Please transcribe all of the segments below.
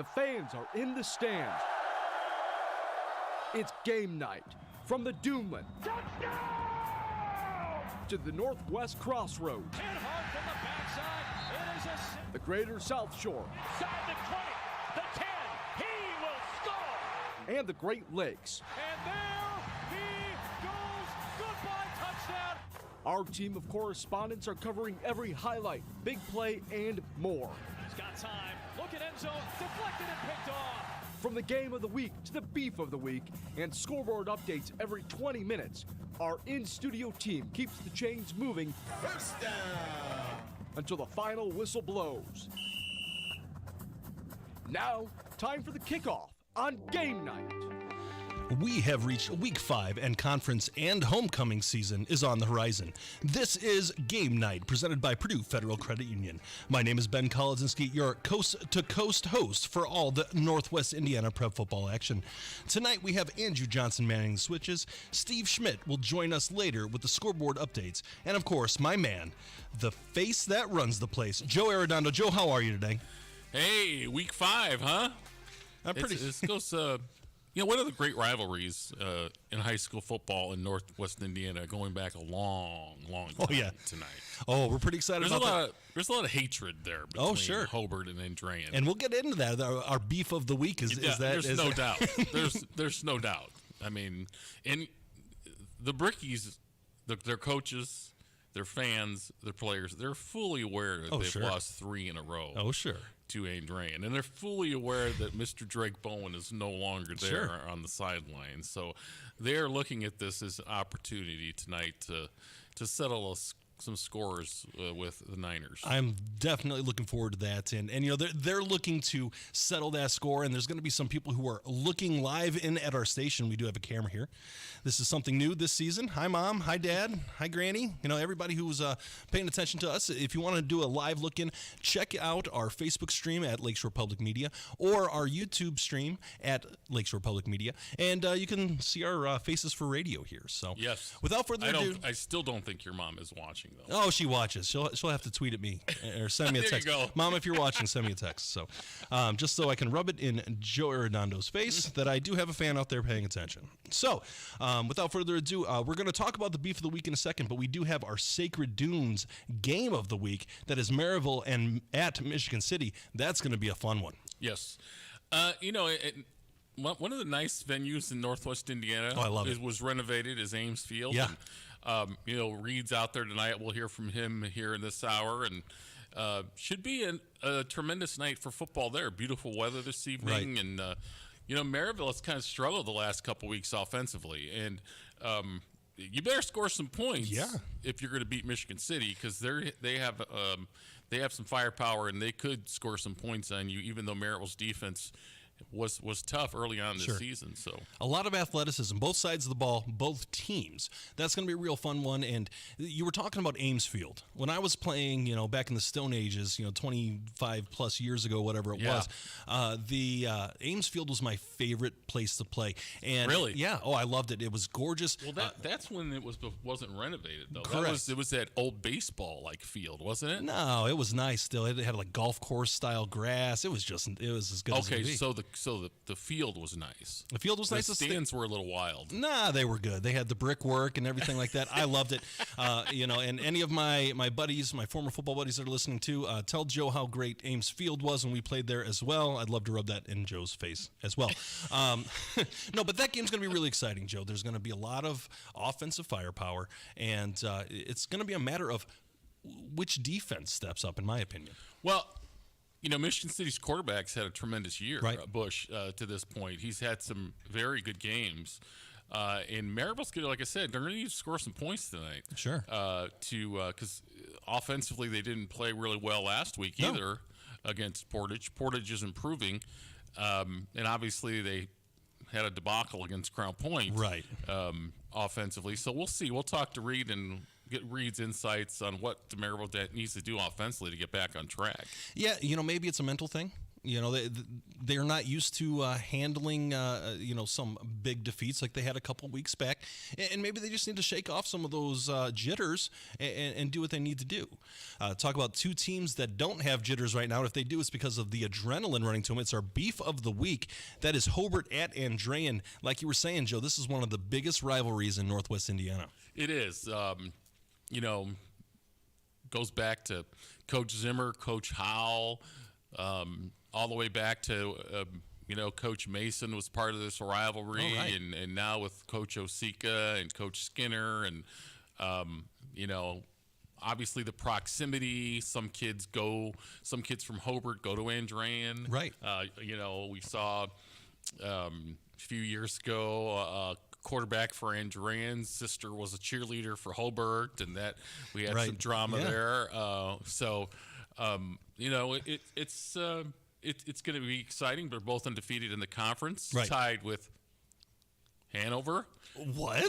The fans are in the stands. It's game night from the Duneland to the Northwest Crossroads, hit hard from the backside. It is the Greater South Shore, inside the 20, the 10. He will score. and the Great Lakes. And there he goes. Goodbye touchdown. Our team of correspondents are covering every highlight, big play, and more. He's got time. Look at end zone. Deflected and picked off. From the game of the week to the beef of the week and scoreboard updates every 20 minutes, our in-studio team keeps the chains moving First down until the final whistle blows. Now, time for the kickoff on game night. We have reached week 5 and conference and homecoming season is on the horizon. This is Game Night presented by Purdue Federal Credit Union. My name is Ben Kolodzinski, your coast-to-coast host for all the Northwest Indiana prep football action. Tonight we have Andrew Johnson manning the switches. Steve Schmidt will join us later with the scoreboard updates. And of course, my man, the face that runs the place, Joe Arredondo. Joe, how are you today? Hey, week 5, huh? I'm pretty. This goes. One of the great rivalries in high school football in Northwest Indiana, going back a long time tonight. Oh, we're pretty excited about that. There's a lot of hatred there between sure. Hobart and Andrean. And we'll get into that. Our beef of the week is that. There's no doubt. There's no doubt. I mean, and the Brickies, their coaches, their fans, their players, they're fully aware that they've lost 3 in a row. Oh, sure. To Andrean, and they're fully aware that Mr. Drake Bowen is no longer there on the sidelines. So they're looking at this as an opportunity tonight to settle some scores with the Niners. I'm definitely looking forward to that, and they're looking to settle that score. And there's going to be some people who are looking live in at our station. We do have a camera here. This is something new this season. Hi, Mom. Hi, Dad. Hi, Granny. Everybody who's paying attention to us. If you want to do a live look in, check out our Facebook stream at Lakeshore Public Media or our YouTube stream at Lakeshore Public Media, and you can see our faces for radio here. So yes, without further ado, I still don't think your mom is watching. Oh, she watches. She'll have to tweet at me or send me a text. There you go. Mom, if you're watching, send me a text. So, just so I can rub it in Joe Arredondo's face that I do have a fan out there paying attention. So, without further ado, we're going to talk about the beef of the week in a second, but we do have our Sacred Dunes game of the week. That is Maryville and at Michigan City. That's going to be a fun one. Yes. One of the nice venues in Northwest Indiana was renovated is Ames Field. Yeah. And, Reed's out there tonight. We'll hear from him here in this hour. And should be a tremendous night for football there. Beautiful weather this evening. Right. And, Maryville has kind of struggled the last couple weeks offensively. And you better score some points if you're going to beat Michigan City, because they have some firepower and they could score some points on you, even though Maryville's defense was tough early on this season. So a lot of athleticism, both sides of the ball, both teams. That's going to be a real fun one. And you were talking about Ames Field. When I was playing, back in the Stone Ages, 25 plus years ago, whatever it was, the Ames Field was my favorite place to play. And really? Yeah. Oh, I loved it. It was gorgeous. Well, that's when it wasn't renovated though. Correct. It was that old baseball like field, wasn't it? No, it was nice still. It had like golf course style grass. It was as good as it could be. So the field was nice. The field was nice. The stands were a little wild. Nah, they were good. They had the brickwork and everything like that. I loved it. And any of my buddies, my former football buddies that are listening to, tell Joe how great Ames Field was when we played there as well. I'd love to rub that in Joe's face as well. No, but that game's going to be really exciting, Joe. There's going to be a lot of offensive firepower, and it's going to be a matter of which defense steps up, in my opinion. Well, Michigan City's quarterback's had a tremendous year, right. Bush, to this point. He's had some very good games. And Maryville's good, like I said, they're going to need to score some points tonight. Sure. Because offensively they didn't play really well last week either against Portage. Portage is improving. And obviously they had a debacle against Crown Point offensively. So we'll see. We'll talk to Reed and get Reed's insights on what Maryville needs to do offensively to get back on track. Yeah, maybe it's a mental thing. They're not used to handling some big defeats like they had a couple weeks back, and maybe they just need to shake off some of those jitters and do what they need to do. Talk about two teams that don't have jitters right now. And if they do, it's because of the adrenaline running to them. It's our beef of the week. That is Hobart at Andrean. Like you were saying, Joe, this is one of the biggest rivalries in Northwest Indiana. It is. Goes back to Coach Zimmer, Coach Howell, all the way back to, Coach Mason was part of this rivalry, oh, right. and now with Coach Osika and Coach Skinner, and, obviously the proximity. Some kids from Hobart go to Andrean. Right. We saw a few years ago quarterback for Andrean's sister was a cheerleader for Hobart, and that we had some drama there. It's going to be exciting. They're both undefeated in the conference, tied with Hanover. What?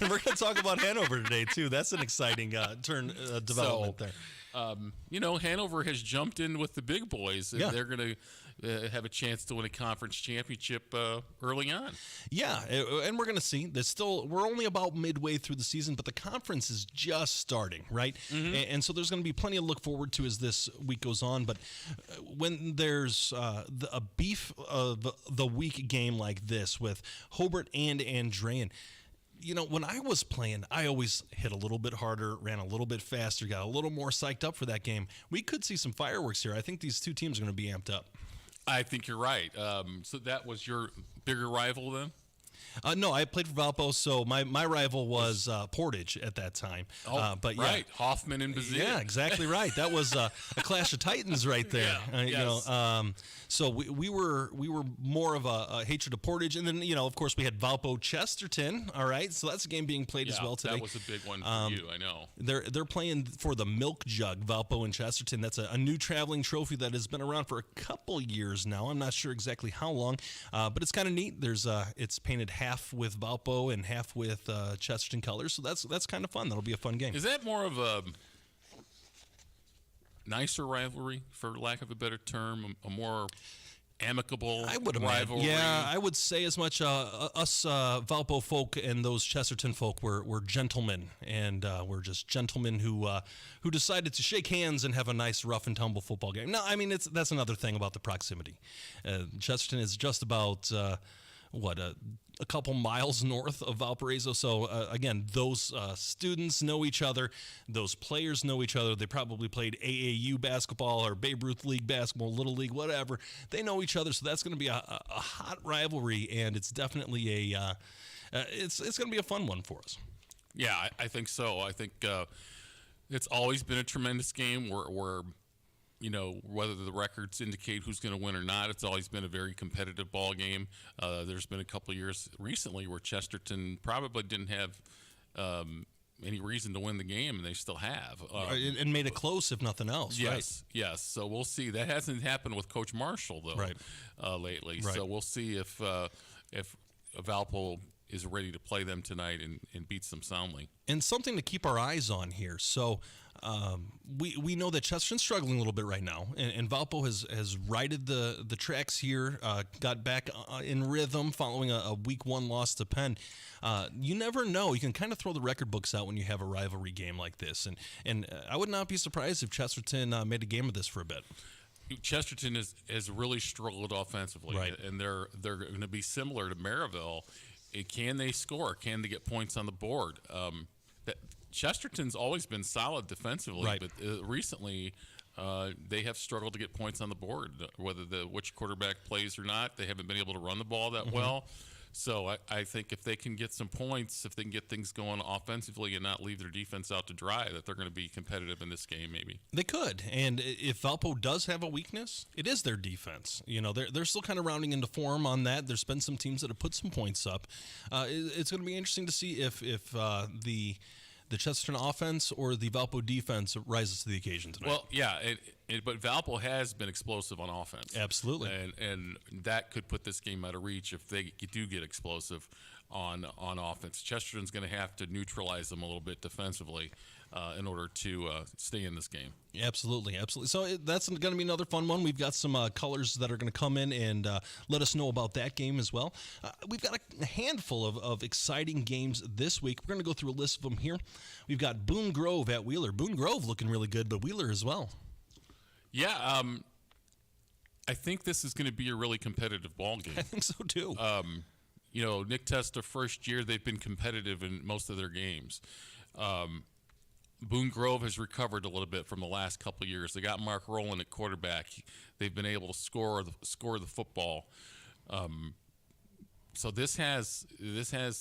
And we're going to talk about Hanover today too. That's an exciting development there. Hanover has jumped in with the big boys, and they're going to have a chance to win a conference championship early on. Yeah, and we're going to see. We're only about midway through the season, but the conference is just starting, right? Mm-hmm. And so there's going to be plenty to look forward to as this week goes on. But when there's a beef of the week game like this with Hobart and Andrean, when I was playing, I always hit a little bit harder, ran a little bit faster, got a little more psyched up for that game. We could see some fireworks here. I think these two teams are going to be amped up. I think you're right. So that was your bigger rival then? No, I played for Valpo, so my rival was Portage at that time. But right, Hoffman and Bazille. Yeah, exactly right. That was a clash of titans right there. Yes. So we were more of a hatred of Portage, and then of course we had Valpo Chesterton. All right, so that's a game being played as well today. That was a big one for you, I know. They're playing for the Milk Jug, Valpo and Chesterton. That's a new traveling trophy that has been around for a couple years now. I'm not sure exactly how long, but it's kind of neat. It's painted half with Valpo and half with Chesterton colors, so that's kind of fun. That'll be a fun game. Is that more of a nicer rivalry, for lack of a better term, a more amicable rivalry? Yeah, I would say as much. Us Valpo folk and those Chesterton folk were gentlemen, and we're just gentlemen who decided to shake hands and have a nice rough and tumble football game. No, I mean that's another thing about the proximity. Chesterton is just about a couple miles north of Valparaiso. So, again, those students know each other. Those players know each other. They probably played AAU basketball or Babe Ruth League basketball, Little League, whatever. They know each other. So that's going to be a hot rivalry, and it's definitely it's going to be a fun one for us. Yeah, I think so. I think it's always been a tremendous game where whether the records indicate who's going to win or not, it's always been a very competitive ball game. There's been a couple of years recently where Chesterton probably didn't have any reason to win the game, and they still have. And made it close, if nothing else. Yes, right? Yes. So we'll see. That hasn't happened with Coach Marshall, though, lately. Right. So we'll see if Valpo is ready to play them tonight and beats them soundly. And something to keep our eyes on here. So we know that Chesterton's struggling a little bit right now, and Valpo has righted the tracks here, got back in rhythm following a week one loss to Penn. You never know. You can kind of throw the record books out when you have a rivalry game like this, and I would not be surprised if Chesterton made a game of this for a bit. Chesterton has really struggled offensively, right. And they're going to be similar to Maryville. Can they score? Can they get points on the board? Chesterton's always been solid defensively, right. But recently they have struggled to get points on the board. Whether which quarterback plays or not, they haven't been able to run the ball that well. So I think if they can get some points, if they can get things going offensively and not leave their defense out to dry, that they're going to be competitive in this game maybe. They could. And if Valpo does have a weakness, it is their defense. They're still kind of rounding into form on that. There's been some teams that have put some points up. It's going to be interesting to see if the Chesterton offense or the Valpo defense rises to the occasion tonight. Well, yeah, but Valpo has been explosive on offense. Absolutely. And that could put this game out of reach if they do get explosive on offense. Chesterton's going to have to neutralize them a little bit defensively. in order to stay in this game. Absolutely. So that's going to be another fun one. We've got some colors that are going to come in and let us know about that game as well. We've got a handful of exciting games this week. We're going to go through a list of them here. We've got Boone Grove at Wheeler. Boone Grove looking really good, but Wheeler as well. Yeah, I think this is going to be a really competitive ball game. I think so too. Nick Testa, first year, they've been competitive in most of their games. Boone Grove has recovered a little bit from the last couple of years. They got Mark Rowland at quarterback. They've been able to score the football. So this has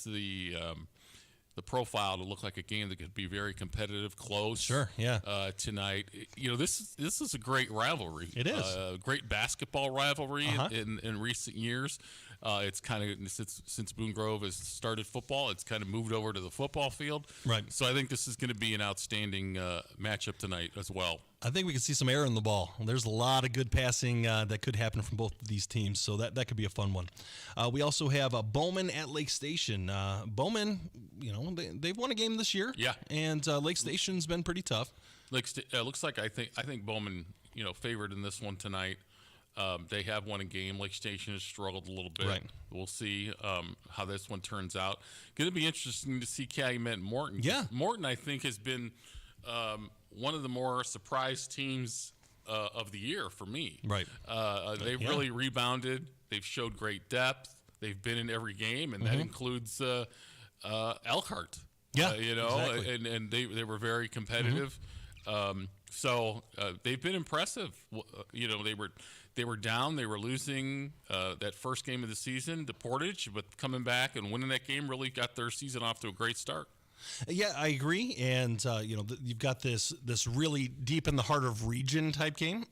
the profile to look like a game that could be very competitive, close. Sure, yeah. Tonight, this is a great rivalry. It is a great basketball rivalry in recent years. It's kind of since Boone Grove has started football, it's kind of moved over to the football field. Right. So I think this is going to be an outstanding matchup tonight as well. I think we can see some air in the ball. There's a lot of good passing that could happen from both of these teams, so that could be a fun one. We also have Bowman at Lake Station. Bowman, they've won a game this year. Yeah. And Lake Station's been pretty tough. Looks like I think Bowman, favored in this one tonight. They have won a game. Lake Station has struggled a little bit. Right. We'll see how this one turns out. Going to be interesting to see Calumet Morton. Yeah. Morton, I think, has been one of the more surprise teams of the year for me. Right. They've really rebounded. They've showed great depth. They've been in every game, and that includes Elkhart. Yeah, exactly. and they were very competitive. So they've been impressive. They were down. They were losing that first game of the season to Portage, but coming back and winning that game really got their season off to a great start. Yeah, I agree. And, you've got this really deep in the heart of region type game.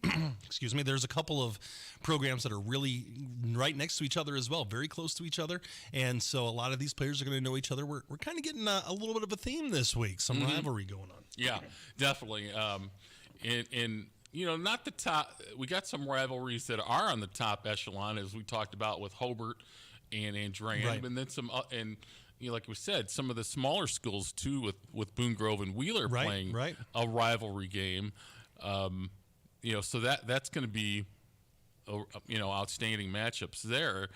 Excuse me. There's a couple of programs that are really right next to each other as well, very close to each other. And so a lot of these players are going to know each other. We're kind of getting a little bit of a theme this week, some rivalry going on. Yeah, definitely. Not the top. We got some rivalries that are on the top echelon, as we talked about with Hobart and Andran, Right. and then some like we said, some of the smaller schools too, with Boone Grove and Wheeler playing a rivalry game. So that's going to be outstanding matchups there.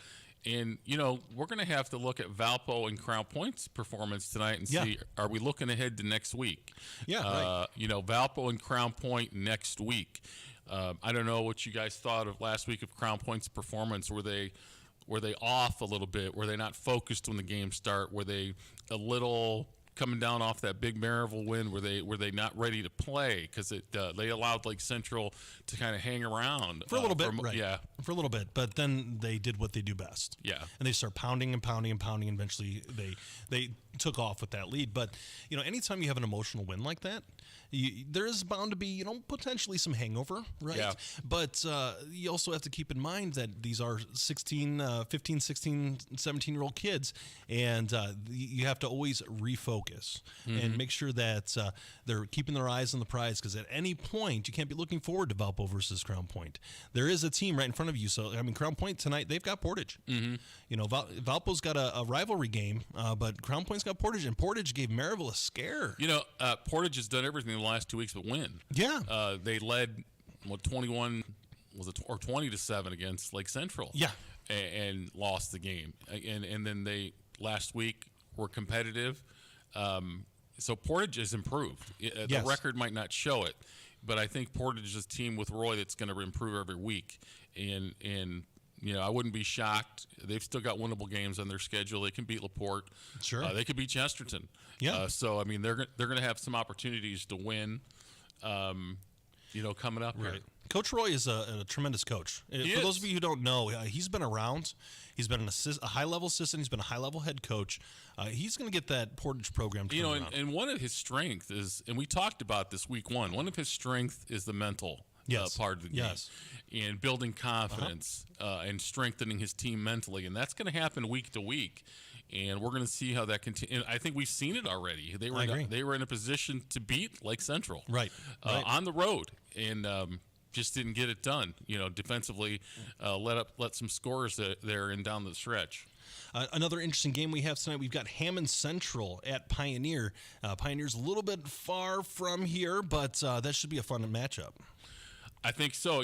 And, we're going to have to look at Valpo and Crown Point's performance tonight and see, are we looking ahead to next week? Yeah, right. Valpo and Crown Point next week. I don't know what you guys thought of last week of Crown Point's performance. Were they off a little bit? Were they not focused when the game started? Were they a little coming down off that big Maryville win? Were they not ready to play because they allowed Lake Central to kind of hang around for a little bit? Yeah, for a little bit, but then they did what they do best. Yeah, and they start pounding and pounding and pounding. And eventually, they took off with that lead. But anytime you have an emotional win like that, there is bound to be potentially some hangover, right? Yeah. But you also have to keep in mind that these are 15, 16, 17-year-old kids, and you have to always refocus and make sure that they're keeping their eyes on the prize, because at any point you can't be looking forward to Valpo versus Crown Point. There is a team right in front of you. So Crown Point tonight, they've got Portage. Valpo's got a rivalry game, but Crown Point's got Portage, and Portage gave Maryville a scare. Portage has done everything the last 2 weeks but win. Yeah. They led 21 or 20-7 against Lake Central. Yeah. And lost the game. And then they last week were competitive. So Portage has improved. The record might not show it, but I think Portage is a team with Roy that's going to improve every week. And I wouldn't be shocked. They've still got winnable games on their schedule. They can beat LaPorte. Sure. They could beat Chesterton. Yeah. They're going to have some opportunities to win. Coming up here. Coach Roy is a tremendous coach. For those of you who don't know, he's been around. He's been a high-level assistant. He's been a high-level head coach. He's going to get that Portage program turned around. And one of his strengths is, and we talked about this week one, one of his strengths is the mental part of the game. Yes. And building confidence and strengthening his team mentally. And that's going to happen week to week. And we're going to see how that continues. I think we've seen it already. They were in a position to beat Lake Central on the road, and just didn't get it done. Defensively, let some scores there and down the stretch. Another interesting game we have tonight, we've got Hammond Central at Pioneer. Pioneer's a little bit far from here, but that should be a fun matchup. I think so.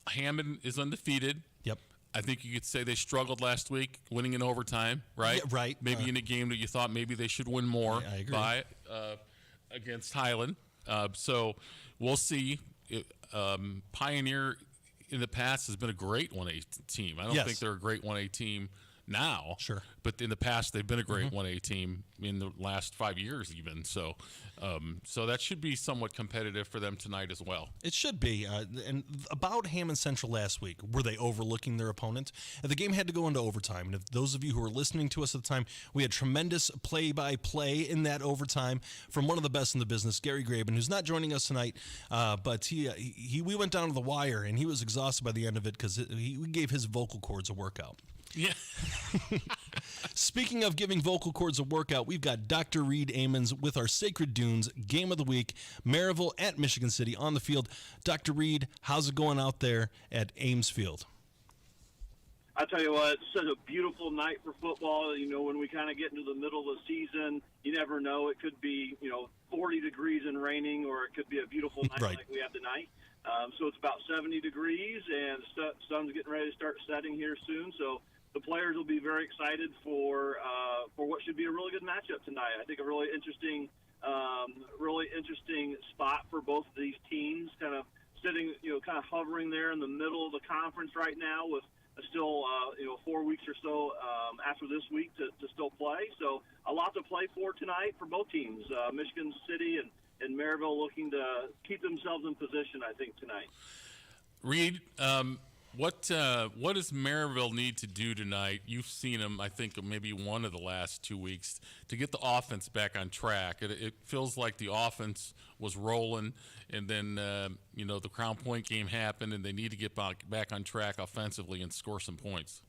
Hammond is undefeated. Yep. I think you could say they struggled last week, winning in overtime, right? Yeah, right. Maybe in a game that you thought maybe they should win more I agree. by against Highland. So we'll see. Pioneer in the past has been a great 1A team. I don't think they're a great 1A team now. Sure. But in the past, they've been a great 1A team in the last 5 years even. So so that should be somewhat competitive for them tonight as well. It should be. And about Hammond Central last week, were they overlooking their opponent? The game had to go into overtime. And if those of you who were listening to us at the time, we had tremendous play-by-play in that overtime from one of the best in the business, Gary Graben, who's not joining us tonight. But we went down to the wire, and he was exhausted by the end of it because we gave his vocal cords a workout. Yeah. Speaking of giving vocal cords a workout, we've got Dr. Reed Amons with our Sacred Dunes Game of the Week, Maryville at Michigan City on the field. Dr. Reed, how's it going out there at Ames Field? I tell you what, it's such a beautiful night for football. When we kind of get into the middle of the season, you never know. It could be, 40 degrees and raining, or it could be a beautiful night Right. like we have tonight. So it's about 70 degrees, and the sun's getting ready to start setting here soon. So the players will be very excited for what should be a really good matchup tonight. I think a really interesting spot for both of these teams, kind of sitting, kind of hovering there in the middle of the conference right now with still 4 weeks or so after this week to still play. So a lot to play for tonight for both teams. Michigan City and Maryville looking to keep themselves in position, I think, tonight. Reed, what does Maryville need to do tonight? You've seen them, I think, maybe one of the last 2 weeks to get the offense back on track. It feels like the offense was rolling, and then the Crown Point game happened, and they need to get back on track offensively and score some points.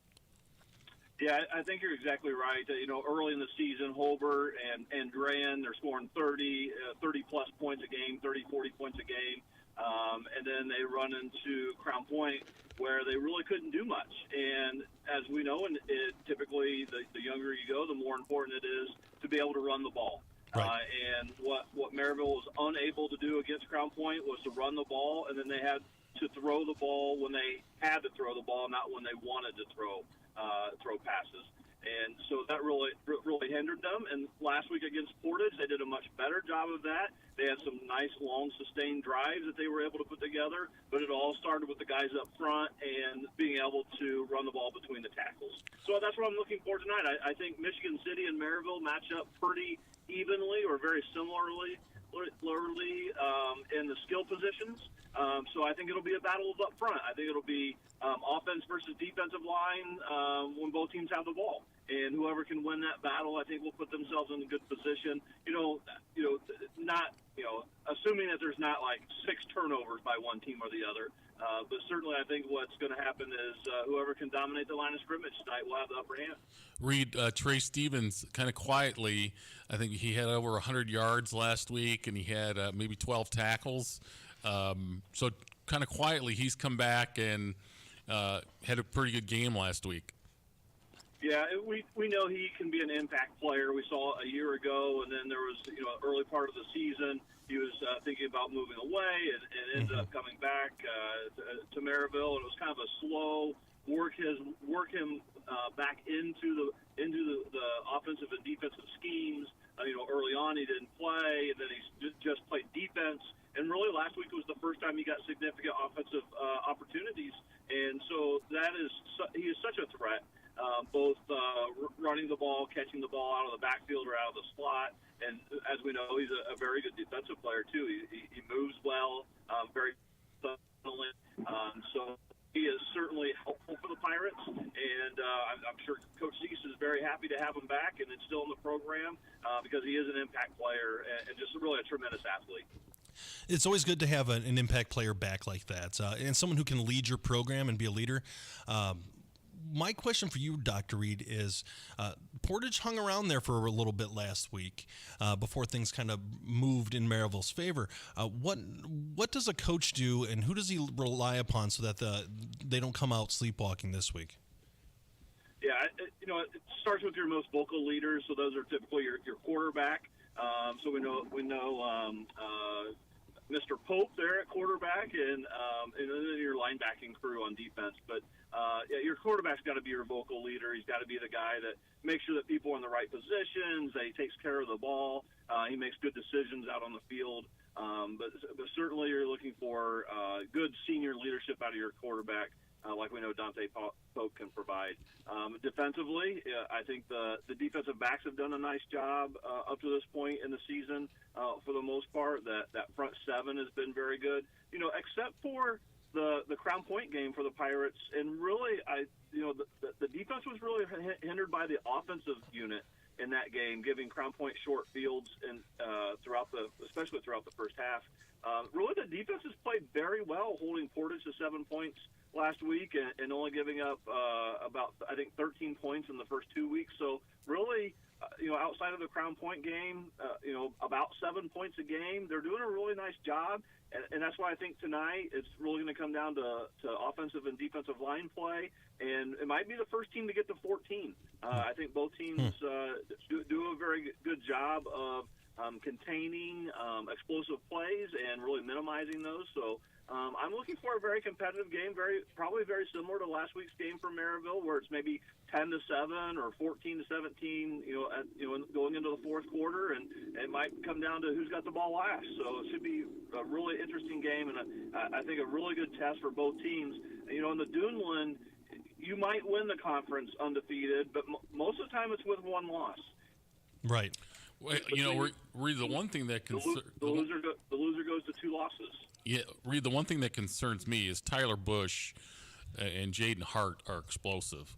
Yeah, I think you're exactly right. Early in the season, Holbert and Drayen, they're scoring 30-plus points a game, 30, 40 points a game. And then they run into Crown Point where they really couldn't do much. And as we know, typically the younger you go, the more important it is to be able to run the ball. Right. And what Maryville was unable to do against Crown Point was to run the ball, and then they had to throw the ball when they had to throw the ball, not when they wanted to throw passes. And so that really hindered them. And last week against Portage, they did a much better job of that. They had some nice, long, sustained drives that they were able to put together. But it all started with the guys up front and being able to run the ball between the tackles. So that's what I'm looking for tonight. I think Michigan City and Maryville match up pretty evenly or very similarly in the skill positions. So I think it'll be a battle of up front. I think it'll be offense versus defensive line when both teams have the ball. And whoever can win that battle, I think, will put themselves in a good position. Assuming that there's not like 6 turnovers by one team or the other. But certainly I think what's going to happen is whoever can dominate the line of scrimmage tonight will have the upper hand. Reed, Trey Stevens, kind of quietly, I think he had over 100 yards last week, and he had maybe 12 tackles. So kind of quietly, he's come back and had a pretty good game last week. Yeah, we know he can be an impact player. We saw a year ago, and then there was early part of the season he was thinking about moving away and ended up coming back to Maryville. And it was kind of a slow work him back into the offensive and defensive schemes. Early on he didn't play, and then he just played defense. And really, last week was the first time he got significant offensive opportunities. And so he is such a threat, both running the ball, catching the ball out of the backfield or out of the slot. And as we know, he's a very good defensive player, too. He moves well, very fundamentally. So he is certainly helpful for the Pirates. And I'm sure Coach Cease is very happy to have him back and instill in the program because he is an impact player and just really a tremendous athlete. It's always good to have an impact player back like that, and someone who can lead your program and be a leader. My question for you, Dr. Reed, is Portage hung around there for a little bit last week before things kind of moved in Maryville's favor. What does a coach do, and who does he rely upon so that they don't come out sleepwalking this week? It starts with your most vocal leaders. So those are typically your quarterback. So we know Mr. Pope there at quarterback, and then your linebacking crew on defense. But your quarterback's got to be your vocal leader. He's got to be the guy that makes sure that people are in the right positions. That he takes care of the ball. He makes good decisions out on the field. But certainly you're looking for good senior leadership out of your quarterback, like we know Dante Pope can provide. Defensively, I think the defensive backs have done a nice job up to this point in the season for the most part. That front seven has been very good, except for the Crown Point game for the Pirates. And really, the defense was really hindered by the offensive unit in that game, giving Crown Point short fields and especially throughout the first half. Really, the defense has played very well, holding Portage to 7 points last week and only giving up about, I think, 13 points in the first 2 weeks. So really, outside of the Crown Point game, about 7 points a game, they're doing a really nice job. And that's why I think tonight it's really going to come down to offensive and defensive line play. And it might be the first team to get to 14. I think both teams do a very good job of containing explosive plays and really minimizing those. So I'm looking for a very competitive game, probably very similar to last week's game for Maryville, where it's maybe 10-7 or 14-17, going into the fourth quarter, and it might come down to who's got the ball last. So it should be a really interesting game, and I think a really good test for both teams. In the Duneland, you might win the conference undefeated, but most of the time it's with one loss. Right. Well, Reed, the one thing that the loser goes to 2 losses. Yeah, Reed, the one thing that concerns me is Tyler Bush and Jaden Hart are explosive.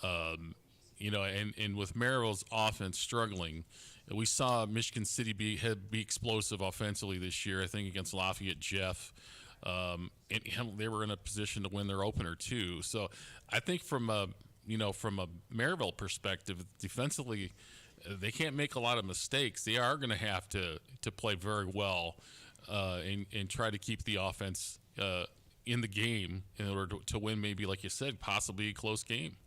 And with Maryville's offense struggling, we saw Michigan City be explosive offensively this year, I think, against Lafayette Jeff. And they were in a position to win their opener too. So I think from a Maryville perspective, defensively, they can't make a lot of mistakes. They are going to have to play very well and try to keep the offense in the game in order to win, maybe, like you said, possibly a close game.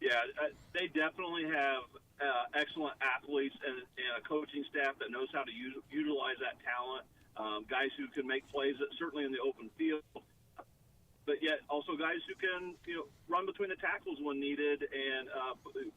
Yeah, they definitely have excellent athletes and a coaching staff that knows how to utilize that talent. Guys who can make plays, certainly in the open field, but yet also guys who can run between the tackles when needed and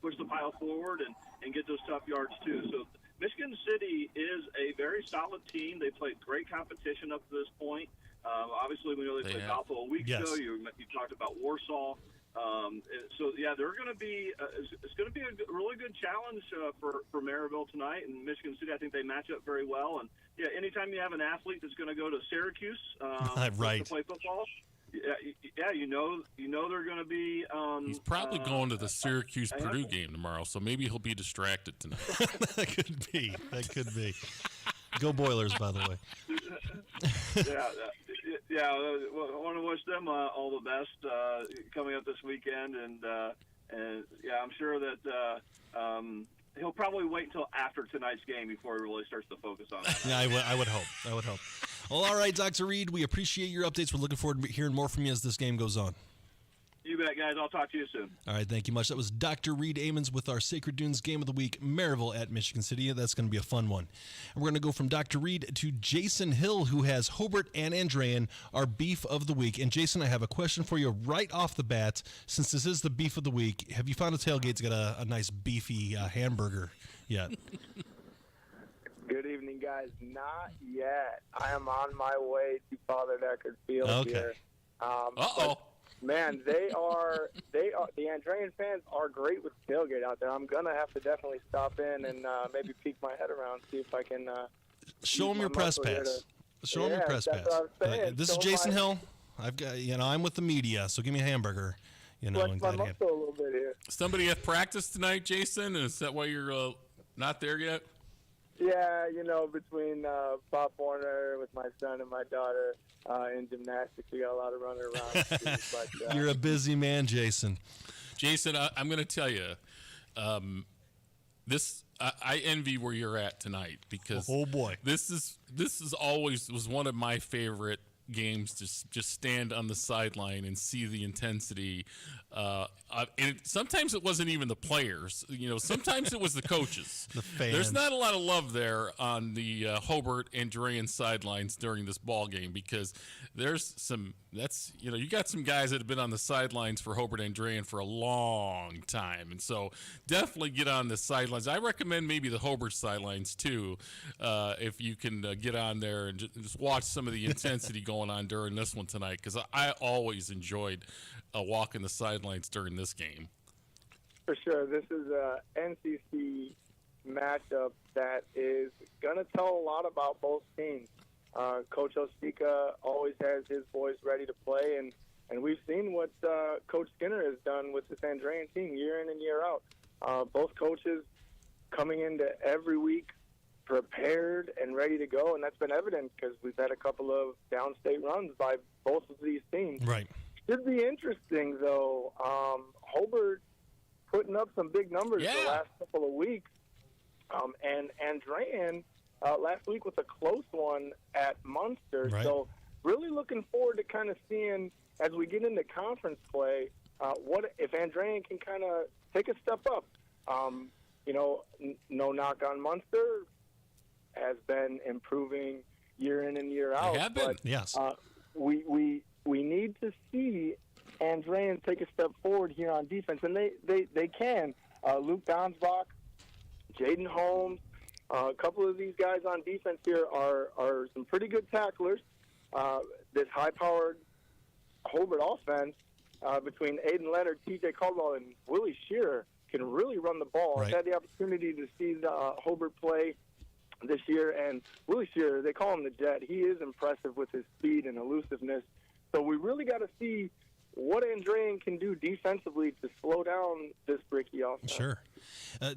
push the pile forward and get those tough yards too. So Michigan City is a very solid team. They played great competition up to this point. Obviously, we know they played Valpo a week ago. You talked about Warsaw. They're going to be. It's going to be a really good challenge for Maryville tonight, and Michigan City. I think they match up very well. And anytime you have an athlete that's going to go to Syracuse to play football, they're going to be. He's probably going to the Syracuse-Purdue game tomorrow, so maybe he'll be distracted tonight. That could be. Go Boilers, by the way. I want to wish them all the best coming up this weekend, and I'm sure that he'll probably wait until after tonight's game before he really starts to focus on it. Yeah, I would hope. Well, all right, Dr. Reed, we appreciate your updates. We're looking forward to hearing more from you as this game goes on. You bet, guys. I'll talk to you soon. All right, thank you much. That was Dr. Reed Amons with our Sacred Dunes Game of the Week, Maryville at Michigan City. That's going to be a fun one. And we're going to go from Dr. Reed to Jason Hill, who has Hobart and Andrean, our Beef of the Week. And, Jason, I have a question for you right off the bat. Since this is the Beef of the Week, have you found a tailgate's got a nice beefy hamburger yet? Good evening, guys. Not yet. I am on my way to Father Decker Field here. Man, the Andrean fans are great with tailgate out there. I'm going to have to definitely stop in and maybe peek my head around, see if I can show them your press pass. Show them your press pass. This is Jason Hill. I've got, I'm with the media, so give me a hamburger. And my muscle a little bit here. Somebody have practice tonight, Jason? Is that why you're not there yet? Yeah, between Pop Warner with my son and my daughter in gymnastics, we got a lot of running around. But, you're a busy man, Jason. Jason, I'm going to tell you, I envy where you're at tonight because oh boy, this is always was one of my favorite games to just stand on the sideline and see the intensity. Sometimes it wasn't even the players. Sometimes it was the coaches. The fans. There's not a lot of love there on the Hobart and Drayan sidelines during this ball game because there's some. You got some guys that have been on the sidelines for Hobart and Drayan for a long time, and so definitely get on the sidelines. I recommend maybe the Hobart sidelines too, if you can get on there and just watch some of the intensity going on during this one tonight, because I always enjoyed walking the sidelines during this game. For sure. This is a NCC matchup that is going to tell a lot about both teams. Coach Ostika always has his boys ready to play, and we've seen what Coach Skinner has done with this Andrean team year in and year out. Both coaches coming into every week prepared and ready to go, and that's been evident because we've had a couple of downstate runs by both of these teams. Right. Should be interesting, though. Hobart putting up some big numbers the last couple of weeks, and Andrean last week with a close one at Munster. Right. So really looking forward to kind of seeing, as we get into conference play, what if Andrean can kind of take a step up. No knock on Munster, has been improving year in and year out. They have been. But, yes. We need to see Andrean take a step forward here on defense, and they can. Luke Donsbach, Jaden Holmes, a couple of these guys on defense here are some pretty good tacklers. This high-powered Hobart offense between Aiden Leonard, T.J. Caldwell, and Willie Shearer can really run the ball. Right. I've had the opportunity to see the Hobart play this year, and Willie Shearer, they call him the Jet. He is impressive with his speed and elusiveness. So we really got to see what Andrean can do defensively to slow down this Bricky offense. Sure.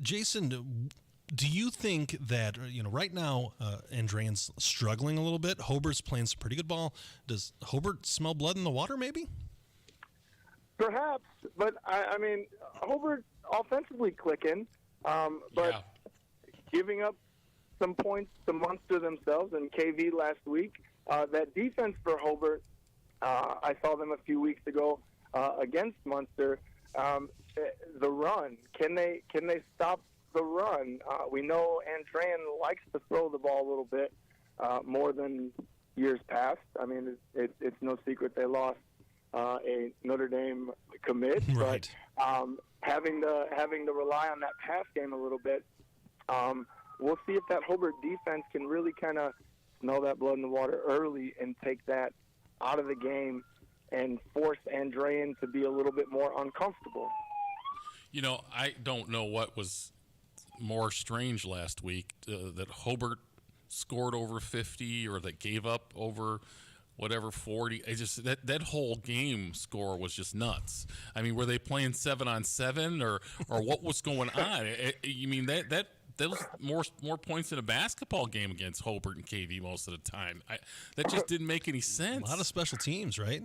Jason, do you think that, right now Andrean's struggling a little bit? Hobart's playing some pretty good ball. Does Hobart smell blood in the water maybe? Perhaps, but I mean, Hobart offensively clicking, but giving up some points to Munster themselves and KV last week. That defense for Hobart, I saw them a few weeks ago against Munster. The run, can they stop the run? We know Andrean likes to throw the ball a little bit more than years past. I mean, it's no secret they lost a Notre Dame commit, right. But having to rely on that pass game a little bit. We'll see if that Hobart defense can really kind of smell that blood in the water early and take that out of the game and force Andrean to be a little bit more uncomfortable. I don't know what was more strange last week, that Hobart scored over 50 or that gave up over whatever 40. That whole game score was just nuts. I mean, were they playing 7-on-7 or what was going on? You mean that was more points in a basketball game against Hobart and KV most of the time. That just didn't make any sense. A lot of special teams, right?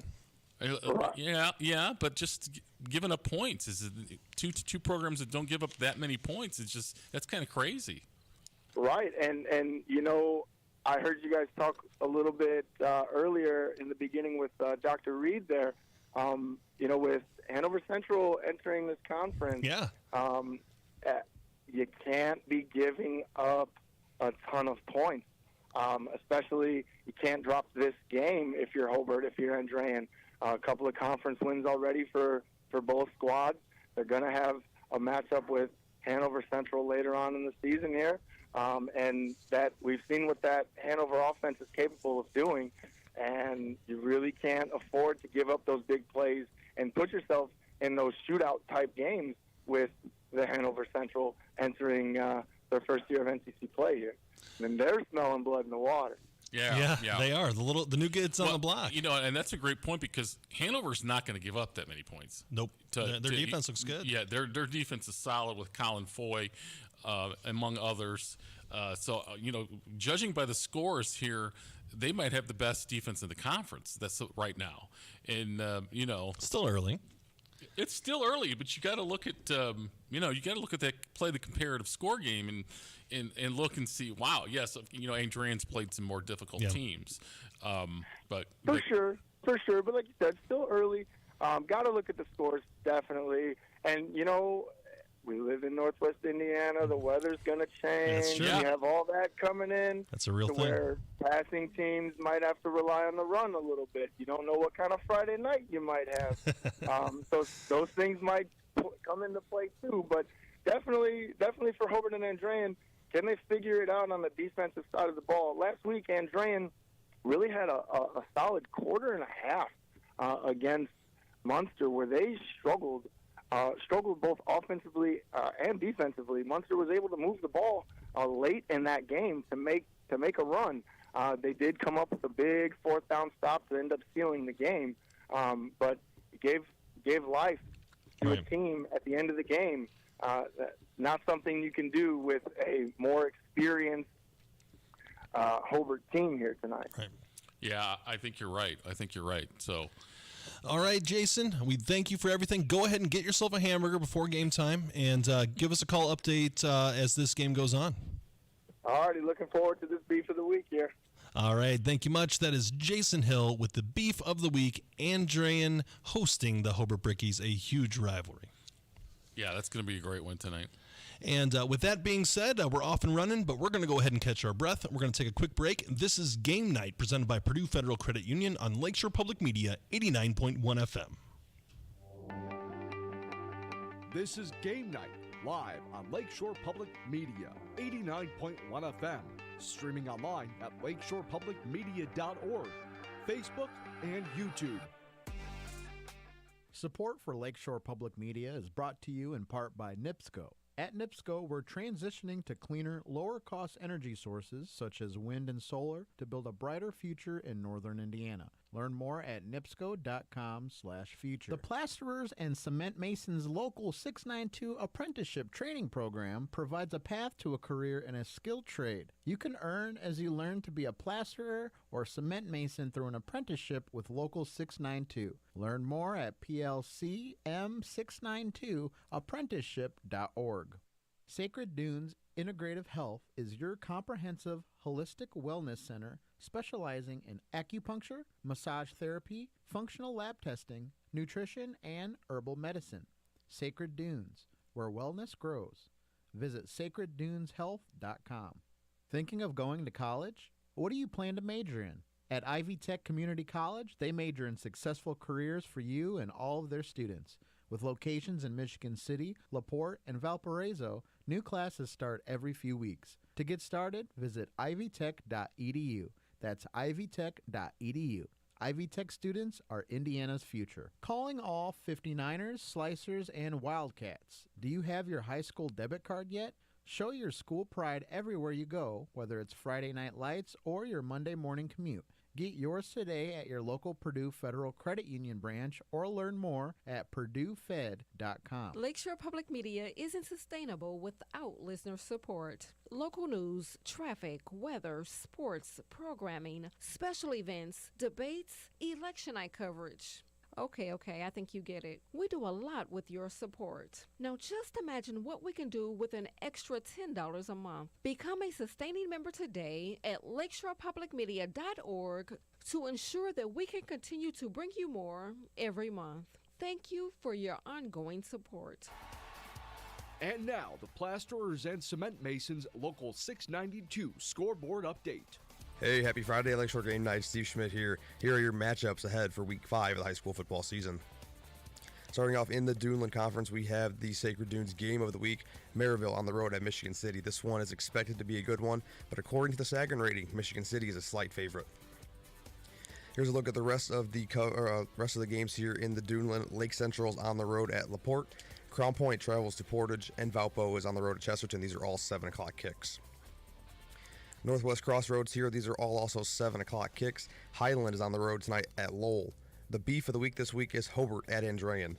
Yeah, but just giving up points is two programs that don't give up that many points. That's kind of crazy. Right, and I heard you guys talk a little bit earlier in the beginning with Dr. Reed there. With Hanover Central entering this conference, you can't be giving up a ton of points. Especially, you can't drop this game if you're Hobart, if you're Andrean. A couple of conference wins already for both squads. They're going to have a matchup with Hanover Central later on in the season here. And that we've seen what that Hanover offense is capable of doing. And you really can't afford to give up those big plays and put yourself in those shootout-type games with the Hanover Central entering their first year of NCC play here. And they're smelling blood in the water. Yeah, they are. The new kids on the block. And that's a great point because Hanover's not going to give up that many points. Nope. Their defense looks good. Yeah, their defense is solid with Colin Foy, among others. So judging by the scores here, they might have the best defense in the conference. That's right now, and still early. It's still early, but you got to look at play the comparative score game and look and see. Wow, yes, Andrean's played some more difficult teams, but for sure. But like you said, still early. Got to look at the scores definitely, and we live in Northwest Indiana. The weather's going to change. That's true. You have all that coming in. That's a real thing. Where passing teams might have to rely on the run a little bit. You don't know what kind of Friday night you might have. So those things might come into play too. But definitely for Hobart and Andrean, can they figure it out on the defensive side of the ball? Last week, Andrean really had a solid quarter and a half against Munster, where they struggled both offensively and defensively. Munster was able to move the ball late in that game to make a run. They did come up with a big fourth down stop to end up sealing the game, but gave life to a team at the end of the game. Not something you can do with a more experienced Hobart team here tonight. Right. Yeah, I think you're right. So. All right, Jason, we thank you for everything. Go ahead and get yourself a hamburger before game time, and give us a call update as this game goes on. All righty, looking forward to this beef of the week here. All right, thank you much. That is Jason Hill with the beef of the week. Andrean hosting the Hobart Brickies, a huge rivalry. Yeah, that's going to be a great one tonight. And with that being said, we're off and running, but we're going to go ahead and catch our breath. We're going to take a quick break. This is Game Night, presented by Purdue Federal Credit Union on Lakeshore Public Media, 89.1 FM. This is Game Night, live on Lakeshore Public Media, 89.1 FM. Streaming online at lakeshorepublicmedia.org, Facebook, and YouTube. Support for Lakeshore Public Media is brought to you in part by NIPSCO. At NIPSCO, we're transitioning to cleaner, lower-cost energy sources such as wind and solar to build a brighter future in northern Indiana. Learn more at nipsco.com/future. The Plasterers and Cement Masons Local 692 Apprenticeship Training Program provides a path to a career in a skilled trade. You can earn as you learn to be a plasterer or cement mason through an apprenticeship with Local 692. Learn more at plcm692apprenticeship.org. Sacred Dunes Integrative Health is your comprehensive, holistic wellness center specializing in acupuncture, massage therapy, functional lab testing, nutrition, and herbal medicine. Sacred Dunes, where wellness grows. Visit sacredduneshealth.com. Thinking of going to college? What do you plan to major in? At Ivy Tech Community College, they major in successful careers for you and all of their students. With locations in Michigan City, LaPorte, and Valparaiso, new classes start every few weeks. To get started, visit ivytech.edu. That's ivytech.edu. Ivy Tech students are Indiana's future. Calling all 59ers, Slicers, and Wildcats. Do you have your high school debit card yet? Show your school pride everywhere you go, whether it's Friday night lights or your Monday morning commute. Get yours today at your local Purdue Federal Credit Union branch or learn more at purduefed.com. Lakeshore Public Media isn't sustainable without listener support. Local news, traffic, weather, sports, programming, special events, debates, election night coverage. Okay, I think you get it. We do a lot with your support. Now just imagine what we can do with an extra $10 a month. Become a sustaining member today at lakeshorepublicmedia.org to ensure that we can continue to bring you more every month. Thank you for your ongoing support. And now, the Plasterers and Cement Masons Local 692 scoreboard update. Hey, happy Friday, Lakeshore Game Night. Steve Schmidt here. Here are your matchups ahead for Week 5 of the high school football season. Starting off in the Duneland Conference, we have the Sacred Dunes Game of the Week, Maryville on the road at Michigan City. This one is expected to be a good one, but according to the Sagarin rating, Michigan City is a slight favorite. Here's a look at the rest of the games here in the Duneland. Lake Central's on the road at LaPorte. Crown Point travels to Portage, and Valpo is on the road at Chesterton. These are all 7 o'clock kicks. Northwest Crossroads here, these are all also 7 o'clock kicks. Highland is on the road tonight at Lowell. The beef of the week this week is Hobart at Andrean.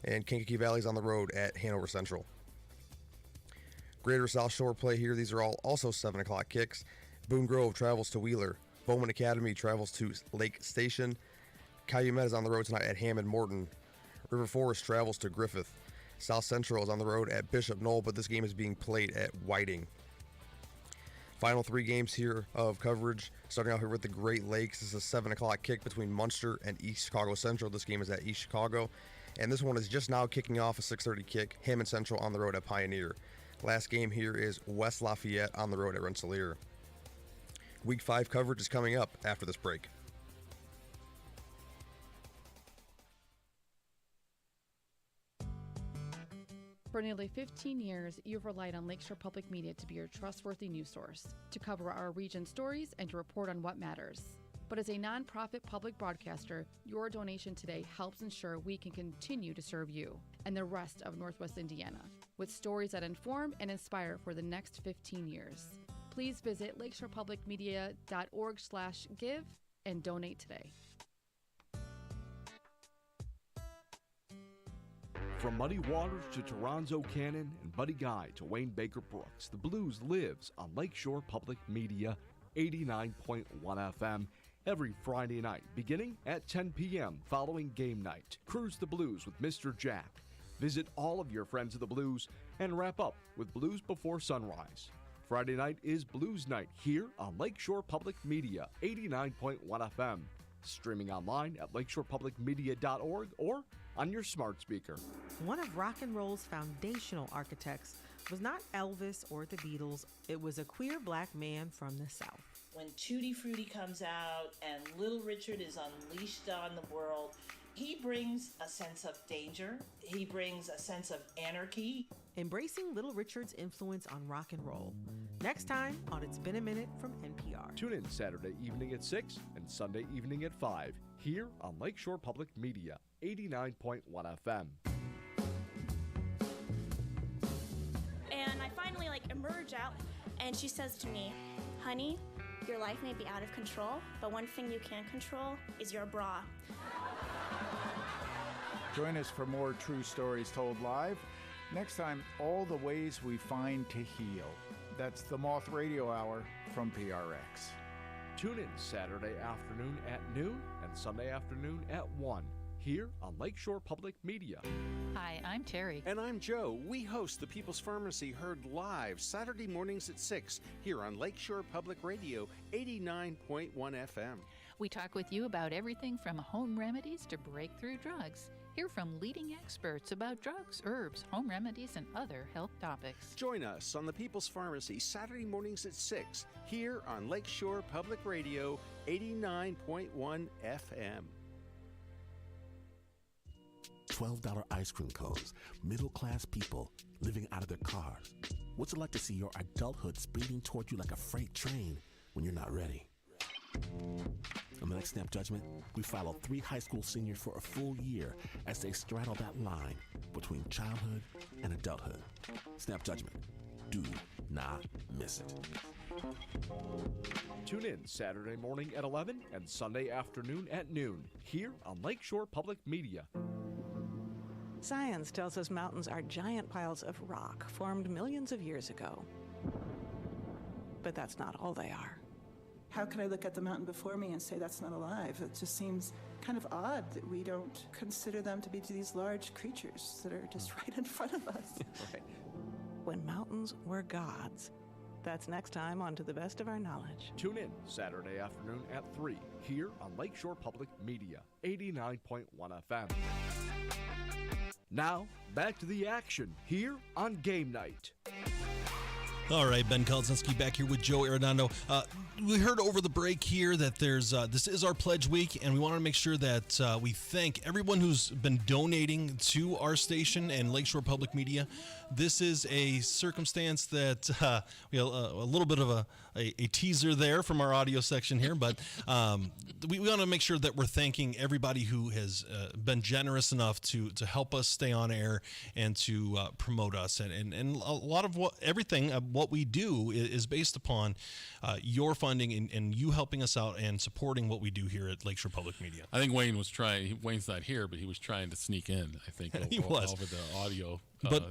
And Kankakee Valley is on the road at Hanover Central. Greater South Shore play here, these are all also 7 o'clock kicks. Boone Grove travels to Wheeler. Bowman Academy travels to Lake Station. Calumet is on the road tonight at Hammond Morton. River Forest travels to Griffith. South Central is on the road at Bishop Knoll, but this game is being played at Whiting. Final 3 games here of coverage. Starting out here with the Great Lakes. This is a 7 o'clock kick between Munster and East Chicago Central. This game is at East Chicago. And this one is just now kicking off, a 6:30 kick. Hammond Central on the road at Pioneer. Last game here is West Lafayette on the road at Rensselaer. Week 5 coverage is coming up after this break. For nearly 15 years, you've relied on Lakeshore Public Media to be your trustworthy news source, to cover our region's stories and to report on what matters. But as a nonprofit public broadcaster, your donation today helps ensure we can continue to serve you and the rest of Northwest Indiana with stories that inform and inspire for the next 15 years. Please visit lakeshorepublicmedia.org/give and donate today. From Muddy Waters to Toronzo Cannon and Buddy Guy to Wayne Baker Brooks, the Blues lives on Lakeshore Public Media 89.1 FM every Friday night, beginning at 10 p.m. following game night. Cruise the Blues with Mr. Jack. Visit all of your friends of the Blues and wrap up with Blues Before Sunrise. Friday night is Blues Night here on Lakeshore Public Media 89.1 FM. Streaming online at lakeshorepublicmedia.org or on your smart speaker. One of rock and roll's foundational architects was not Elvis or the Beatles. It was a queer black man from the South. When Tutti Frutti comes out and Little Richard is unleashed on the world, he brings a sense of danger. He brings a sense of anarchy. Embracing Little Richard's influence on rock and roll. Next time on It's Been a Minute from NPR. Tune in Saturday evening at 6 and Sunday evening at 5 here on Lakeshore Public Media 89.1 FM. And I finally emerge out and she says to me, "Honey, your life may be out of control, but one thing you can control is your bra." Join us for more true stories told live. Next time, all the ways we find to heal. That's the Moth Radio Hour from PRX. Tune in Saturday afternoon at noon and Sunday afternoon at 1 here on Lakeshore Public Media. Hi, I'm Terry. And I'm Joe. We host the People's Pharmacy heard live Saturday mornings at 6 here on Lakeshore Public Radio 89.1 FM. We talk with you about everything from home remedies to breakthrough drugs. Hear from leading experts about drugs, herbs, home remedies, and other health topics. Join us on the People's Pharmacy Saturday mornings at 6 here on Lakeshore Public Radio 89.1 FM. $12 ice cream cones, middle-class people living out of their cars. What's it like to see your adulthood speeding toward you like a freight train when you're not ready? On the next Snap Judgment, we follow 3 high school seniors for a full year as they straddle that line between childhood and adulthood. Snap Judgment. Do not miss it. Tune in Saturday morning at 11 and Sunday afternoon at noon here on Lakeshore Public Media. Science tells us mountains are giant piles of rock formed millions of years ago. But that's not all they are. How can I look at the mountain before me and say that's not alive? It just seems kind of odd that we don't consider them to be these large creatures that are just right in front of us. Right. When mountains were gods. That's next time on To the Best of Our Knowledge. Tune in Saturday afternoon at 3 here on Lakeshore Public Media 89.1 FM. Now, back to the action here on Game Night. All right, Ben Kolodzinski back here with Joe Arredondo. We heard over the break here that there's this is our pledge week, and we want to make sure that we thank everyone who's been donating to our station and Lakeshore Public Media. This is a circumstance that we have a little bit of a teaser there from our audio section here, but we want to make sure that we're thanking everybody who has been generous enough to help us stay on air and to promote us, and a lot of everything what we do is based upon your funding and you helping us out and supporting what we do here at Lakeshore Public Media. I think Wayne was trying. Wayne's not here, but he was trying to sneak in. I think he was over the audio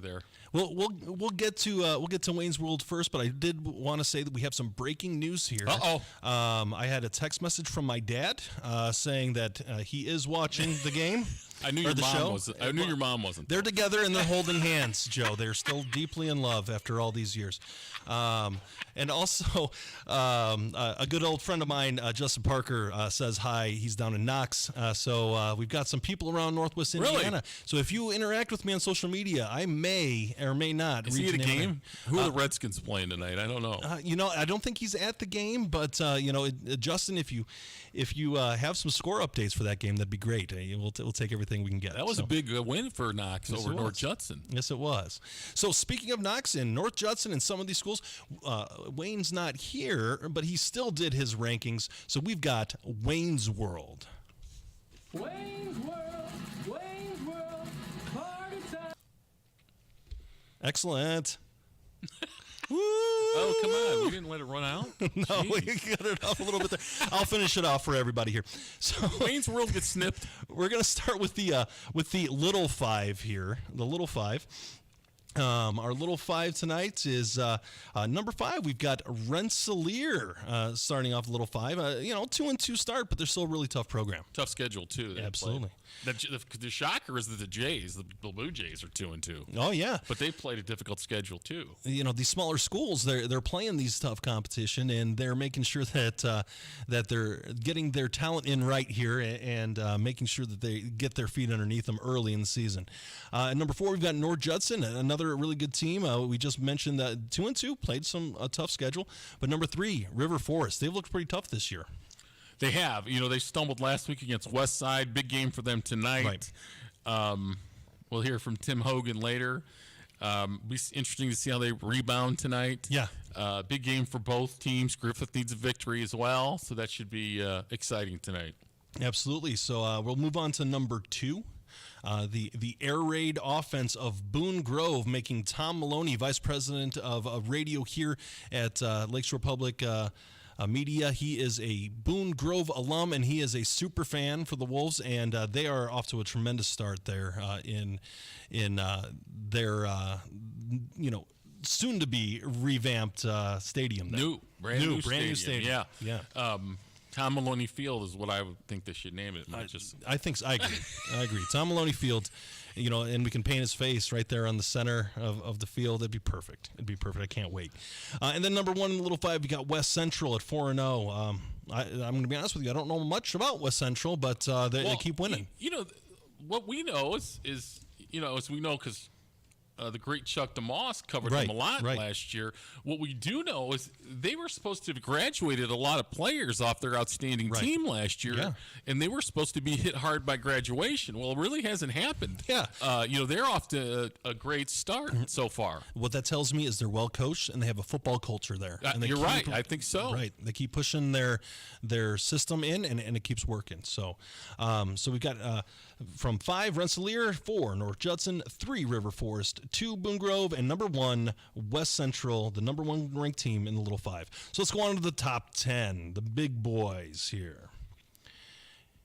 there. We'll get to Wayne's World first, but I did want to say that we have some breaking news here. Uh-oh. I had a text message from my dad saying that he is watching the game. I knew or your the mom show. wasn't. I knew your mom wasn't. They're together and they're holding hands, Joe. They're still deeply in love after all these years. And also, a good old friend of mine, Justin Parker, says hi. He's down in Knox. So we've got some people around Northwest Indiana. Really? So if you interact with me on social media, I may or may not. Is he at a game? Who are the Redskins playing tonight? I don't know. I don't think he's at the game, but Justin, if you have some score updates for that game, that'd be great. We'll take everything we can get. That was a big win for Knox over North Judson. Yes, it was. So speaking of Knox and North Judson and some of these schools, Wayne's not here, but he still did his rankings. So we've got Wayne's World. Wayne's World, party time. Excellent. Woo! Oh, come on. You didn't let it run out? No, we cut it off a little bit there. I'll finish it off for everybody here. So Wayne's World gets snipped. We're going to start with the little five here. The little five. Our little five tonight is number 5. We've got Rensselaer starting off little 5. 2-2 start, but they're still a really tough program. Tough schedule too. Absolutely. The shocker is that the Jays, the Blue Jays, are 2-2. Oh yeah, but they played a difficult schedule too. These smaller schools, they're playing these tough competition, and they're making sure that they're getting their talent in right here, and making sure that they get their feet underneath them early in the season. At number 4, we've got North Judson, another really good team. We just mentioned that 2-2 played a tough schedule, but number 3, River Forest, they've looked pretty tough this year. They have. They stumbled last week against West Side. Big game for them tonight. Right. We'll hear from Tim Hogan later. Be interesting to see how they rebound tonight. Yeah. Big game for both teams. Griffith needs a victory as well, so that should be exciting tonight. Absolutely. So we'll move on to number 2. The air raid offense of Boone Grove, making Tom Maloney vice president of radio here at Lakeshore Public Media. He is a Boone Grove alum, and he is a super fan for the Wolves, and they are off to a tremendous start there in their soon to be revamped stadium. There. Brand new stadium. Yeah. Tom Maloney Field is what I would think they should name it. I agree. Tom Maloney Field, and we can paint his face right there on the center of the field. It'd be perfect. I can't wait. And then number 1 in the little 5, we got West Central at 4-0. I'm going to be honest with you. I don't know much about West Central, but they keep winning. What we know is we know because the great Chuck DeMoss covered them a lot last year. What we do know is they were supposed to have graduated a lot of players off their outstanding team last year, and they were supposed to be hit hard by graduation. Well, it really hasn't happened. Yeah. They're off to a great start so far. What that tells me is they're well coached and they have a football culture there. You're right. I think so. Right. They keep pushing their system in, and it keeps working. So we've got from 5, Rensselaer, 4, North Judson, 3, River Forest, 2, Boone Grove, and number 1, West Central, the number 1 ranked team in the little 5. So let's go on to the top 10, the big boys here.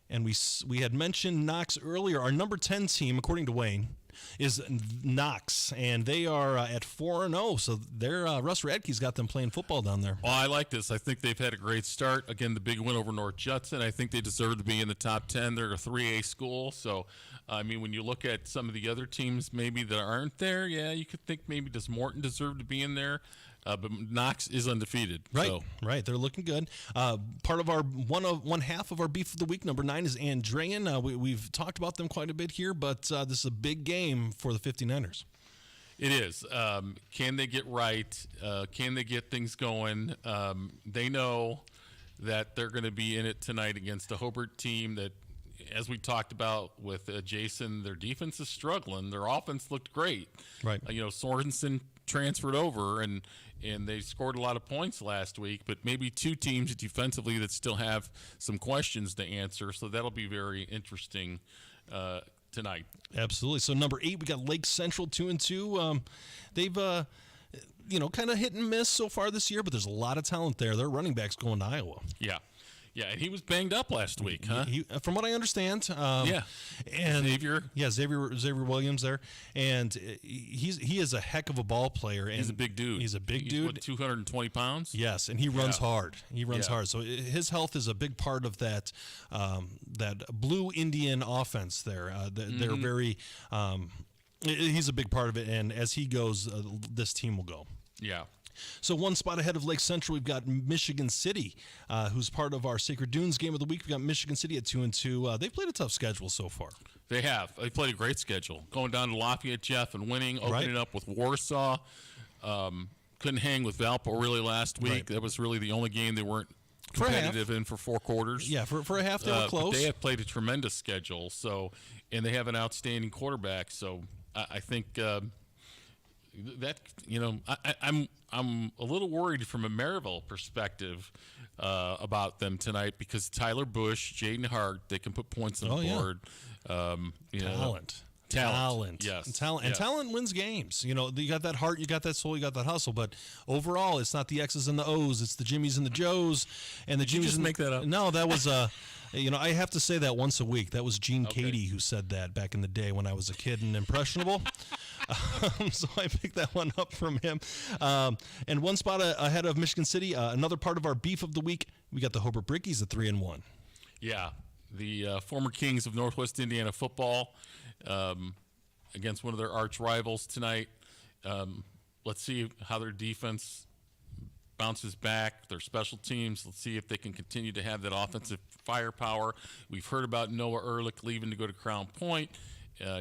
And we had mentioned Knox earlier. Our number 10 team, according to Wayne, is Knox, and they are at 4-0. So they're Russ Radke's got them playing football down there. Oh, I like this. I think they've had a great start. Again, the big win over North Judson. I think they deserve to be in the top 10. They're a 3A school. So, when you look at some of the other teams maybe that aren't there, you could think maybe does Morton deserve to be in there? But Knox is undefeated. Right, so. Right. They're looking good. Part of our one half of our beef of the week, number 9, is Andrean. We've talked about them quite a bit here, but this is a big game for the 59ers. It is. Can they get right? Can they get things going? They know that they're going to be in it tonight against a Hobart team that, as we talked about with Jason, their defense is struggling. Their offense looked great. Right. Sorensen transferred over, and they scored a lot of points last week, but maybe 2 teams defensively that still have some questions to answer, so that'll be very interesting tonight. Absolutely. So number 8, we got Lake Central 2-2. They've kind of hit and miss so far this year, but there's a lot of talent there. Their running back's going to Iowa. Yeah. Yeah, and he was banged up last week, huh? From what I understand, yeah, and Xavier Williams there, and he is a heck of a ball player. And he's a big dude. He's a big dude. What, 220 pounds? Yes, and he runs hard. He runs hard. So his health is a big part of that that Blue Indian offense there. They're very. He's a big part of it, and as he goes, this team will go. Yeah. So one spot ahead of Lake Central, we've got Michigan City, who's part of our Sacred Dunes game of the week. We've got Michigan City at 2-2. They've played a tough schedule so far. They have. They played a great schedule. Going down to Lafayette, Jeff, and winning, opening up with Warsaw. Couldn't hang with Valpo really last week. Right. That was really the only game they weren't competitive in for 4 quarters. Yeah, for a half they were close. But they have played a tremendous schedule, and they have an outstanding quarterback. So I think that I'm a little worried from a Maryville perspective about them tonight because Tyler Bush, Jaden Hart, they can put points on the board. Talent. Yes. And talent wins games. You got that heart, you got that soul, you got that hustle. But overall, it's not the X's and the O's. It's the Jimmies and the Joes. And the Did you just make that up? No, that was I have to say that once a week. That was Gene Cady who said that back in the day when I was a kid and impressionable. So I picked that one up from him. And one spot ahead of Michigan City, another part of our beef of the week, we got the Hobart Brickies at 3-1. Yeah, the former Kings of Northwest Indiana football against one of their arch rivals tonight. Let's see how their defense bounces back, their special teams. Let's see if they can continue to have that offensive firepower. We've heard about Noah Ehrlich leaving to go to Crown Point.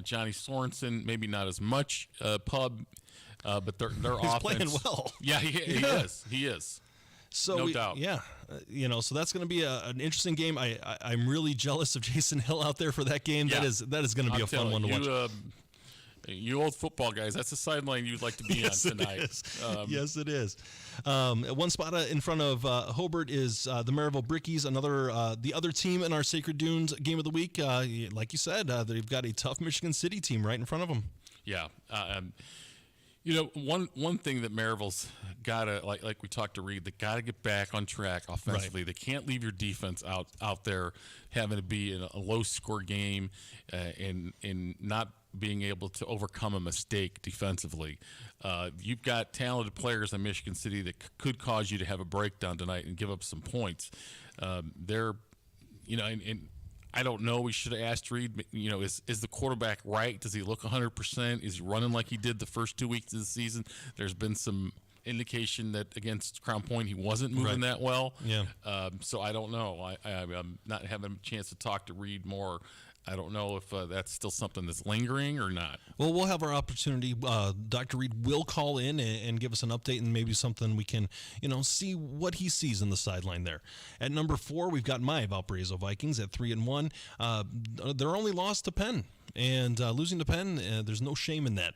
Johnny Sorensen, maybe not as much but their He's offense. playing well. Yeah, he is. He is. So no doubt. Yeah, so that's going to be an interesting game. I'm really jealous of Jason Hill out there for that game. Yeah. That is going to be a fun one to watch. You old football guys, that's the sideline you'd like to be on tonight. Yes, it is. One spot in front of Hobart is the Maryville Brickies, the other team in our Sacred Dunes game of the week. Like you said, they've got a tough Michigan City team right in front of them. Yeah. One thing that Maryville's got to, like we talked to Reed, they got to get back on track offensively. Right. They can't leave your defense out there having to be in a low-score game and not being able to overcome a mistake defensively. You've got talented players in Michigan City that could cause you to have a breakdown tonight and give up some points. And I don't know. We should have asked Reed, is the quarterback right? Does he look 100%? Is he running like he did the first 2 weeks of the season? There's been some indication that against Crown Point he wasn't moving that well. Yeah. So I don't know. I'm not having a chance to talk to Reed more. I don't know if that's still something that's lingering or not. Well, we'll have our opportunity. Dr. Reed will call in and give us an update and maybe something we can, see what he sees in the sideline there. At number 4, we've got my Valparaiso Vikings at 3-1. They're only lost to Penn, and losing to Penn, there's no shame in that.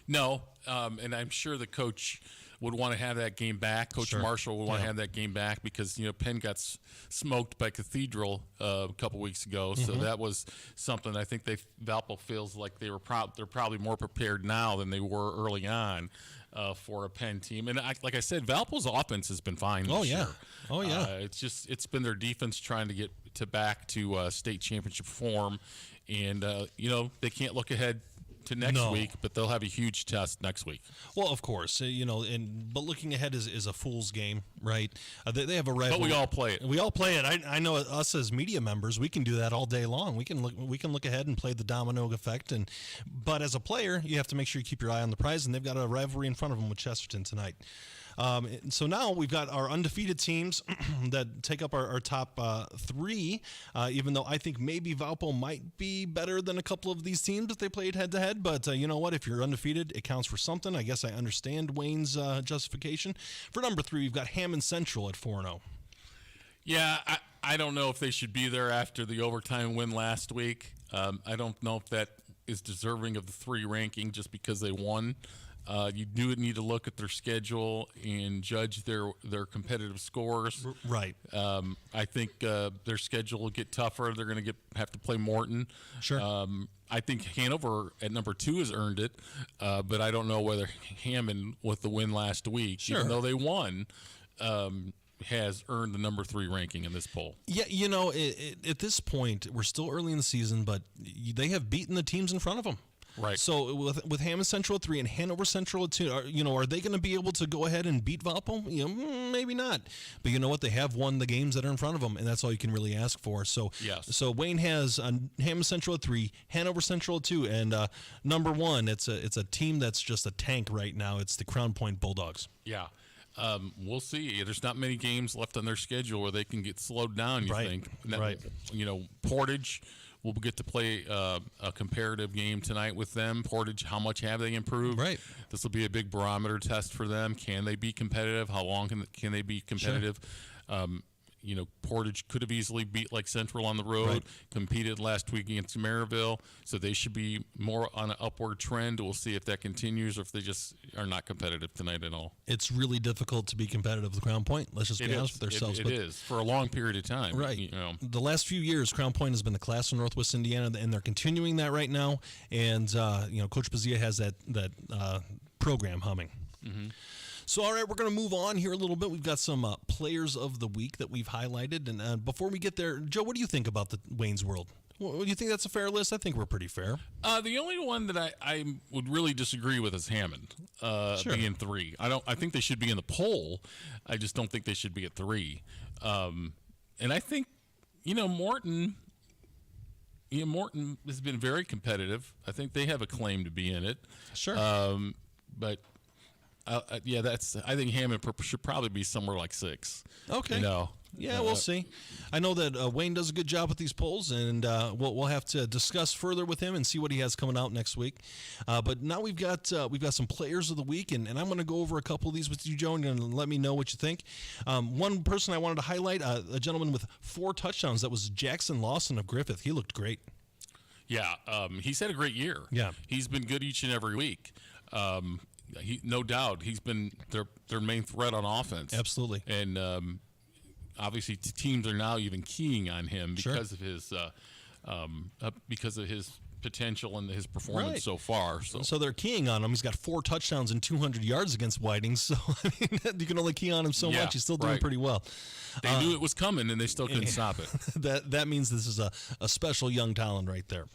No, and I'm sure the coach would want to have that game back. Coach Marshall would want to have that game back because Penn got smoked by Cathedral a couple weeks ago, so that was something I think Valpo feels like they're probably more prepared now than they were early on for a Penn team. And like I said, Valpo's offense has been fine this year. Oh yeah. It's been their defense trying to get back to state championship form, and they can't look ahead to next week, but they'll have a huge test next week. Well, of course, but looking ahead is a fool's game, right? They have a rivalry. But we all play it. We all play it. I know us as media members, we can do that all day long. We can look ahead and play the domino effect, but as a player, you have to make sure you keep your eye on the prize, and they've got a rivalry in front of them with Chesterton tonight. So now we've got our undefeated teams that take up our top 3, even though I think maybe Valpo might be better than a couple of these teams if they played head-to-head. But you know what? If you're undefeated, it counts for something. I guess I understand Wayne's justification. For number 3, we've got Hammond Central at 4-0. Yeah, I don't know if they should be there after the overtime win last week. I don't know if that is deserving of the 3 ranking just because they won. You do need to look at their schedule and judge their competitive scores. Right. I think their schedule will get tougher. They're going to have to play Morton. Sure. I think Hanover at number 2 has earned it, but I don't know whether Hammond with the win last week, even though they won, has earned the number 3 ranking in this poll. Yeah, at this point, we're still early in the season, but they have beaten the teams in front of them. Right. So with Hammond Central at 3 and Hanover Central at 2, are they going to be able to go ahead and beat Valpo? Maybe not. But you know what? They have won the games that are in front of them, and that's all you can really ask for. So yes. So Wayne has Hammond Central at 3, Hanover Central at 2, and number 1. It's a team that's just a tank right now. It's the Crown Point Bulldogs. Yeah. We'll see. There's not many games left on their schedule where they can get slowed down, you think. Right. Portage. We'll get to play a comparative game tonight with them. Portage, how much have they improved? Right. This will be a big barometer test for them. Can they be competitive? How long can they be competitive? Sure. Portage could have easily beat Lake Central on the road, right. Competed last week against Maryville, so they should be more on an upward trend. We'll see if that continues or if they just are not competitive tonight at all. It's really difficult to be competitive with Crown Point. Let's just be honest with ourselves. It is, for a long period of time. Right. The last few years, Crown Point has been the class of Northwest Indiana, and they're continuing that right now. And, Coach Bazia has that program humming. Mm-hmm. So, all right, we're going to move on here a little bit. We've got some players of the week that we've highlighted. And before we get there, Joe, what do you think about the Wayne's World? Do you think that's a fair list? I think we're pretty fair. The only one that I would really disagree with is Hammond being 3. I think they should be in the poll. I just don't think they should be at 3. And I think, Morton has been very competitive. I think they have a claim to be in it. Sure. But I think Hammond should probably be somewhere like 6. Okay. Yeah, we'll see. I know that Wayne does a good job with these polls, and we'll have to discuss further with him and see what he has coming out next week. But now we've got some players of the week, and I'm going to go over a couple of these with you, Joe, and let me know what you think. One person I wanted to highlight, a gentleman with 4 touchdowns. That was Jackson Lawson of Griffith. He looked great. Yeah, he's had a great year. Yeah, he's been good each and every week. No doubt, he's been their main threat on offense. Absolutely, and obviously teams are now even keying on him because of his potential and his performance so far. So they're keying on him. He's got 4 touchdowns and 200 yards against Whiting. So I mean, you can only key on him so much. He's still doing pretty well. They knew it was coming, and they still couldn't stop it. That means this is a special young talent right there.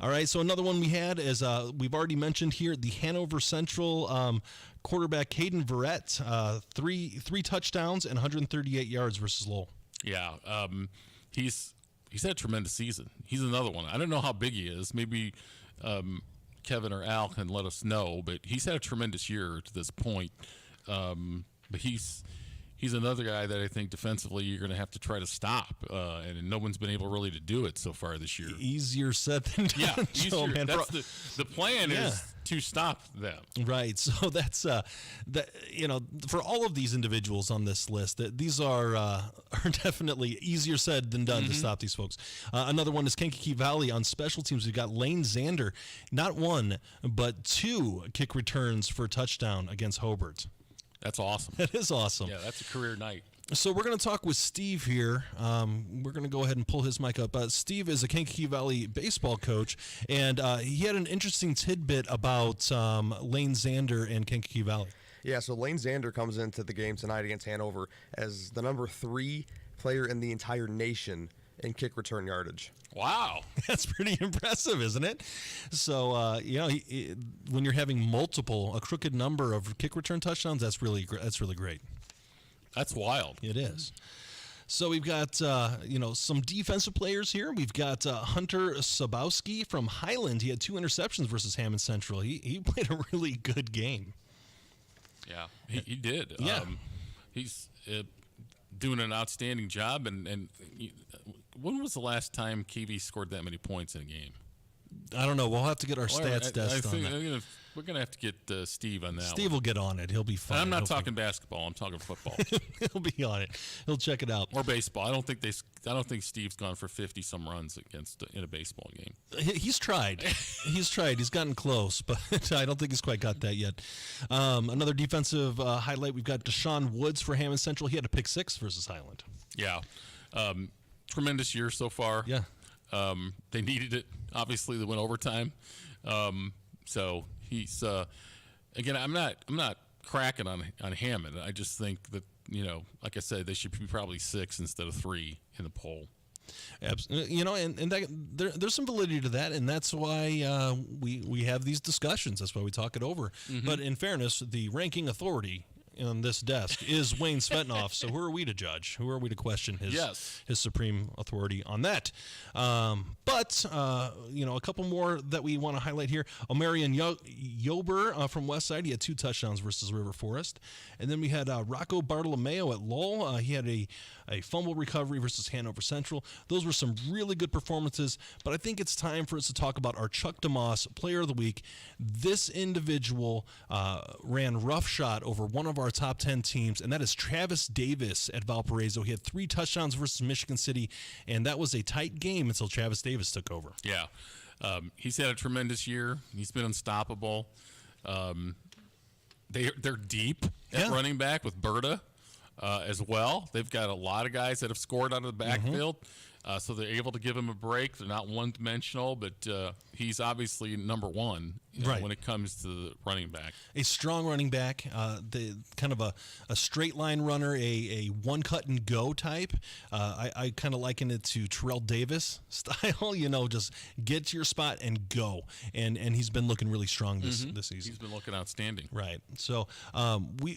All right, so another one we had is we've already mentioned here the Hanover Central quarterback Caden Verrett, 3 touchdowns and 138 yards versus Lowell. Yeah, he's had a tremendous season. He's another one. I don't know how big he is. Maybe Kevin or Al can let us know, but he's had a tremendous year to this point. But he's another guy that I think defensively you're going to have to try to stop, and no one's been able really to do it so far this year. Easier said than done. Yeah, Joe, man. That's the plan is to stop them. Right. So that's for all of these individuals on this list, these are definitely easier said than done to stop these folks. Another one is Kankakee Valley on special teams. We've got Lane Zander, not 1 but 2 kick returns for a touchdown against Hobart. That's awesome. That is awesome. Yeah, that's a career night. So we're going to talk with Steve here. We're going to go ahead and pull his mic up. Steve is a Kankakee Valley baseball coach, and he had an interesting tidbit about Lane Zander and Kankakee Valley. Yeah, so Lane Zander comes into the game tonight against Hanover as the number 3 player in the entire nation in kick return yardage. Wow. That's pretty impressive, isn't it? So, when you're having a crooked number of kick return touchdowns, that's really great. That's wild. It is. So we've got, some defensive players here. We've got Hunter Sabowski from Highland. He had 2 interceptions versus Hammond Central. He played a really good game. Yeah, he did. Yeah. He's doing an outstanding job. And when was the last time KV scored that many points in a game? I don't know. We'll have to get our stats desk on that. We're going to have to get Steve on that. Steve will get on it. He'll be fine. And I'm not talking basketball. I'm talking football. He'll be on it. He'll check it out. Or baseball. I don't think Steve's gone for 50-some runs in a baseball game. He's tried. He's gotten close, but I don't think he's quite got that yet. Another defensive highlight, we've got Deshaun Woods for Hammond Central. He had a pick 6 versus Highland. Yeah. Tremendous year so far. Yeah. They needed it. Obviously, they went overtime. So he's again. I'm not cracking on Hammond. I just think that like I said, they should be probably 6 instead of 3 in the poll. Absolutely. And that, there's some validity to that, and that's why we have these discussions. That's why we talk it over. Mm-hmm. But in fairness, the ranking authority on this desk is Wayne Svetanoff. So who are we to judge? Who are we to question his supreme authority on that? But a couple more that we want to highlight here. Omarion Yober from Westside, he had 2 touchdowns versus River Forest. And then we had Rocco Bartolomeo at Lowell. He had a fumble recovery versus Hanover Central. Those were some really good performances, but I think it's time for us to talk about our Chuck DeMoss Player of the Week. This individual ran roughshod over one of our top 10 teams, and that is Travis Davis at Valparaiso. He had 3 touchdowns versus Michigan City, and that was a tight game until Travis Davis took over. Yeah. He's had a tremendous year. He's been unstoppable. They're deep at running back with Berta as well. They've got a lot of guys that have scored out of the backfield, so they're able to give him a break. They're not one-dimensional, but he's obviously number one when it comes to the running back. A strong running back, the kind of a straight line runner, a one cut and go type. I kind of liken it to Terrell Davis style. Just get to your spot and go. And he's been looking really strong this season. He's been looking outstanding. Right. So we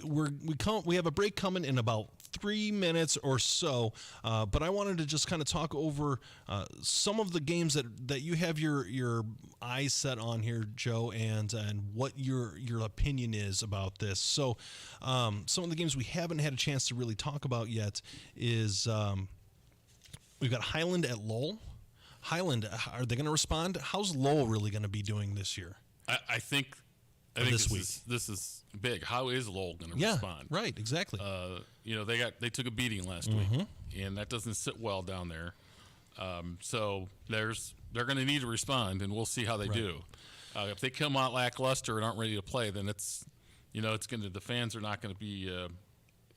have a break coming in about 3 minutes or so, but I wanted to just kind of talk over some of the games that you have your eyes set on here, Joe, and what your opinion is about this. So some of the games we haven't had a chance to really talk about yet is we've got Highland at Lowell. Highland, are they going to respond? How's Lowell really going to be doing this year? I think this is big. How is Lowell going to respond? Right, exactly. They took a beating last week, and that doesn't sit well down there. So they're going to need to respond, and we'll see how they do. If they come out lackluster and aren't ready to play, then it's the fans are not going to be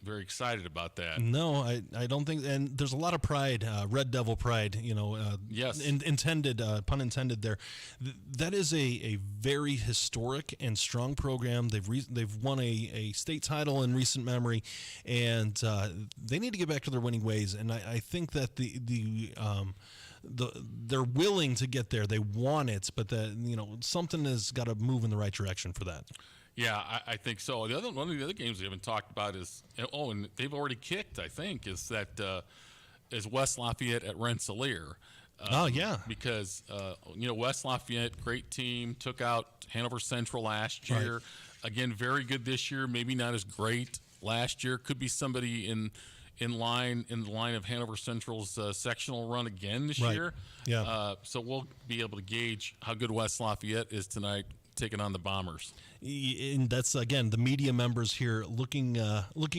very excited about that. No, I don't think, and there's a lot of pride, Red Devil pride, yes, intended, pun intended there. That is a very historic and strong program. They've won a state title in recent memory, and they need to get back to their winning ways. And I think that they're willing to get there. They want it, but something has got to move in the right direction for that. Yeah, I think so. One of the other games we haven't talked about is and they've already kicked. I think is West Lafayette at Rensselaer. Because West Lafayette, great team, took out Hanover Central last year. Right. Again, very good this year. Maybe not as great last year. Could be somebody in the line of Hanover Central's sectional run again this year. Yeah. So we'll be able to gauge how good West Lafayette is tonight, taking on the Bombers. And that's, again, the media members here looking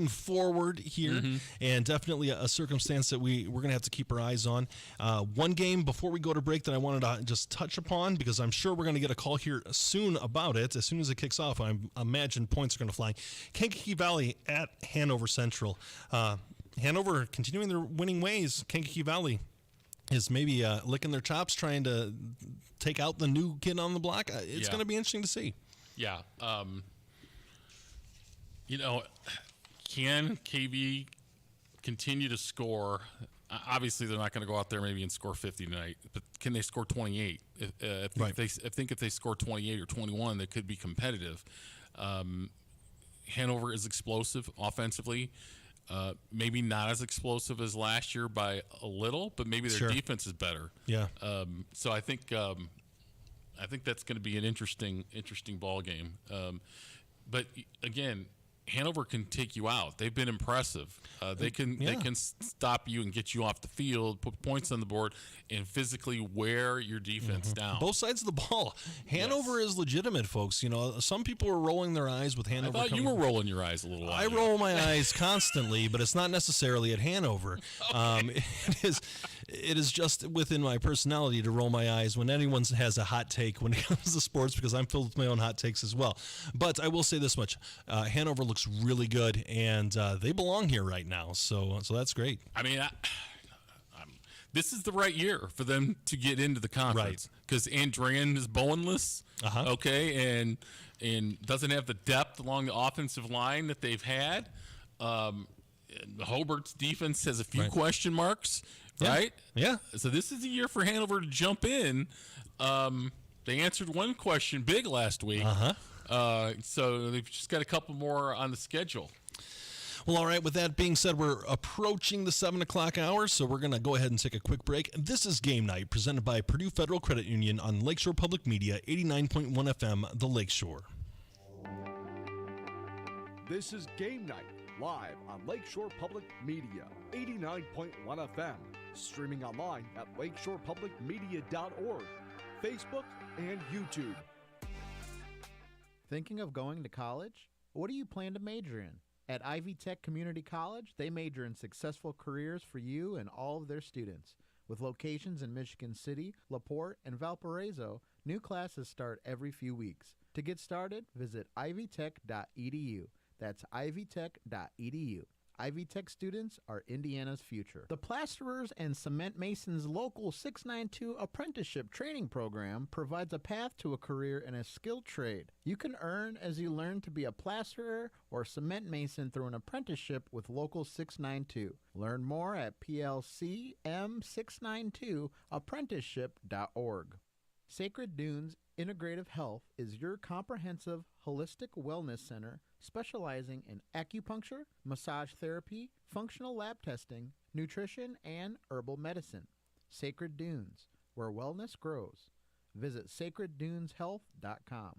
forward here, and definitely a circumstance that we're going to have to keep our eyes on. One game before we go to break that I wanted to just touch upon, because I'm sure we're going to get a call here soon about it. As soon as it kicks off, I imagine points are going to fly. Kankakee Valley at Hanover Central. Hanover continuing their winning ways. Kankakee Valley is maybe licking their chops, trying to take out the new kid on the block. It's going to be interesting to see. Yeah. Can KV continue to score? Obviously, they're not going to go out there maybe and score 50 tonight, but can they score 28? If they score 28 or 21, they could be competitive. Hanover is explosive offensively. Maybe not as explosive as last year by a little, but maybe their defense is better. Yeah. So I think that's going to be an interesting ball game. But again, Hanover can take you out. They've been impressive. They can stop you and get you off the field, put points on the board, and physically wear your defense down. Both sides of the ball. Hanover is legitimate, folks. Some people are rolling their eyes with Hanover. I thought you were rolling your eyes a little while. I roll my eyes constantly, but it's not necessarily at Hanover. Okay. It is just within my personality to roll my eyes when anyone has a hot take when it comes to sports, because I'm filled with my own hot takes as well. But I will say this much. Hanover looks really good, and they belong here right now. So that's great. I mean, this is the right year for them to get into the conference, because Andrean is boneless, okay, and doesn't have the depth along the offensive line that they've had. Hobart's defense has a few question marks, right? Yeah. So this is a year for Hanover to jump in. They answered one question big last week. So they've just got a couple more on the schedule. Well, all right, with that being said, we're approaching the 7 o'clock hour, so we're going to go ahead and take a quick break. This is Game Night, presented by Purdue Federal Credit Union on Lakeshore Public Media, 89.1 FM, The Lakeshore. This is Game Night, live on Lakeshore Public Media, 89.1 FM, streaming online at lakeshorepublicmedia.org, Facebook, and YouTube. Thinking of going to college? What do you plan to major in? At Ivy Tech Community College, they major in successful careers for you and all of their students. With locations in Michigan City, LaPorte, and Valparaiso, new classes start every few weeks. To get started, visit ivytech.edu. That's ivytech.edu. Ivy Tech students are Indiana's future. The Plasterers and Cement Masons Local 692 Apprenticeship Training Program provides a path to a career in a skilled trade. You can earn as you learn to be a plasterer or cement mason through an apprenticeship with Local 692. Learn more at plcm692apprenticeship.org. Sacred Dunes Integrative Health is your comprehensive holistic wellness center specializing in acupuncture, massage therapy, functional lab testing, nutrition, and herbal medicine. Sacred Dunes, where wellness grows. Visit sacredduneshealth.com.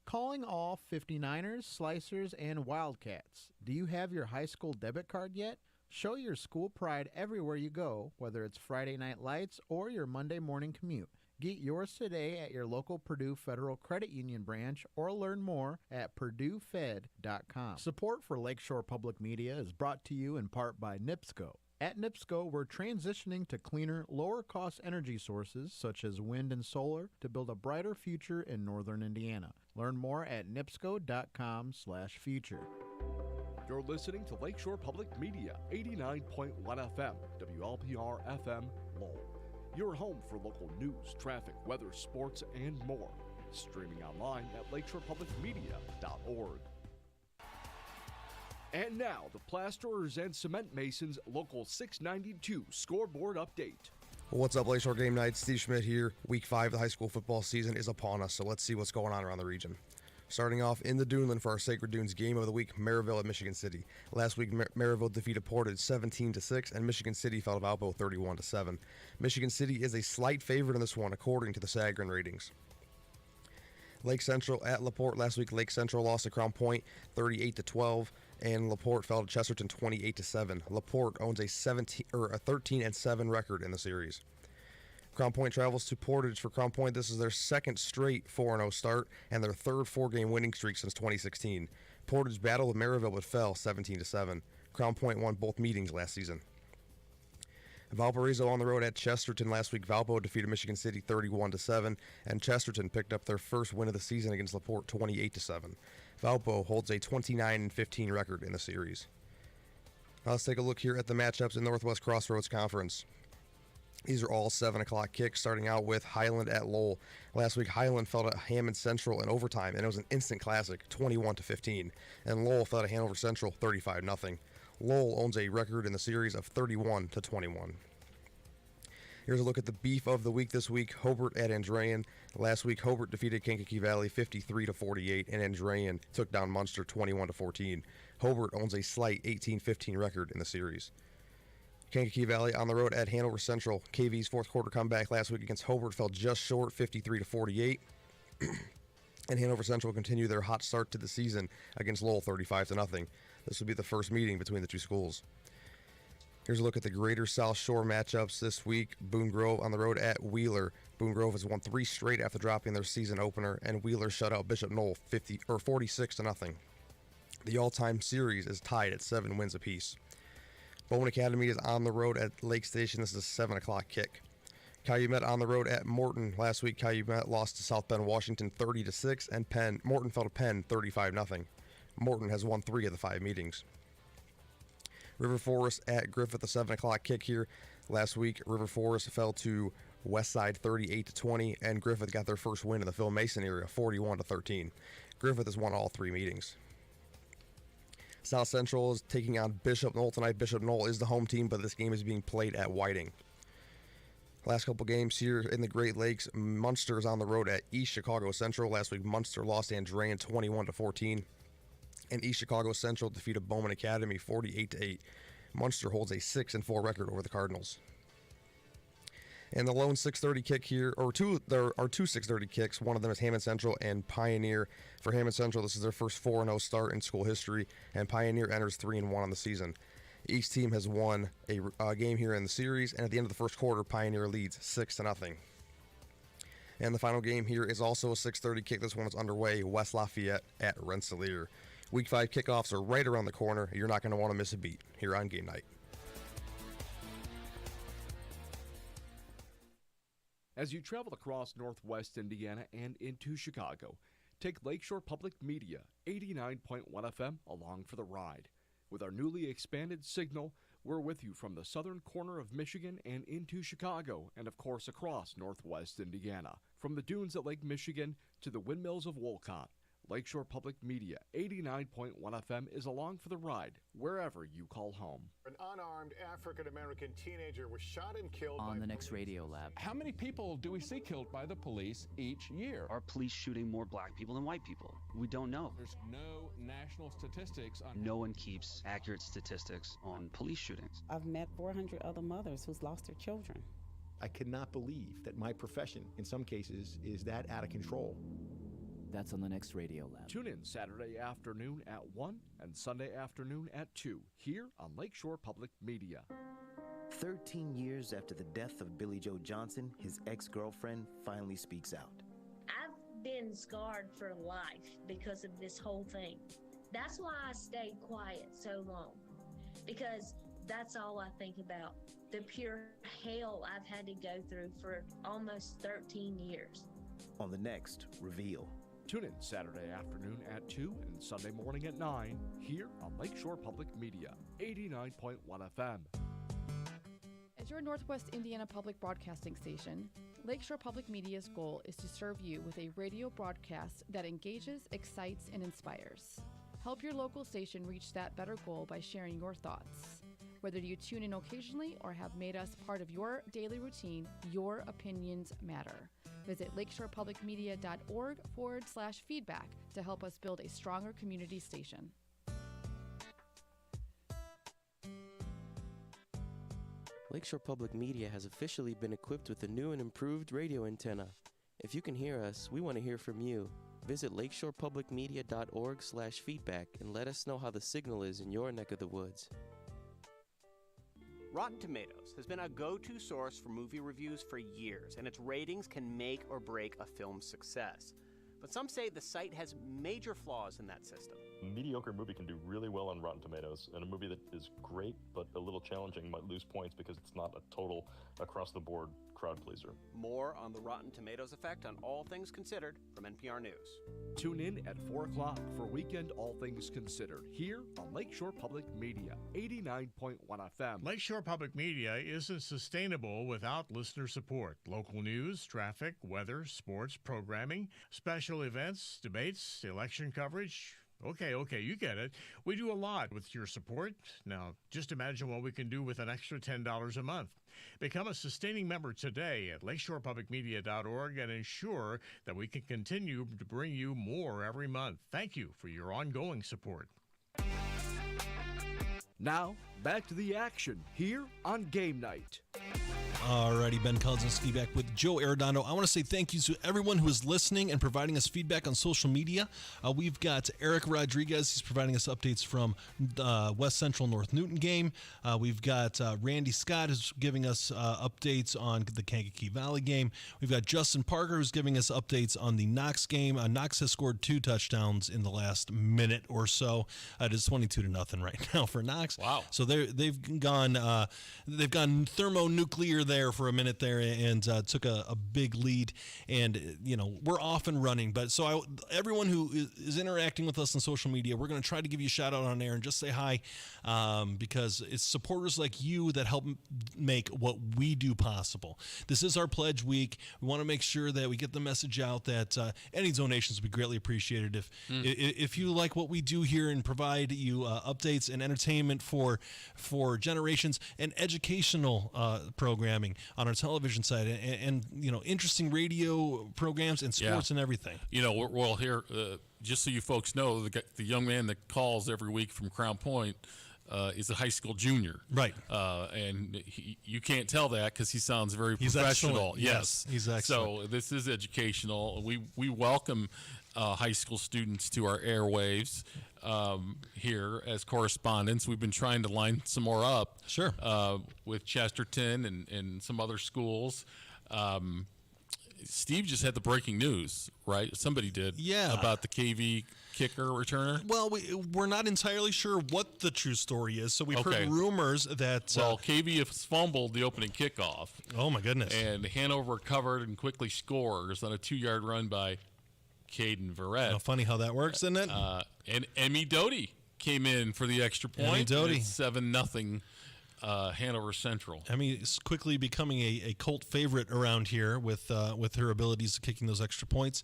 Calling all 59ers, Slicers, and Wildcats. Do you have your high school debit card yet? Show your school pride everywhere you go, whether it's Friday night lights or your Monday morning commute. Get yours today at your local Purdue Federal Credit Union branch or learn more at purduefed.com. Support for Lakeshore Public Media is brought to you in part by NIPSCO. At NIPSCO, we're transitioning to cleaner, lower-cost energy sources such as wind and solar to build a brighter future in northern Indiana. Learn more at nipsco.com/future. You're listening to Lakeshore Public Media, 89.1 FM, WLPR FM, Lowell. Your home for local news, traffic, weather, sports, and more. Streaming online at lakeshorepublicmedia.org. And now, the Plasterers and Cement Masons Local 692 scoreboard update. What's up, Lakeshore Game Night? Steve Schmidt here. Week 5 of the high school football season is upon us, so let's see what's going on around the region. Starting off in the Duneland for our Sacred Dunes game of the week, Maryville at Michigan City. Last week, Maryville defeated Portage 17-6, and Michigan City fell to Valpo 31-7. Michigan City is a slight favorite in this one, according to the Sagarin ratings. Lake Central at LaPorte. Last week, Lake Central lost to Crown Point 38-12, and LaPorte fell to Chesterton 28-7. LaPorte owns a 13-7 record in the series. Crown Point travels to Portage. For Crown Point, this is their second straight 4-0 start and their third 4-game winning streak since 2016. Portage battled with Maryville but fell 17-7. Crown Point won both meetings last season. Valparaiso on the road at Chesterton. Last week, Valpo defeated Michigan City 31-7, and Chesterton picked up their first win of the season against LaPorte 28-7. Valpo holds a 29-15 record in the series. Now let's take a look here at the matchups in Northwest Crossroads Conference. These are all 7 o'clock kicks, starting out with Highland at Lowell. Last week, Highland fell to Hammond Central in overtime, and it was an instant classic, 21-15. And Lowell fell to Hanover Central, 35-0. Lowell owns a record in the series of 31-21. Here's a look at the beef of the week this week, Hobart at Andrean. Last week, Hobart defeated Kankakee Valley 53-48, and Andrean took down Munster 21-14. Hobart owns a slight 18-15 record in the series. Kankakee Valley on the road at Hanover Central. KV's fourth quarter comeback last week against Hobart fell just short, 53-48. And Hanover Central continue their hot start to the season against Lowell, 35-0. This will be the first meeting between the two schools. Here's a look at the Greater South Shore matchups this week. Boone Grove on the road at Wheeler. Boone Grove has won 3 straight after dropping their season opener, and Wheeler shut out Bishop Knoll 46-0. The all-time series is tied at 7 wins apiece. Bowen Academy is on the road at Lake Station. This is a 7 o'clock kick. Calumet on the road at Morton. Last week, Calumet lost to South Bend, Washington 30-6, and Morton fell to Penn 35-0. Morton has won 3 of the 5 meetings. River Forest at Griffith, a 7 o'clock kick here. Last week, River Forest fell to Westside 38-20, and Griffith got their first win in the Phil Mason area, 41-13. Griffith has won all 3 meetings. South Central is taking on Bishop Knoll tonight. Bishop Knoll is the home team, but this game is being played at Whiting. Last couple games here in the Great Lakes, Munster is on the road at East Chicago Central. Last week, Munster lost to Andrean 21-14. And East Chicago Central defeated Bowman Academy 48-8. Munster holds a 6-4 record over the Cardinals. And the lone 6:30 kick here, there are two 6:30 kicks. One of them is Hammond Central and Pioneer. For Hammond Central, this is their first 4-0 start in school history, and Pioneer enters 3-1 on the season. Each team has won a game here in the series, and at the end of the first quarter, Pioneer leads 6-0. And the final game here is also a 6:30 kick. This one is underway, West Lafayette at Rensselaer. Week 5 kickoffs are right around the corner. You're not going to want to miss a beat here on Game Night. As you travel across Northwest Indiana and into Chicago, take Lakeshore Public Media 89.1 FM along for the ride. With our newly expanded signal, we're with you from the southern corner of Michigan and into Chicago, and of course across Northwest Indiana. From the dunes at Lake Michigan to the windmills of Wolcott, Lakeshore Public Media 89.1 FM is along for the ride, wherever you call home. An unarmed African-American teenager was shot and killed on by the next radio lab. How many people do we see killed by the police each year? Are police shooting more black people than white people? We don't know. There's no national statistics on... No one keeps accurate statistics on police shootings. I've met 400 other mothers who's lost their children. I cannot believe that my profession, in some cases, is that out of control. That's on the next radio lab. Tune in Saturday afternoon at 1 and Sunday afternoon at 2 here on Lakeshore Public Media. 13 years after the death of Billy Joe Johnson, his ex-girlfriend finally speaks out. I've been scarred for life because of this whole thing. That's why I stayed quiet so long, because that's all I think about. The pure hell I've had to go through for almost 13 years. On the next Reveal. Tune in Saturday afternoon at 2 and Sunday morning at 9 here on Lakeshore Public Media, 89.1 FM. As your Northwest Indiana public broadcasting station, Lakeshore Public Media's goal is to serve you with a radio broadcast that engages, excites, and inspires. Help your local station reach that better goal by sharing your thoughts. Whether you tune in occasionally or have made us part of your daily routine, your opinions matter. Visit lakeshorepublicmedia.org/feedback to help us build a stronger community station. Lakeshore Public Media has officially been equipped with a new and improved radio antenna. If you can hear us, we want to hear from you. Visit lakeshorepublicmedia.org/feedback and let us know how the signal is in your neck of the woods. Rotten Tomatoes has been a go-to source for movie reviews for years, and its ratings can make or break a film's success. But some say the site has major flaws in that system. A mediocre movie can do really well on Rotten Tomatoes, and a movie that is great but a little challenging might lose points because it's not a total, across-the-board crowd pleaser. More on the Rotten Tomatoes effect on All Things Considered from NPR News. Tune in at 4 o'clock for Weekend All Things Considered here on Lakeshore Public Media, 89.1 FM. Lakeshore Public Media isn't sustainable without listener support. Local news, traffic, weather, sports, programming, special events, debates, election coverage. Okay, you get it. We do a lot with your support. Now, just imagine what we can do with an extra $10 a month. Become a sustaining member today at lakeshorepublicmedia.org and ensure that we can continue to bring you more every month. Thank you for your ongoing support. Now, back to the action here on Game Night. Alrighty, Ben Kolodzinski back with Joe Arredondo. I want to say thank you to everyone who is listening and providing us feedback on social media. We've got Eric Rodriguez. He's providing us updates from the West Central North Newton game. We've got Randy Scott who's giving us updates on the Kankakee Valley game. We've got Justin Parker who's giving us updates on the Knox game. Knox has scored 2 touchdowns in the last minute or so. It is 22-0 right now for Knox. Wow! So they've gone thermonuclear there there for a minute there and took a big lead, and we're off and running. But so everyone who is interacting with us on social media, we're going to try to give you a shout out on air and just say hi, because it's supporters like you that help make what we do possible. This is our pledge week. We want to make sure that we get the message out that any donations would be greatly appreciated. If you like what we do here and provide you updates and entertainment for generations and educational programming on our television side and interesting radio programs and sports and everything. Well, here, just so you folks know, the young man that calls every week from Crown Point is a high school junior. Right. And you can't tell that because he sounds very professional. Excellent. Yes, he's excellent. So this is educational. We welcome high school students to our airwaves here as correspondents. We've been trying to line some more up. Sure. With Chesterton and some other schools. Steve just had the breaking news, right? Somebody did. Yeah. About the KV kicker returner. Well, we're not entirely sure what the true story is, so we've heard rumors that... KV has fumbled the opening kickoff. Oh, my goodness. And Hanover recovered and quickly scores on a 2-yard run by Caden Verrett. Funny how that works, isn't it? And Emmy Doty came in for the extra point. Emmy Doty. 7-0. Hanover Central. Emmy is quickly becoming a cult favorite around here with her abilities of kicking those extra points.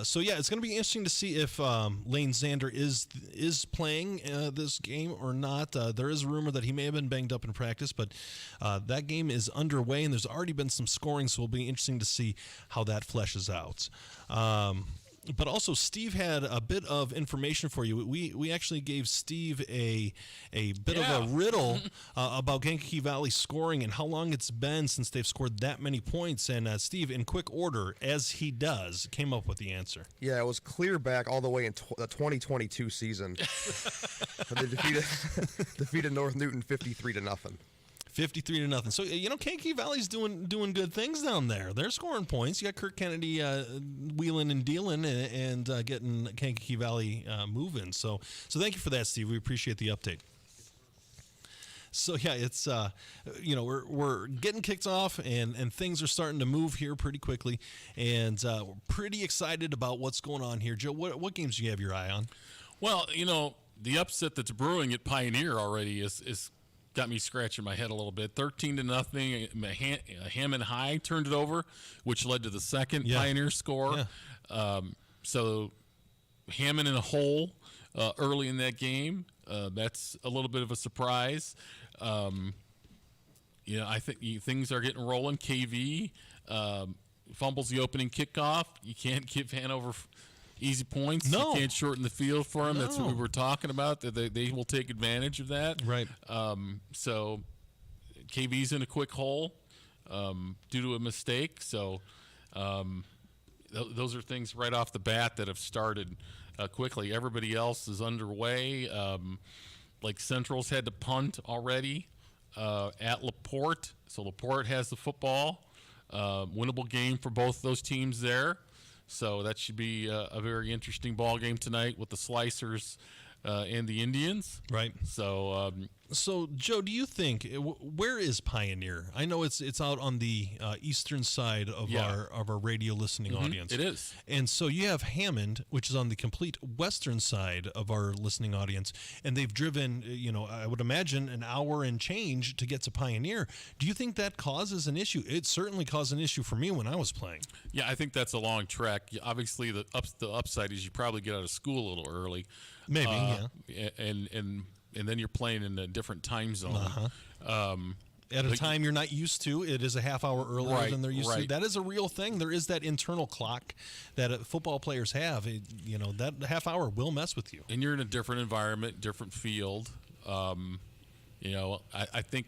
So yeah, it's going to be interesting to see if Lane Zander is playing this game or not. There is a rumor that he may have been banged up in practice, but that game is underway and there's already been some scoring, so it'll be interesting to see how that fleshes out. But also, Steve had a bit of information for you. We actually gave Steve a bit of a riddle about Kankakee Valley scoring and how long it's been since they've scored that many points. And Steve, in quick order, as he does, came up with the answer. Yeah, it was clear back all the way in the 2022 season. They defeated North Newton 53-0. 53-0. So Kankakee Valley's doing good things down there. They're scoring points. You got Kirk Kennedy wheeling and dealing and getting Kankakee Valley moving. So thank you for that, Steve. We appreciate the update. So yeah, it's we're getting kicked off and things are starting to move here pretty quickly, and we're pretty excited about what's going on here. Joe, what games do you have your eye on? Well, the upset that's brewing at Pioneer already is got me scratching my head a little bit. 13-0. Hammond High turned it over, which led to the second Pioneer score. Yeah. So Hammond in a hole early in that game. That's a little bit of a surprise. I think things are getting rolling. KV fumbles the opening kickoff. You can't give Hanover easy points. No. You can't shorten the field for them. No. That's what we were talking about. They will take advantage of that. Right. So KV's in a quick hole due to a mistake. So those are things right off the bat that have started quickly. Everybody else is underway. Like Central's had to punt already at LaPorte. So LaPorte has the football. Winnable game for both those teams there. So that should be a very interesting ball game tonight with the Slicers and the Indians. Right. So, Joe, do you think where is Pioneer? I know it's out on the eastern side of our radio listening audience. It is. And so you have Hammond, which is on the complete western side of our listening audience, and they've driven, I would imagine an hour and change to get to Pioneer. Do you think that causes an issue? It certainly caused an issue for me when I was playing. Yeah, I think that's a long trek. Obviously, the upside is you probably get out of school a little early. Maybe, and then you're playing in a different time zone. At a time you're not used to. It is a half hour earlier than they're used to. That is a real thing. There is that internal clock that football players have. That half hour will mess with you. And you're in a different environment, different field. I think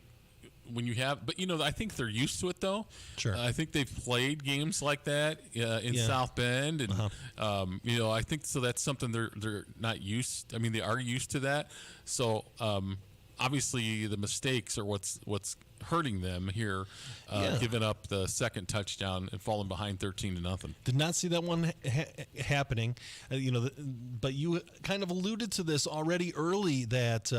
when you have, but I think they're used to it though. Sure. I think they've played games like that in South Bend, and I think so. That's something they're not used. I mean, they are used to that. So obviously the mistakes are what's hurting them here, giving up the second touchdown and falling behind 13-0. Did not see that one happening, but you kind of alluded to this already early that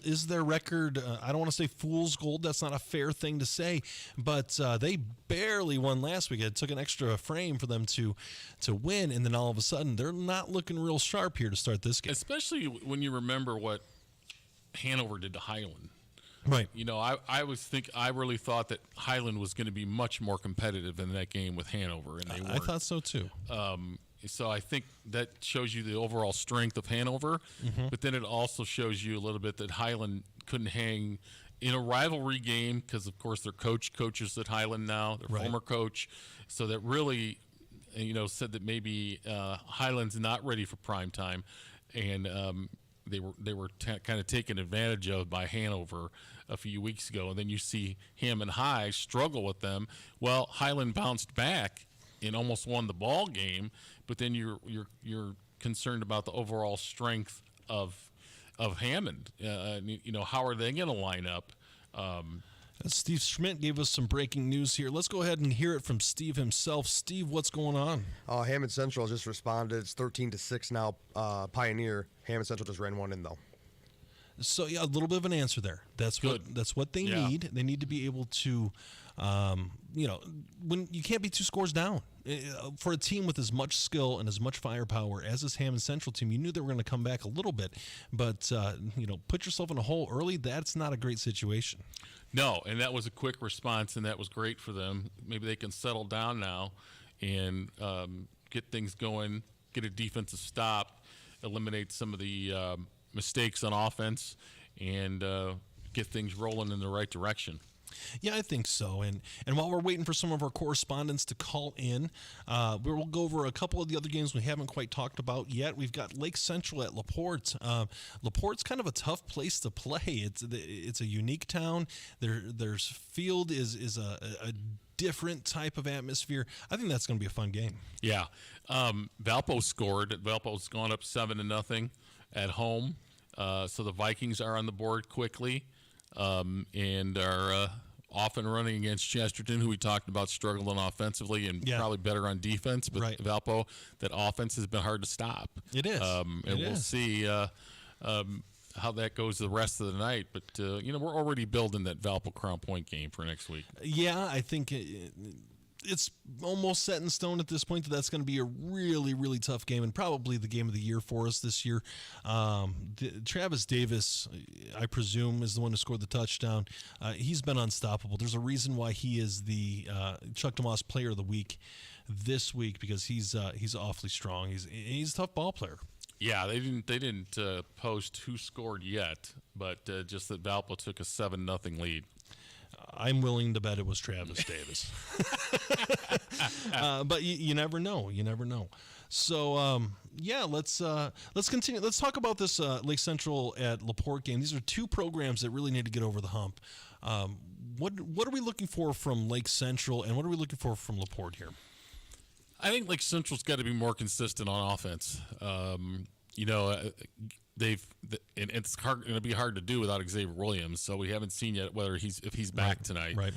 is their record? I don't want to say fool's gold. That's not a fair thing to say, but they barely won last week. It took an extra frame for them to win, and then all of a sudden they're not looking real sharp here to start this game. Especially when you remember what Hanover did to Highland. Right. I really thought that Highland was going to be much more competitive in that game with Hanover, and they weren't. I thought so too. So I think that shows you the overall strength of Hanover, but then it also shows you a little bit that Highland couldn't hang in a rivalry game because, of course, their coaches at Highland now, their former coach. So that really, said that maybe Highland's not ready for prime time, and they were kind of taken advantage of by Hanover a few weeks ago. And then you see Hammond High struggle with them. Well, Highland bounced back and almost won the ball game, but then you're concerned about the overall strength of Hammond. How are they going to line up? Steve Schmidt gave us some breaking news here. Let's go ahead and hear it from Steve himself. Steve, what's going on? Hammond Central just responded. It's 13-6 now. Pioneer. Hammond Central just ran one in though. So yeah, a little bit of an answer there. That's what they need. They need to be able to, when you can't be 2 scores down. For a team with as much skill and as much firepower as this Hammond Central team, you knew they were going to come back a little bit, but put yourself in a hole early. That's not a great situation. No, and that was a quick response, and that was great for them. Maybe they can settle down now and get things going, get a defensive stop, eliminate some of the mistakes on offense, and get things rolling in the right direction. Yeah, I think so. And while we're waiting for some of our correspondents to call in, we'll go over a couple of the other games we haven't quite talked about yet. We've got Lake Central at LaPorte. LaPorte's kind of a tough place to play. It's a unique town. Their field is a different type of atmosphere. I think that's going to be a fun game. Yeah. Valpo scored. Valpo's gone up 7-0 at home. So the Vikings are on the board quickly. And are off and running against Chesterton, who we talked about struggling offensively and probably better on defense. But Valpo, that offense has been hard to stop. It is. We'll see how that goes the rest of the night. But, we're already building that Valpo Crown Point game for next week. Yeah, I think it's almost set in stone at this point that that's going to be a really, really tough game and probably the game of the year for us this year. Travis Davis, I presume, is the one who scored the touchdown. He's been unstoppable. There's a reason why he is the Chuck DeMoss Player of the Week this week because he's awfully strong. He's a tough ball player. Yeah, they didn't post who scored yet, but just that Valpo took a 7-0 lead. I'm willing to bet it was Travis Davis. But you never know. You never know. So, let's continue. Let's talk about this Lake Central at LaPorte game. These are 2 programs that really need to get over the hump. What are we looking for from Lake Central, and what are we looking for from LaPorte here? I think Lake Central's got to be more consistent on offense. And it's going to be hard to do without Xavier Williams, so we haven't seen yet if he's back tonight. Right.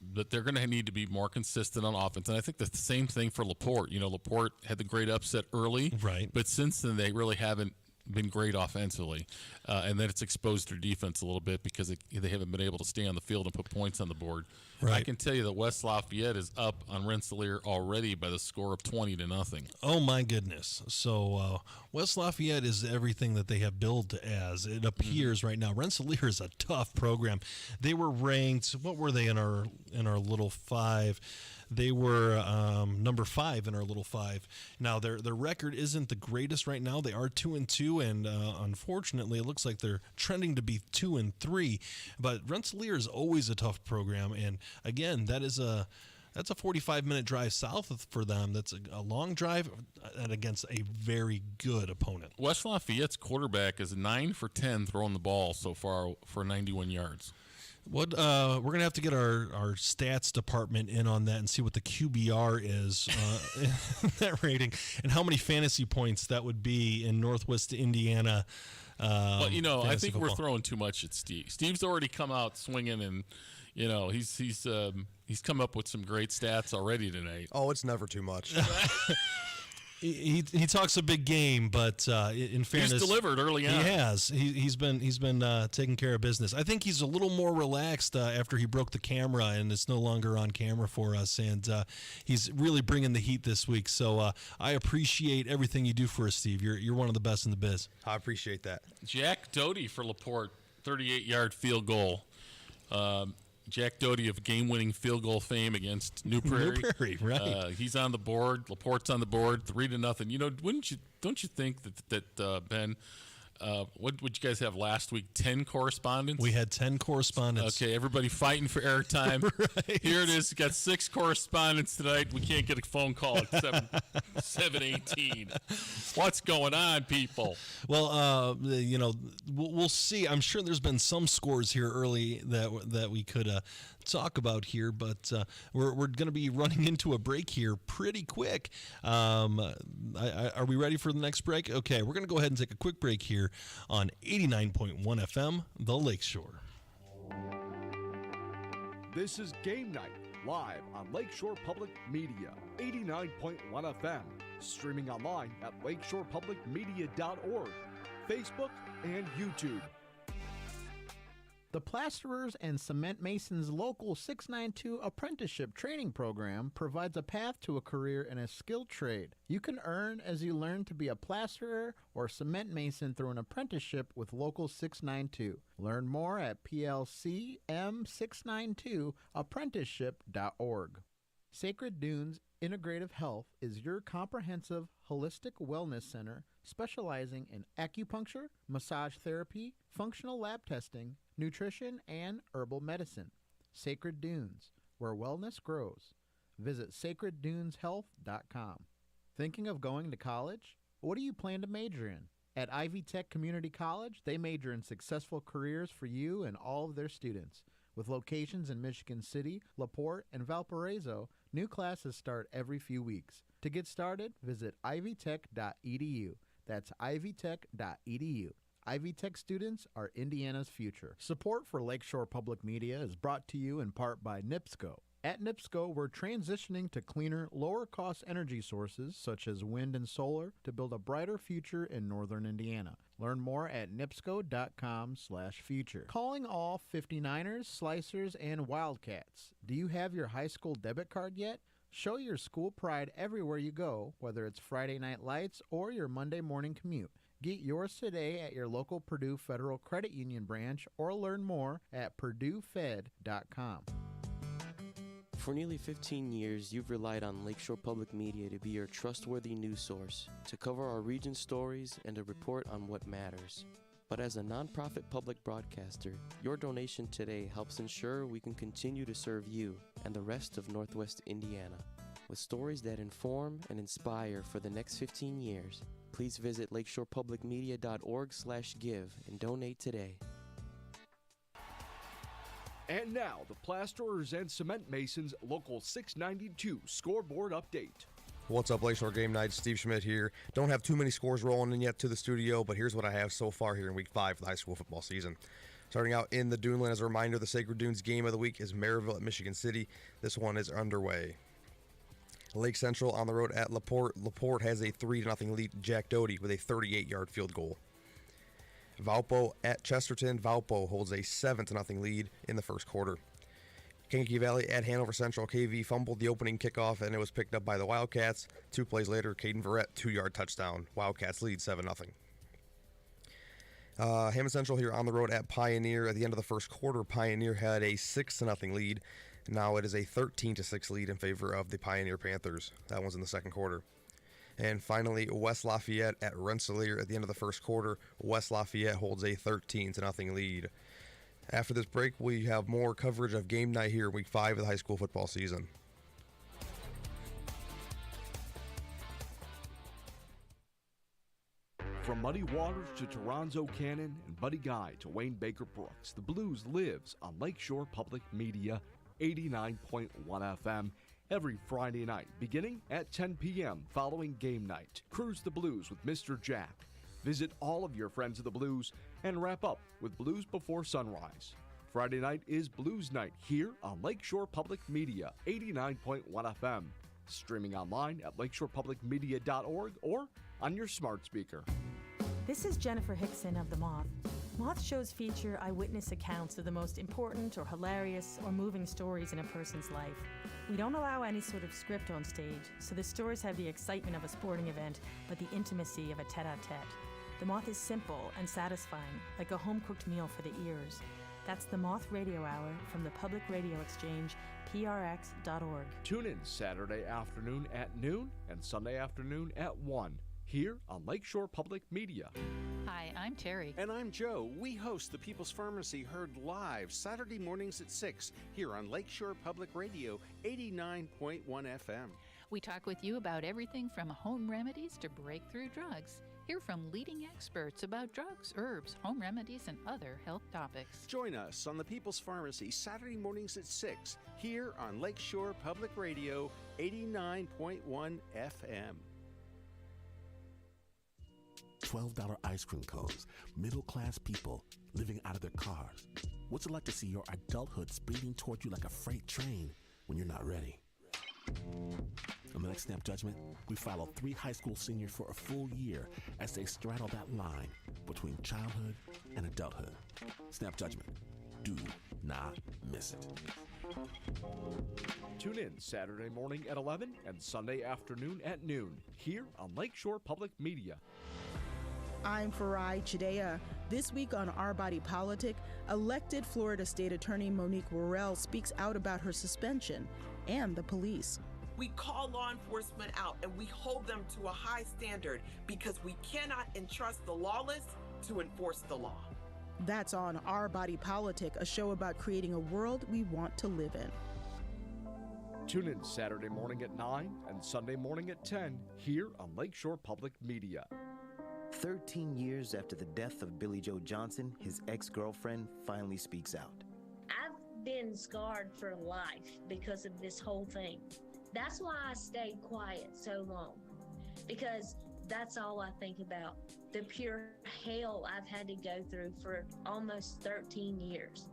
But they're going to need to be more consistent on offense, and I think the same thing for LaPorte. LaPorte had the great upset early, right? But since then they really haven't been great offensively, and then it's exposed their defense a little bit because they haven't been able to stay on the field and put points on the board. Right. I can tell you that West Lafayette is up on Rensselaer already by the score of 20-0. Oh my goodness! So West Lafayette is everything that they have billed as. It appears right now. Rensselaer is a tough program. They were ranked. What were they in our little 5? They were number 5 in our little 5. Now their record isn't the greatest right now. They are 2-2, and unfortunately, it looks like they're trending to be 2-3. But Rensselaer is always a tough program, and again, that's a 45-minute drive south for them. That's a long drive and against a very good opponent. West Lafayette's quarterback is 9 for 10 throwing the ball so far for 91 yards. We're gonna have to get our stats department in on that and see what the QBR is that rating and how many fantasy points that would be in Northwest Indiana But I think we're football. throwing too much at Steve. Steve's already come out swinging, and he's come up with some great stats already tonight. Oh, it's never too much. He talks a big game, but in fairness, he's delivered early on. He has. He's been taking care of business. I think he's a little more relaxed after he broke the camera and it's no longer on camera for us, and he's really bringing the heat this week. So I appreciate everything you do for us, Steve. You're one of the best in the biz. I appreciate that. Jack Doty for LaPorte, 38-yard field goal. Jack Doty of game-winning field goal fame against New Prairie. New Prairie, right? He's on the board. LaPorte's on the board, 3-0. Don't you think that Ben? What would you guys have last week? 10 correspondents. We had 10 correspondents. Okay, everybody fighting for airtime. Right. Here it is. Got 6 correspondents tonight. We can't get a phone call at 7:18. What's going on, people? Well, we'll see. I'm sure there's been some scores here early that we could talk about here, but we're going to be running into a break here pretty quick. Are we ready for the next break? Okay, we're going to go ahead and take a quick break here on 89.1 FM, The Lakeshore. This is Game Night, live on Lakeshore Public Media, 89.1 FM, streaming online at lakeshorepublicmedia.org, Facebook, and YouTube. The Plasterers and Cement Masons Local 692 Apprenticeship Training Program provides a path to a career in a skilled trade. You can earn as you learn to be a plasterer or cement mason through an apprenticeship with Local 692. Learn more at plcm692apprenticeship.org. Sacred Dunes Integrative Health is your comprehensive holistic wellness center specializing in acupuncture, massage therapy, functional lab testing, nutrition, and herbal medicine. Sacred Dunes, where wellness grows. Visit sacredduneshealth.com. Thinking of going to college? What do you plan to major in? At Ivy Tech Community College, they major in successful careers for you and all of their students. With locations in Michigan City, LaPorte, and Valparaiso, new classes start every few weeks. To get started, visit ivytech.edu. That's ivytech.edu. Ivy Tech students are Indiana's future. Support for Lakeshore Public Media is brought to you in part by NIPSCO. At NIPSCO, we're transitioning to cleaner, lower-cost energy sources such as wind and solar to build a brighter future in northern Indiana. Learn more at nipsco.com/future. Calling all 59ers, Slicers, and Wildcats. Do you have your high school debit card yet? Show your school pride everywhere you go, whether it's Friday Night Lights or your Monday morning commute. Get yours today at your local Purdue Federal Credit Union branch or learn more at purduefed.com. For nearly 15 years, you've relied on Lakeshore Public Media to be your trustworthy news source, to cover our region's stories, and to report on what matters. But as a nonprofit public broadcaster, your donation today helps ensure we can continue to serve you and the rest of Northwest Indiana. With stories that inform and inspire for the next 15 years, please visit lakeshorepublicmedia.org/give and donate today. And now, the Plasterers and Cement Masons Local 692 scoreboard update. What's up, Lakeshore Game Night? Steve Schmidt here. Don't have too many scores rolling in yet to the studio, but here's what I have so far here in Week 5 of the high school football season. Starting out in the Duneland, as a reminder, the Sacred Dunes game of the week is Maryville at Michigan City. This one is underway. Lake Central on the road at LaPorte. LaPorte has a 3-0 lead. Jack Doty with a 38-yard field goal. Valpo at Chesterton. Valpo holds a 7-0 lead in the first quarter. Kankakee Valley at Hanover Central. KV fumbled the opening kickoff, and it was picked up by the Wildcats. 2 plays later, Caden Verrett, 2-yard touchdown. Wildcats lead 7-0. Hammond Central here on the road at Pioneer. At the end of the first quarter, Pioneer had a 6-0 lead. Now it is a 13-6 lead in favor of the Pioneer Panthers. That one's in the second quarter. And finally, West Lafayette at Rensselaer. At the end of the first quarter, West Lafayette holds a 13-0 lead. After this break, we have more coverage of Game Night here, Week 5 of the high school football season. From Muddy Waters to Toronzo Cannon and Buddy Guy to Wayne Baker Brooks, the Blues lives on Lakeshore Public Media, 89.1 FM. Every Friday night, beginning at 10 p.m. following Game Night. Cruise the Blues with Mr. Jack. Visit all of your friends of the blues and wrap up with Blues Before Sunrise. Friday night is Blues Night here on Lakeshore Public Media, 89.1 FM. Streaming online at lakeshorepublicmedia.org or on your smart speaker. This is Jennifer Hickson of The Moth. Moth shows feature eyewitness accounts of the most important or hilarious or moving stories in a person's life. We don't allow any sort of script on stage, so the stories have the excitement of a sporting event, but the intimacy of a tete-a-tete. The Moth is simple and satisfying, like a home-cooked meal for the ears. That's the Moth Radio Hour from the Public Radio Exchange, prx.org. Tune in Saturday afternoon at noon and Sunday afternoon at 1 here on Lakeshore Public Media. Hi, I'm Terry. And I'm Joe. We host the People's Pharmacy heard live Saturday mornings at 6 here on Lakeshore Public Radio, 89.1 FM. We talk with you about everything from home remedies to breakthrough drugs. Hear from leading experts about drugs, herbs, home remedies, and other health topics. Join us on the People's Pharmacy Saturday mornings at 6 here on Lakeshore Public Radio, 89.1 FM. $12 ice cream cones, middle-class people living out of their cars. What's it like to see your adulthood speeding toward you like a freight train when you're not ready? On the next Snap Judgment, we follow 3 high school seniors for a full year as they straddle that line between childhood and adulthood. Snap Judgment. Do not miss it. Tune in Saturday morning at 11 and Sunday afternoon at noon here on Lakeshore Public Media. I'm Farai Chidea. This week on Our Body Politic, elected Florida State Attorney Monique Worrell speaks out about her suspension and the police. We call law enforcement out and we hold them to a high standard because we cannot entrust the lawless to enforce the law. That's on Our Body Politic, a show about creating a world we want to live in. Tune in Saturday morning at 9 and Sunday morning at 10 here on Lakeshore Public Media. 13 years after the death of Billy Joe Johnson, his ex-girlfriend finally speaks out. I've been scarred for life because of this whole thing. That's why I stayed quiet so long, because that's all I think about. The pure hell I've had to go through for almost 13 years.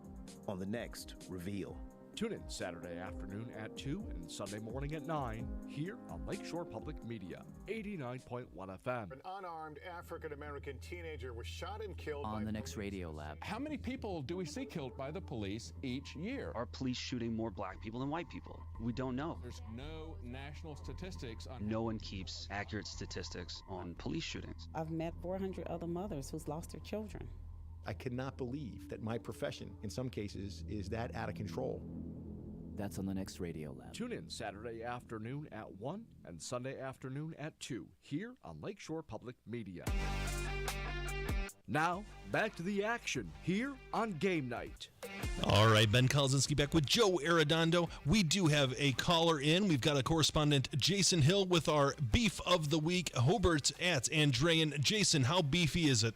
On the next Reveal. Tune in Saturday afternoon at 2 and Sunday morning at 9 here on Lakeshore Public Media, 89.1 FM. An unarmed African-American teenager was shot and killed on by the next Radio Lab. How many people do we see killed by the police each year? Are police shooting more black people than white people? We don't know. There's no national statistics on... No one keeps accurate statistics on police shootings. I've met 400 other mothers who's lost their children. I cannot believe that my profession, in some cases, is that out of control. That's on the next Radio Lab. Tune in Saturday afternoon at 1 and Sunday afternoon at 2 here on Lakeshore Public Media. Now, back to the action here on Game Night. All right, Ben Kolodzinski back with Joe Arredondo. We do have a caller in. We've got a correspondent, Jason Hill, with our Beef of the Week, Hobart at Andrean. Jason, how beefy is it?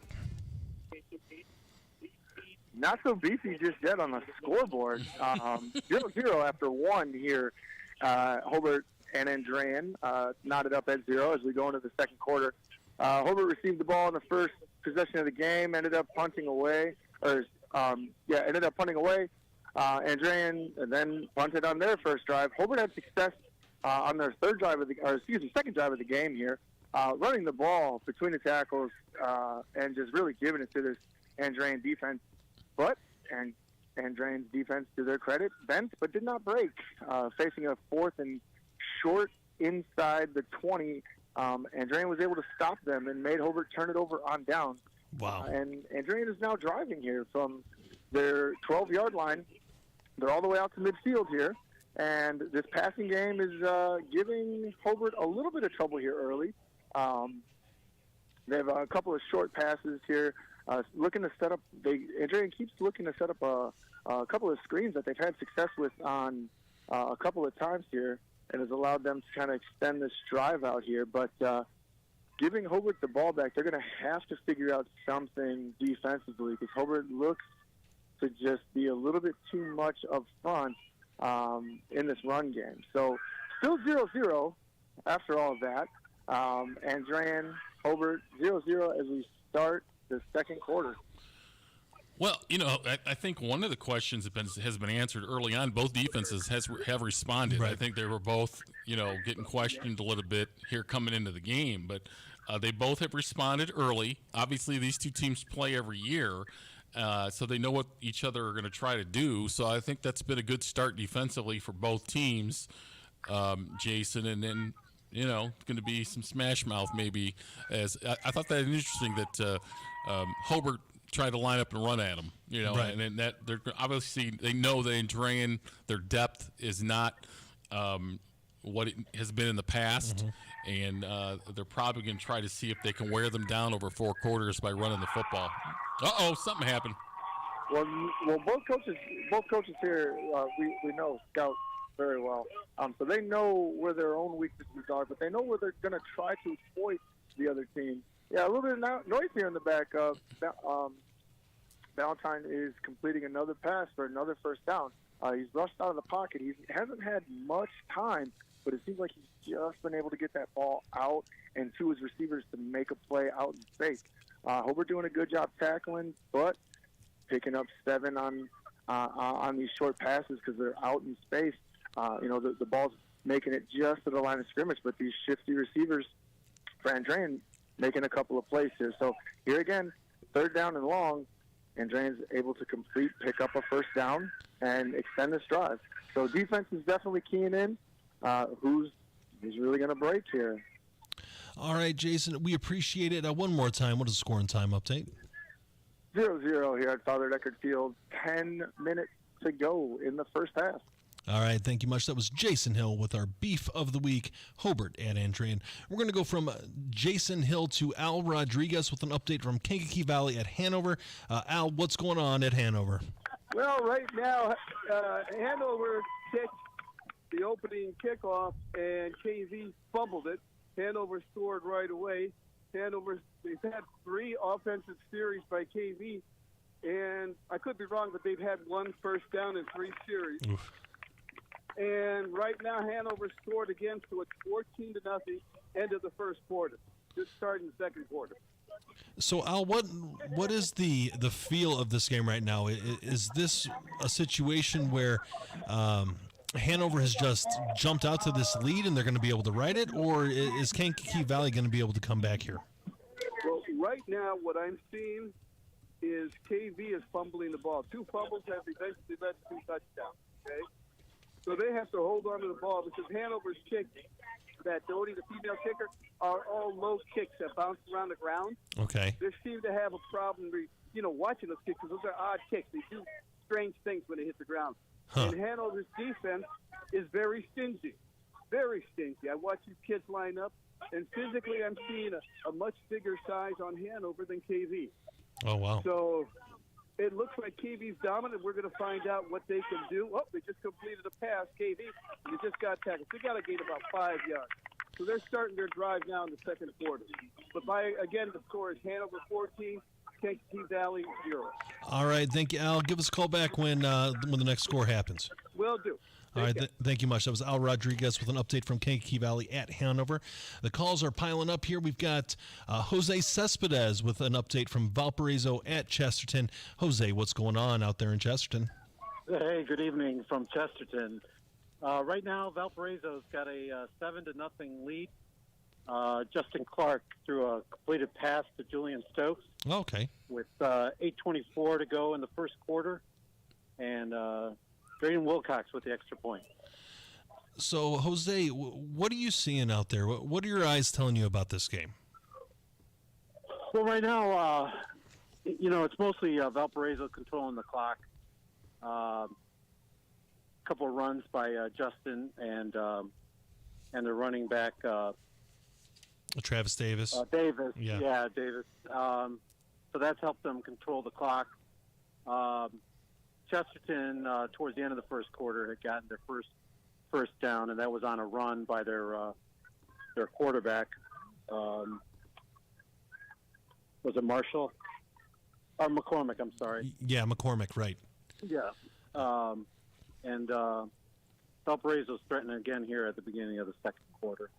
Not so beefy just yet on the scoreboard. 0-0 after 1 here. Hobart and Andrean knotted up at 0 as we go into the second quarter. Hobart received the ball in the first possession of the game, ended up punting away. Andrean then punted on their first drive. Hobart had success on their second drive of the game here, running the ball between the tackles and just really giving it to this Andrean defense. But Andrean's defense, to their credit, bent but did not break. Facing a 4th and short inside the 20, Andrean was able to stop them and made Hobart turn it over on down. Wow. And Andrean is now driving here from their 12-yard line. They're all the way out to midfield here. And this passing game is giving Hobart a little bit of trouble here early. They have a couple of short passes here. Looking to set up, Andrean keeps looking to set up a couple of screens that they've had success with on a couple of times here, and has allowed them to kind of extend this drive out here. But giving Hobart the ball back, they're going to have to figure out something defensively, because Hobart looks to just be a little bit too much up front in this run game. So still 0-0 after all of that. Andrean Hobart 0-0 as we start the second quarter. Well, I think one of the questions has been answered early on. Both defenses have responded. Right. I think they were both, getting questioned a little bit here coming into the game, but they both have responded early. Obviously, these two teams play every year, so they know what each other are going to try to do. So I think that's been a good start defensively for both teams, Jason, and then going to be some smash mouth maybe. As I thought that interesting that Hobart tried to line up and run at them, right. And then that they're obviously they know that Andrean, their depth is not what it has been in the past, and they're probably going to try to see if they can wear them down over 4 quarters by running the football. Something happened. Well, both coaches here, we know scout very well, so they know where their own weaknesses are, but they know where they're going to try to exploit the other team. Yeah, a little bit of noise here in the back. Valentine is completing another pass for another first down. He's rushed out of the pocket. He hasn't had much time, but it seems like he's just been able to get that ball out and to his receivers to make a play out in space. Hobart doing a good job tackling, but picking up 7 on these short passes because they're out in space. The ball's making it just to the line of scrimmage, but these shifty receivers for Andrean making a couple of plays here. So here again, 3rd down and long, Andrean's able to pick up a first down and extend this drive. So defense is definitely keying in. Who's really going to break here? All right, Jason, we appreciate it. One more time, what is the score and time update? 0-0 here at Father Deckard Field. 10 minutes to go in the first half. All right, thank you much. That was Jason Hill with our Beef of the Week, Hobart at Andrean. We're going to go from Jason Hill to Al Rodriguez with an update from Kankakee Valley at Hanover. Al, what's going on at Hanover? Well, right now, Hanover kicked the opening kickoff, and KV fumbled it. Hanover scored right away. They've had 3 offensive series by KV, and I could be wrong, but they've had 1 first down in 3 series. Oof. And right now, Hanover scored again, so it's 14-0, end of the first quarter. Just starting the second quarter. So, Al, what is the feel of this game right now? Is this a situation where Hanover has just jumped out to this lead and they're going to be able to ride it, or is Kankakee Valley going to be able to come back here? Well, right now, what I'm seeing is KV is fumbling the ball. 2 fumbles have eventually led to 2 touchdowns, okay? So they have to hold on to the ball because Hanover's kicks, that Doty, the female kicker, are all low kicks that bounce around the ground. Okay. They seem to have a problem, watching those kicks because those are odd kicks. They do strange things when they hit the ground. Huh. And Hanover's defense is very stingy. Very stingy. I watch these kids line up, and physically I'm seeing a much bigger size on Hanover than KV. Oh, wow. So it looks like KV's dominant. We're going to find out what they can do. Oh, they just completed a pass, KV. They just got tackled. They got to gain about 5 yards. So they're starting their drive now in the second quarter. But again, the score is Hanover 14, Kankakee Valley 0. All right, thank you, Al. Give us a call back when the next score happens. Will do. All right, thank you much. That was Al Rodriguez with an update from Kankakee Valley at Hanover. The calls are piling up here. We've got Jose Cespedes with an update from Valparaiso at Chesterton. Jose, what's going on out there in Chesterton? Hey, good evening from Chesterton. Right now, Valparaiso's got a 7-0 lead. Justin Clark threw a completed pass to Julian Stokes. Okay. With 8:24 to go in the first quarter. And Drayden Wilcox with the extra point. So, Jose, what are you seeing out there? What are your eyes telling you about this game? Well, right now, it's mostly Valparaiso controlling the clock. A couple of runs by Justin and the running back Travis Davis. Davis. Yeah, Davis. So that's helped them control the clock. Chesterton, towards the end of the first quarter, had gotten their first down, and that was on a run by their quarterback. Was it Marshall? McCormick, I'm sorry. Yeah, McCormick, right. Yeah. And Valparaiso's threatening again here at the beginning of the second quarter.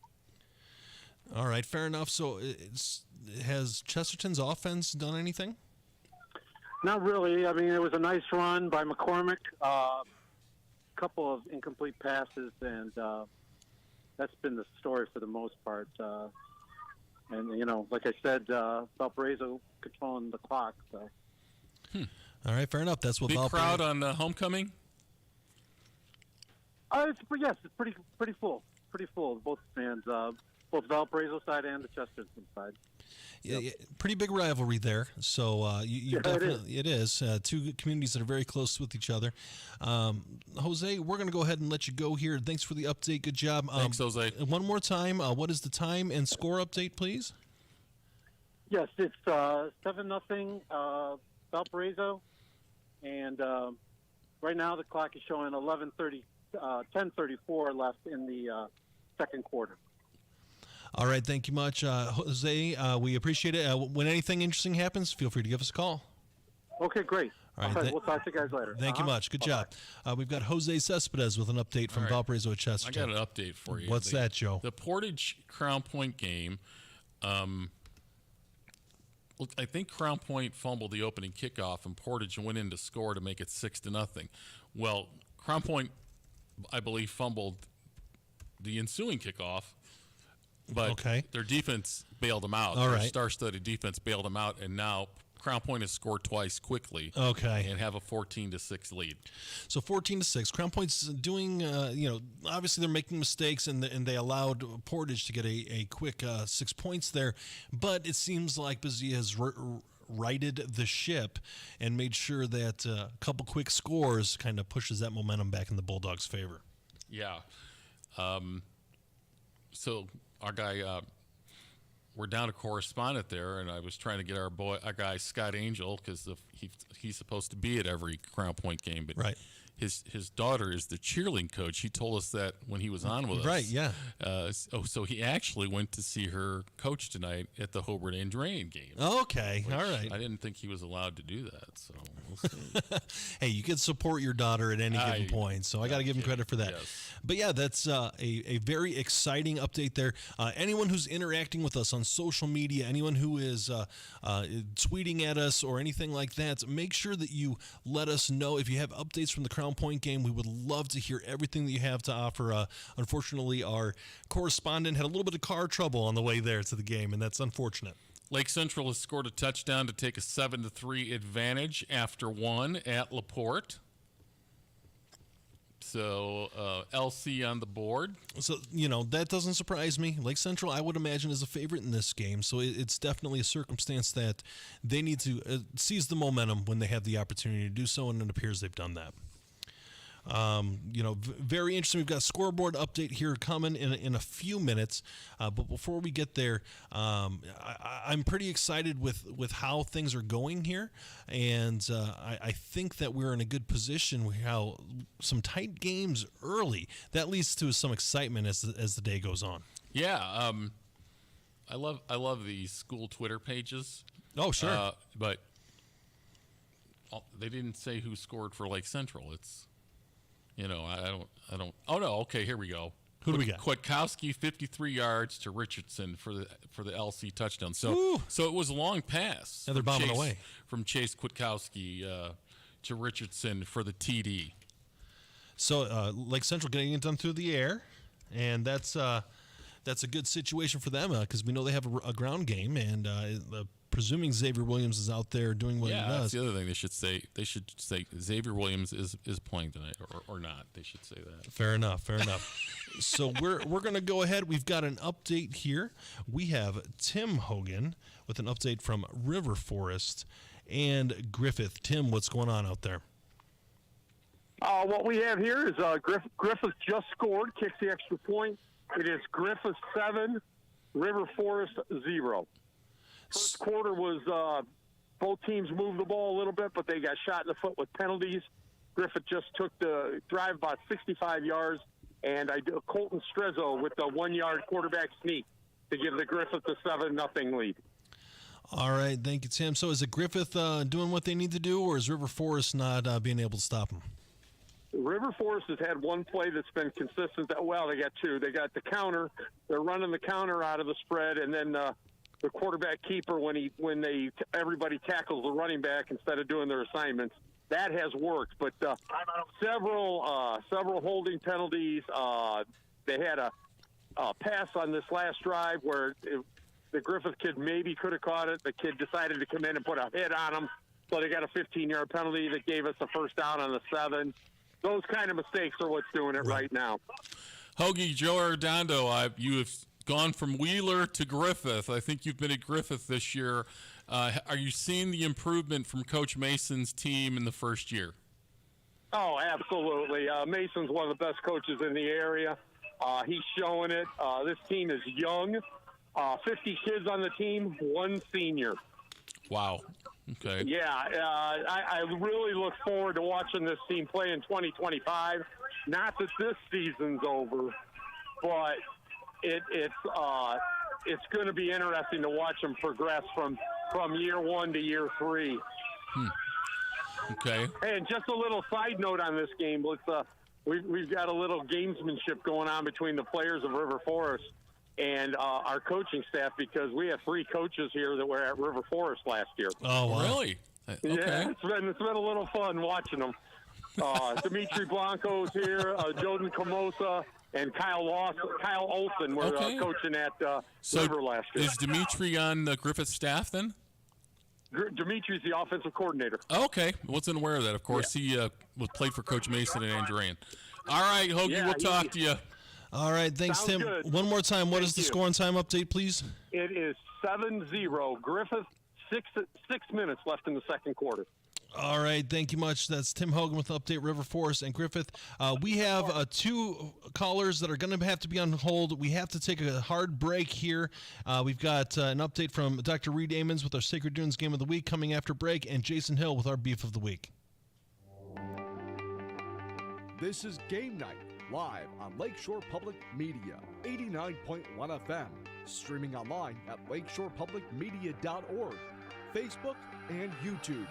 All right, fair enough. So has Chesterton's offense done anything? Not really. I mean, it was a nice run by McCormick. Couple of incomplete passes, and that's been the story for the most part. And, like I said, Valparaiso controlling the clock. So. All right, fair enough. That's what Big crowd on homecoming? It's pretty full. Pretty full, both fans, both Valparaiso side and the Chesterton side. Yeah, pretty big rivalry there. So you definitely it is two communities that are very close with each other. Jose, we're going to go ahead and let you go here. Thanks for the update. Good job. Thanks, Jose. One more time, what is the time and score update, please? Yes, it's 7-0 Valparaiso, and right now the clock is showing 10:34 left in the second quarter. All right, thank you much, Jose. We appreciate it. When anything interesting happens, feel free to give us a call. Okay, great. All right, We'll talk to you guys later. Thank you much. Good job. We've got Jose Cespedes with an update from Valparaiso at Chesterton. I got an update for you. What's that, Joe? The Portage Crown Point game. I think Crown Point fumbled the opening kickoff, and Portage went in to score to make it 6-0. Well, Crown Point, I believe, fumbled the ensuing kickoff, but their defense bailed them out. Their star-studded defense bailed them out, and now Crown Point has scored twice quickly. And have a 14-6 lead. So 14-6. Crown Point's doing, obviously they're making mistakes, and they allowed Portage to get a quick 6 points there. But it seems like Bazia has righted the ship and made sure that a couple quick scores kind of pushes that momentum back in the Bulldogs' favor. Yeah. So our guy, we're down a correspondent there, and I was trying to get our guy Scott Angel, because he's supposed to be at every Crown Point game, but his daughter is the cheerleading coach. He told us that when he was on with us. Right, yeah. So he actually went to see her coach tonight at the Hobart and Drain game. Okay, all right. I didn't think he was allowed to do that, so we'll see. Hey, you can support your daughter at any given point, so I got to give him credit for that. Yes. But yeah, that's a very exciting update there. Anyone who's interacting with us on social media, anyone who is tweeting at us or anything like that, make sure that you let us know if you have updates from the Crown Point game. We would love to hear everything that you have to offer. Unfortunately, our correspondent had a little bit of car trouble on the way there to the game, and that's unfortunate. Lake Central has scored a touchdown to take a 7-3 advantage after one at LaPorte. So LC on the board. So, that doesn't surprise me. Lake Central, I would imagine, is a favorite in this game. So it's definitely a circumstance that they need to seize the momentum when they have the opportunity to do so, and it appears they've done that. Very interesting. We've got a scoreboard update here coming in a few minutes. But before we get there, I'm pretty excited with how things are going here. And I think that we're in a good position with how some tight games early. That leads to some excitement as the day goes on. Yeah. I love the school Twitter pages. Oh, sure. But they didn't say who scored for Lake Central. It's... I don't. Oh no. Okay, here we go. Who do we got? Kwiatkowski, 53 yards to Richardson for the LC touchdown. So it was a long pass. Yeah, they're bombing away from Chase Kwiatkowski to Richardson for the TD. So Lake Central getting it done through the air, and that's a good situation for them because we know they have a ground game, and presuming Xavier Williams is out there doing what he does. Yeah, that's the other thing they should say. They should say Xavier Williams is playing tonight, or not. They should say that. Fair enough. So we're going to go ahead. We've got an update here. We have Tim Hogan with an update from River Forest and Griffith. Tim, what's going on out there? What we have here is Griffith just scored, kicks the extra point. It is Griffith 7, River Forest 0. First quarter was both teams moved the ball a little bit, but they got shot in the foot with penalties. Griffith just took the drive about 65 yards, and Colton Strezzo with the 1-yard quarterback sneak to give the Griffith the 7-0 lead. All right, thank you, Tim. So is it Griffith doing what they need to do, or is River Forest not being able to stop them? River Forest has had one play that's been consistent. They got two. They got the counter. They're running the counter out of the spread, and then the quarterback keeper when everybody tackles the running back instead of doing their assignments. That has worked, but several holding penalties. They had a pass on this last drive where the Griffith kid maybe could have caught it. The kid decided to come in and put a hit on him, so they got a 15-yard penalty that gave us a first down on the 7. Those kind of mistakes are what's doing it right now. Hoagie, Joe Arredondo, you have gone from Wheeler to Griffith. I think you've been at Griffith this year. Are you seeing the improvement from Coach Mason's team in the first year? Oh, absolutely. Mason's one of the best coaches in the area. He's showing it. This team is young. 50 kids on the team, 1 senior. Wow. Okay. Yeah, I really look forward to watching this team play in 2025. Not that this season's over, but it's going to be interesting to watch them progress from year 1 to year 3. Okay. And just a little side note on this game. We've got a little gamesmanship going on between the players of River Forest and our coaching staff, because we have 3 coaches here that were at River Forest last year. Oh, wow. Really? Okay. Yeah, it's been a little fun watching them. Dimitri Blanco's here, Joden Camosa, and Kyle Olson were coaching at River last year. Is Dimitri on the Griffith staff then? Dimitri's the offensive coordinator. Okay. Wasn't aware of that. Of course, he played for Coach Mason and Andrean. All right, Hoagie, we'll talk to you. All right, thanks, Sounds Tim. good. One more time, what is the score and time update, please? It is 7-0. Griffith, 6 minutes left in the second quarter. All right, thank you much. That's Tim Hogan with Update River Forest and Griffith. We have 2 callers that are going to have to be on hold. We have to take a hard break here. We've got an update from Dr. Reed Amons with our Sacred Dunes Game of the Week coming after break, and Jason Hill with our Beef of the Week. This is Game Night, live on Lakeshore Public Media, 89.1 FM, streaming online at lakeshorepublicmedia.org, Facebook, and YouTube.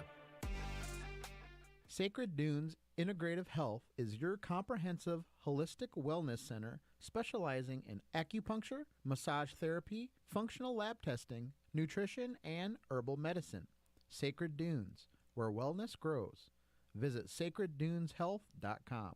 Sacred Dunes Integrative Health is your comprehensive, holistic wellness center specializing in acupuncture, massage therapy, functional lab testing, nutrition, and herbal medicine. Sacred Dunes, where wellness grows. Visit sacredduneshealth.com.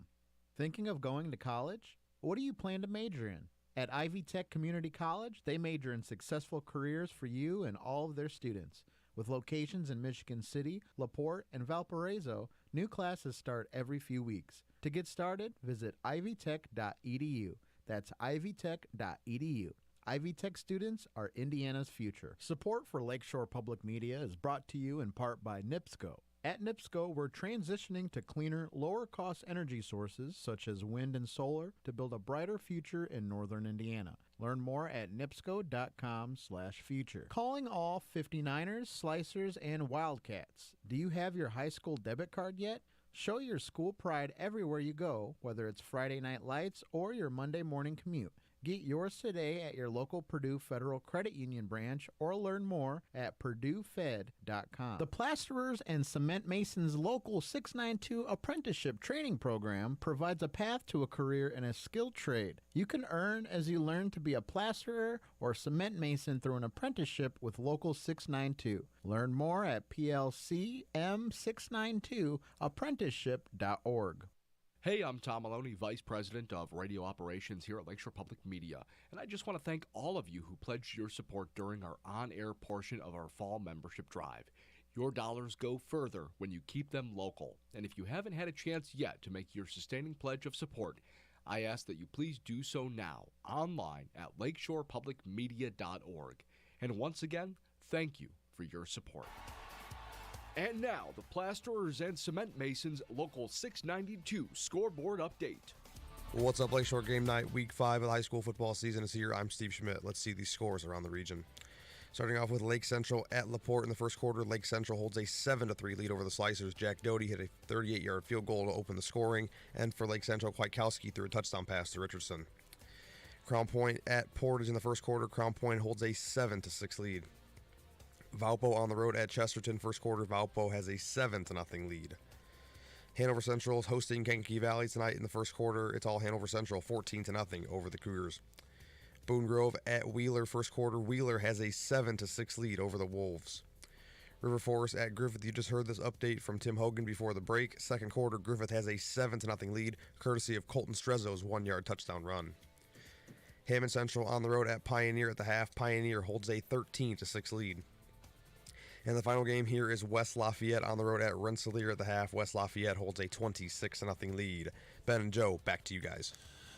Thinking of going to college? What do you plan to major in? At Ivy Tech Community College, they major in successful careers for you and all of their students. With locations in Michigan City, LaPorte, and Valparaiso, new classes start every few weeks. To get started, visit ivytech.edu. That's ivytech.edu. Ivy Tech students are Indiana's future. Support for Lakeshore Public Media is brought to you in part by NIPSCO. At NIPSCO, we're transitioning to cleaner, lower-cost energy sources such as wind and solar to build a brighter future in northern Indiana. Learn more at nipsco.com/future. Calling all 59ers, Slicers, and Wildcats. Do you have your high school debit card yet? Show your school pride everywhere you go, whether it's Friday Night Lights or your Monday morning commute. Get yours today at your local Purdue Federal Credit Union branch or learn more at purduefed.com. The Plasterers and Cement Masons Local 692 Apprenticeship Training Program provides a path to a career in a skilled trade. You can earn as you learn to be a plasterer or cement mason through an apprenticeship with Local 692. Learn more at plcm692apprenticeship.org. Hey, I'm Tom Maloney, Vice President of Radio Operations here at Lakeshore Public Media, and I just want to thank all of you who pledged your support during our on-air portion of our fall membership drive. Your dollars go further when you keep them local, and if you haven't had a chance yet to make your sustaining pledge of support, I ask that you please do so now online at lakeshorepublicmedia.org. And once again, thank you for your support. And now, the Plasterers and Cement Masons Local 692 scoreboard update. What's up, Lakeshore Game Night, Week 5 of the high school football season is here. I'm Steve Schmidt. Let's see these scores around the region. Starting off with Lake Central at LaPorte in the first quarter. Lake Central holds a 7-3 lead over the Slicers. Jack Doty hit a 38-yard field goal to open the scoring. And for Lake Central, Kwiatkowski threw a touchdown pass to Richardson. Crown Point at Portage in the first quarter. Crown Point holds a 7-6 lead. Valpo on the road at Chesterton. First quarter, Valpo has a 7-0 lead. Hanover Central is hosting Kankakee Valley tonight in the first quarter. It's all Hanover Central, 14-0 over the Cougars. Boone Grove at Wheeler, first quarter. Wheeler has a 7-6 lead over the Wolves. River Forest at Griffith. You just heard this update from Tim Hogan before the break. Second quarter, Griffith has a 7-0 lead, courtesy of Colton Strezzo's 1-yard touchdown run. Hammond Central on the road at Pioneer at the half. Pioneer holds a 13-6 lead. And the final game here is West Lafayette on the road at Rensselaer at the half. West Lafayette holds a 26-0 lead. Ben and Joe, back to you guys.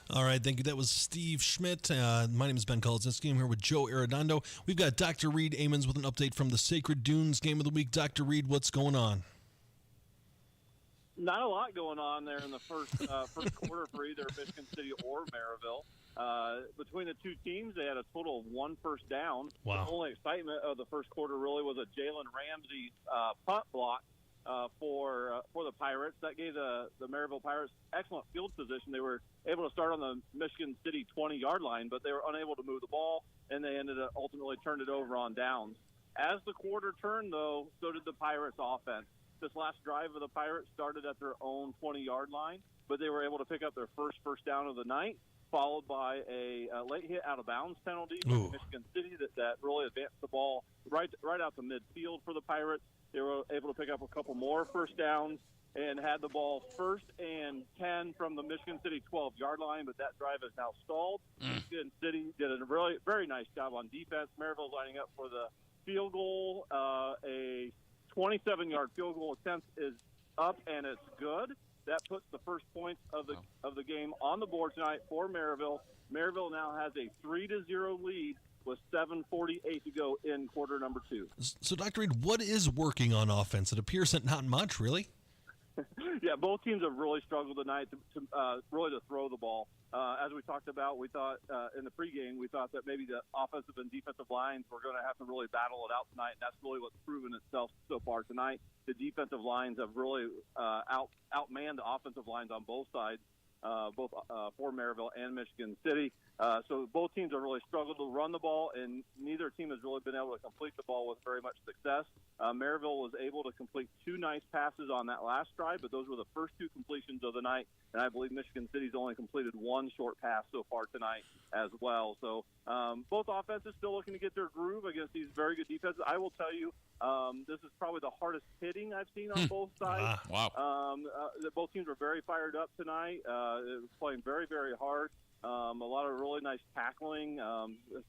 All right, thank you. That was Steve Schmidt. My name is Ben Kolodzinski. I'm here with Joe Arredondo. We've got Dr. Reed Amons with an update from the Sacred Dunes Game of the Week. Dr. Reed, what's going on? Not a lot going on there in the first quarter for either Michigan City or Maryville. Between the two teams, they had a total of 1 first down. Wow. The only excitement of the first quarter really was a Jalen Ramsey punt block for the Pirates. That gave the Maryville Pirates excellent field position. They were able to start on the Michigan City 20-yard line, but they were unable to move the ball, and they ultimately turned it over on downs. As the quarter turned, though, so did the Pirates' offense. This last drive of the Pirates started at their own 20-yard line, but they were able to pick up their first down of the night, followed by a late hit out of bounds penalty from Michigan City that really advanced the ball right out the midfield for the Pirates. They were able to pick up a couple more first downs and had the ball 1st and 10 from the Michigan City 12-yard line, but that drive is now stalled. Michigan City did a really very nice job on defense. Maryville lining up for the field goal. A 27-yard field goal attempt is up, and it's good. That puts the first points of the game on the board tonight for Maryville. Maryville now has a 3-0 lead with 7:48 to go in quarter number 2. So, Dr. Reed, what is working on offense? It appears that not much, really. Yeah, both teams have really struggled tonight to throw the ball. As we talked about, we thought in the pregame, we thought that maybe the offensive and defensive lines were going to have to really battle it out tonight, and that's really what's proven itself so far tonight. The defensive lines have really outmanned the offensive lines on both sides, both for Maryville and Michigan City. So both teams have really struggled to run the ball, and neither team has really been able to complete the ball with very much success. Maryville was able to complete 2 nice passes on that last drive, but those were the first 2 completions of the night, and I believe Michigan City's only completed 1 short pass so far tonight as well. So both offenses still looking to get their groove against these very good defenses. I will tell you, this is probably the hardest hitting I've seen on both sides. Wow. Both teams were very fired up tonight. It was playing very, very hard. A lot of really nice tackling.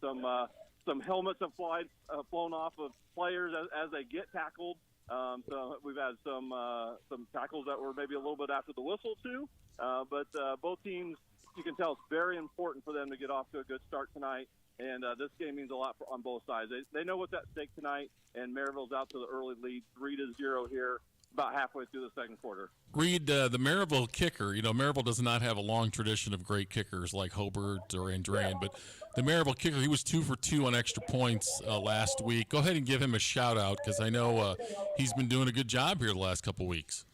Some helmets have flown off of players as they get tackled. So we've had some tackles that were maybe a little bit after the whistle too. But both teams, you can tell it's very important for them to get off to a good start tonight. And this game means a lot on both sides. They know what's at stake tonight, and Maryville's out to the early lead, 3-0 here, about halfway through the second quarter. Reed, the Maryville kicker, Maryville does not have a long tradition of great kickers like Hobart or Andrean, but the Maryville kicker, he was 2 for 2 on extra points last week. Go ahead and give him a shout-out because I know he's been doing a good job here the last couple weeks.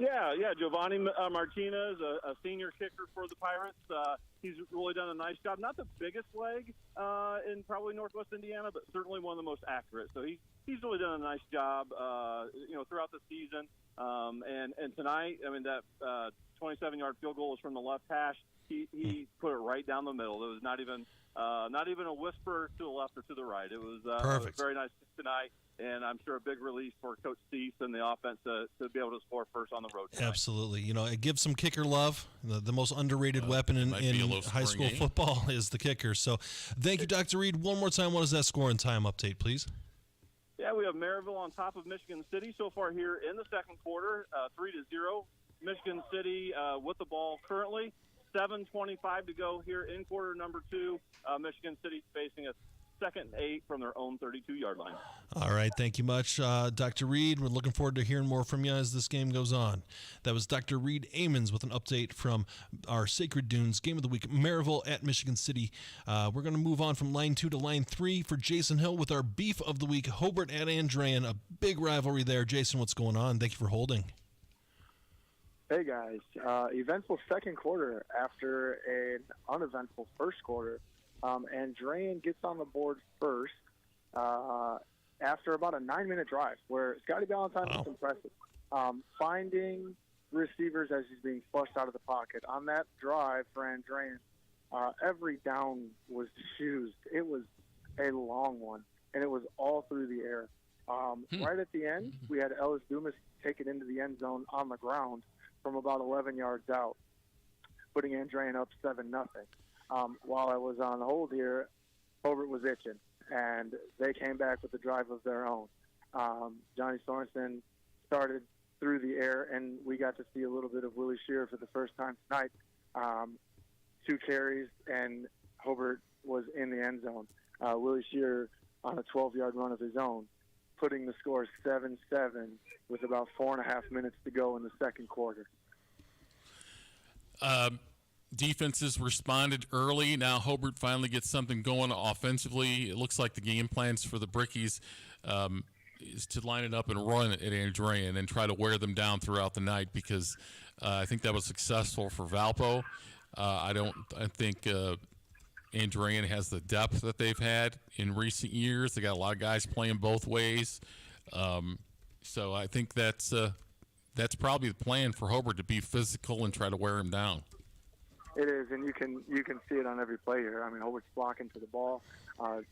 Yeah, Giovanni Martinez, a senior kicker for the Pirates. He's really done a nice job. Not the biggest leg in probably Northwest Indiana, but certainly one of the most accurate. So he's really done a nice job, throughout the season. And tonight, I mean, that 27-yard field goal was from the left hash. He put it right down the middle. It was not even a whisper to the left or to the right. It was perfect. Very nice tonight. And I'm sure a big release for Coach Cease and the offense to be able to score first on the road tonight. Absolutely. Give some kicker love. The most underrated weapon in high school football is the kicker. So thank you, Dr. Reed. One more time, what is that score and time update, please? Yeah, we have Maryville on top of Michigan City so far here in the second quarter, 3-0. Michigan City with the ball currently. 7:25 to go here in quarter number 2. Michigan City facing a 2nd and 8 from their own 32-yard line. All right, thank you much, Dr. Reed. We're looking forward to hearing more from you as this game goes on. That was Dr. Reed Amons with an update from our Sacred Dunes Game of the Week, Maryville at Michigan City. We're going to move on from line 2 to line 3 for Jason Hill with our Beef of the Week, Hobart at Andrean. A big rivalry there. Jason, what's going on? Thank you for holding. Hey, guys. Eventful second quarter after an uneventful first quarter. Andrean gets on the board first after about a 9-minute drive where Scotty Ballantyne was impressive. Finding receivers as he's being flushed out of the pocket. On that drive for Andrean, every down was used. It was a long one, and it was all through the air. Right at the end, we had Ellis Dumas take it into the end zone on the ground from about 11 yards out, putting Andrean up 7-0. While I was on hold here, Hobart was itching, and they came back with a drive of their own. Johnny Sorensen started through the air, and we got to see a little bit of Willie Shearer for the first time tonight. 2 carries, and Hobart was in the end zone. Willie Shearer on a 12-yard run of his own, putting the score 7-7 with about 4.5 minutes to go in the second quarter. Defenses responded early. Now Hobart finally gets something going offensively. It looks like the game plans for the Brickies is to line it up and run at Andrean and try to wear them down throughout the night, because I think that was successful for Valpo. I think Andrean has the depth that they've had in recent years. They got a lot of guys playing both ways. So I think that's probably the plan for Hobart, to be physical and try to wear him down. It is, and you can see it on every play here. I mean, Hobart's blocking to the ball.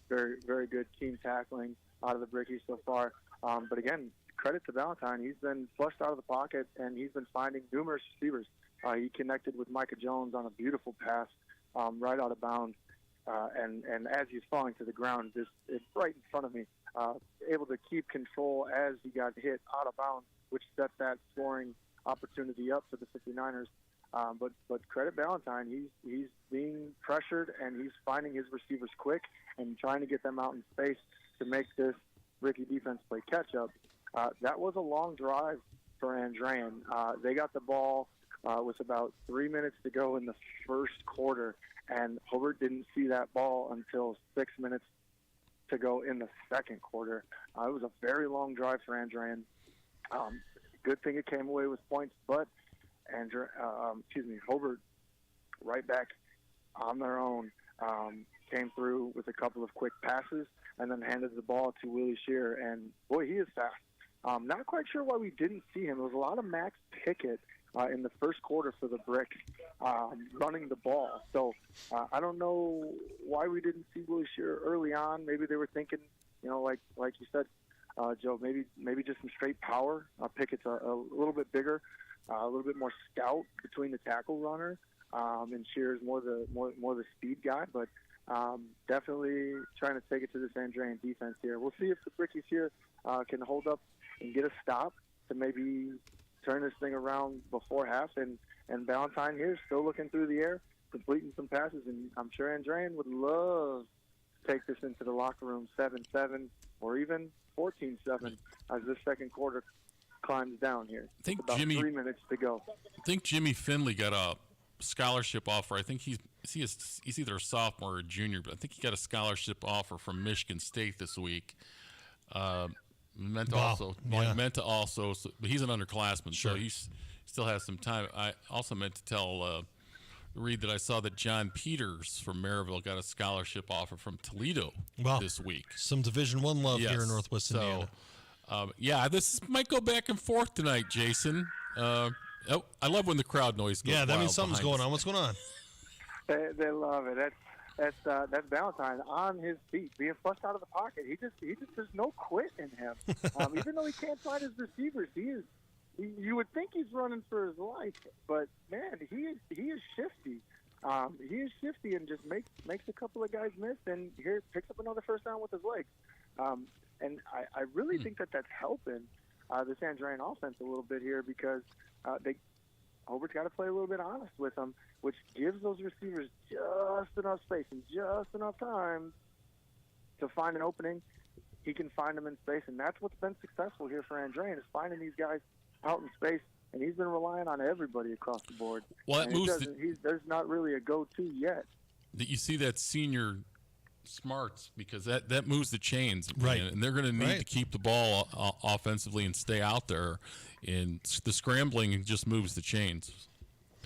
Very, very good team tackling out of the Brickies so far. But again, credit to Valentine. He's been flushed out of the pocket, and he's been finding numerous receivers. He connected with Micah Jones on a beautiful pass right out of bounds. And as he's falling to the ground, it's right in front of me, able to keep control as he got hit out of bounds, which set that scoring opportunity up for the 59ers. But credit Valentine. He's being pressured, and he's finding his receivers quick and trying to get them out in space to make this Ricky defense play catch-up. That was a long drive for Andrean. They got the ball with about 3 minutes to go in the first quarter, and Hobart didn't see that ball until 6 minutes to go in the second quarter. It was a very long drive for Andrean. Good thing it came away with points, but Hobart, right back on their own, came through with a couple of quick passes and then handed the ball to Willie Shearer. And, boy, he is fast. Not quite sure why we didn't see him. There was a lot of Max Pickett in the first quarter for the Bricks running the ball. So I don't know why we didn't see Willie Shearer early on. Maybe they were thinking, like you said, Joe, maybe just some straight power. Pickett's a little bit bigger, a little bit more scout between the tackle runner, and Shearer's more the speed guy. But definitely trying to take it to this Andrean defense here. We'll see if the Brickies here can hold up and get a stop to maybe turn this thing around before half. And Valentine here still looking through the air, completing some passes, and I'm sure Andrean would love to take this into the locker room 7-7 or even 14-7 as this second quarter climbs down here. I think about 3 minutes to go. I think Jimmy Finley got a scholarship offer. I think he's either a sophomore or a junior, but I think he got a scholarship offer from Michigan State this week. Meant to also, but he's an underclassman, so he still has some time. I also meant to tell Reed that I saw that John Peters from Maryville got a scholarship offer from Toledo this week. Some Division I love here in Northwest Indiana. This might go back and forth tonight, Jason. I love when the crowd noise goes. Yeah, that wild means something's going on. What's going on? They love it. That's Valentine on his feet, being flushed out of the pocket. He just there's no quit in him. Even though he can't find his receivers, you would think he's running for his life, but man, he is shifty. He is shifty and just makes a couple of guys miss, and here picks up another first down with his legs. And I really think that's helping this Andrean offense a little bit here, because Hobart's got to play a little bit honest with them, which gives those receivers just enough space and just enough time to find an opening. He can find them in space, and that's what's been successful here for Andrean, is finding these guys out in space, and he's been relying on everybody across the board. Well, there's not really a go-to yet. You see that senior smarts, because that moves the chains, right? And they're going to need to keep the ball offensively and stay out there, and the scrambling just moves the chains.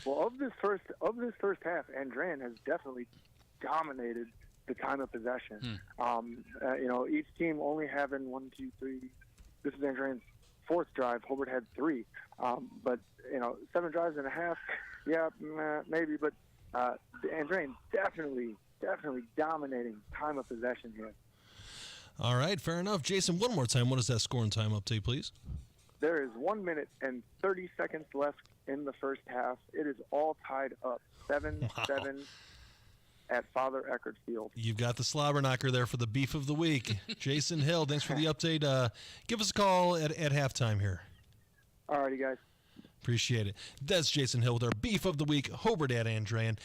Well, of this first half, Andrean has definitely dominated the time of possession. Each team only having 1, 2, 3. This is Andrean's fourth drive, Hobart had 3. But 7 drives and a half, maybe. But Andrean definitely dominating time of possession here. All right, fair enough. Jason, one more time, what is that score and time update, please? There is 1 minute and 30 seconds left in the first half. It is all tied up, 7-7 at Father Eckert Field. You've got the slobber knocker there for the beef of the week. Jason Hill, thanks for the update. Give us a call at halftime here. All righty, guys. Appreciate it. That's Jason Hill with our beef of the week, Hobart at Andran.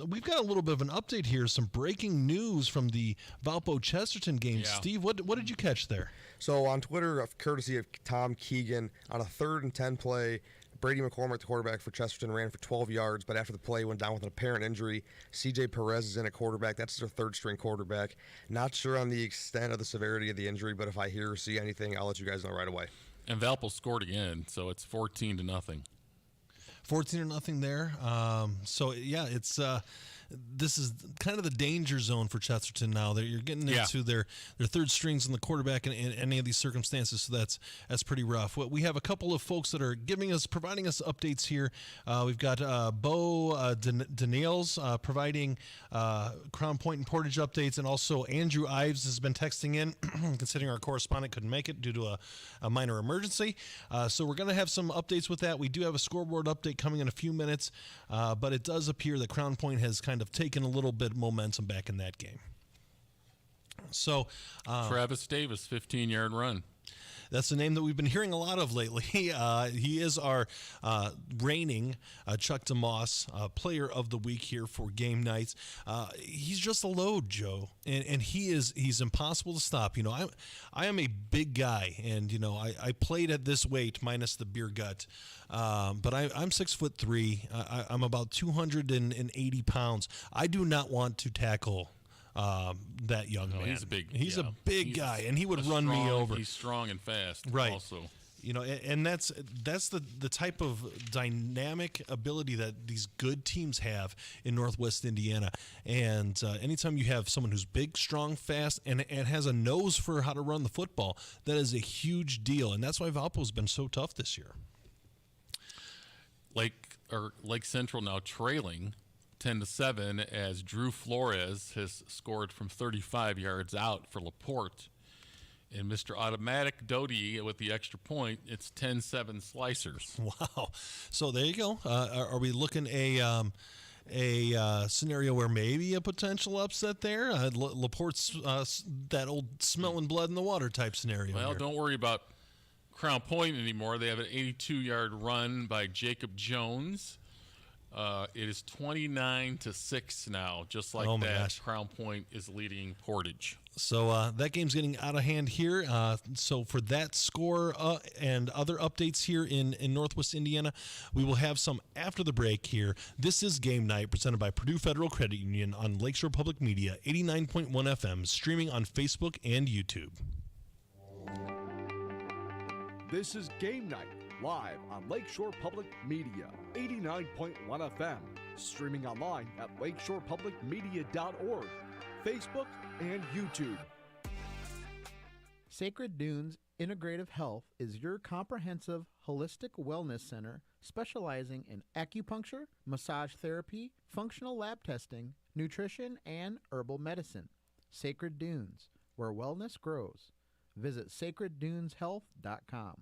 We've got a little bit of an update here, some breaking news from the Valpo-Chesterton game. Yeah. Steve, what did you catch there? So on Twitter, courtesy of Tom Keegan, on a 3rd and 10 play, Brady McCormick, the quarterback for Chesterton, ran for 12 yards, but after the play went down with an apparent injury. C.J. Perez is in at quarterback. That's their 3rd-string quarterback. Not sure on the extent of the severity of the injury, but if I hear or see anything, I'll let you guys know right away. And Valpo scored again, so it's 14-0. 14-0 there. It's this is kind of the danger zone for Chesterton now. That you're getting into their 3rd strings in the quarterback in any of these circumstances. So that's pretty rough. We have a couple of folks that are providing us updates here. We've got Bo Daniels providing Crown Point and Portage updates, and also Andrew Ives has been texting in, considering our correspondent couldn't make it due to a minor emergency. So we're going to have some updates with that. We do have a scoreboard update coming in a few minutes, but it does appear that Crown Point has kind of taken a little bit momentum back in that game. So Travis Davis, 15-yard run. That's the name that we've been hearing a lot of lately. He is our reigning Chuck DeMoss player of the week here for game nights. He's just a load, Joe, and he's impossible to stop. I am a big guy, and I played at this weight minus the beer gut, but I'm 6'3". I'm about 280 pounds. I do not want to tackle that young man. He's a big guy, and he would run me over. He's strong and fast, right? Also, and that's the type of dynamic ability that these good teams have in Northwest Indiana. And anytime you have someone who's big, strong, fast, and has a nose for how to run the football, that is a huge deal. And that's why Valpo's been so tough this year. Lake Central now trailing 10-7 as Drew Flores has scored from 35 yards out for LaPorte. And Mr. Automatic Doty with the extra point, it's 10-7 Slicers. Wow. So there you go. Are we looking a scenario where maybe a potential upset there? LaPorte's that old smelling blood in the water type scenario. Well, here. Don't worry about Crown Point anymore. They have an 82-yard run by Jacob Jones. It is 29-6 now, just like that. Gosh. Crown Point is leading Portage. So that game's getting out of hand here. So for that score and other updates here in Northwest Indiana, we will have some after the break here. This is Game Night, presented by Purdue Federal Credit Union on Lakeshore Public Media, 89.1 FM, streaming on Facebook and YouTube. This is Game Night, live on Lakeshore Public Media, 89.1 FM, streaming online at lakeshorepublicmedia.org, Facebook, and YouTube. Sacred Dunes Integrative Health is your comprehensive holistic wellness center specializing in acupuncture, massage therapy, functional lab testing, nutrition, and herbal medicine. Sacred Dunes, where wellness grows. Visit sacredduneshealth.com.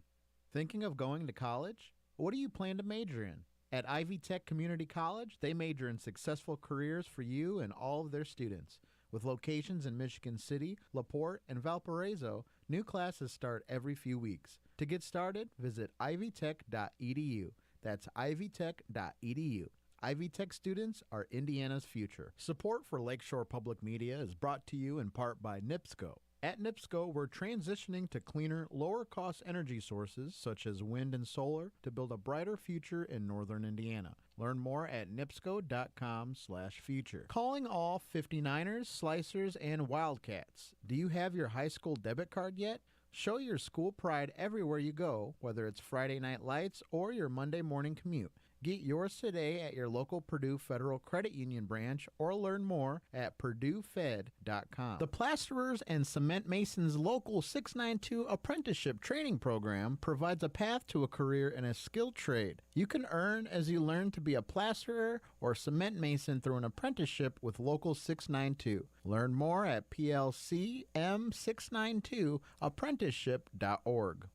Thinking of going to college? What do you plan to major in? At Ivy Tech Community College, they major in successful careers for you and all of their students. With locations in Michigan City, LaPorte, and Valparaiso, new classes start every few weeks. To get started, visit ivytech.edu. That's ivytech.edu. Ivy Tech students are Indiana's future. Support for Lakeshore Public Media is brought to you in part by NIPSCO. At NIPSCO, we're transitioning to cleaner, lower-cost energy sources such as wind and solar to build a brighter future in northern Indiana. Learn more at nipsco.com/future. Calling all 59ers, Slicers, and Wildcats. Do you have your high school debit card yet? Show your school pride everywhere you go, whether it's Friday night lights or your Monday morning commute. Get yours today at your local Purdue Federal Credit Union branch or learn more at purduefed.com. The Plasterers and Cement Masons Local 692 Apprenticeship Training Program provides a path to a career in a skilled trade. You can earn as you learn to be a plasterer or cement mason through an apprenticeship with Local 692. Learn more at plcm692apprenticeship.org.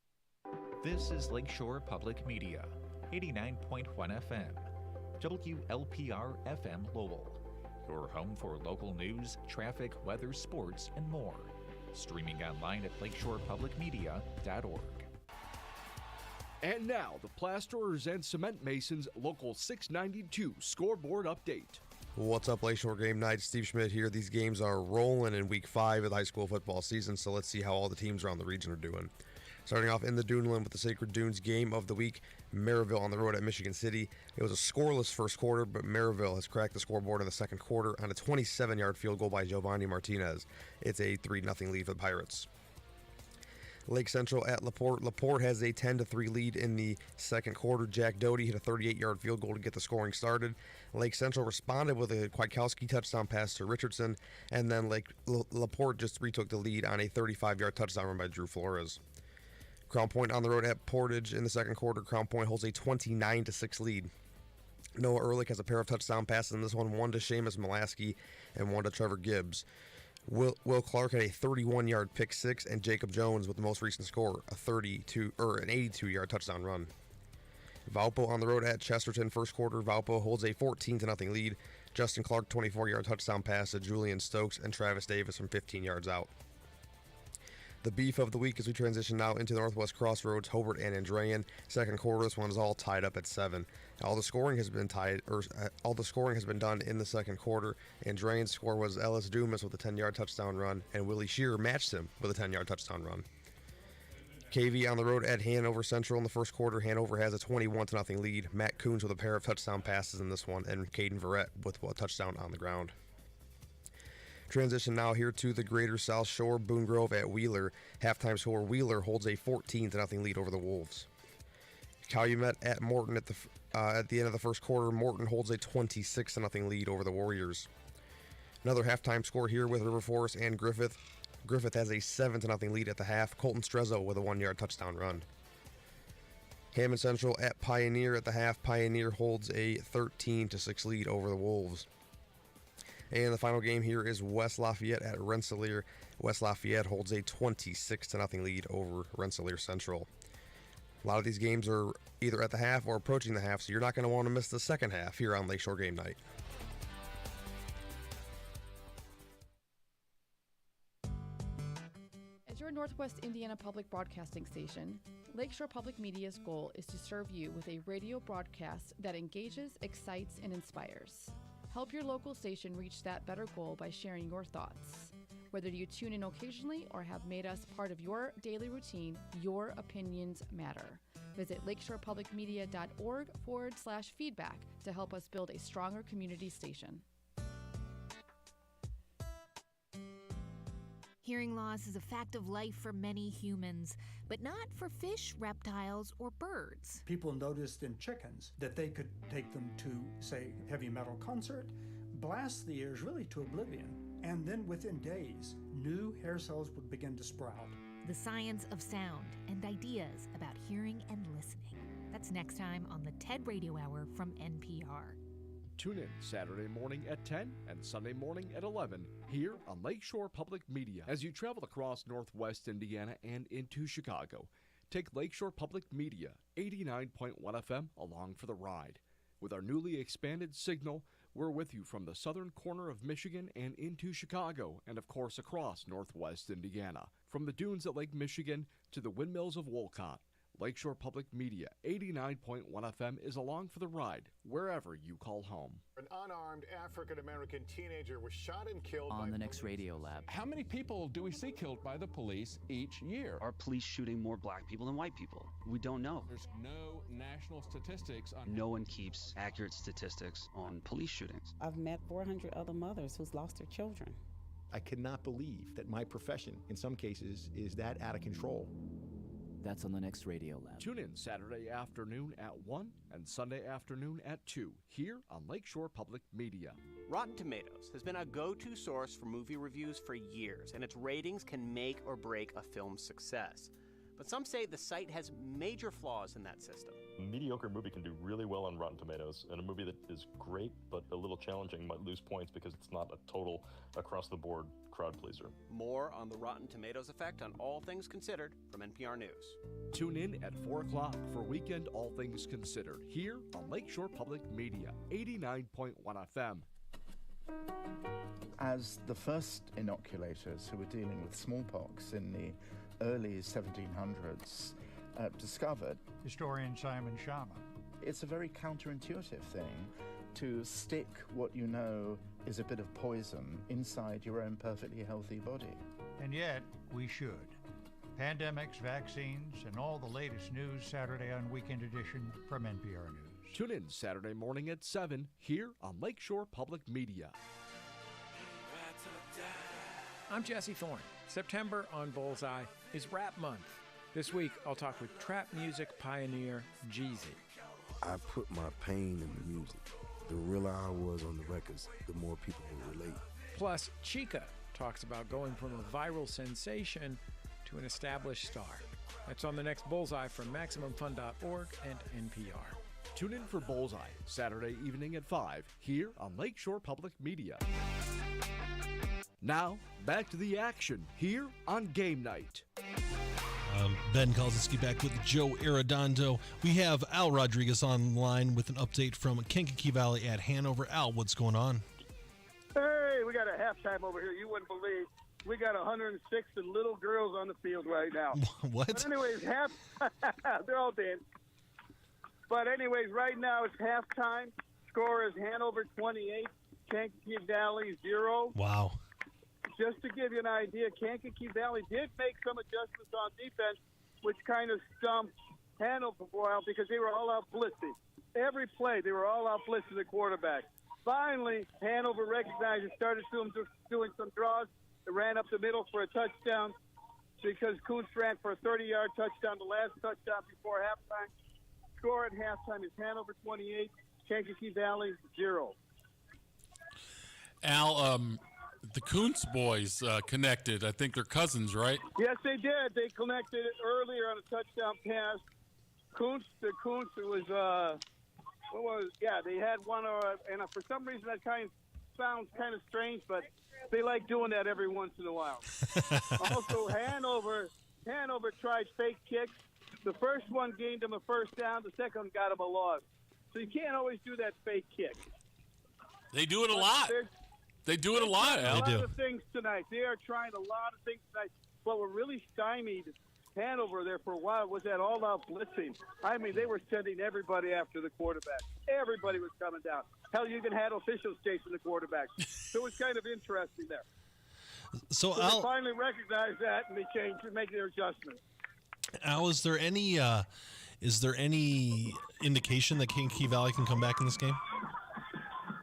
This is Lakeshore Public Media, 89.1 FM, WLPR FM Lowell, your home for local news, traffic, weather, sports, and more. Streaming online at lakeshorepublicmedia.org. And now, the Plasterers and Cement Masons Local 692 scoreboard update. What's up, Lakeshore Game Night? Steve Schmidt here. These games are rolling in Week 5 of the high school football season, so let's see how all the teams around the region are doing. Starting off in the Duneland with the Sacred Dunes game of the week, Maryville on the road at Michigan City. It was a scoreless first quarter, but Maryville has cracked the scoreboard in the second quarter on a 27-yard field goal by Giovanni Martinez. It's a 3-0 lead for the Pirates. Lake Central at LaPorte. LaPorte has a 10-3 lead in the second quarter. Jack Doty hit a 38-yard field goal to get the scoring started. Lake Central responded with a Kwiatkowski touchdown pass to Richardson, and then LaPorte just retook the lead on a 35-yard touchdown run by Drew Flores. Crown Point on the road at Portage in the second quarter. Crown Point holds a 29-6 lead. Noah Ehrlich has a pair of touchdown passes in this one to Seamus Mulaski and one to Trevor Gibbs. Will Clark had a 31-yard pick six, and Jacob Jones with the most recent score, an 82-yard touchdown run. Valpo on the road at Chesterton first quarter. Valpo holds a 14-0 lead. Justin Clark 24-yard touchdown pass to Julian Stokes and Travis Davis from 15 yards out. The beef of the week as we transition now into the Northwest Crossroads, Hobart and Andrean. Second quarter, this one is all tied up at 7. All the scoring has been done in the second quarter. Andrean's score was Ellis Dumas with a 10-yard touchdown run, and Willie Shearer matched him with a 10-yard touchdown run. KV on the road at Hanover Central in the first quarter. Hanover has a 21-0 lead. Matt Coons with a pair of touchdown passes in this one, and Caden Verrett with a touchdown on the ground. Transition now here to the Greater South Shore. Boone Grove at Wheeler. Halftime score, Wheeler holds a 14-0 lead over the Wolves. Calumet at Morton at the end of the first quarter. Morton holds a 26-0 lead over the Warriors. Another halftime score here with River Forest and Griffith. Griffith has a 7-0 lead at the half. Colton Strezzo with a 1-yard touchdown run. Hammond Central at Pioneer at the half. Pioneer holds a 13-6 lead over the Wolves. And the final game here is West Lafayette at Rensselaer. West Lafayette holds a 26-0 lead over Rensselaer Central. A lot of these games are either at the half or approaching the half, so you're not going to want to miss the second half here on Lakeshore Game Night. As your Northwest Indiana public broadcasting station, Lakeshore Public Media's goal is to serve you with a radio broadcast that engages, excites, and inspires. Help your local station reach that better goal by sharing your thoughts. Whether you tune in occasionally or have made us part of your daily routine, your opinions matter. Visit lakeshorepublicmedia.org/feedback to help us build a stronger community station. Hearing loss is a fact of life for many humans, but not for fish, reptiles, or birds. People noticed in chickens that they could take them to, say, heavy metal concert, blast the ears really to oblivion, and then within days, new hair cells would begin to sprout. The science of sound and ideas about hearing and listening. That's next time on the TED Radio Hour from NPR. Tune in Saturday morning at 10 and Sunday morning at 11 here on Lakeshore Public Media. As you travel across Northwest Indiana and into Chicago, take Lakeshore Public Media 89.1 FM along for the ride. With our newly expanded signal, we're with you from the southern corner of Michigan and into Chicago, and of course across Northwest Indiana. From the dunes at Lake Michigan to the windmills of Wolcott, Lakeshore Public Media 89.1 FM is along for the ride, wherever you call home. An unarmed African-American teenager was shot and killed on the next radio lab. How many people do we see killed by the police each year? Are police shooting more black people than white people? We don't know. There's no national statistics on... No one keeps accurate statistics on police shootings. I've met 400 other mothers who's lost their children. I cannot believe that my profession, in some cases, is that out of control. That's on the next Radio Lab. Tune in Saturday afternoon at 1 and Sunday afternoon at 2 here on Lakeshore Public Media. Rotten Tomatoes has been a go-to source for movie reviews for years, and its ratings can make or break a film's success. But some say the site has major flaws in that system. A mediocre movie can do really well on Rotten Tomatoes, and a movie that is great but a little challenging might lose points because it's not a total, across-the-board crowd pleaser. More on the Rotten Tomatoes effect on All Things Considered from NPR News. Tune in at 4 o'clock for Weekend All Things Considered here on Lakeshore Public Media, 89.1 FM. As the first inoculators who were dealing with smallpox in the early 1700s discovered, historian Simon Schama, it's a very counterintuitive thing to stick what you know is a bit of poison inside your own perfectly healthy body. And yet, we should. Pandemics, vaccines, and all the latest news Saturday on Weekend Edition from NPR News. Tune in Saturday morning at 7 here on Lakeshore Public Media. I'm Jesse Thorne. September on Bullseye is Rap Month. This week, I'll talk with trap music pioneer Jeezy. I put my pain in the music. The realer I was on the records, the more people would relate. Plus, Chica talks about going from a viral sensation to an established star. That's on the next Bullseye from MaximumFun.org and NPR. Tune in for Bullseye, Saturday evening at 5 here on Lakeshore Public Media. Now, back to the action here on Game Night. Ben Kolodzinski back with Joe Arredondo. We have Al Rodriguez online with an update from Kankakee Valley at Hanover. Al, what's going on? Hey, we got a halftime over here. You wouldn't believe. We got 106 little girls on the field right now. What? But anyways, they're all dancing. But anyways, right now it's halftime. Score is Hanover 28, Kankakee Valley 0. Wow. Just to give you an idea, Kankakee Valley did make some adjustments on defense, which kind of stumped Hanover for a while because they were all out blitzing. Every play, they were all out blitzing the quarterback. Finally, Hanover recognized and started doing some draws. They ran up the middle for a touchdown because Kuntz ran for a 30-yard touchdown, the last touchdown before halftime. Score at halftime is Hanover 28, Kankakee Valley 0. Al, the Kuntz boys connected. I think they're cousins, right? Yes, they did. They connected it earlier on a touchdown pass. Kuntz was, they had one, and for some reason that sounds kind of strange, but they like doing that every once in a while. Also, Hanover tried fake kicks. The first one gained them a first down. The second one got them a loss. So you can't always do that fake kick. They do it a lot. They do it a lot, Al. A lot of things tonight. They are trying a lot of things tonight. What were really stymied Hanover there for a while was that all-out blitzing. I mean, they were sending everybody after the quarterback. Everybody was coming down. Hell, you even had officials chasing the quarterback. So it was kind of interesting there. So they Al, finally recognized that, and they changed to make their adjustments. Al, is there any indication that Kankakee Valley can come back in this game?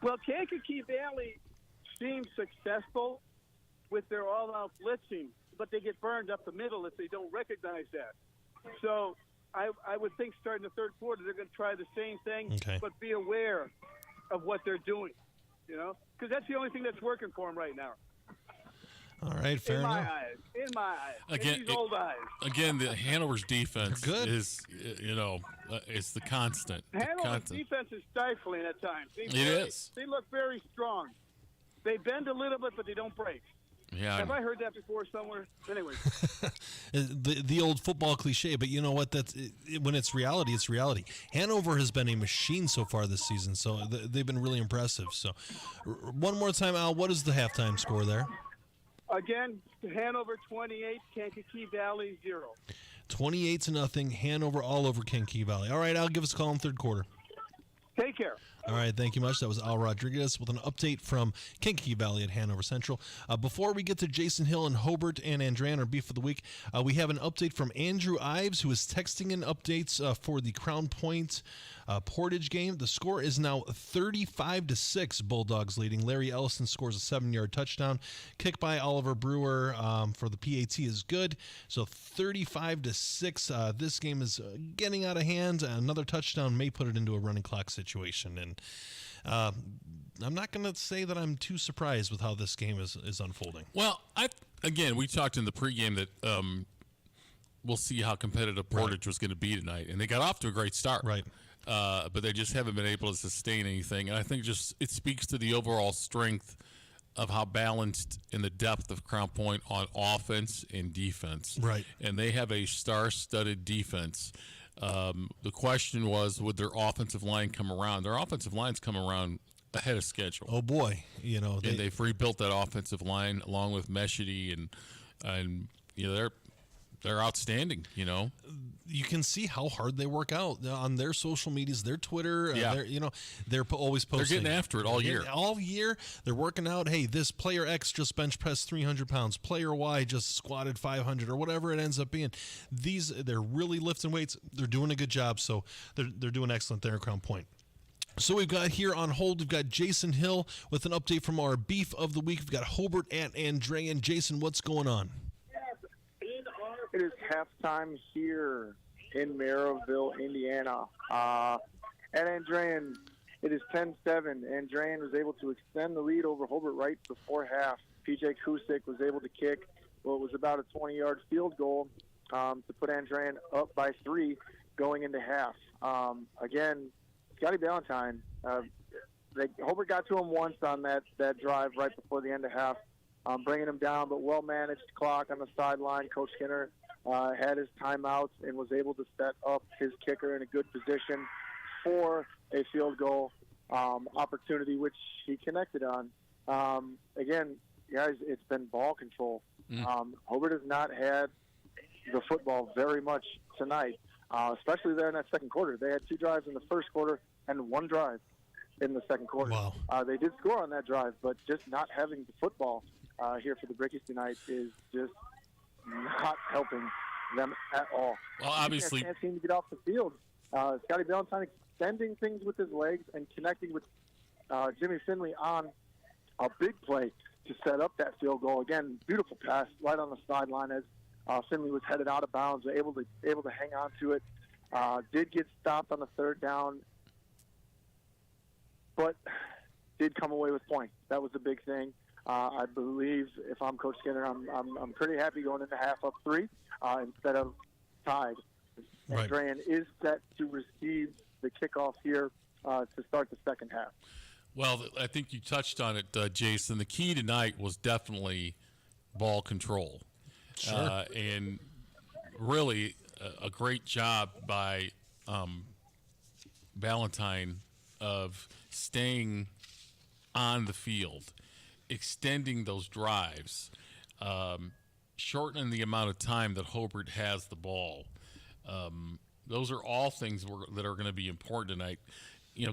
Well, Kankakee Valley seems successful with their all-out blitzing, but they get burned up the middle if they don't recognize that. So I would think starting the third quarter they're going to try the same thing, but be aware of what they're doing, because that's the only thing that's working for them right now. All right, fair enough. In my eyes. Again, in these old eyes. Again, the Hanover's defense is, it's the constant. Hanover's defense is stifling at times. It is. They look very strong. They bend a little bit, but they don't break. Yeah. Have I heard that before somewhere? Anyway. the old football cliche, but you know what? When it's reality, it's reality. Hanover has been a machine so far this season, so they've been really impressive. So, one more time, Al, what is the halftime score there? Again, Hanover 28, Kankakee Valley 0. 28-0, Hanover all over Kankakee Valley. All right, Al, give us a call in third quarter. Take Take care. All right, thank you much. That was Al Rodriguez with an update from Kankakee Valley at Hanover Central. Before we get to Jason Hill and Hobart and Andran, our beef of the week, we have an update from Andrew Ives, who is texting in updates for the Crown Point Portage game. The score is now 35-6, Bulldogs leading. Larry Ellison scores a 7-yard touchdown. Kick by Oliver Brewer for the PAT is good. So 35-6. This game is getting out of hand. Another touchdown may put it into a running clock situation. And I'm not going to say that I'm too surprised with how this game is unfolding. Well, again, we talked in the pregame that we'll see how competitive Portage was going to be tonight. And they got off to a great start. Right. But they just haven't been able to sustain anything. And I think just it speaks to the overall strength of how balanced in the depth of Crown Point on offense and defense. Right. And they have a star-studded defense. The question was, would their offensive line come around? Their offensive line's come around ahead of schedule. Oh, boy. And they've rebuilt that offensive line along with Meshedy, and they're outstanding, You can see how hard they work out on their social medias, their Twitter. They're always posting. They're getting after it all year. All year, they're working out. Hey, this player X just bench pressed 300 pounds. Player Y just squatted 500 or whatever it ends up being. They're really lifting weights. They're doing a good job. So they're doing excellent there at Crown Point. So we've got here on hold, we've got Jason Hill with an update from our beef of the week. We've got Hobart at Andrean. Jason, what's going on? It is halftime here in Merrillville, Indiana. At Andrean, it is 10-7. Andrean was able to extend the lead over Hobart right before half. PJ Kusick was able to kick what was about a 20-yard field goal to put Andrean up by 3 going into half. Again, Scotty Ballantyne, Hobart got to him once on that drive right before the end of half. Bringing him down, but well-managed clock on the sideline. Coach Skinner had his timeouts and was able to set up his kicker in a good position for a field goal opportunity, which he connected on. Again, guys, it's been ball control. Hobart has not had the football very much tonight, especially there in that second quarter. They had 2 drives in the first quarter and 1 drive in the second quarter. Wow. They did score on that drive, but just not having the football here for the Brickies tonight is just not helping them at all. Well, obviously, they can't seem to get off the field. Scotty Ballantyne extending things with his legs and connecting with Jimmy Finley on a big play to set up that field goal. Again, beautiful pass right on the sideline as Finley was headed out of bounds, able to hang on to it. Did get stopped on the third down, but did come away with points. That was the big thing. I believe if I'm Coach Skinner, I'm pretty happy going into half up 3 instead of tied. Right. Andrean is set to receive the kickoff here to start the second half. Well, I think you touched on it, Jason. The key tonight was definitely ball control. Sure. And really a great job by Ballantyne of staying on the field, extending those drives, shortening the amount of time that Hobart has the ball. Those are all things that are going to be important tonight.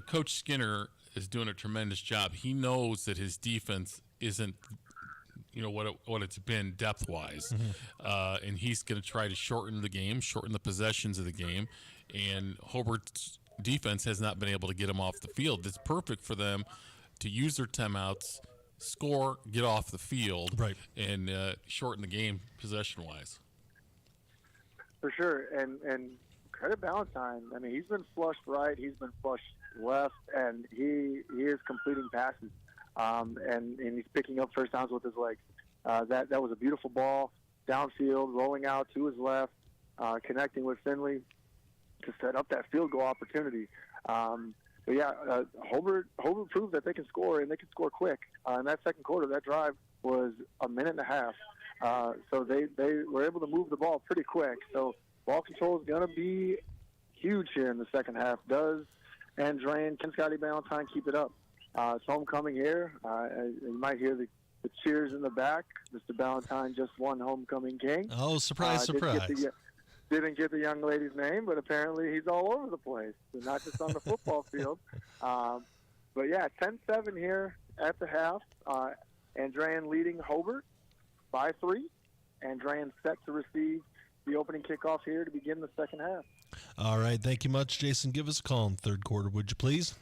Coach Skinner is doing a tremendous job. He knows that his defense isn't, what it's been depth-wise. Mm-hmm. And he's going to try to shorten the game, shorten the possessions of the game. And Hobart's defense has not been able to get him off the field. It's perfect for them to use their timeouts, score, get off the field, right, and shorten the game possession-wise. For sure, and credit Ballantyne. I mean, he's been flushed right, he's been flushed left, and he is completing passes, and he's picking up first downs with his legs. That was a beautiful ball, downfield, rolling out to his left, connecting with Finley to set up that field goal opportunity. But Hobart proved that they can score, and they can score quick. In that second quarter, that drive was a minute and a half. So they were able to move the ball pretty quick. So ball control is going to be huge here in the second half. Does Andrean, can Scotty Ballantyne keep it up? It's homecoming here. You might hear the cheers in the back. Mr. Ballantyne just won homecoming king. Oh, surprise. didn't get the young lady's name, but apparently he's all over the place, so not just on the football field. But yeah, 10-7 here at the half. Andrean leading Hobart by 3. Andrean set to receive the opening kickoff here to begin the second half. All right, thank you much, Jason. Give us a call in third quarter, would you please?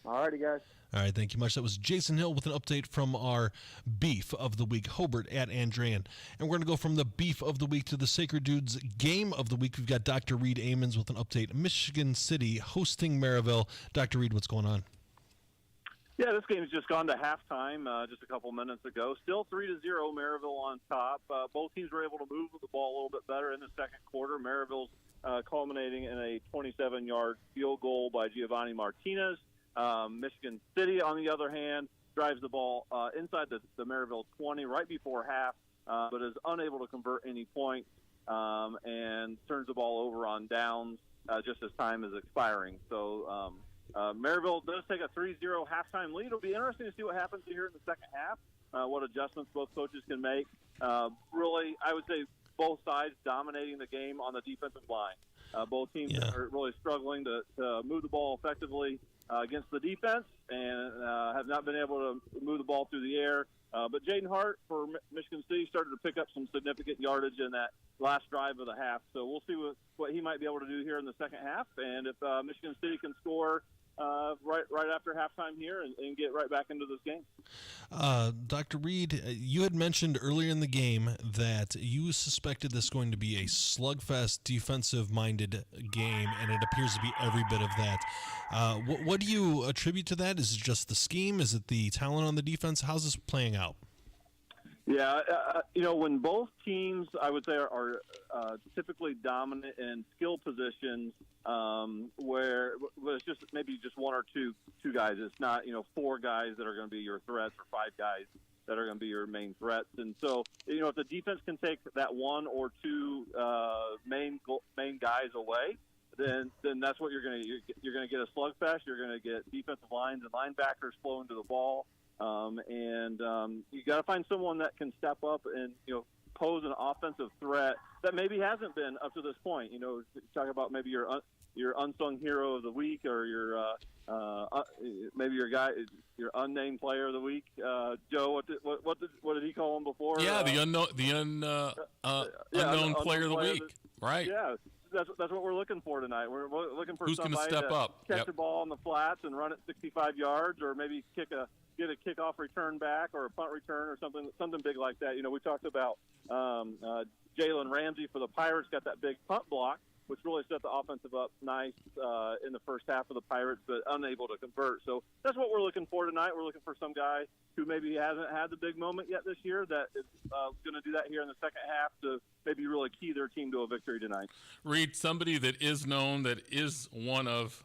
All righty, guys. All right, thank you much. That was Jason Hill with an update from our Beef of the Week, Hobart at Andrean. And we're going to go from the Beef of the Week to the Sacred Dudes Game of the Week. We've got Dr. Reed Amons with an update. Michigan City hosting Maryville. Dr. Reed, what's going on? Yeah, this game's just gone to halftime just a couple minutes ago. Still 3-0, Maryville on top. Both teams were able to move the ball a little bit better in the second quarter. Maryville's culminating in a 27-yard field goal by Giovanni Martinez. Michigan City, on the other hand, drives the ball inside the Maryville 20 right before half, but is unable to convert any points and turns the ball over on downs just as time is expiring. So Maryville does take a 3-0 halftime lead. It'll be interesting to see what happens here in the second half, what adjustments both coaches can make. Really, I would say both sides dominating the game on the defensive line. Both teams are really struggling to move the ball effectively against the defense and have not been able to move the ball through the air. But Jaden Hart for Michigan City started to pick up some significant yardage in that last drive of the half. So we'll see what he might be able to do here in the second half. And if Michigan City can score right after halftime here and get right back into this game. Dr. Reed, you had mentioned earlier in the game that you suspected this going to be a slugfest, defensive-minded game, and it appears to be every bit of that. What do you attribute to that? Is it just the scheme? Is it the talent on the defense? How's this playing out? Yeah, when both teams, I would say, are typically dominant in skill positions, where it's just maybe just one or two guys. It's not 4 guys that are going to be your threats or 5 guys that are going to be your main threats. And so if the defense can take that 1 or 2 main guys away, then that's what you're going to you're going to get a slugfest. You're going to get defensive lines and linebackers flowing to the ball. You got to find someone that can step up and pose an offensive threat that maybe hasn't been up to this point. Talk about maybe your unsung hero of the week, or your maybe your unnamed player of the week. Joe, what did he call him before? Yeah, the unknown player of the week. Right. Yeah. That's what we're looking for tonight. We're looking for who's going to step up, catch the ball on the flats and run it 65 yards, or maybe get a kickoff return back or a punt return or something big like that. We talked about Jalen Ramsey for the Pirates got that big punt block, which really set the offensive up nice in the first half of the Pirates, but unable to convert. So that's what we're looking for tonight. We're looking for some guy who maybe hasn't had the big moment yet this year that is going to do that here in the second half to maybe really key their team to a victory tonight. Reed, somebody that is known, that is one of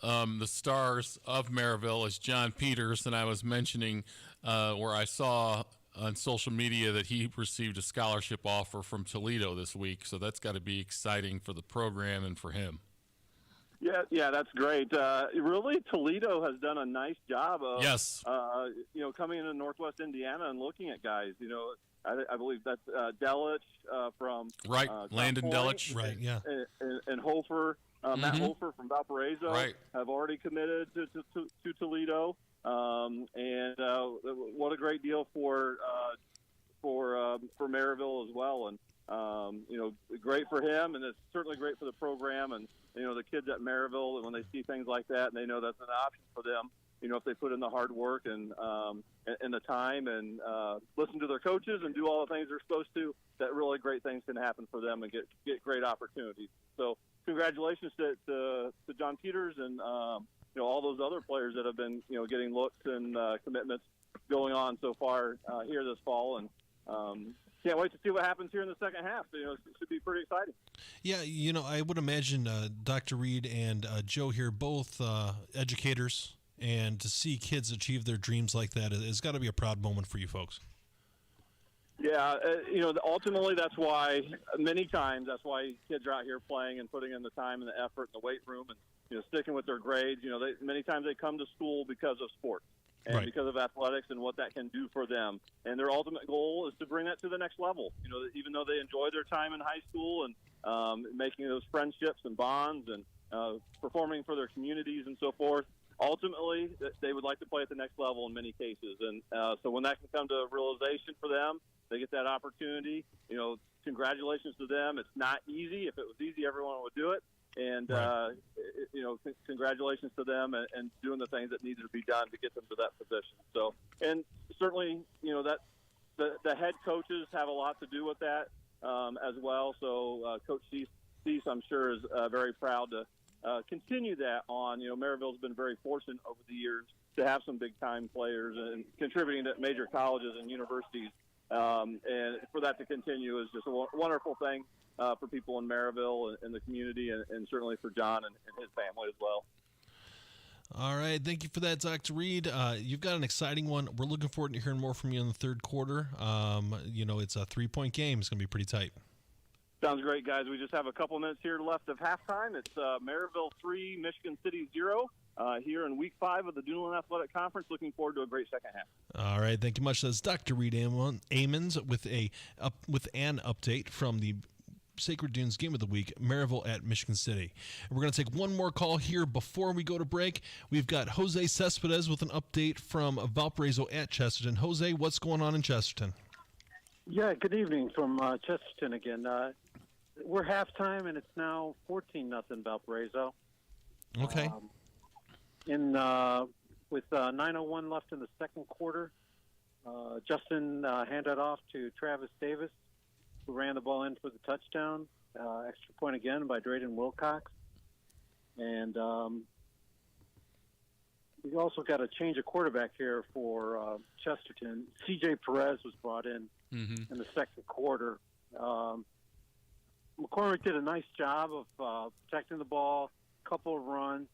the stars of Maryville is John Peters, and I was mentioning where I saw on social media that he received a scholarship offer from Toledo this week, so that's got to be exciting for the program and for him. Yeah, that's great. Really, Toledo has done a nice job of coming into Northwest Indiana and looking at guys. I believe that's Delich from Landon Delich, right? Yeah, and Hofer. Matt Hofer from Valparaiso have already committed to Toledo, and what a great deal for Maryville as well, and great for him, and it's certainly great for the program, and the kids at Maryville, when they see things like that, and they know that's an option for them. If they put in the hard work and the time and listen to their coaches and do all the things they're supposed to, that really great things can happen for them and get great opportunities. So congratulations to John Peters and all those other players that have been getting looks and commitments going on so far here this fall, and can't wait to see what happens here in the second half. It should be pretty exciting. Yeah, I would imagine Dr. Reed and Joe here, both educators, and to see kids achieve their dreams like that has got to be a proud moment for you folks. Yeah, ultimately that's why kids are out here playing and putting in the time and the effort in the weight room and sticking with their grades. Many times they come to school because of sports and because of athletics and what that can do for them. And their ultimate goal is to bring that to the next level. Even though they enjoy their time in high school and making those friendships and bonds and performing for their communities and so forth. Ultimately, they would like to play at the next level in many cases. And so when that can come to a realization for them, they get that opportunity. Congratulations to them. It's not easy. If it was easy, everyone would do it. And, congratulations to them and doing the things that needed to be done to get them to that position. So, and certainly, that the head coaches have a lot to do with that as well. So Coach Cease, I'm sure, is very proud to continue that on. Maryville's been very fortunate over the years to have some big-time players and contributing to major colleges and universities. And for that to continue is just a wonderful thing for people in Maryville and the community, and certainly for John and his family as well. All right. Thank you for that, Dr. Reed. You've got an exciting one. We're looking forward to hearing more from you in the third quarter. It's a 3-point game. It's going to be pretty tight. Sounds great, guys. We just have a couple minutes here left of halftime. It's Maryville 3, Michigan City 0 here in Week 5 of the Duneland Athletic Conference. Looking forward to a great second half. All right. Thank you much. That's Dr. Reed Amons with an update from the Sacred Dunes Game of the Week, Maryville at Michigan City. And we're going to take one more call here before we go to break. We've got Jose Cespedes with an update from Valparaiso at Chesterton. Jose, what's going on in Chesterton? Yeah, good evening from Chesterton again. We're halftime, and it's now 14-0 Valparaiso. Okay. With 9:01 left in the second quarter, Justin handed off to Travis Davis, who ran the ball in for the touchdown. Extra point again by Drayden Wilcox. And we also got a change of quarterback here for Chesterton. C.J. Perez was brought in in the second quarter. McCormick did a nice job of protecting the ball, a couple of runs.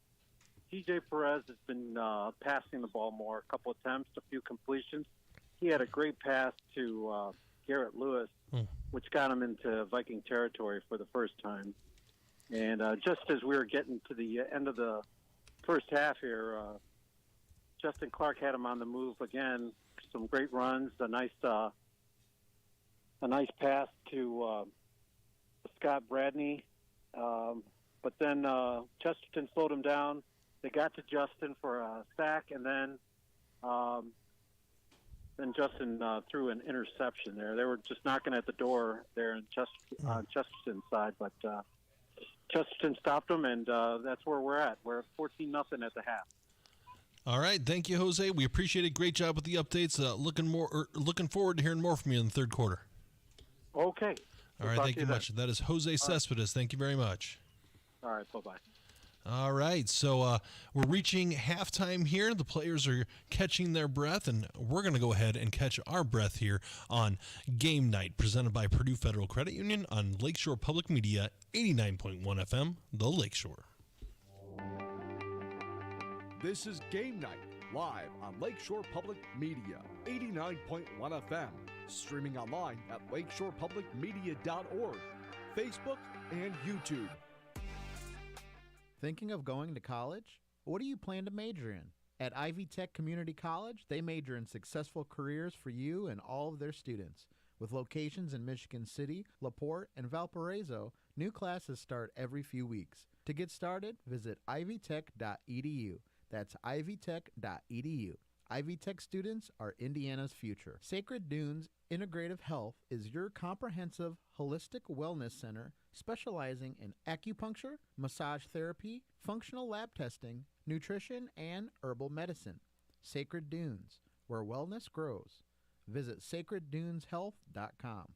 C.J. Perez has been passing the ball more, a couple attempts, a few completions. He had a great pass to Garrett Lewis, which got him into Viking territory for the first time. And just as we were getting to the end of the first half here, Justin Clark had him on the move again. Some great runs, a nice pass to Scott Bradney. But then Chesterton slowed him down. They got to Justin for a sack, and then Justin threw an interception there. They were just knocking at the door there on Chesterton's side, but Chesterton stopped them, and that's where we're at. We're at 14-0 at the half. All right, thank you, Jose. We appreciate it. Great job with the updates. Looking forward to hearing more from you in the third quarter. Okay. All right, thank you much. That is Jose Cespedes. Thank you very much. All right, bye-bye. All right, so we're reaching halftime here. The players are catching their breath, and we're going to go ahead and catch our breath here on Game Night, presented by Purdue Federal Credit Union on Lakeshore Public Media, 89.1 FM, The Lakeshore. This is Game Night, live on Lakeshore Public Media, 89.1 FM, streaming online at lakeshorepublicmedia.org, Facebook, and YouTube. Thinking of going to college? What do you plan to major in? At Ivy Tech Community College, they major in successful careers for you and all of their students. With locations in Michigan City, LaPorte, and Valparaiso, new classes start every few weeks. To get started, visit ivytech.edu. That's ivytech.edu. Ivy Tech students are Indiana's future. Sacred Dunes Integrative Health is your comprehensive, holistic wellness center specializing in acupuncture, massage therapy, functional lab testing, nutrition, and herbal medicine. Sacred Dunes, where wellness grows. Visit sacredduneshealth.com.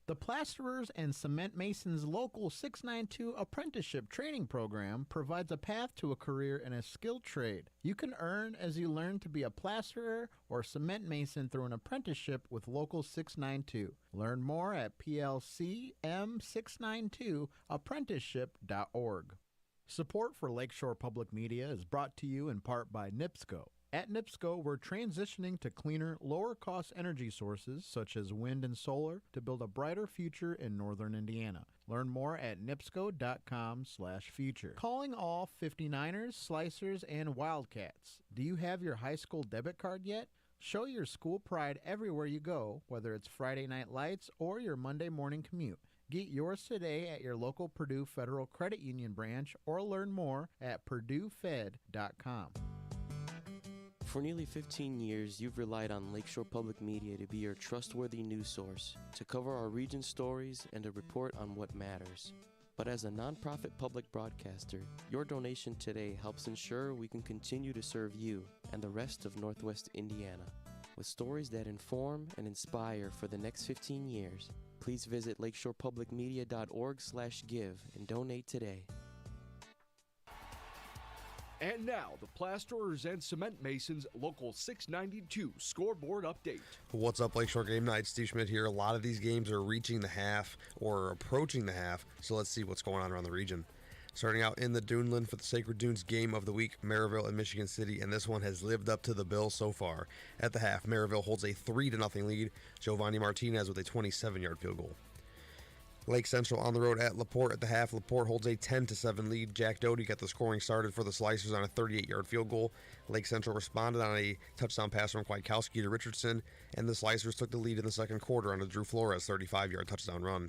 The Plasterers and Cement Masons Local 692 Apprenticeship Training Program provides a path to a career in a skilled trade. You can earn as you learn to be a plasterer or cement mason through an apprenticeship with Local 692. Learn more at plcm692apprenticeship.org. Support for Lakeshore Public Media is brought to you in part by NIPSCO. At NIPSCO, we're transitioning to cleaner, lower-cost energy sources such as wind and solar to build a brighter future in northern Indiana. Learn more at nipsco.com/future. Calling all 59ers, Slicers, and Wildcats. Do you have your high school debit card yet? Show your school pride everywhere you go, whether it's Friday Night Lights or your Monday morning commute. Get yours today at your local Purdue Federal Credit Union branch or learn more at purduefed.com. For nearly 15 years, you've relied on Lakeshore Public Media to be your trustworthy news source, to cover our region's stories, and to report on what matters. But as a nonprofit public broadcaster, your donation today helps ensure we can continue to serve you and the rest of Northwest Indiana. With stories that inform and inspire for the next 15 years, please visit lakeshorepublicmedia.org/give and donate today. And now, the Plasterers and Cement Masons Local 692 scoreboard update. What's up, Lakeshore Game Night? Steve Schmidt here. A lot of these games are reaching the half or approaching the half, so let's see what's going on around the region. Starting out in the Duneland for the Sacred Dunes game of the week, Maryville and Michigan City, and this one has lived up to the bill so far. At the half, Maryville holds a 3-0 lead. Giovanni Martinez with a 27-yard field goal. Lake Central on the road at LaPorte at the half. LaPorte holds a 10-7 lead. Jack Doty got the scoring started for the Slicers on a 38-yard field goal. Lake Central responded on a touchdown pass from Kwiatkowski to Richardson, and the Slicers took the lead in the second quarter on a Drew Flores 35-yard touchdown run.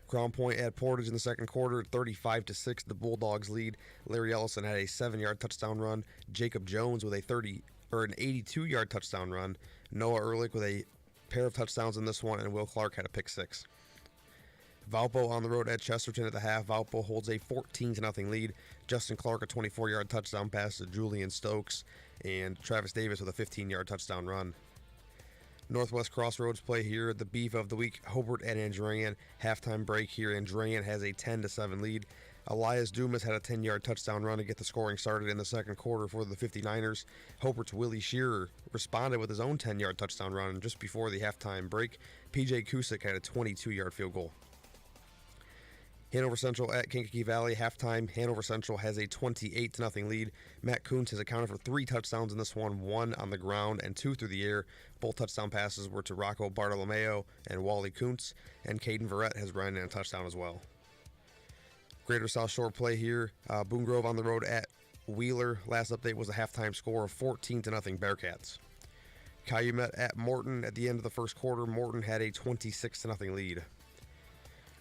Crown Point at Portage in the second quarter, 35-6, the Bulldogs lead. Larry Ellison had a 7-yard touchdown run. Jacob Jones with an 82-yard touchdown run. Noah Ehrlich with a pair of touchdowns in this one, and Will Clark had a pick six. Valpo on the road at Chesterton at the half. Valpo holds a 14-0 lead. Justin Clark a 24-yard touchdown pass to Julian Stokes, and Travis Davis with a 15-yard touchdown run. Northwest Crossroads play here. The beef of the week, Hobart at Andrean. Halftime break here. Andrean has a 10-7 lead. Elias Dumas had a 10-yard touchdown run to get the scoring started in the second quarter for the 59ers. Hobart's Willie Shearer responded with his own 10-yard touchdown run just before the halftime break. PJ Kusick had a 22-yard field goal. Hanover Central at Kankakee Valley. Halftime, Hanover Central has a 28-0 lead. Matt Kuntz has accounted for 3 touchdowns in this one on the ground and 2 through the air. Both touchdown passes were to Rocco Bartolomeo and Wally Kuntz, and Caden Verrett has run in a touchdown as well. Greater South Shore play here. Boone Grove on the road at Wheeler. Last update was a halftime score of 14-0 Bearcats. Calumet at Morton at the end of the first quarter. Morton had a 26-0 lead.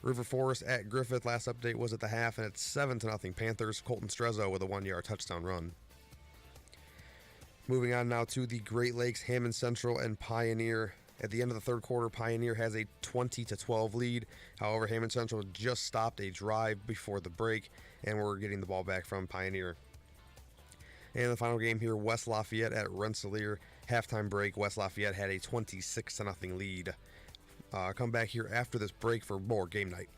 River Forest at Griffith. Last update was at the half, and it's 7-0 Panthers. Colton Strezzo with a 1-yard touchdown run. Moving on now to the Great Lakes, Hammond Central and Pioneer. At the end of the third quarter, Pioneer has a 20-12 lead. However, Hammond Central just stopped a drive before the break, and we're getting the ball back from Pioneer. And the final game here, West Lafayette at Rensselaer. Halftime break, West Lafayette had a 26-0 lead. Come back here after this break for more Game Night.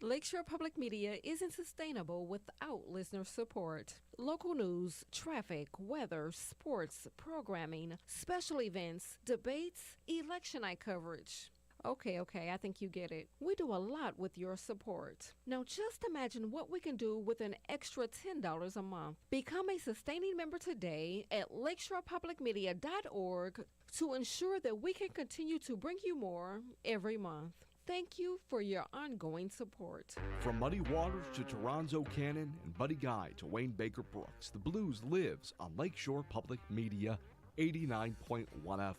Lakeshore Public Media isn't sustainable without listener support. Local news, traffic, weather, sports, programming, special events, debates, election night coverage. Okay, I think you get it. We do a lot with your support. Now just imagine what we can do with an extra $10 a month. Become a sustaining member today at lakeshorepublicmedia.org to ensure that we can continue to bring you more every month. Thank you for your ongoing support. From Muddy Waters to Toronzo Cannon and Buddy Guy to Wayne Baker Brooks, the blues lives on Lakeshore Public Media 89.1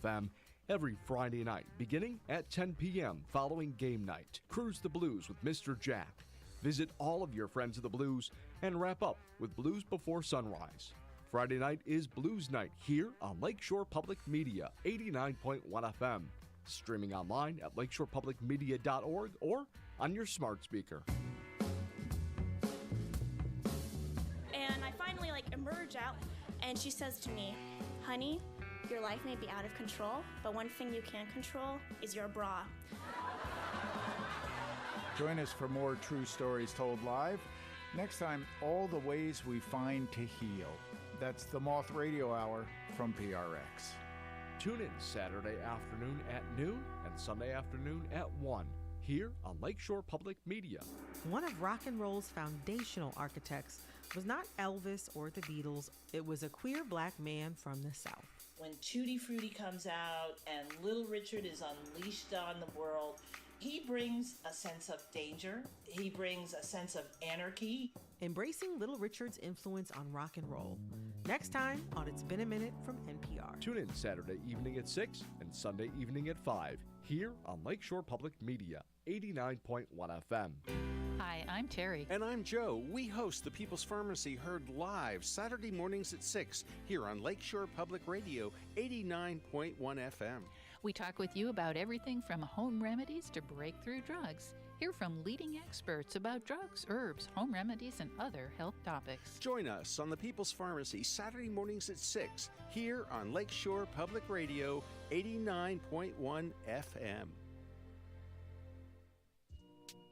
FM. Every Friday night, beginning at 10 p.m. following Game Night. Cruise the Blues with Mr. Jack. Visit all of your friends of the blues and wrap up with Blues Before Sunrise. Friday night is Blues Night here on Lakeshore Public Media 89.1 FM. Streaming online at lakeshorepublicmedia.org or on your smart speaker. And I finally emerge out, and she says to me, "Honey, your life may be out of control, but one thing you can control is your bra." Join us for more true stories told live. Next time, all the ways we find to heal. That's the Moth Radio Hour from PRX. Tune in Saturday afternoon at noon and Sunday afternoon at 1 here on Lakeshore Public Media. One of rock and roll's foundational architects was not Elvis or the Beatles. It was a queer black man from the South. When Tutti Frutti comes out and Little Richard is unleashed on the world, he brings a sense of danger. He brings a sense of anarchy. Embracing Little Richard's influence on rock and roll. Next time on It's Been a Minute from NPR. Tune in Saturday evening at 6 and Sunday evening at 5 here on Lakeshore Public Media, 89.1 FM. Hi, I'm Terry. And I'm Joe. We host the People's Pharmacy heard live Saturday mornings at 6 here on Lakeshore Public Radio, 89.1 FM. We talk with you about everything from home remedies to breakthrough drugs. Hear from leading experts about drugs, herbs, home remedies, and other health topics. Join us on the People's Pharmacy Saturday mornings at 6 here on Lakeshore Public Radio, 89.1 FM.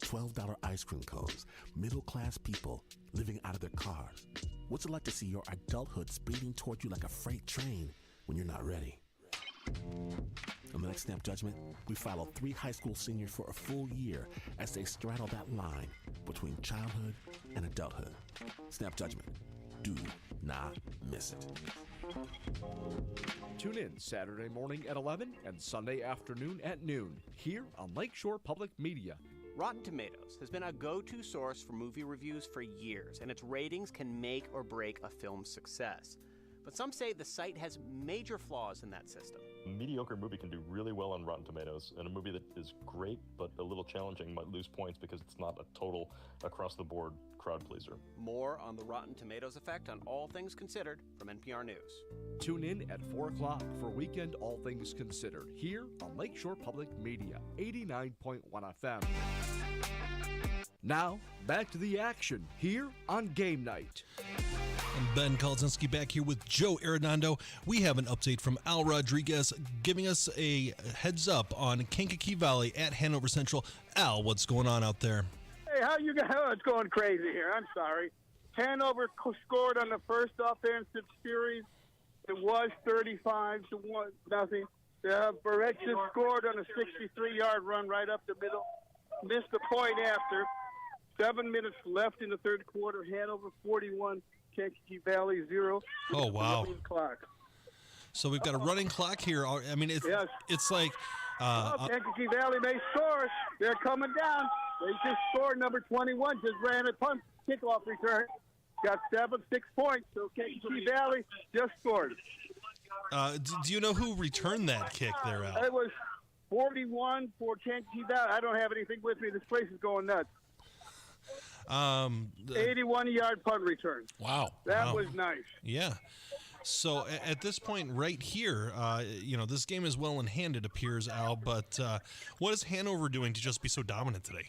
$12 ice cream cones, middle-class people living out of their cars. What's it like to see your adulthood speeding toward you like a freight train when you're not ready? On the next Snap Judgment, we follow 3 high school seniors for a full year as they straddle that line between childhood and adulthood. Snap Judgment. Do not miss it. Tune in Saturday morning at 11 and Sunday afternoon at noon here on Lakeshore Public Media. Rotten Tomatoes has been a go-to source for movie reviews for years, and its ratings can make or break a film's success. But some say the site has major flaws in that system. A mediocre movie can do really well on Rotten Tomatoes, and a movie that is great but a little challenging might lose points because it's not a total, across-the-board crowd pleaser. More on the Rotten Tomatoes effect on All Things Considered from NPR News. Tune in at 4 o'clock for Weekend All Things Considered here on Lakeshore Public Media, 89.1 FM. Now, back to the action here on Game Night. I'm Ben Kolodzinski back here with Joe Arredondo. We have an update from Al Rodriguez giving us a heads up on Kankakee Valley at Hanover Central. Al, what's going on out there? Hey, how you guys? Oh, it's going crazy here. I'm sorry. Hanover scored on the first offensive series. It was 35-1, nothing. Barrett just scored on a 63-yard run right up the middle. Missed the point after. 7 minutes left in the third quarter. Hanover 41, Kankakee Valley 0. Oh, wow. Clock. So we've got a running clock here. I mean, it's like... Kankakee Valley may score. They're coming down. They just scored. Number 21 just ran a punt kickoff return. Got 6 points. So Kankakee Valley just scored. Do you know who returned that kick there, Al? It was 41 for Kankakee Valley. I don't have anything with me. This place is going nuts. 81-yard punt return. Wow. That was nice. Yeah. So at this point right here, this game is well in hand, it appears, Al, but what is Hanover doing to just be so dominant today?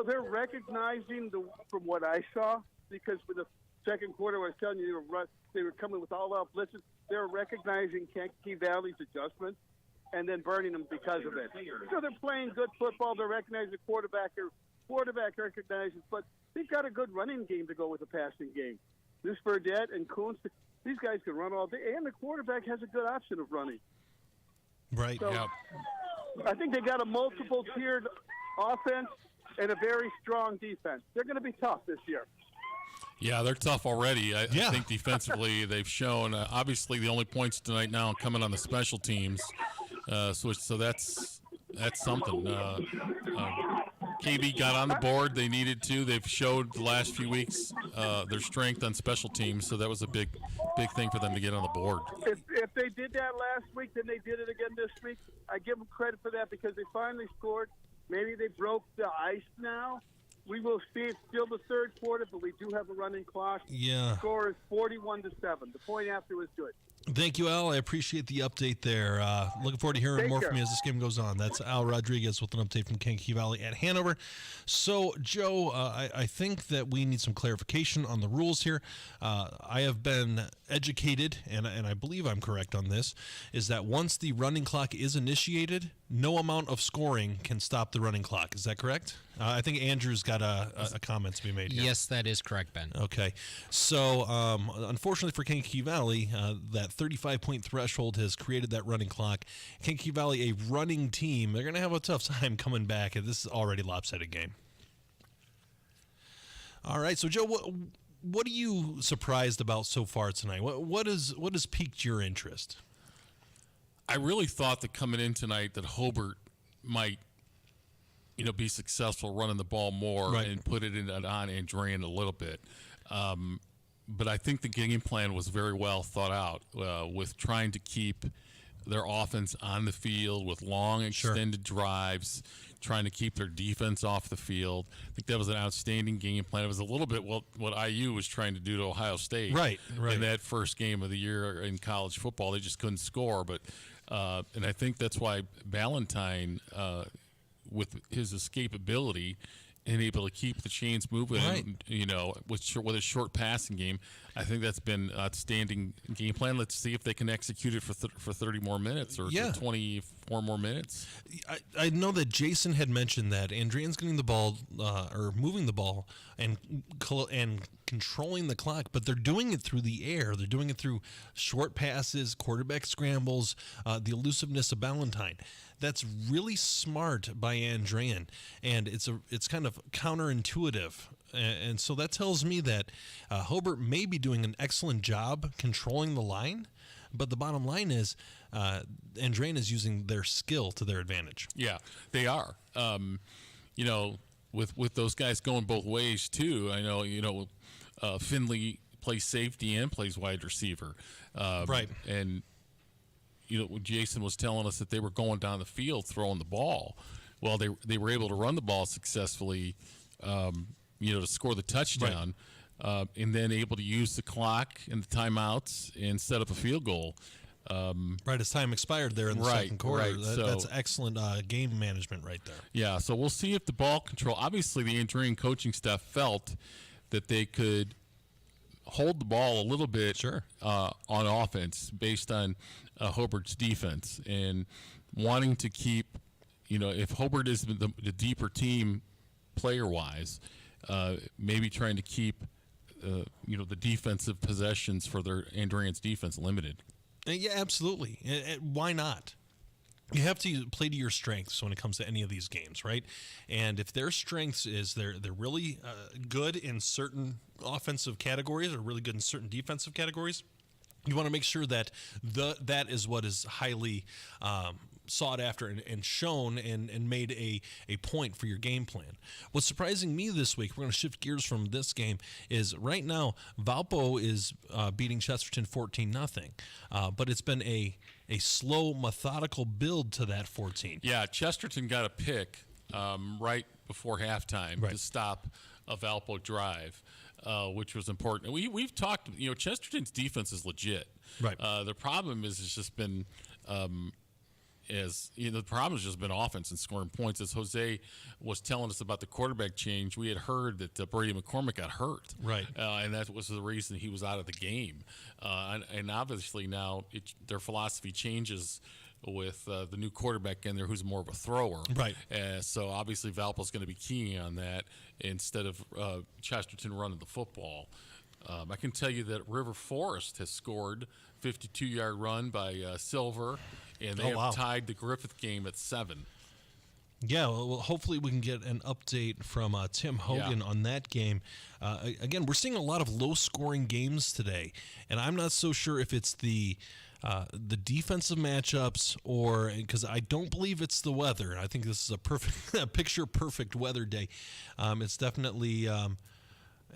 They're recognizing, from what I saw, because for the second quarter, I was telling you, they were coming with all-out blitzes. They're recognizing Kankakee Valley's adjustments and then burning them because of it. So they're playing good football. They're recognizing the quarterback recognizes, but they've got a good running game to go with the passing game. This Burdette and Kuntz, these guys can run all day, and the quarterback has a good option of running. Right, so, I think they got a multiple-tiered offense and a very strong defense. They're going to be tough this year. Yeah, they're tough already. I think defensively they've shown, obviously the only points tonight now coming on the special teams. So that's something. KB got on the board. They needed to. They've showed the last few weeks their strength on special teams, so that was a big thing for them to get on the board. If they did that last week, then they did it again this week. I give them credit for that because they finally scored. Maybe they broke the ice now. We will see. It's still the third quarter, but we do have a running clock. Yeah. The score is 41-7. The point after was good. Thank you, Al. I appreciate the update there. Looking forward to hearing more from you as this game goes on. That's Al Rodriguez with an update from Kankakee Valley at Hanover. So, Joe, I think that we need some clarification on the rules here. I have been educated, and I believe I'm correct on this, is that once the running clock is initiated, no amount of scoring can stop the running clock. Is that correct? I think Andrew's got a comment to be made here. Yes, that is correct, Ben. Okay. So, unfortunately for Kankakee Valley, that 35-point threshold has created that running clock. Kankakee Valley, a running team, they're going to have a tough time coming back. This is already a lopsided game. All right. So, Joe, what are you surprised about so far tonight? What has piqued your interest? I really thought that coming in tonight that Hobart might, be successful running the ball more and put it on Andrean a little bit. but I think the game plan was very well thought out with trying to keep their offense on the field with long extended drives, trying to keep their defense off the field. I think that was an outstanding game plan. It was a little bit what IU was trying to do to Ohio State right. in that first game of the year in college football. They just couldn't score. But and I think that's why Ballantyne, with his escapability and able to keep the chains moving, with a short passing game, I think that's been outstanding game plan. Let's see if they can execute it for 30 more minutes or 24 more minutes. I know that Jason had mentioned that Andrian's getting the ball or moving the ball and controlling the clock, but they're doing it through the air. They're doing it through short passes, quarterback scrambles, the elusiveness of Ballantyne. That's really smart by Andrian, and it's kind of counterintuitive. And so that tells me that Hobart may be doing an excellent job controlling the line, but the bottom line is Andrian is using their skill to their advantage. Yeah, they are. With those guys going both ways too. I know, Finley plays safety and plays wide receiver. Right. And Jason was telling us that they were going down the field throwing the ball. Well, they were able to run the ball successfully, to score the touchdown, and then able to use the clock and the timeouts and set up a field goal. Right, as time expired there in the second quarter. Right. That's excellent game management right there. Yeah, so we'll see if the ball control. Obviously, the Andrian coaching staff felt that they could hold the ball a little bit on offense based on Hobart's defense and wanting to keep, if Hobart is the deeper team player-wise, maybe trying to keep, the defensive possessions for their Andrian's defense limited. Yeah, absolutely. Why not? You have to play to your strengths when it comes to any of these games, right? And if their strengths is they're really good in certain offensive categories or really good in certain defensive categories, you want to make sure that that is what is highly sought after and shown and made a point for your game plan. What's surprising me this week, we're going to shift gears from this game, is right now Valpo is beating Chesterton 14-0, but it's been a slow, methodical build to that 14. Yeah, Chesterton got a pick right before halftime to stop a Valpo drive, which was important. We've talked, Chesterton's defense is legit. Right. The problem is it's just been the problem has just been offense and scoring points. As Jose was telling us about the quarterback change, we had heard that Brady McCormick got hurt. Right. And that was the reason he was out of the game. And obviously now their philosophy changes with the new quarterback in there who's more of a thrower. Right. So obviously Valpo's going to be keying on that instead of Chesterton running the football. I can tell you that River Forest has scored 52-yard run by Silver, and they have tied the Griffith game at 7. Yeah, well, hopefully we can get an update from Tim Hogan on that game. Again, we're seeing a lot of low-scoring games today, and I'm not so sure if it's the defensive matchups or because I don't believe it's the weather. I think this is a picture-perfect weather day. It's definitely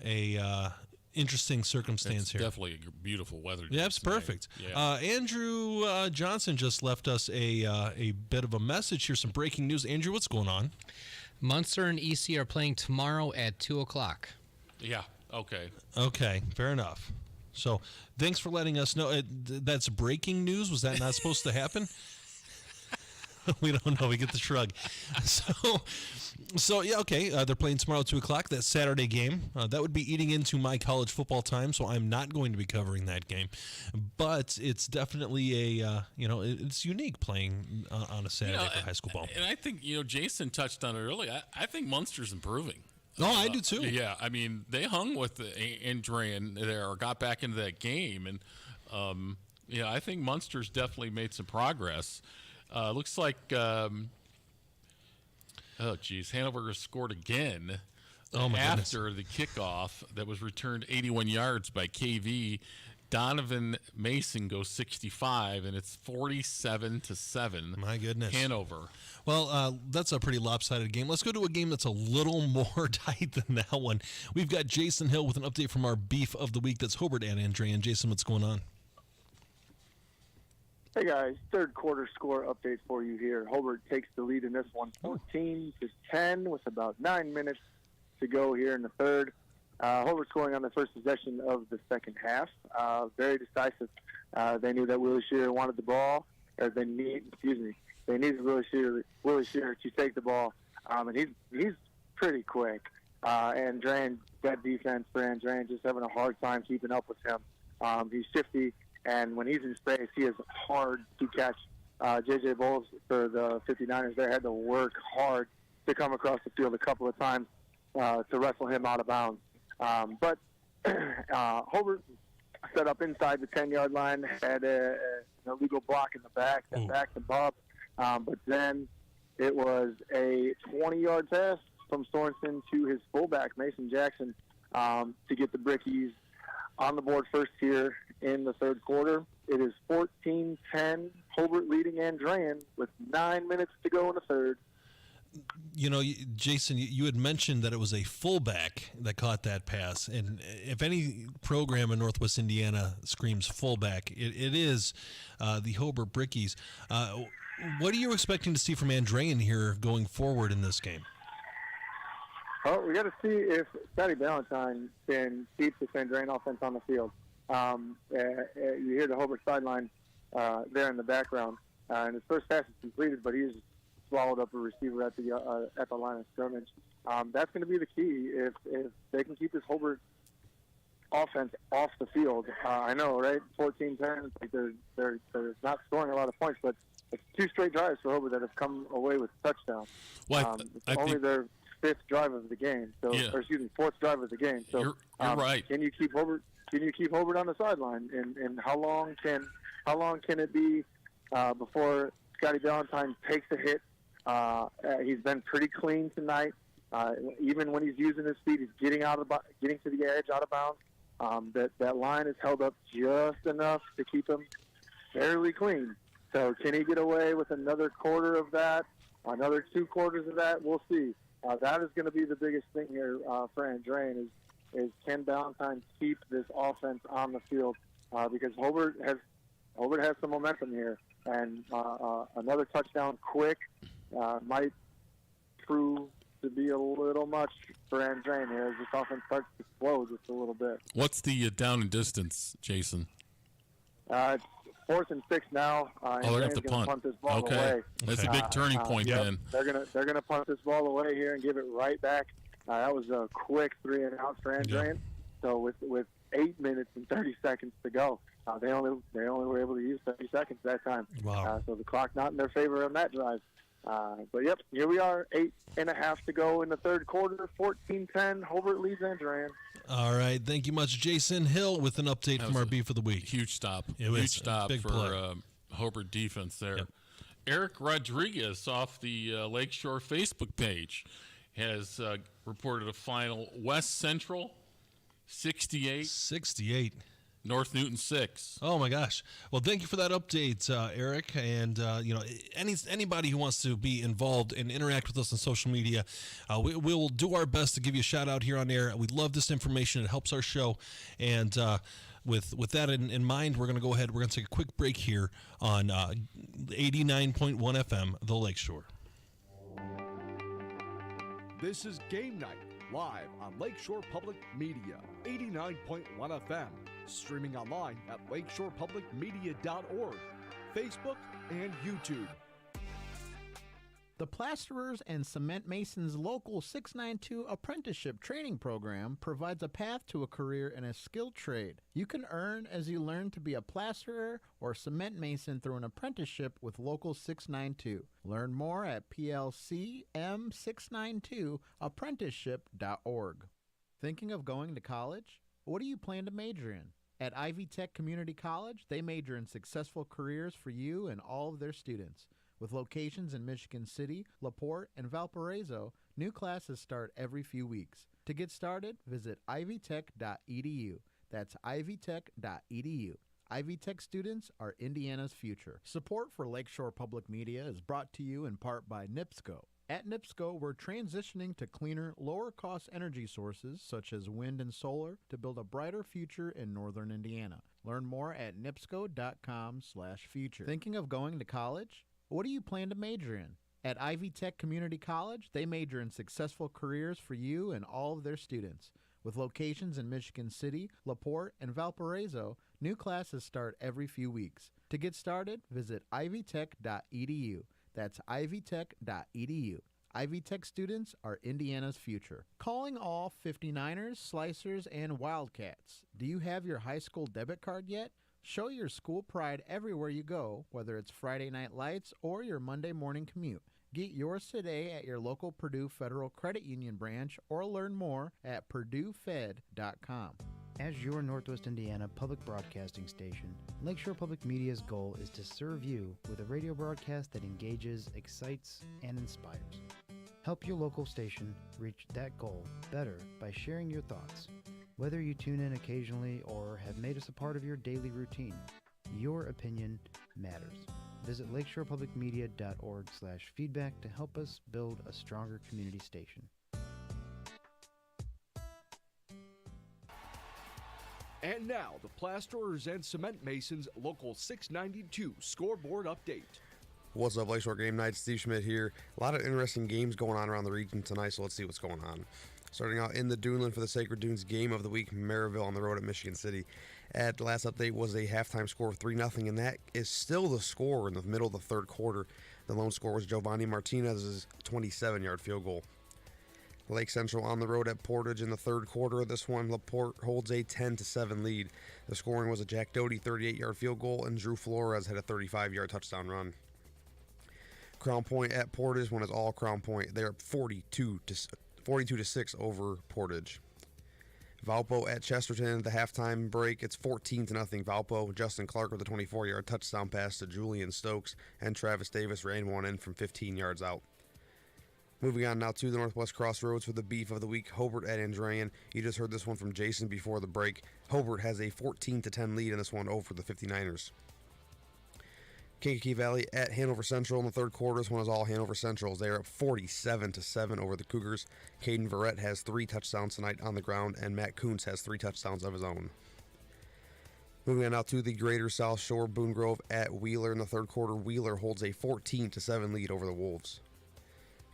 a interesting circumstance here. Definitely a beautiful weather day. Yeah, it's perfect. Yeah. Andrew Johnson just left us a bit of a message here, some breaking news. Andrew, what's going on? Munster and EC are playing tomorrow at 2 o'clock. Yeah, okay. Okay, fair enough. So thanks for letting us know. That's breaking news. Was that not supposed to happen? We don't know. We get the shrug. So yeah, okay. They're playing tomorrow at 2 o'clock. That Saturday game. That would be eating into my college football time, so I'm not going to be covering that game. But it's definitely it's unique playing on a Saturday for high school ball. And I think Jason touched on it earlier. I think Munster's improving. Oh, I do too. Yeah, I mean they hung with Andrian there or got back into that game, and I think Munster's definitely made some progress. Looks like, Hanover has scored again after the kickoff that was returned 81 yards by KV Donovan Mason goes 65, and it's 47-7. My goodness. Hanover. Well, that's a pretty lopsided game. Let's go to a game that's a little more tight than that one. We've got Jason Hill with an update from our Beef of the Week. That's Hobart and Andrean. Jason, what's going on? Hey guys, third quarter score update for you here. Hobart takes the lead in this one, 14-10, with about 9 minutes to go here in the third. Hobart scoring on the first possession of the second half. Very decisive. They knew that Willie Shearer wanted the ball, or they needed Willie Shearer to take the ball, and he's pretty quick. And that defense for Andrean just having a hard time keeping up with him. He's shifty. And when he's in space, he is hard to catch. J.J. Bowles for the 59ers there had to work hard to come across the field a couple of times to wrestle him out of bounds. But Hobart set up inside the 10-yard line, had an illegal block in the back that backed him up. But then it was a 20-yard pass from Sorensen to his fullback, Mason Jackson, to get the Brickies on the board first here in the third quarter. It is 14-10, Hobart leading Andrean with 9 minutes to go in the third. You know, Jason, you had mentioned that it was a fullback that caught that pass. And if any program in Northwest Indiana screams fullback, it is the Hobart Brickies. What are you expecting to see from Andrean here going forward in this game? Well, we got to see if Scotty Ballantyne can keep the Andrean offense on the field. You hear the Hobart sideline there in the background. And his first pass is completed, but he's swallowed up a receiver at the line of scrimmage. That's going to be the key if they can keep this Hobart offense off the field. I know, right? 14-10, like they're not scoring a lot of points, but it's 2 straight drives for Hobart that have come away with touchdowns. Well, it's only their 5th drive of the game, or excuse me, 4th drive of the game. So you're right. Can you keep Hobart on the sideline? And how long can it be before Scotty Ballantyne takes a hit? He's been pretty clean tonight. Even when he's using his feet, he's getting to the edge, out of bounds. That line is held up just enough to keep him fairly clean. So can he get away with another quarter of that, another 2 quarters of that? We'll see. That is going to be the biggest thing here for Andrean is can Ballantyne keep this offense on the field? Because Hobart has some momentum here, and another touchdown quick might prove to be a little much for Andrean here as this offense starts to slow just a little bit. What's the down and distance, Jason? It's 4th and 6 now. They're going to have to punt this ball away. That's a big turning point then. They're gonna punt this ball away here and give it right back. That was a quick 3 and out for Andrean. Yep. So with 8 minutes and 30 seconds to go, they only were able to use 30 seconds that time. Wow. So the clock not in their favor on that drive. But yep, here we are, 8.5 to go in the third quarter. 14-10, Hobart leads Andrean. All right, thank you much, Jason Hill, with an update from our Beef of the Week. Huge stop. Huge stop for Hobart defense there. Yep. Eric Rodriguez off the Lakeshore Facebook page has reported a final. West Central 68. North Newton 6. Oh my gosh! Well, thank you for that update, Eric. And anybody who wants to be involved and interact with us on social media, we will do our best to give you a shout out here on air. We love this information; it helps our show. And with that in mind, we're going to go ahead. We're going to take a quick break here on 89.1 FM, The Lakeshore. This is Game Night, live on Lakeshore Public Media, 89.1 FM. Streaming online at lakeshorepublicmedia.org, Facebook, and YouTube. The Plasterers and Cement Masons Local 692 Apprenticeship Training Program provides a path to a career in a skilled trade. You can earn as you learn to be a plasterer or cement mason through an apprenticeship with Local 692. Learn more at plcm692apprenticeship.org. Thinking of going to college? What do you plan to major in? At Ivy Tech Community College, they major in successful careers for you and all of their students. With locations in Michigan City, LaPorte, and Valparaiso, new classes start every few weeks. To get started, visit ivytech.edu. That's ivytech.edu. Ivy Tech students are Indiana's future. Support for Lakeshore Public Media is brought to you in part by NIPSCO. At NIPSCO, we're transitioning to cleaner, lower-cost energy sources such as wind and solar to build a brighter future in northern Indiana. Learn more at nipsco.com/future. Thinking of going to college? What do you plan to major in? At Ivy Tech Community College, they major in successful careers for you and all of their students. With locations in Michigan City, LaPorte, and Valparaiso, new classes start every few weeks. To get started, visit ivytech.edu. That's ivytech.edu. Ivy Tech students are Indiana's future. Calling all 59ers, Slicers, and Wildcats. Do you have your high school debit card yet? Show your school pride everywhere you go, whether it's Friday Night Lights or your Monday morning commute. Get yours today at your local Purdue Federal Credit Union branch or learn more at purduefed.com. As your Northwest Indiana public broadcasting station, Lakeshore Public Media's goal is to serve you with a radio broadcast that engages, excites, and inspires. Help your local station reach that goal better by sharing your thoughts. Whether you tune in occasionally or have made us a part of your daily routine, your opinion matters. Visit lakeshorepublicmedia.org/feedback to help us build a stronger community station. And now, the Plasterers and Cement Masons Local 692 scoreboard update. What's up, Lakeshore Game Night? Steve Schmidt here. A lot of interesting games going on around the region tonight, so let's see what's going on. Starting out in the Duneland for the Sacred Dunes game of the week, Maryville on the road at Michigan City. At the last update was a halftime score of 3-0, and that is still the score in the middle of the third quarter. The lone score was Giovanni Martinez's 27-yard field goal. Lake Central on the road at Portage in the third quarter of this one. LaPorte holds a 10-7 lead. The scoring was a Jack Doty 38-yard field goal, and Drew Flores had a 35-yard touchdown run. Crown Point at Portage, when it's all Crown Point, they're up 42-6 over Portage. Valpo at Chesterton at the halftime break. It's 14-0 Valpo. Justin Clark with a 24-yard touchdown pass to Julian Stokes, and Travis Davis ran one in from 15 yards out. Moving on now to the Northwest Crossroads for the beef of the week, Hobart at Andrean. You just heard this one from Jason before the break. Hobart has a 14-10 lead in this one over the 59ers. Kankakee Valley at Hanover Central in the third quarter. This one is all Hanover Centrals. They are up 47-7 over the Cougars. Caden Verrett has 3 touchdowns tonight on the ground, and Matt Kuntz has 3 touchdowns of his own. Moving on now to the Greater South Shore, Boone Grove at Wheeler in the third quarter. Wheeler holds a 14-7 lead over the Wolves.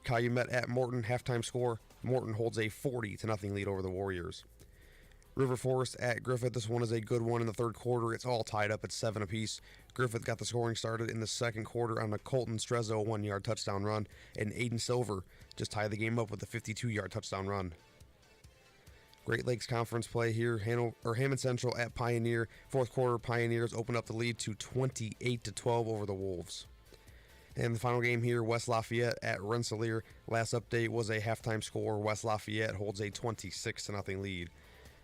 Calumet at Morton, halftime score. Morton holds a 40-0 lead over the Warriors. River Forest at Griffith. This one is a good one in the third quarter. It's all tied up at 7 apiece. Griffith got the scoring started in the second quarter on a Colton Strezzo 1-yard touchdown run, and Aiden Silver just tied the game up with a 52-yard touchdown run. Great Lakes Conference play here. Hammond Central at Pioneer. Fourth quarter, Pioneers open up the lead to 28-12 over the Wolves. And the final game here, West Lafayette at Rensselaer. Last update was a halftime score. West Lafayette holds a 26-0 lead.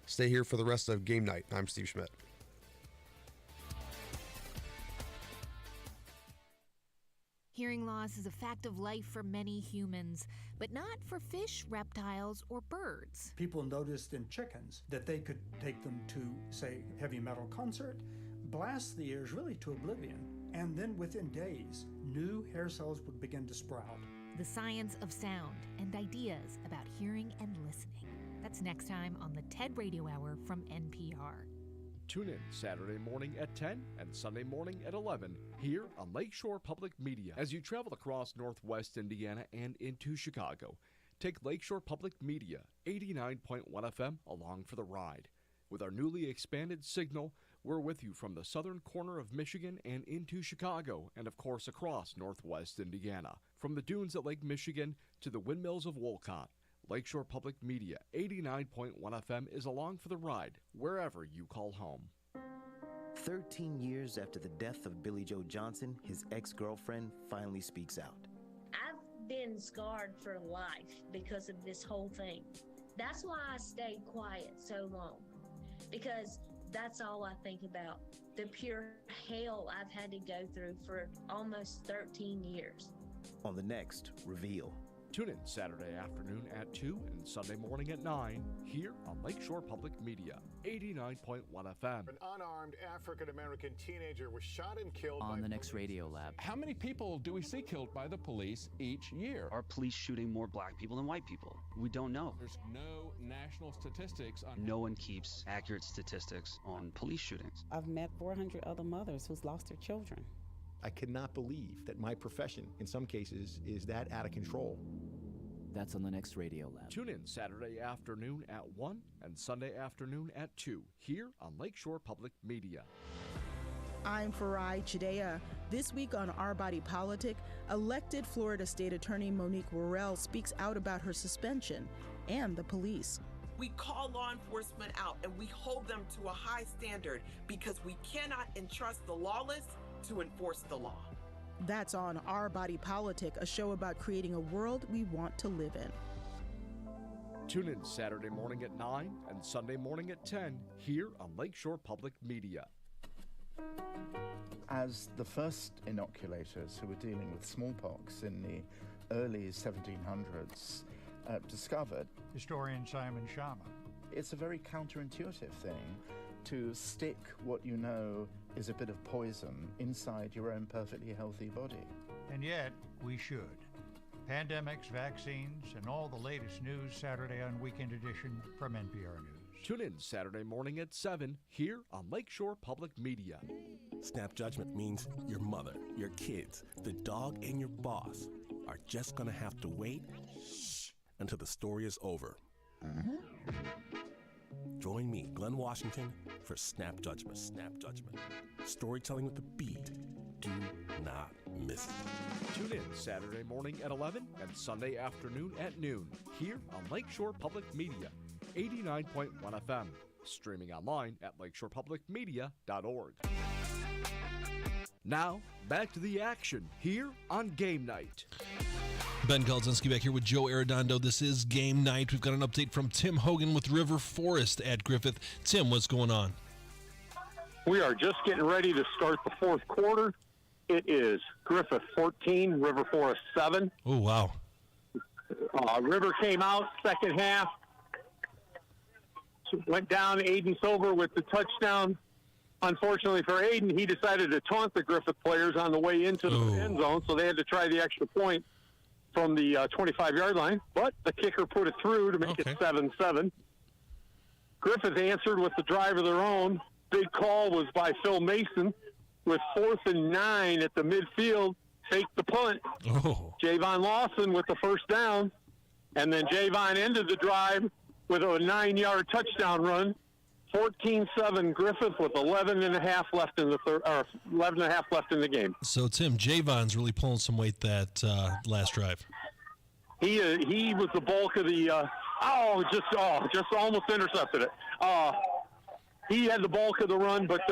Stay here for the rest of Game Night. I'm Steve Schmidt. Hearing loss is a fact of life for many humans, but not for fish, reptiles, or birds. People noticed in chickens that they could take them to, say, heavy metal concert, blast the ears really to oblivion, and then within days, new hair cells would begin to sprout. The science of sound and ideas about hearing and listening. That's next time on the TED Radio Hour from NPR. Tune in Saturday morning at 10 and Sunday morning at 11 here on Lakeshore Public Media. As you travel across Northwest Indiana and into Chicago, take Lakeshore Public Media 89.1 FM along for the ride. With our newly expanded signal, we're with you from the southern corner of Michigan and into Chicago, and of course across Northwest Indiana. From the dunes at Lake Michigan to the windmills of Wolcott, Lakeshore Public Media 89.1 FM is along for the ride, wherever you call home. 13 years after the death of Billy Joe Johnson, his ex-girlfriend finally speaks out. I've been scarred for life because of this whole thing. That's why I stayed quiet so long, because that's all I think about. The pure hell I've had to go through for almost 13 years. On the next Reveal, Tune in Saturday afternoon at 2 and Sunday morning at 9 here on Lakeshore Public Media, 89.1 FM. An unarmed African-American teenager was shot and killed on by the next radio lab. How many people do we see killed by the police each year? Are police shooting more black people than white people? We don't know. There's no national statistics on... No one keeps accurate statistics on police shootings. I've met 400 other mothers who's lost their children. I cannot believe that my profession, in some cases, is that out of control. That's on the next radio lab. Tune in Saturday afternoon at 1 and Sunday afternoon at 2 here on Lakeshore Public Media. I'm Farai Chidea. This week on Our Body Politic, elected Florida State Attorney Monique Worrell speaks out about her suspension and the police. We call law enforcement out and we hold them to a high standard because we cannot entrust the lawless to enforce the law. That's on Our Body Politic, a show about creating a world we want to live in. Tune in Saturday morning at 9 and Sunday morning at 10 here on Lakeshore Public Media. As the first inoculators who were dealing with smallpox in the early 1700s discovered, historian Simon Schama, it's a very counterintuitive thing to stick what you know is a bit of poison inside your own perfectly healthy body. And yet, we should. Pandemics, vaccines, and all the latest news Saturday on Weekend Edition from NPR News. Tune in Saturday morning at 7 here on Lakeshore Public Media. Snap judgment means your mother, your kids, the dog, and your boss are just gonna have to wait until the story is over. Join me, Glenn Washington, for Snap Judgment. Snap Judgment. Storytelling with a beat. Do not miss it. Tune in Saturday morning at 11 and Sunday afternoon at noon here on Lakeshore Public Media, 89.1 FM. Streaming online at lakeshorepublicmedia.org. Now, back to the action here on Game Night. Ben Kolodzinski back here with Joe Arredondo. This is Game Night. We've got an update from Tim Hogan with River Forest at Griffith. Tim, what's going on? We are just getting ready to start the fourth quarter. It is Griffith 14, River Forest 7. Oh, wow. River came out second half. Went down Aiden Silver with the touchdown. Unfortunately for Aiden, he decided to taunt the Griffith players on the way into the end zone, so they had to try the extra point from the 25-yard line, but the kicker put it through to make it 7-7. Griffith answered with the drive of their own. Big call was by Phil Mason with 4th and 9 at the midfield. Faked the punt. Javon Lawson with the first down, and then Javon ended the drive with a 9-yard touchdown run. 14-7 Griffith with 11 and a half left in the 11 and a half left in the game. So, Tim, Javon's really pulling some weight that last drive. He was the bulk of the just almost intercepted it. He had the bulk of the run, but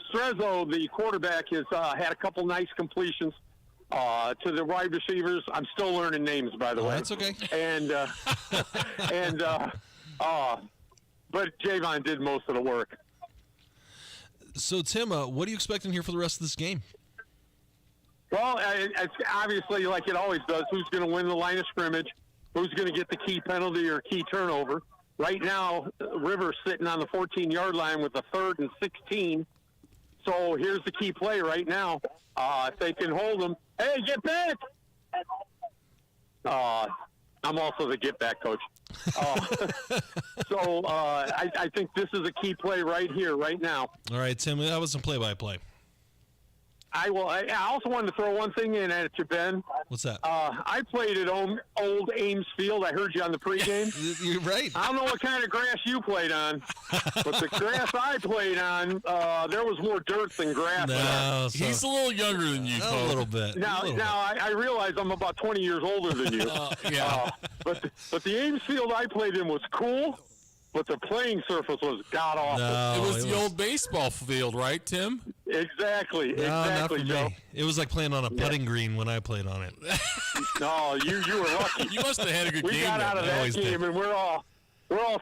Strezzo, the quarterback, has had a couple nice completions to the wide receivers. I'm still learning names, by the way. That's okay. But Javon did most of the work. So, Tim, what are you expecting here for the rest of this game? Well, it's obviously, like it always does, who's going to win the line of scrimmage, who's going to get the key penalty or key turnover. Right now, River's sitting on the 14-yard line with a 3rd and 16. So here's the key play right now. If they can hold them, hey, get back! I'm also the get back coach. So I think this is a key play right here, right now. All right, Tim, that was some play-by-play. I also wanted to throw one thing in at you, Ben. What's that? I played at old Ames Field. I heard you on the pregame. You're right. I don't know what kind of grass you played on, but the grass I played on, there was more dirt than grass. No, he's a little younger than you, a little bit. Now I realize I'm about 20 years older than you. Yeah. But the Ames Field I played in was cool, but the playing surface was god-awful. No, it was the old baseball field, right, Tim? Exactly, No, not for Joe. me. It was like playing on a putting green when I played on it. No, you were lucky. You must have had a good game. We got out of that game, and we're all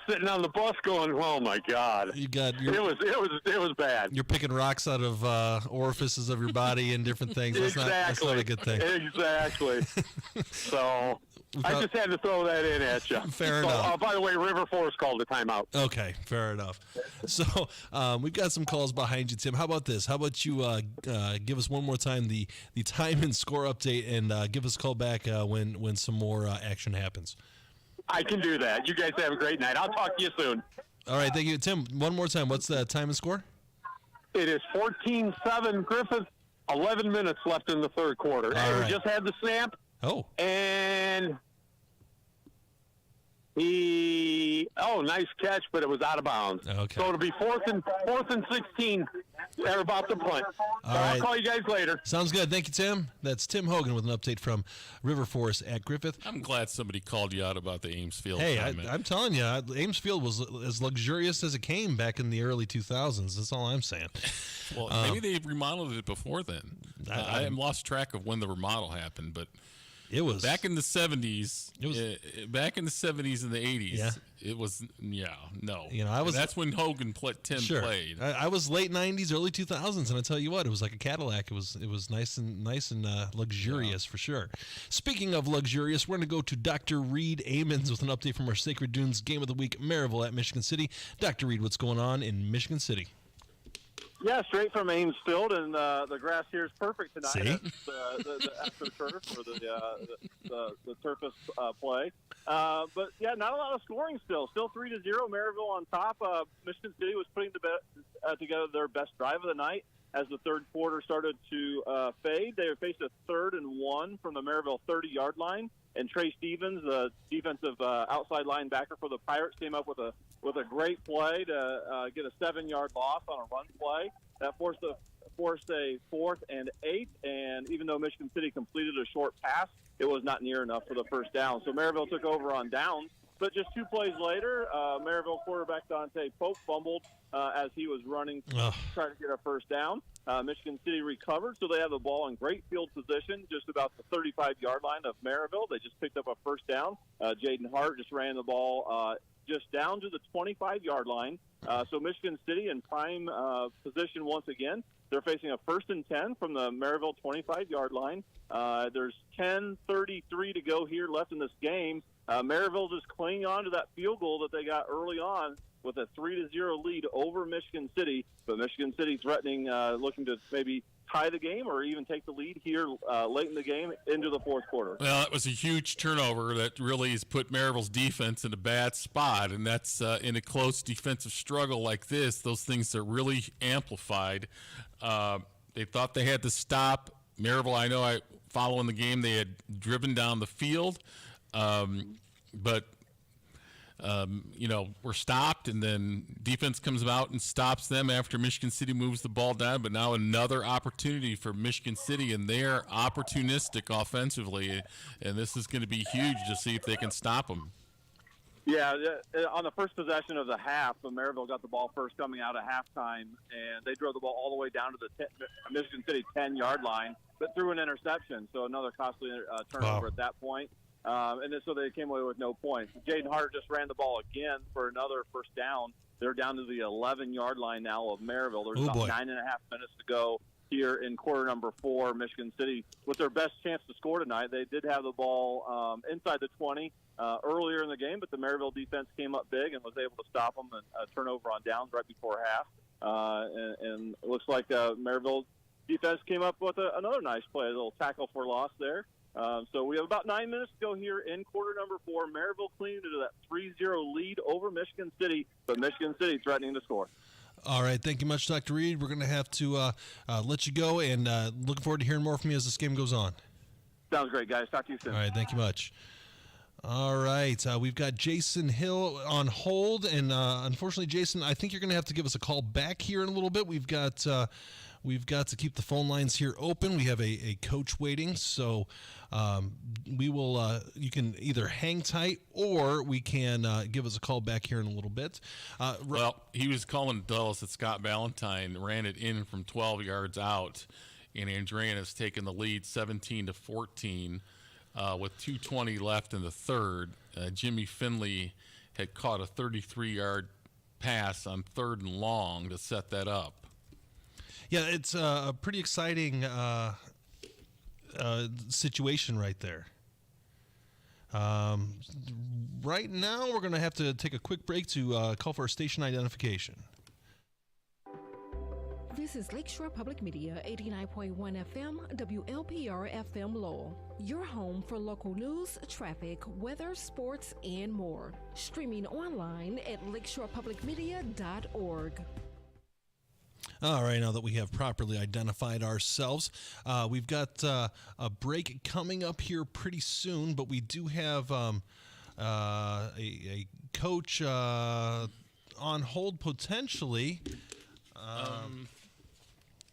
sitting on the bus going, "Oh my God!" It was bad. You're picking rocks out of orifices of your body and different things. That's not a good thing. Exactly. So I just had to throw that in at you. Fair enough. By the way, River Forest called the timeout. Okay, fair enough. So we've got some calls behind you, Tim. How about this? How about you give us one more time the time and score update, and give us a call back when some more action happens. I can do that. You guys have a great night. I'll talk to you soon. All right, thank you. Tim, one more time. What's the time and score? It is 14-7 Griffith, 11 minutes left in the third quarter. All right. We just had the snap. Oh. And nice catch, but it was out of bounds. Okay. So it'll be fourth and 16. They're about to punt. I'll call you guys later. Sounds good. Thank you, Tim. That's Tim Hogan with an update from River Forest at Griffith. I'm glad somebody called you out about the Ames Field. Hey, comment. I'm telling you, Ames Field was as luxurious as it came back in the early 2000s. That's all I'm saying. Well, maybe they remodeled it before then. I have lost track of when the remodel happened, but it was back in the 70s. It was back in the 70s and the 80s. Yeah. It was no. That's when Hogan Tim played. I was late 90s, early 2000s, and I tell you what, it was like a Cadillac. It was nice and luxurious for sure. Speaking of luxurious, we're going to go to Dr. Reed Amons with an update from our Sacred Dunes Game of the Week, Maryville at Michigan City. Dr. Reed, what's going on in Michigan City? Yeah, straight from Ames Field, and the grass here is perfect tonight. See? It's the AstroTurf or the Turfus play. But yeah, not a lot of scoring still. Still 3-0. Maryville on top. Michigan City was putting together their best drive of the night as the third quarter started to fade. They faced a 3rd and 1 from the Maryville 30-yard line, and Trey Stevens, the defensive outside linebacker for the Pirates, came up with a great play to get a 7-yard loss on a run play. That forced a 4th and 8, and even though Michigan City completed a short pass, it was not near enough for the first down. So Maryville took over on downs. But just 2 plays later, Maryville quarterback Dante Pope fumbled as he was running, trying to get a first down. Michigan City recovered, so they have the ball in great field position, just about the 35-yard line of Maryville. They just picked up a first down. Jaden Hart just ran the ball just down to the 25-yard line. So Michigan City in prime position once again. They're facing a 1st and 10 from the Maryville 25-yard line. There's 10:33 to go here left in this game. Maryville just clinging on to that field goal that they got early on with a 3-0 lead over Michigan City. But Michigan City threatening, looking to maybe tie the game or even take the lead here late in the game into the fourth quarter. Well, it was a huge turnover that really has put Maryville's defense in a bad spot, and that's in a close defensive struggle like this, those things are really amplified. They thought they had to stop. Maryville, following the game, they had driven down the field, but were stopped, and then defense comes out and stops them after Michigan City moves the ball down. But now another opportunity for Michigan City, and they're opportunistic offensively, and this is going to be huge to see if they can stop them. Yeah, on the first possession of the half, Maryville got the ball first coming out of halftime, and they drove the ball all the way down to the Michigan City 10-yard line, but threw an interception, so another costly turnover at that point. And then, so they came away with no points. Jaden Hart just ran the ball again for another first down. They're down to the 11-yard line now of Maryville. There's about 9.5 minutes to go here in quarter number 4. Michigan City, with their best chance to score tonight, they did have the ball inside the 20 earlier in the game, but the Maryville defense came up big and was able to stop them and turn over on downs right before half. And it looks like Maryville defense came up with another nice play, a little tackle for loss there. So we have about 9 minutes to go here in quarter number 4. Maryville clinging to that 3-0 lead over Michigan City, but Michigan City threatening to score. All right, thank you much, Dr. Reed. We're going to have to let you go, and looking forward to hearing more from you as this game goes on. Sounds great, guys. Talk to you soon. All right, thank you much. All right, we've got Jason Hill on hold, and unfortunately, Jason, I think you're going to have to give us a call back here in a little bit. We've got to keep the phone lines here open. We have a coach waiting, so we will. You can either hang tight, or we can give us a call back here in a little bit. Well, he was calling to tell us that Scott Valentine ran it in from 12 yards out, and Andrean has taken the lead 17-14 with 2:20 left in the third. Jimmy Finley had caught a 33-yard pass on 3rd and long to set that up. Yeah, it's a pretty exciting situation right there. Right now, we're going to have to take a quick break to call for our station identification. This is Lakeshore Public Media, 89.1 FM, WLPR FM Lowell. Your home for local news, traffic, weather, sports, and more. Streaming online at lakeshorepublicmedia.org. All right, now that we have properly identified ourselves, we've got a break coming up here pretty soon, but we do have a coach on hold potentially.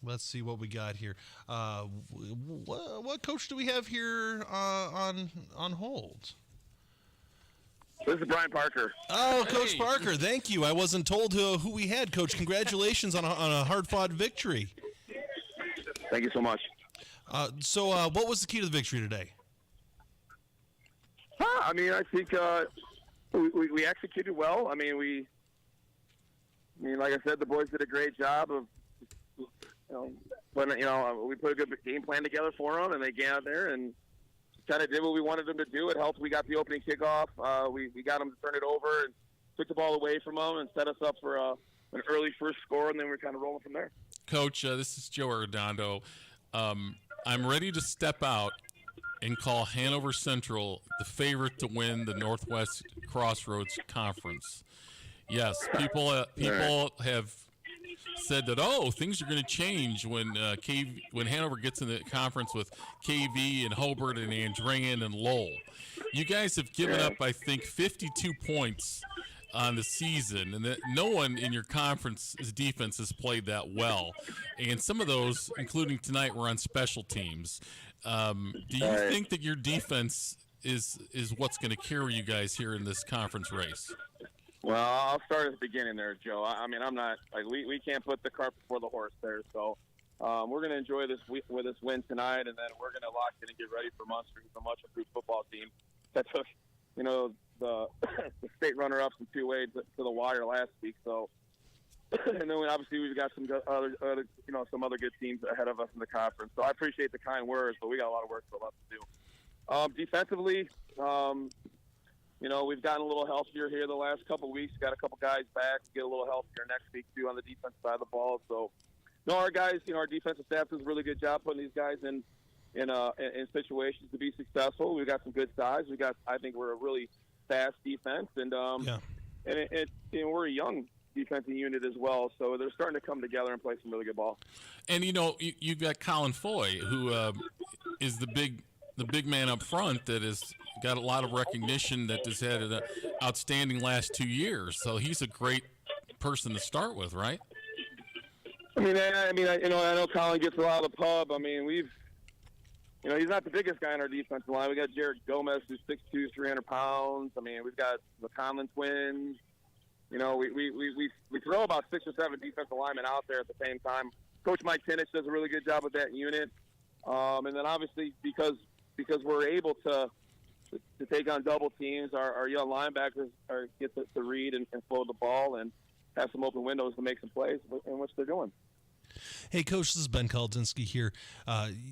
Let's see what we got here. What coach do we have here on hold? This is Brian Parker. Oh, Coach Parker, thank you. I wasn't told who we had, Coach. Congratulations on a hard-fought victory. Thank you so much. So what was the key to the victory today? I mean, I think we executed well. I mean, like I said, the boys did a great job of, we put a good game plan together for them, and they got out there and kind of did what we wanted them to do. It helped. We got the opening kickoff. We got them to turn it over and took the ball away from them and set us up for an early first score, and then we're kind of rolling from there. Coach, this is Joe Arredondo. I'm ready to step out and call Hanover Central the favorite to win the Northwest Crossroads Conference. Yes, people have said that, things are going to change when Hanover gets in the conference with KV and Hobart and Andrean and Lowell. You guys have given up, I think, 52 points on the season, and that no one in your conference's defense has played that well. And some of those, including tonight, were on special teams. Do you think that your defense is what's going to carry you guys here in this conference race? Well, I'll start at the beginning there, Joe. I mean, I'm not we can't put the cart before the horse there. So we're going to enjoy this win tonight, and then we're going to lock in and get ready for Munster, who's a much improved football team that took, the state runner-ups in 2A to the wire last week. So, and then obviously we've got some other good teams ahead of us in the conference. So I appreciate the kind words, but we got a lot of work still left to do. Defensively. We've gotten a little healthier here the last couple of weeks. Got a couple guys back. Get a little healthier next week, too, on the defensive side of the ball. So, our guys, our defensive staff does a really good job putting these guys in situations to be successful. We've got some good size. I think we're a really fast defense. And, we're a young defensive unit as well. So they're starting to come together and play some really good ball. And, you've got Colin Foy, who is the big man up front that has got a lot of recognition, that has had an outstanding last 2 years. So he's a great person to start with, right? I know Colin gets a lot of the pub. I mean, he's not the biggest guy on our defensive line. We got Jared Gomez, who's 6'2", 300 pounds. I mean, we've got the Conlon twins. We throw about 6 or 7 defensive linemen out there at the same time. Coach Mike Tinich does a really good job with that unit. And then obviously because we're able to take on double teams, our young linebackers get to read and flow the ball and have some open windows to make some plays, in which they're doing. Hey, Coach, this is Ben Kolodzinski here.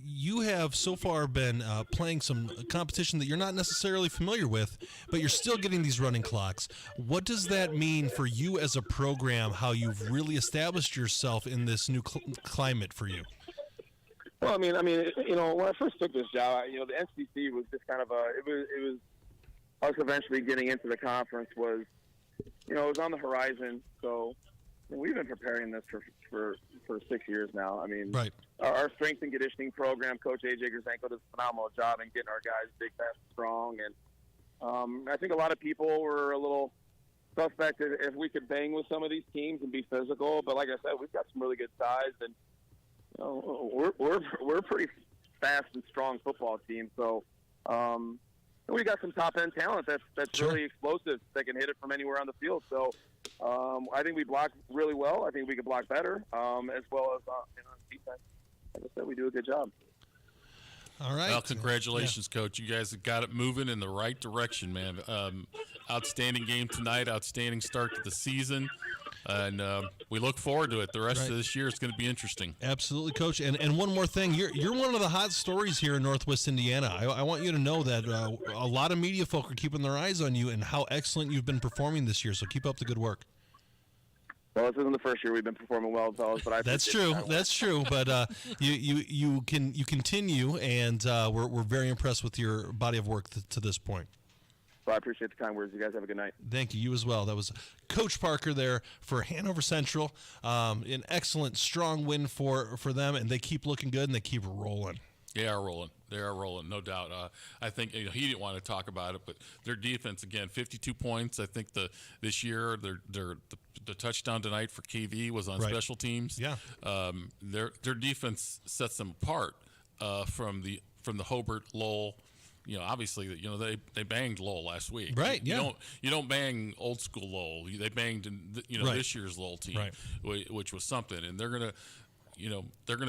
You have so far been playing some competition that you're not necessarily familiar with, but you're still getting these running clocks. What does that mean for you as a program, how you've really established yourself in this new climate for you? Well, when I first took this job, the NCC was just kind of it was us eventually getting into the conference was, it was on the horizon. So we've been preparing this for 6 years now. I mean, right. Our strength and conditioning program, Coach A.J. Grzenko does a phenomenal job in getting our guys big, fast, and strong. And I think a lot of people were a little suspect if we could bang with some of these teams and be physical. But like I said, we've got some really good size, and we're a pretty fast and strong football team. So we got some top end talent that's sure. really explosive that can hit it from anywhere on the field. So I think we block really well. I think we can block better, as well as on defense. Like I said, we do a good job. All right. Well, congratulations, Coach. You guys have got it moving in the right direction, man. Outstanding game tonight. Outstanding start to the season. And we look forward to it. The rest of this year is going to be interesting. Absolutely, Coach. And one more thing, you're one of the hot stories here in Northwest Indiana. I want you to know that a lot of media folk are keeping their eyes on you and how excellent you've been performing this year. So keep up the good work. Well, this isn't the first year we've been performing well, fellas, but That's true. That's true. But you continue, and we're very impressed with your body of work to this point. Well, I appreciate the kind words. You guys have a good night. Thank you. You as well. That was Coach Parker there for Hanover Central. An excellent, strong win for them, and they keep looking good, and they keep rolling. They are rolling. They are rolling, no doubt. I think he didn't want to talk about it, but their defense, again, 52 points. I think this year the touchdown tonight for KV was on special teams. Yeah. Their defense sets them apart from the Hobart Lowell. Obviously, they banged Lowell last week. Right. You don't bang old school Lowell. They banged this year's Lowell team, which was something, and they're gonna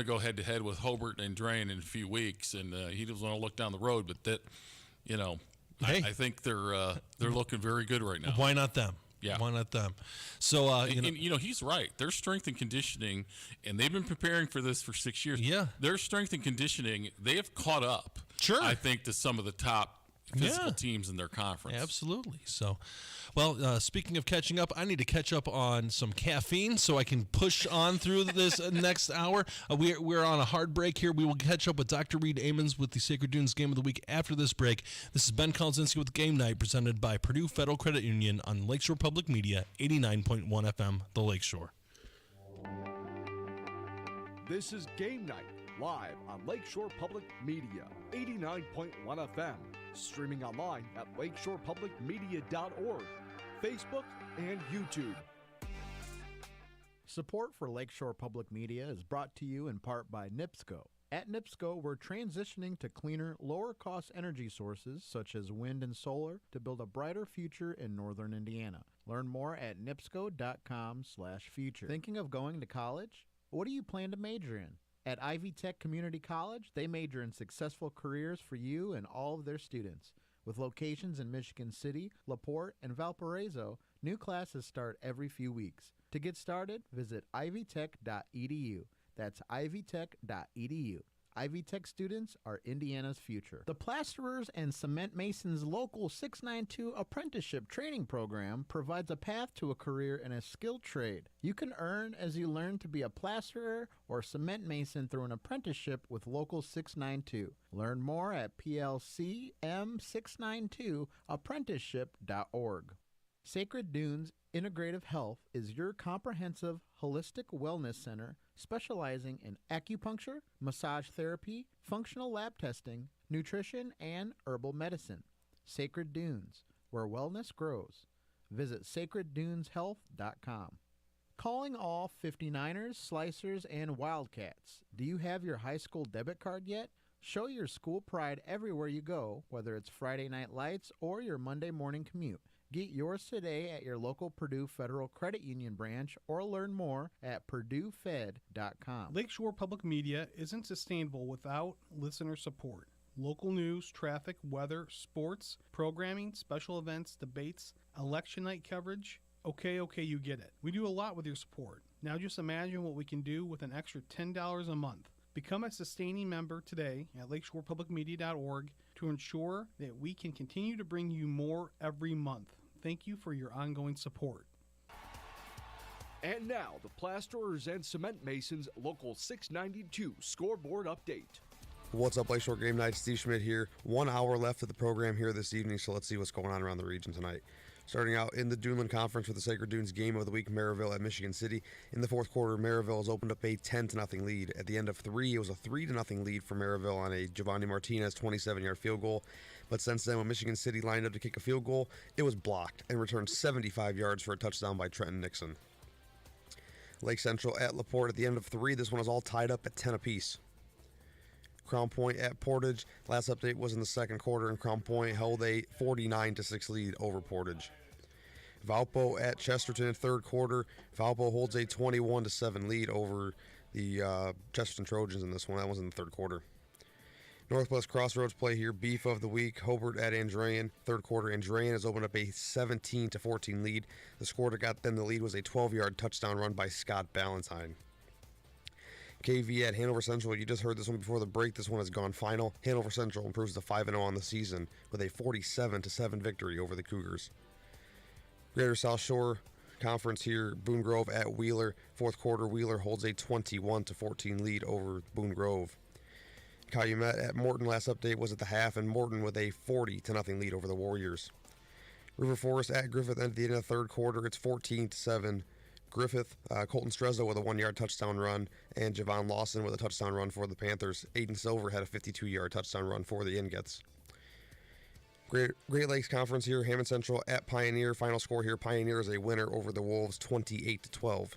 go head to head with Hobart and Drain in a few weeks, and he doesn't want to look down the road, but I think they're looking very good right now. Why not them? Yeah. Why not them? So, he's right. Their strength and conditioning, and they've been preparing for this for 6 years. Yeah. Their strength and conditioning, they have caught up. Sure. I think to some of the top physical teams in their conference. Absolutely. So, well, speaking of catching up, I need to catch up on some caffeine so I can push on through this next hour. We're on a hard break here. We will catch up with Dr. Reed Amons with the Sacred Dunes Game of the Week after this break. This is Ben Kolodzinski with Game Night, presented by Purdue Federal Credit Union on Lakeshore Public Media, 89.1 FM, The Lakeshore. This is Game Night, live on Lakeshore Public Media, 89.1 FM. Streaming online at lakeshorepublicmedia.org, Facebook, and YouTube. Support for Lakeshore Public Media is brought to you in part by NIPSCO. At NIPSCO, we're transitioning to cleaner, lower-cost energy sources such as wind and solar to build a brighter future in northern Indiana. Learn more at nipsco.com/future. Thinking of going to college? What do you plan to major in? At Ivy Tech Community College, they major in successful careers for you and all of their students. With locations in Michigan City, LaPorte, and Valparaiso, new classes start every few weeks. To get started, visit ivytech.edu. That's ivytech.edu. Ivy Tech students are Indiana's future. The Plasterers and Cement Masons Local 692 Apprenticeship Training Program provides a path to a career in a skilled trade. You can earn as you learn to be a plasterer or cement mason through an apprenticeship with Local 692. Learn more at plcm692apprenticeship.org. Sacred Dunes Integrative Health is your comprehensive, holistic wellness center specializing in acupuncture, massage therapy, functional lab testing, nutrition, and herbal medicine. Sacred Dunes, where wellness grows. Visit sacredduneshealth.com. Calling all 59ers, Slicers, and Wildcats. Do you have your high school debit card yet? Show your school pride everywhere you go, whether it's Friday Night Lights or your Monday morning commute. Get yours today at your local Purdue Federal Credit Union branch or learn more at purduefed.com. Lakeshore Public Media isn't sustainable without listener support. Local news, traffic, weather, sports, programming, special events, debates, election night coverage. Okay, you get it. We do a lot with your support. Now just imagine what we can do with an extra $10 a month. Become a sustaining member today at lakeshorepublicmedia.org to ensure that we can continue to bring you more every month. Thank you for your ongoing support. And now, the Plasterers and Cement Masons Local 692 Scoreboard Update. What's up, Lakeshore Game Night? Steve Schmidt here. 1 hour left of the program here this evening, so let's see what's going on around the region tonight. Starting out in the Duneland Conference with the Sacred Dunes Game of the Week, Maryville at Michigan City. In the fourth quarter, Maryville has opened up a 10-0 lead. At the end of 3, it was a 3-0 lead for Maryville on a Giovanni Martinez 27-yard field goal. But since then, when Michigan City lined up to kick a field goal, it was blocked and returned 75 yards for a touchdown by Trenton Nixon. Lake Central at LaPorte at the end of 3. This one is all tied up at 10 apiece. Crown Point at Portage. Last update was in the second quarter, and Crown Point held a 49-6 lead over Portage. Valpo at Chesterton, third quarter. Valpo holds a 21-7 lead over the Chesterton Trojans in this one. That was in the third quarter. Northwest Crossroads play here. Beef of the week, Hobart at Andrean. Third quarter, Andrean has opened up a 17-14 lead. The score that got them the lead was a 12-yard touchdown run by Scott Ballantyne. KV at Hanover Central. You just heard this one before the break. This one has gone final. Hanover Central improves to 5-0 on the season with a 47-7 victory over the Cougars. Greater South Shore Conference here. Boone Grove at Wheeler. Fourth quarter, Wheeler holds a 21-14 lead over Boone Grove. Calumet at Morton. Last update was at the half, and Morton with a 40-0 lead over the Warriors. River Forest at Griffith at the end of the third quarter. It's 14-7. Griffith. Colton Strezzo with a 1-yard touchdown run, and Javon Lawson with a touchdown run for the Panthers. Aiden Silver had a 52-yard touchdown run for the Ingots. Great Lakes Conference here. Hammond Central at Pioneer. Final score here. Pioneer is a winner over the Wolves, 28-12.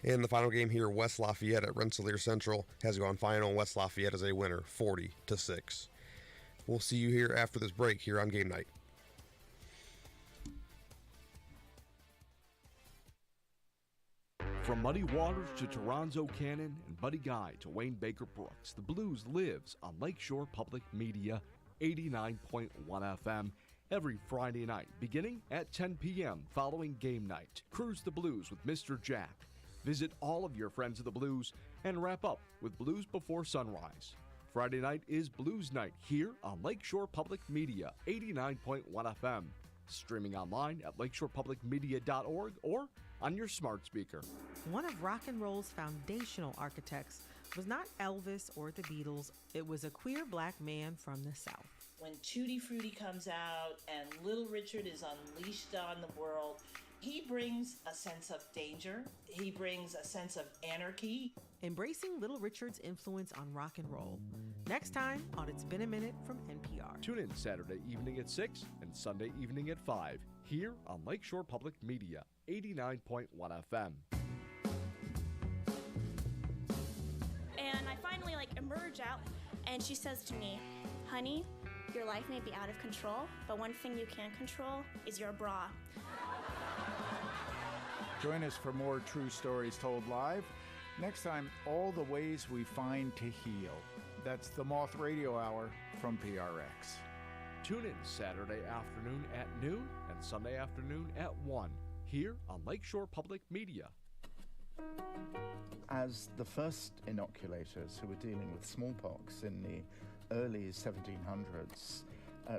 In the final game here, West Lafayette at Rensselaer Central has gone final. West Lafayette is a winner, 40-6. We'll see you here after this break here on Game Night. From Muddy Waters to Toronzo Cannon and Buddy Guy to Wayne Baker Brooks, the blues lives on Lakeshore Public Media 89.1 FM every Friday night, beginning at 10 p.m. following Game Night. Cruise the blues with Mr. Jack. Visit all of your friends of the blues and wrap up with Blues Before Sunrise. Friday night is Blues Night here on Lakeshore Public Media 89.1 FM. Streaming online at lakeshorepublicmedia.org or on your smart speaker. One of rock and roll's foundational architects was not Elvis or the Beatles. It was a queer black man from the South. When Tutti Frutti comes out and Little Richard is unleashed on the world, he brings a sense of danger. He brings a sense of anarchy. Embracing Little Richard's influence on rock and roll. Next time on It's Been a Minute from NPR. Tune in Saturday evening at 6 and Sunday evening at 5 here on Lakeshore Public Media 89.1 FM. And I finally emerge out, and she says to me, "Honey, your life may be out of control, but one thing you can control is your bra." Join us for more True Stories Told Live. Next time, all the ways we find to heal. That's the Moth Radio Hour from PRX. Tune in Saturday afternoon at noon and Sunday afternoon at 1 here on Lakeshore Public Media. As the first inoculators who were dealing with smallpox in the early 1700s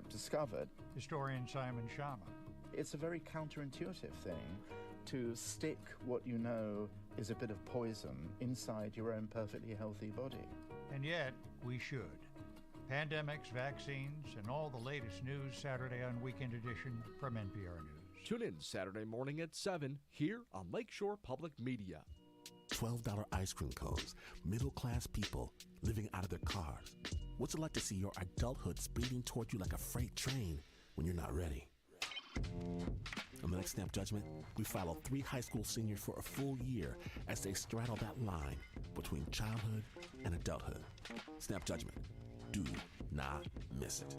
discovered, historian Simon Schama, it's a very counterintuitive thing to stick what you know is a bit of poison inside your own perfectly healthy body. And yet, we should. Pandemics, vaccines, and all the latest news Saturday on Weekend Edition from NPR News. Tune in Saturday morning at 7 here on Lakeshore Public Media. $12 ice cream cones, middle-class people living out of their cars. What's it like to see your adulthood speeding toward you like a freight train when you're not ready? On the next Snap Judgment, we follow 3 high school seniors for a full year as they straddle that line between childhood and adulthood. Snap Judgment. Do not miss it.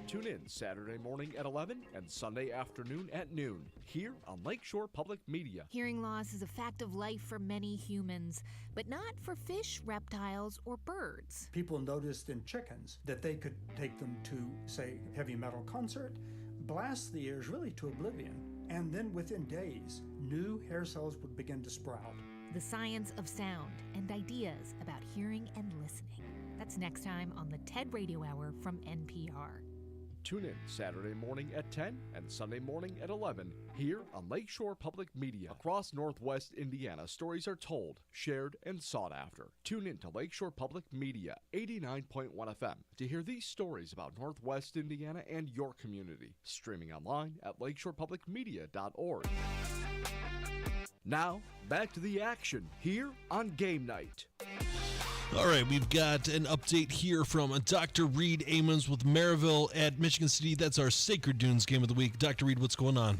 Tune in Saturday morning at 11 and Sunday afternoon at noon here on Lakeshore Public Media. Hearing loss is a fact of life for many humans, but not for fish, reptiles, or birds. People noticed in chickens that they could take them to, say, heavy metal concert, blast the ears really to oblivion, and then within days, new hair cells would begin to sprout. The science of sound and ideas about hearing and listening. That's next time on the TED Radio Hour from NPR. Tune in Saturday morning at 10 and Sunday morning at 11 here on Lakeshore Public Media. Across Northwest Indiana, stories are told, shared, and sought after. Tune in to Lakeshore Public Media 89.1 FM to hear these stories about Northwest Indiana and your community. Streaming online at lakeshorepublicmedia.org. Now, back to the action here on Game Night. All right, we've got an update here from Dr. Reed Amons with Maryville at Michigan City. That's our Sacred Dunes game of the week. Dr. Reed, what's going on?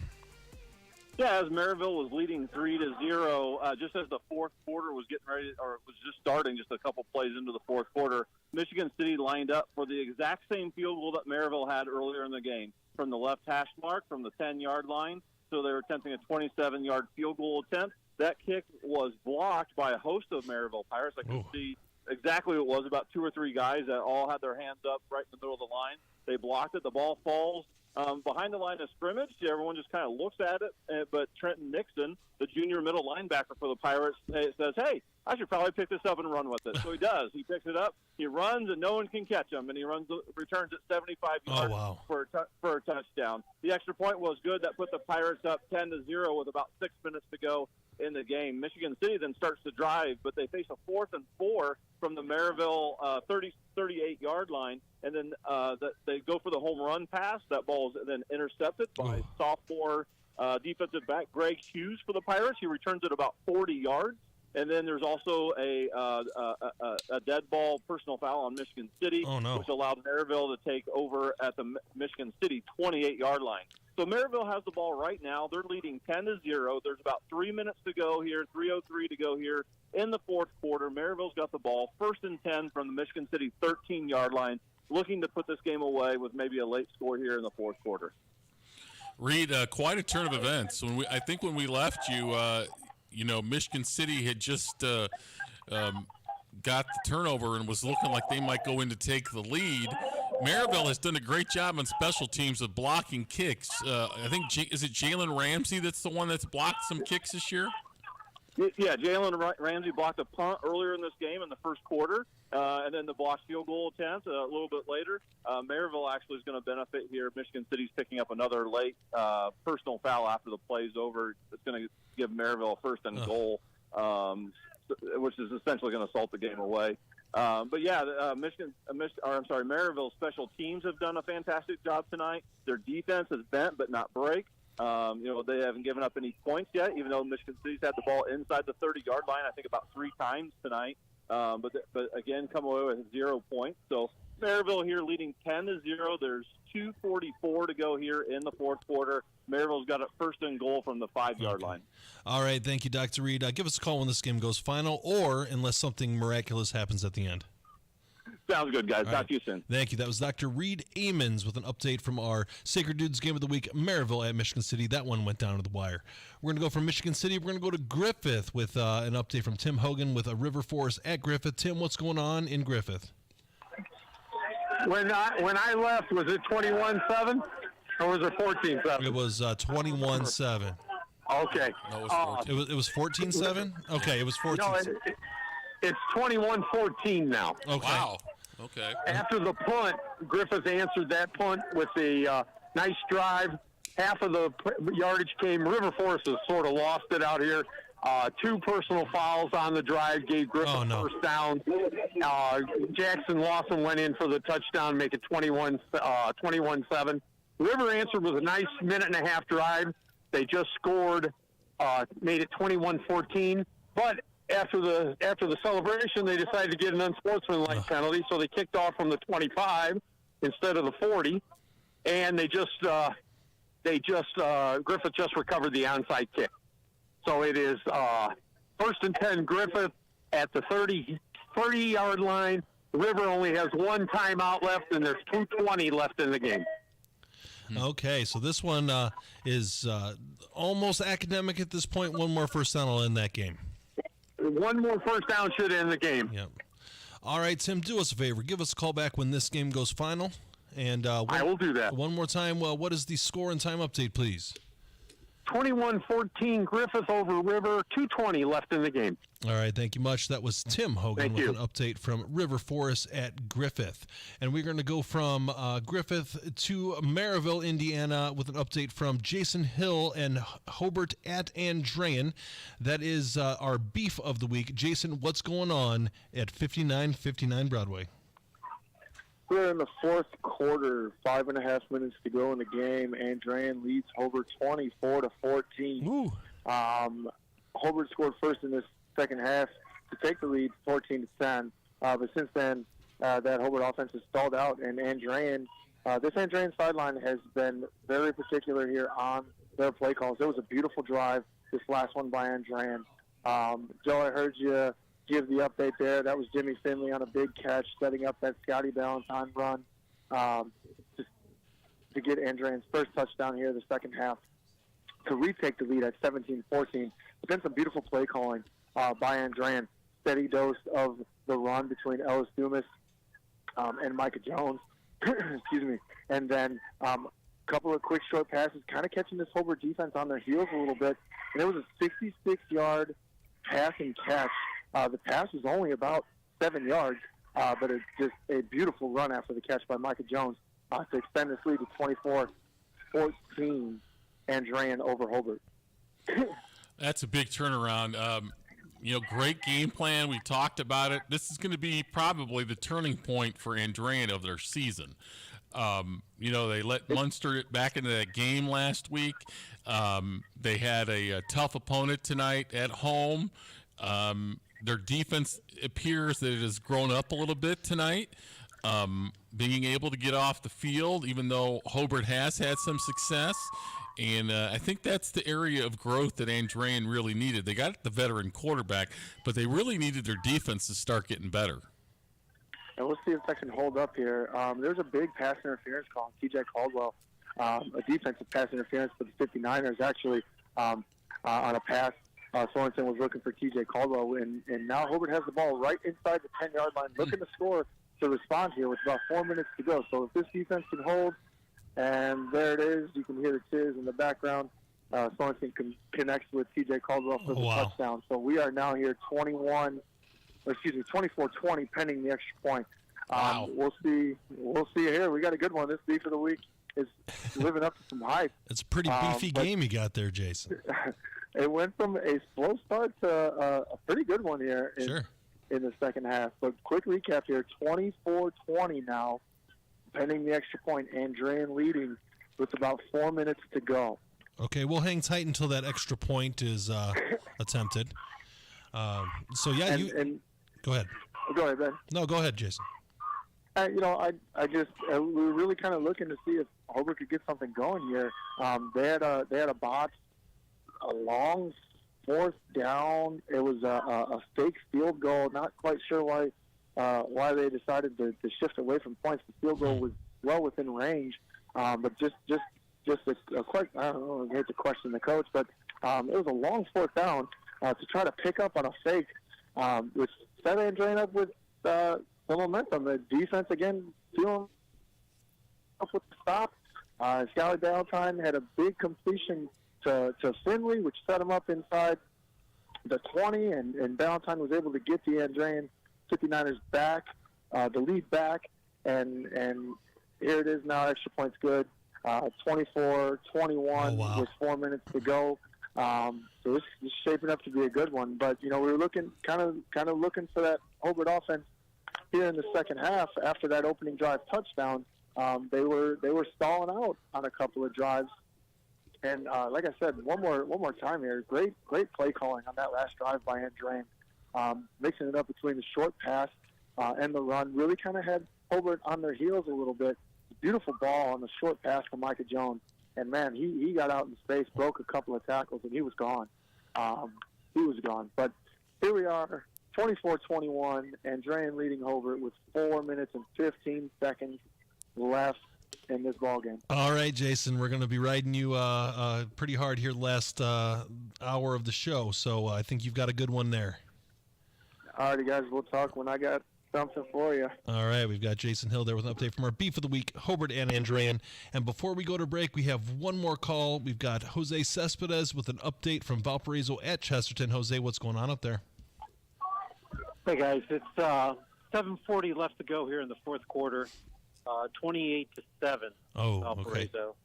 Yeah, as Maryville was leading 3-0, just as the fourth quarter was getting ready, or was just starting, just a couple plays into the fourth quarter, Michigan City lined up for the exact same field goal that Maryville had earlier in the game, from the left hash mark, from the 10-yard line. So they were attempting a 27-yard field goal attempt. That kick was blocked by a host of Maryville Pirates. I can see exactly what it was, about 2 or 3 guys that all had their hands up right in the middle of the line. They blocked it. The ball falls behind the line of scrimmage. Everyone just kind of looks at it. But Trenton Nixon, the junior middle linebacker for the Pirates, says, hey, I should probably pick this up and run with it. So he does. He picks it up. He runs, and no one can catch him. And he returns it 75 yards for a touchdown. The extra point was good. That put the Pirates up 10-0 with about 6 minutes to go in the game. Michigan City then starts to drive, but they face a 4th and 4 from the Maryville 38-yard line, and then they go for the home run pass. That ball is then intercepted by sophomore defensive back Greg Hughes for the Pirates. He returns it about 40 yards. And then there's also a dead ball personal foul on Michigan City, which allowed Maryville to take over at the Michigan City 28-yard line. So Maryville has the ball right now. They're leading 10-0. There's about 3 minutes to go here, 3:03 to go here in the fourth quarter. Maryville's got the ball, 1st and 10 from the Michigan City 13-yard line, looking to put this game away with maybe a late score here in the fourth quarter. Reed, quite a turn of events. I think when we left you, Michigan City had just got the turnover and was looking like they might go in to take the lead. Maryville has done a great job on special teams of blocking kicks. I think, is it Jalen Ramsey that's the one that's blocked some kicks this year? Yeah, Jalen Ramsey blocked a punt earlier in this game in the first quarter, and then the blocked field goal attempt a little bit later. Maryville actually is going to benefit here. Michigan City's picking up another late personal foul after the play's over. It's going to give Maryville a 1st and goal, which is essentially going to salt the game away. But yeah, Maryville's special teams have done a fantastic job tonight. Their defense is bent but not break. They haven't given up any points yet, even though Michigan City's had the ball inside the 30-yard line, I think about 3 times tonight. But again, come away with 0 points. So Maryville here leading 10-0. There's 2:44 to go here in the fourth quarter. Maryville's got it 1st and goal from the 5-yard line. All right, thank you, Dr. Reed. Give us a call when this game goes final, or unless something miraculous happens at the end. Sounds good, guys. Talk to you soon. Thank you. That was Dr. Reed Amons with an update from our Sacred Dudes Game of the Week, Maryville at Michigan City. That one went down to the wire. We're going to go from Michigan City. We're going to go to Griffith with an update from Tim Hogan with a River Forest at Griffith. Tim, what's going on in Griffith? When I left, was it 21-7 or was it 14-7? It was 21-7. Okay. No, it was 14-7? Okay, it was 14-7. No, it's 21-14 now. Okay. Wow. Okay. After the punt, Griffith answered that punt with a nice drive. Half of the yardage came. River Forest has sort of lost it out here. 2 personal fouls on the drive gave Griffith first down. Jackson Lawson went in for the touchdown, make it 21-7. River answered with a nice minute-and-a-half drive. They just scored, made it 21-14. But after the celebration, they decided to get an unsportsmanlike penalty, so they kicked off from the 25 instead of the 40, and Griffith just recovered the onside kick. So it is 1st and 10 Griffith at the 30-yard line. River only has 1 timeout left, and there's 2:20 left in the game. Okay, so this one is almost academic at this point. 1 more first down will end that game. 1 more first down should end the game. Yep. All right, Tim, do us a favor. Give us a call back when this game goes final. And I will do that. One more time, what is the score and time update, please? 21-14 Griffith over River, 2:20 left in the game. All right, thank you much. That was Tim Hogan with an update from River Forest at Griffith. And we're going to go from Griffith to Maryville, Indiana, with an update from Jason Hill and Hobart at Andrean. That is our beef of the week. Jason, what's going on at 5959 Broadway? We're in the fourth quarter, 5.5 minutes to go in the game. Andrean leads Hobart 24-14. Hobart scored first in this second half to take the lead 14-10. But since then, that Hobart offense has stalled out, and this Andrean sideline has been very particular here on their play calls. It was a beautiful drive, this last one by Andrean. Joe, I heard you give the update there. That was Jimmy Finley on a big catch, setting up that Scotty Ballantyne run to get Andrean's first touchdown here in the second half to retake the lead at 17-14. But then some beautiful play calling by Andrean. steady dose of the run between Ellis Dumas and Micah Jones. Excuse me. And then a couple of quick short passes, kind of catching this Hobart defense on their heels a little bit. And it was a 66-yard passing catch. The pass was only about 7 yards, but it's just a beautiful run after the catch by Micah Jones to extend this lead to 24-14, Andrean over Hobart. That's a big turnaround. Great game plan. We talked about it. This is going to be probably the turning point for Andrean of their season. They let Munster back into that game last week. They had a tough opponent tonight at home. Their defense appears that it has grown up a little bit tonight, being able to get off the field, even though Hobart has had some success. And I think that's the area of growth that Andrean really needed. They got the veteran quarterback, but they really needed their defense to start getting better. And we'll see if that can hold up here. There's a big pass interference call on TJ Caldwell, a defensive pass interference for the 59ers, actually, on a pass. Sorensen was looking for TJ Caldwell, and now Hobart has the ball right inside the 10-yard line, looking to score to respond here with about 4 minutes to go. So if this defense can hold, and there it is, you can hear the cheers in the background. Sorensen connects with TJ Caldwell for the touchdown. So we are now here 24-20 pending the extra point. Wow. We'll see here. We got a good one. This beef of the week is living up to some hype. It's a pretty beefy game you got there, Jason. It went from a slow start to a pretty good one here in the second half. But quick recap here, 24-20 now, pending the extra point. Andrean leading with about 4 minutes to go. Okay, we'll hang tight until that extra point is attempted. Go ahead. Go ahead, Ben. No, go ahead, Jason. I just we were really kind of looking to see if Hobart could get something going here. They had a botch, a long fourth down. It was a fake field goal. Not quite sure why they decided to shift away from points. The field goal was well within range, but just a quick. I don't know. I hate to question the coach, but it was a long fourth down to try to pick up on a fake, which set Andrean up with the momentum. The defense again feeling up with the stop. Scally Ballantyne had a big completion to Finley, which set him up inside the 20, and Ballantyne was able to get the Andrean 59ers back, the lead back, and here it is now. Extra points good. 24-21 with 4 minutes to go. So this is shaping up to be a good one. But we were looking kind of looking for that Hobart offense here in the second half after that opening drive touchdown. They were stalling out on a couple of drives. And like I said, one more time here, great play calling on that last drive by Andrean, mixing it up between the short pass and the run. Really kind of had Hobart on their heels a little bit. Beautiful ball on the short pass from Micah Jones, and man, he got out in space, broke a couple of tackles, and he was gone. But here we are, 24-21, Andrean leading Hobart with 4 minutes and 15 seconds left in this ball game. All right, Jason, we're going to be riding you pretty hard here last hour of the show, so I think you've got a good one there. All righty, guys, we'll talk when I got something for you. All right, we've got Jason Hill there with an update from our Beef of the Week, Hobart and Andrean. And before we go to break, we have one more call. We've got Jose Cespedes with an update from Valparaiso at Chesterton. Jose, what's going on up there? Hey, guys, it's 7:40 left to go here in the fourth quarter, 28-7. Oh, Valparaiso.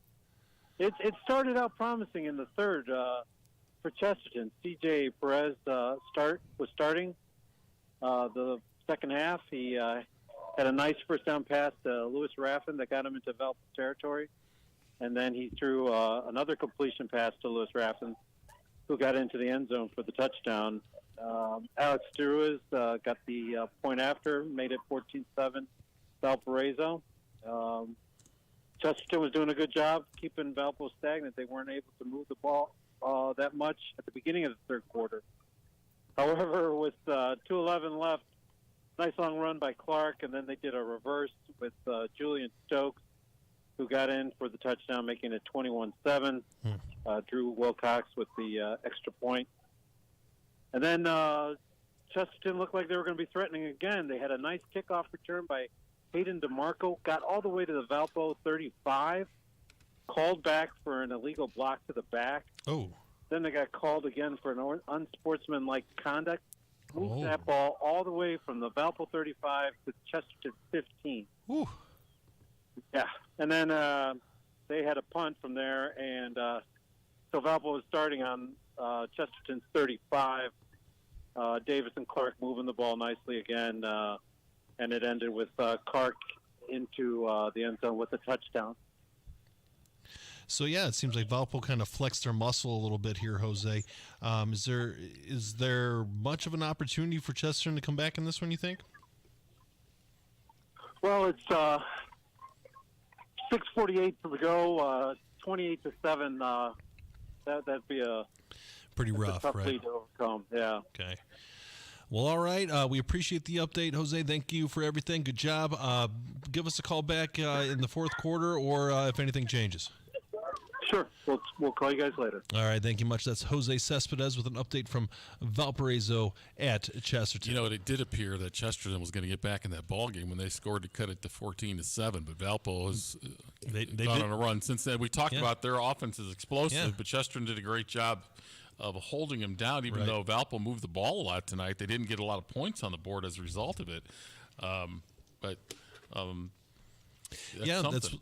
Okay. It started out promising in the third for Chesterton. C.J. Perez was starting the second half. He had a nice first down pass to Lewis Raffin that got him into Valpo territory. And then he threw another completion pass to Lewis Raffin, who got into the end zone for the touchdown. Alex Struis got the point after, made it 14-7 Valparaiso. Chesterton was doing a good job keeping Valpo stagnant. They weren't able to move the ball that much at the beginning of the third quarter. However, with 2:11 left, nice long run by Clark, and then they did a reverse with Julian Stokes, who got in for the touchdown, making it 21-7. Drew Wilcox with the extra point. And then Chesterton looked like they were going to be threatening again. They had a nice kickoff return by Hayden DeMarco, got all the way to the Valpo 35, called back for an illegal block to the back. Oh. Then they got called again for an unsportsmanlike conduct. Moved that ball all the way from the Valpo 35 to Chesterton 15. Ooh. Yeah, and then they had a punt from there, and so Valpo was starting on Chesterton's 35. Davis and Clark moving the ball nicely again, and it ended with Clark into the end zone with a touchdown. So, yeah, it seems like Valpo kind of flexed their muscle a little bit here, Jose. Is there much of an opportunity for Chesterton to come back in this one, you think? Well, it's 6:48 to go, 28-7. That'd be a pretty rough, tough right? lead to overcome. Yeah. Okay. Well, all right. We appreciate the update, Jose. Thank you for everything. Good job. Give us a call back in the fourth quarter, or if anything changes. Sure. We'll call you guys later. All right. Thank you much. That's Jose Cespedes with an update from Valparaiso at Chesterton. You know, it did appear that Chesterton was going to get back in that ball game when they scored to cut it to 14-7, but Valpo has gone on a run since then. We talked about their offense is explosive, but Chesterton did a great job of holding him down, even though Valpo moved the ball a lot tonight. They didn't get a lot of points on the board as a result of it.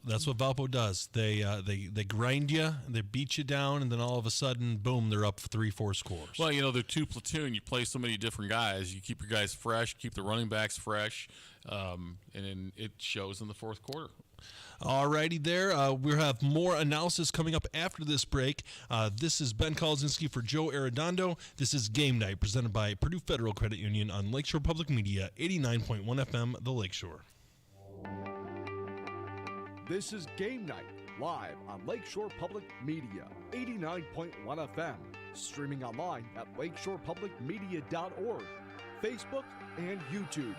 That's what Valpo does. They grind you, they beat you down, and then all of a sudden, boom, they're up 3-4 scores. Well, you know, they're two platoon. You play so many different guys. You keep your guys fresh, keep the running backs fresh, and then it shows in the fourth quarter. All righty there. We'll have more analysis coming up after this break. This is Ben Kolodzinski for Joe Arredondo. This is Game Night, presented by Purdue Federal Credit Union on Lakeshore Public Media, 89.1 FM, The Lakeshore. This is Game Night, live on Lakeshore Public Media, 89.1 FM, streaming online at lakeshorepublicmedia.org, Facebook, and YouTube.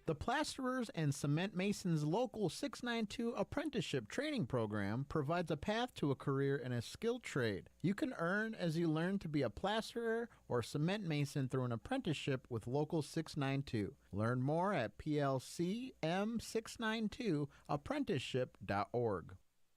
The Plasterers and Cement Masons Local 692 Apprenticeship Training Program provides a path to a career in a skilled trade. You can earn as you learn to be a plasterer or cement mason through an apprenticeship with Local 692. Learn more at plcm692apprenticeship.org.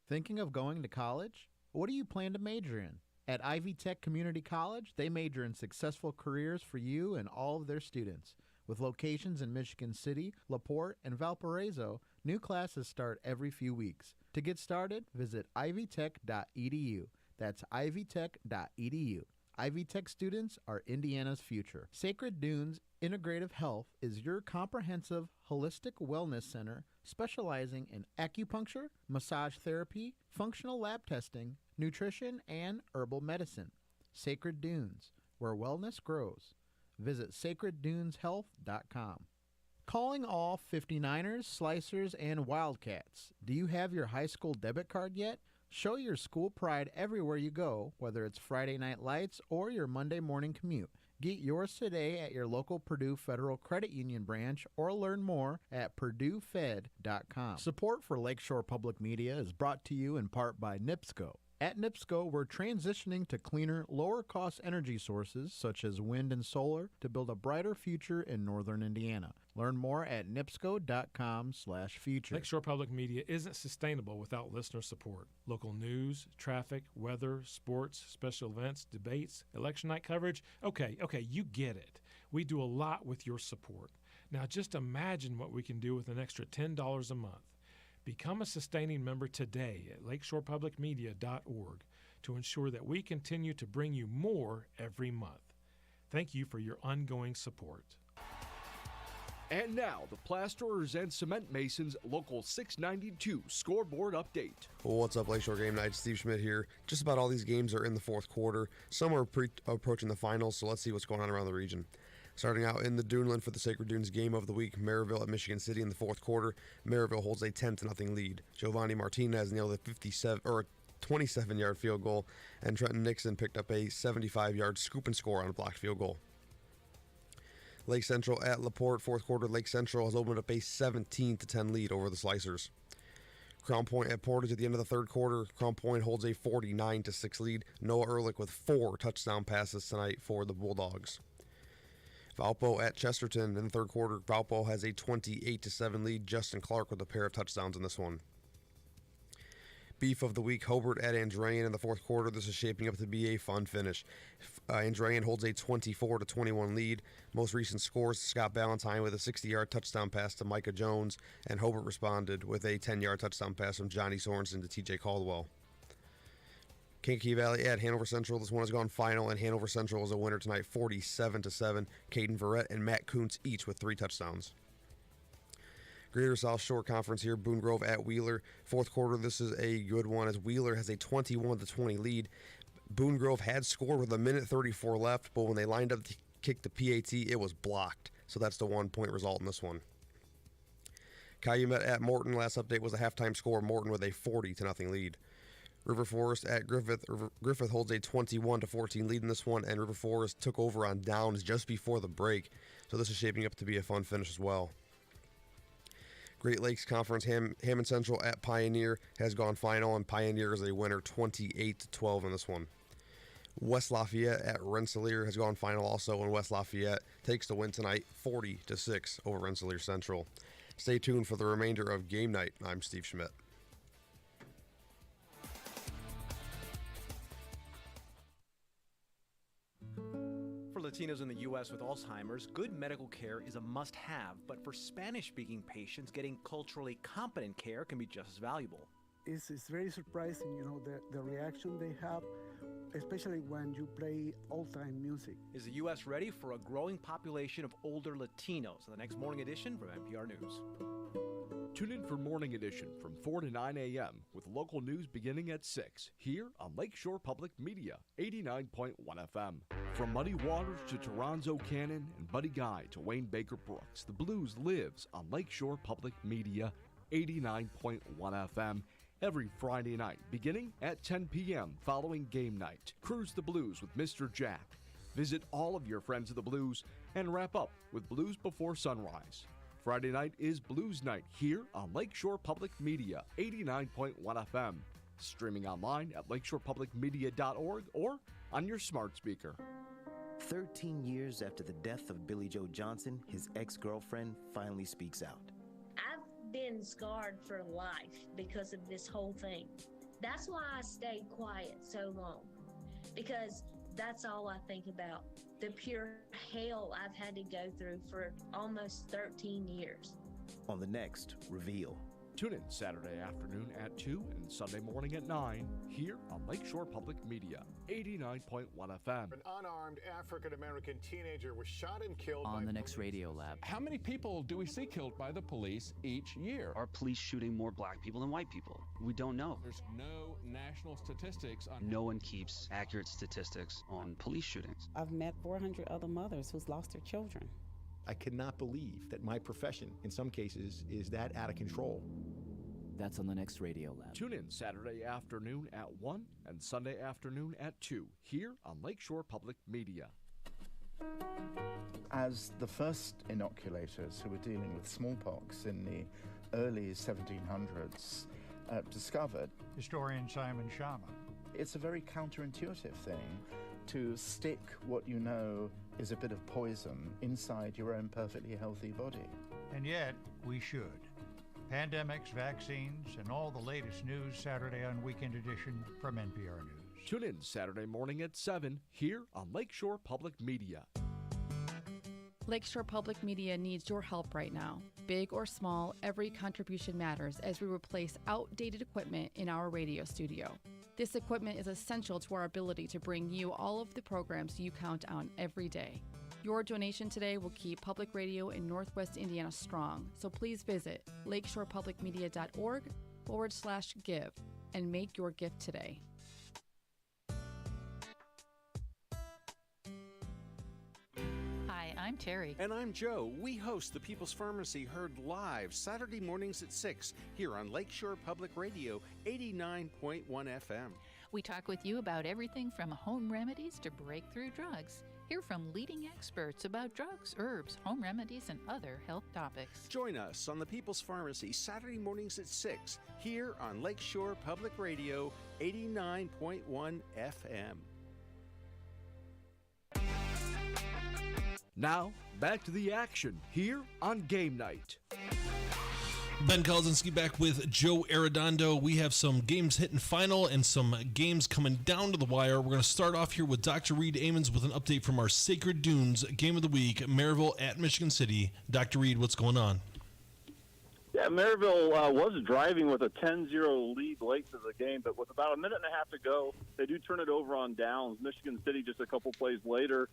Thinking of going to college? What do you plan to major in? At Ivy Tech Community College, they major in successful careers for you and all of their students. With locations in Michigan City, LaPorte, and Valparaiso, new classes start every few weeks. To get started, visit ivytech.edu. That's ivytech.edu. Ivy Tech students are Indiana's future. Sacred Dunes Integrative Health is your comprehensive, holistic wellness center specializing in acupuncture, massage therapy, functional lab testing, nutrition, and herbal medicine. Sacred Dunes, where wellness grows. Visit sacredduneshealth.com. Calling all 59ers, Slicers, and Wildcats. Do you have your high school debit card yet? Show your school pride everywhere you go, whether it's Friday Night Lights or your Monday morning commute. Get yours today at your local Purdue Federal Credit Union branch or learn more at purduefed.com. Support for Lakeshore Public Media is brought to you in part by NIPSCO. At NIPSCO, we're transitioning to cleaner, lower-cost energy sources such as wind and solar to build a brighter future in northern Indiana. Learn more at nipsco.com/future. Lakeshore Public Media isn't sustainable without listener support. Local news, traffic, weather, sports, special events, debates, election night coverage. Okay, you get it. We do a lot with your support. Now just imagine what we can do with an extra $10 a month. Become a sustaining member today at lakeshorepublicmedia.org to ensure that we continue to bring you more every month. Thank you for your ongoing support. And now, the Plasterers and Cement Masons Local 692 scoreboard update. Well, what's up, Lakeshore Game Night? Steve Schmidt here. Just about all these games are in the fourth quarter. Some are approaching the finals, so let's see what's going on around the region. Starting out in the Duneland for the Sacred Dunes game of the week, Maryville at Michigan City in the fourth quarter. Maryville holds a 10-0 lead. Giovanni Martinez nailed a 27-yard field goal, and Trenton Nixon picked up a 75-yard scoop and score on a blocked field goal. Lake Central at LaPorte, fourth quarter. Lake Central has opened up a 17-10 lead over the Slicers. Crown Point at Portage at the end of the third quarter. Crown Point holds a 49-6 lead. Noah Ehrlich with 4 touchdown passes tonight for the Bulldogs. Valpo at Chesterton in the third quarter. Valpo has a 28-7 lead. Justin Clark with a pair of touchdowns in this one. Beef of the week, Hobart at Andrean in the fourth quarter. This is shaping up to be a fun finish. Andrean holds a 24-21 lead. Most recent scores, Scott Ballantyne with a 60-yard touchdown pass to Micah Jones, and Hobart responded with a 10-yard touchdown pass from Johnny Sorensen to T.J. Caldwell. Kankakee Valley at Hanover Central. This one has gone final, and Hanover Central is a winner tonight, 47-7. Caden Verrett and Matt Kuntz each with 3 touchdowns. Greater South Shore Conference here, Boone Grove at Wheeler. Fourth quarter, this is a good one as Wheeler has a 21-20 lead. Boone Grove had scored with 1:34 left, but when they lined up to kick the PAT, it was blocked. So that's the 1-point result in this one. Calumet at Morton. Last update was a halftime score. Morton with a 40-0 lead. River Forest at Griffith. Griffith holds a 21-14 lead in this one, and River Forest took over on downs just before the break. So this is shaping up to be a fun finish as well. Great Lakes Conference, Hammond Central at Pioneer has gone final, and Pioneer is a winner 28-12 in this one. West Lafayette at Rensselaer has gone final also, and West Lafayette takes the win tonight 40-6 over Rensselaer Central. Stay tuned for the remainder of Game Night. I'm Steve Schmidt. For Latinos in the U.S. with Alzheimer's, good medical care is a must-have, but for Spanish-speaking patients, getting culturally competent care can be just as valuable. It's very surprising, the reaction they have, especially when you play old-time music. Is the U.S. ready for a growing population of older Latinos? The next Morning Edition from NPR News. Tune in for Morning Edition from 4 to 9 a.m. with local news beginning at 6 here on Lakeshore Public Media, 89.1 FM. From Muddy Waters to Toronzo Cannon and Buddy Guy to Wayne Baker Brooks, the blues lives on Lakeshore Public Media, 89.1 FM. Every Friday night, beginning at 10 p.m. following Game Night. Cruise the Blues with Mr. Jack. Visit all of your friends of the blues and wrap up with Blues Before Sunrise. Friday night is Blues Night here on Lakeshore Public Media, 89.1 FM. Streaming online at lakeshorepublicmedia.org or on your smart speaker. 13 years after the death of Billy Joe Johnson, his ex-girlfriend finally speaks out. I've been scarred for life because of this whole thing. That's why I stayed quiet so long, because that's all I think about. The pure hell I've had to go through for almost 13 years. On the next Reveal. Tune in Saturday afternoon at 2 and Sunday morning at 9 here on Lakeshore Public Media, 89.1 FM. An unarmed African-American teenager was shot and killed on by the next Radio Lab. How many people do we see killed by the police each year? Are police shooting more black people than white people? We don't know. There's no national statistics on... No one keeps accurate statistics on police shootings. I've met 400 other mothers who's lost their children. I cannot believe that my profession, in some cases, is that out of control. That's on the next Radio Lab. Tune in Saturday afternoon at 1 and Sunday afternoon at 2 here on Lakeshore Public Media. As the first inoculators who were dealing with smallpox in the early 1700s discovered, historian Simon Schama, it's a very counterintuitive thing to stick what you know is a bit of poison inside your own perfectly healthy body. And yet, we should. Pandemics, vaccines, and all the latest news Saturday on Weekend Edition from NPR News. Tune in Saturday morning at 7 here on Lakeshore Public Media. Lakeshore Public Media needs your help right now. Big or small, every contribution matters as we replace outdated equipment in our radio studio. This equipment is essential to our ability to bring you all of the programs you count on every day. Your donation today will keep public radio in Northwest Indiana strong, so please visit lakeshorepublicmedia.org/give and make your gift today. Hi, I'm Terry. And I'm Joe. We host the People's Pharmacy heard live Saturday mornings at 6 here on Lakeshore Public Radio, 89.1 FM. We talk with you about everything from home remedies to breakthrough drugs. Hear from leading experts about drugs, herbs, home remedies, and other health topics. Join us on the People's Pharmacy Saturday mornings at 6 here on Lakeshore Public Radio, 89.1 FM. Now, back to the action here on Game Night. Ben Kolodzinski back with Joe Arredondo. We have some games hitting final and some games coming down to the wire. We're going to start off here with Dr. Reed Amons with an update from our Sacred Dunes Game of the Week, Maryville at Michigan City. Dr. Reed, what's going on? Yeah, Maryville was driving with a 10-0 lead late to the game, but with about a minute and a half to go, they do turn it over on downs. Michigan City, just a couple plays later,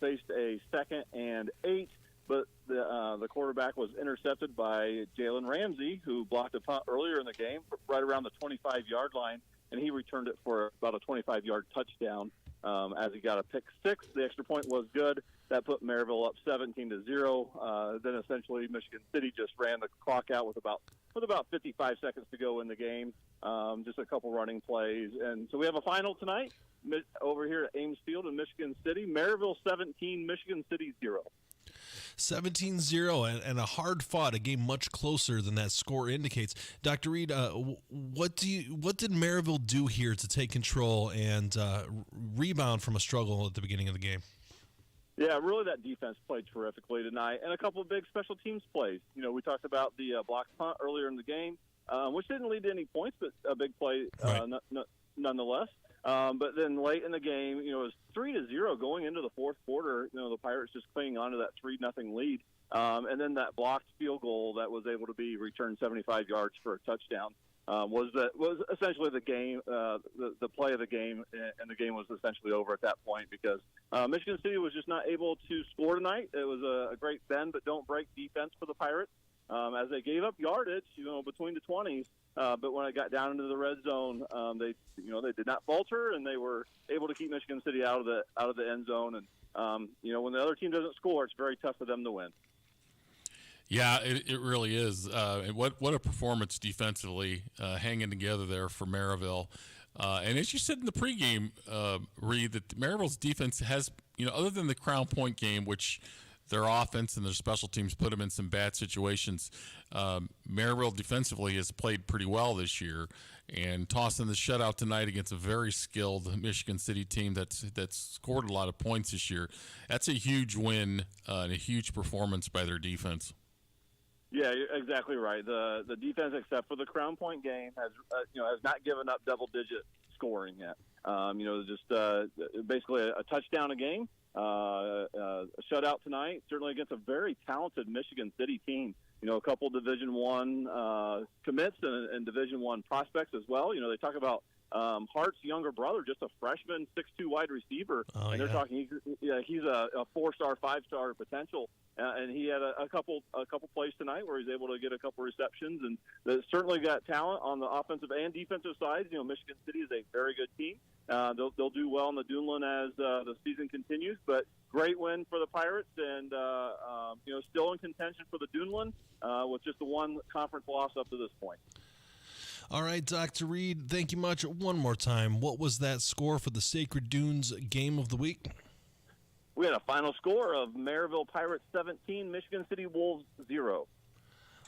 faced a 2nd and 8, but the quarterback was intercepted by Jalen Ramsey, who blocked a punt earlier in the game, right around the 25-yard line, and he returned it for about a 25-yard touchdown. As he got a pick 6, the extra point was good. That put Maryville up 17-0. Then essentially Michigan City just ran the clock out with about 55 seconds to go in the game. Just a couple running plays, and so we have a final tonight over here at Ames Field in Michigan City. Maryville 17, Michigan City 0. 17-0 and a hard fought, a game much closer than that score indicates. Dr. Reed, what did Maryville do here to take control and rebound from a struggle at the beginning of the game? Yeah, really that defense played terrifically tonight, and a couple of big special teams plays. You know, we talked about the block punt earlier in the game, which didn't lead to any points, but a big play nonetheless. But then late in the game, you know, it was 3-0 going into the fourth quarter. You know, the Pirates just clinging on to that 3-0 lead. And then that blocked field goal that was able to be returned 75 yards for a touchdown was essentially the game, the play of the game, and the game was essentially over at that point because Michigan City was just not able to score tonight. It was a great bend but don't break defense for the Pirates. As they gave up yardage, you know, between the 20s, but when it got down into the red zone, they did not falter, and they were able to keep Michigan City out of the end zone. And you know, when the other team doesn't score, it's very tough for them to win. Yeah, it really is. And what a performance defensively, hanging together there for Maryville. And as you said in the pregame, Reed, that Maryville's defense has, you know, other than the Crown Point game, which their offense and their special teams put them in some bad situations, Maryville defensively has played pretty well this year, and tossing the shutout tonight against a very skilled Michigan City team that's scored a lot of points this year. That's a huge win and a huge performance by their defense. Yeah, you're exactly right. The defense, except for the Crown Point game, has not given up double-digit scoring yet. Just basically a touchdown a game. A shutout tonight, certainly against a very talented Michigan City team. You know, a couple Division I commits and Division I prospects as well. You know, they talk about Hart's younger brother, just a freshman, 6'2" wide receiver. And they're talking, he's a 4-star, 5-star potential. And he had a couple plays tonight where he's able to get a couple receptions, and they've certainly got talent on the offensive and defensive side. You know, Michigan City is a very good team. They'll do well in the Duneland as the season continues. But great win for the Pirates, and still in contention for the Duneland with just the one conference loss up to this point. All right, Dr. Reed, thank you much. One more time, what was that score for the Sacred Dunes Game of the Week? We had a final score of Maryville Pirates 17, Michigan City Wolves 0.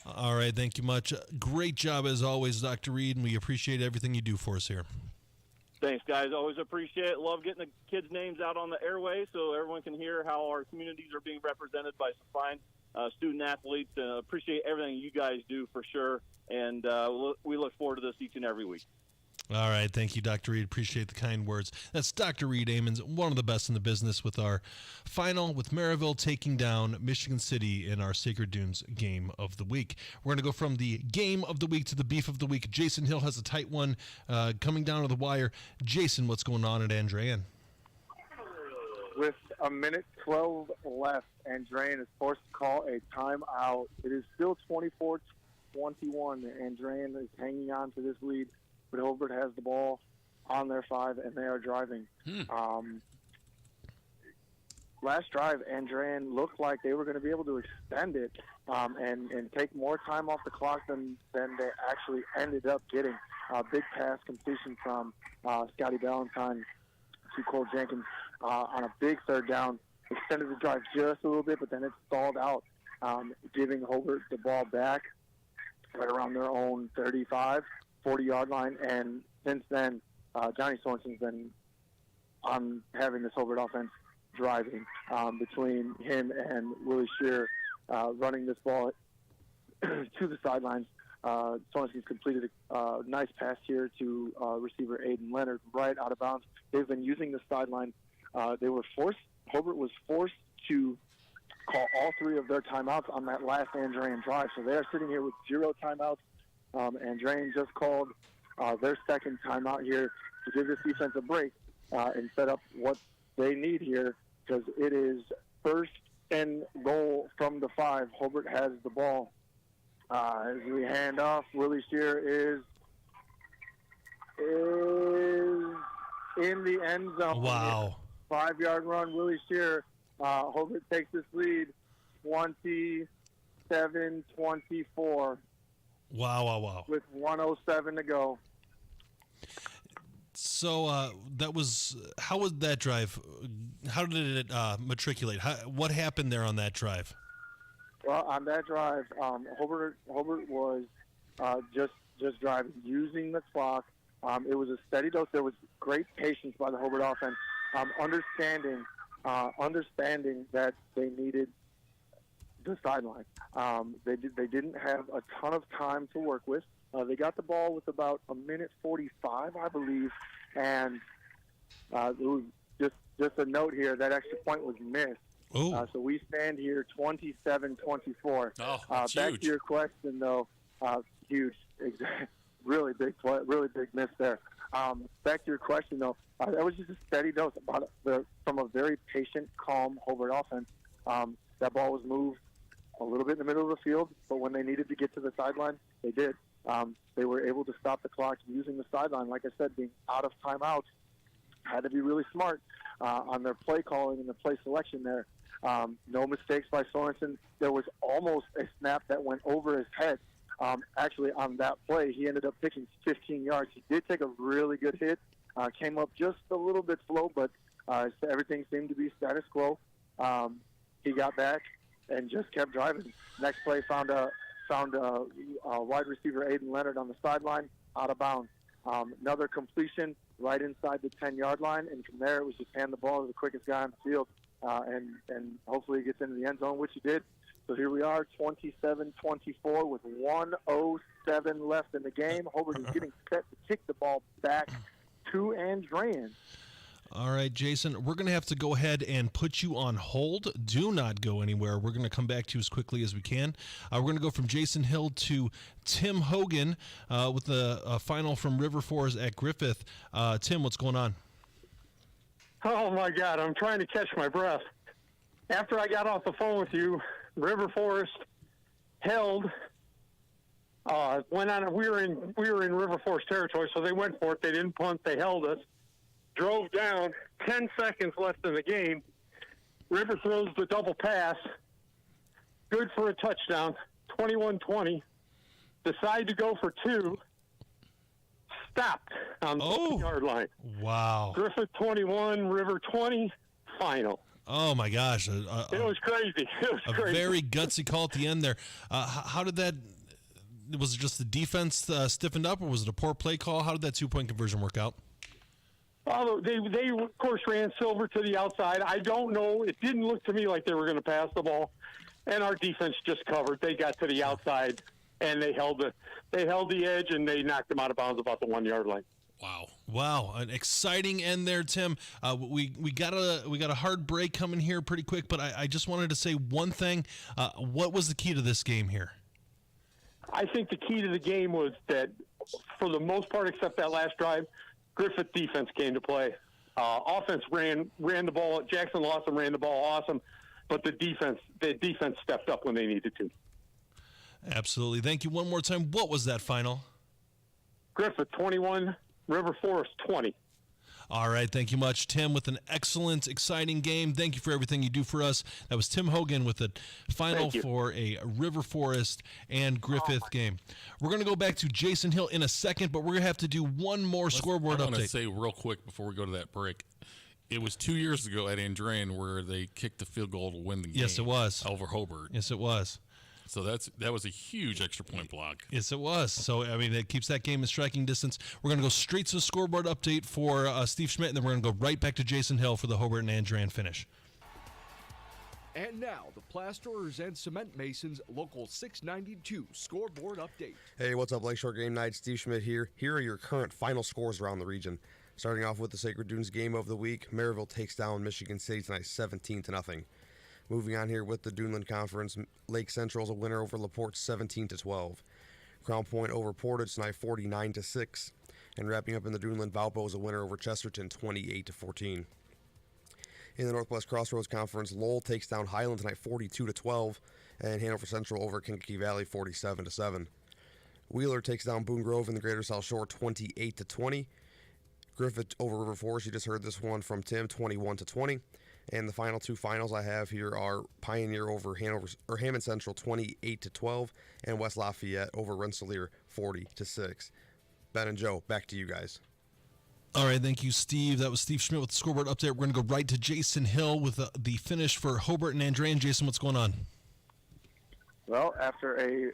All right, thank you much. Great job as always, Dr. Reed, and we appreciate everything you do for us here. Thanks, guys. Always appreciate it. Love getting the kids' names out on the airways so everyone can hear how our communities are being represented by some fine student athletes. Appreciate everything you guys do for sure, and we look forward to this each and every week. All right. Thank you, Dr. Reed. Appreciate the kind words. That's Dr. Reed Amons, one of the best in the business, with our final with Maryville taking down Michigan City in our Sacred Dunes Game of the Week. We're going to go from the Game of the Week to the Beef of the Week. Jason Hill has a tight one coming down to the wire. Jason, what's going on at Andrean? With a minute 12 left, Andrean is forced to call a timeout. It is still 24-21. Andrean is hanging on to this lead, but Hobart has the ball on their 5, and they are driving. Last drive, Andrean looked like they were going to be able to extend it and take more time off the clock than they actually ended up getting. Big pass completion from Scotty Ballantyne to Cole Jenkins on a big third down. Extended the drive just a little bit, but then it stalled out, giving Hobart the ball back right around their own 35, 40-yard line. And since then, Johnny Sorensen's been on having this Hobart offense driving between him and Willie Shear running this ball to the sidelines. Sorensen's completed a nice pass here to receiver Aiden Leonard right out of bounds. They've been using the sideline. Hobart was forced to call all 3 of their timeouts on that last Andrean drive. So they are sitting here with 0 timeouts. Andrean just called their second timeout here to give this defense a break and set up what they need here, because it is first and goal from the 5. Hobart has the ball. As we hand off, Willie Shear is in the end zone. Wow. 5-yard run, Willie Shear. Hobart takes this lead 27-24. Wow. With 1:07 to go. So how was that drive? How did it matriculate? What happened there on that drive? Well, on that drive, Hobart was just driving, using the clock. It was a steady dose. There was great patience by the Hobart offense, understanding that they needed the sideline. They didn't have a ton of time to work with. They got the ball with about 1:45, I believe, and it was just a note here, that extra point was missed. So we stand here 27-24. That's back huge. to your question, though, huge, really big play, really big miss there. Back to your question, though, that was just a steady dose from a very patient, calm Hobart offense. That ball was moved a little bit in the middle of the field, but when they needed to get to the sideline, they did. They were able to stop the clock using the sideline. Like I said, being out of timeouts, had to be really smart on their play calling and the play selection there. No mistakes by Sorensen. There was almost a snap that went over his head. Actually, on that play, he ended up picking 15 yards. He did take a really good hit. Came up just a little bit slow, but everything seemed to be status quo. He got back and just kept driving. Next play found a wide receiver, Aiden Leonard, on the sideline, out of bounds. Another completion right inside the 10-yard line, and from there it was just hand the ball to the quickest guy on the field, and hopefully he gets into the end zone, which he did. So here we are, 27-24 with 1:07 left in the game. Hobart is getting set to kick the ball back to Andrean. All right, Jason, we're going to have to go ahead and put you on hold. Do not go anywhere. We're going to come back to you as quickly as we can. We're going to go from Jason Hill to Tim Hogan with the final from River Forest at Griffith. Tim, what's going on? Oh, my God, I'm trying to catch my breath. After I got off the phone with you, River Forest held, went on. We were in River Forest territory, so they went for it. They didn't punt. They held us. Drove down, 10 seconds left in the game. River throws the double pass. Good for a touchdown, 21-20. Decide to go for 2. Stopped on the 2-yard line. Wow. Griffith 21, River 20, final. Oh, my gosh. It was crazy. It was crazy. A very gutsy call at the end there. How did that – was it just the defense stiffened up, or was it a poor play call? How did that 2-point conversion work out? Well, they of course ran Silver to the outside. I don't know. It didn't look to me like they were going to pass the ball, and our defense just covered. They got to the outside, and they held the edge, and they knocked them out of bounds about the 1-yard line. Wow, an exciting end there, Tim. We got a hard break coming here pretty quick, but I just wanted to say one thing. What was the key to this game here? I think the key to the game was that, for the most part, except that last drive, Griffith defense came to play. Offense ran the ball. Jackson Lawson ran the ball awesome, but the defense stepped up when they needed to. Absolutely. Thank you one more time. What was that final? Griffith 21, River Forest 20. All right. Thank you much, Tim, with an excellent, exciting game. Thank you for everything you do for us. That was Tim Hogan with the final for a River Forest and Griffith game. We're going to go back to Jason Hill in a second, but we're going to have to do one more scoreboard update. I want to say real quick before we go to that break, it was 2 years ago at Andrean where they kicked the field goal to win the game. Yes, it was. Over Hobart. Yes, it was. So that was a huge extra point block. Yes, it was. So, I mean, it keeps that game in striking distance. We're going to go straight to the scoreboard update for Steve Schmidt, and then we're going to go right back to Jason Hill for the Hobart and Andrean finish. And now, the Plasterers and Cement Masons Local 692 scoreboard update. Hey, what's up, Lakeshore Game Night? Steve Schmidt here. Here are your current final scores around the region. Starting off with the Sacred Dunes game of the week, Maryville takes down Michigan State tonight 17-0. Moving on here with the Duneland Conference, Lake Central's a winner over LaPorte 17-12. Crown Point over Portage tonight 49-6. And wrapping up in the Duneland, Valpo is a winner over Chesterton 28-14. In the Northwest Crossroads Conference, Lowell takes down Highland tonight 42-12, and Hanover Central over Kankakee Valley 47-7. Wheeler takes down Boone Grove in the Greater South Shore 28-20. Griffith over River Forest, you just heard this one from Tim, 21-20. And the final two finals I have here are Pioneer over Hammond Central 28-12, and West Lafayette over Rensselaer 40-6. Ben and Joe, back to you guys. All right, thank you, Steve. That was Steve Schmidt with the scoreboard update. We're going to go right to Jason Hill with the finish for Hobart and Andrean. Jason, what's going on? Well, after a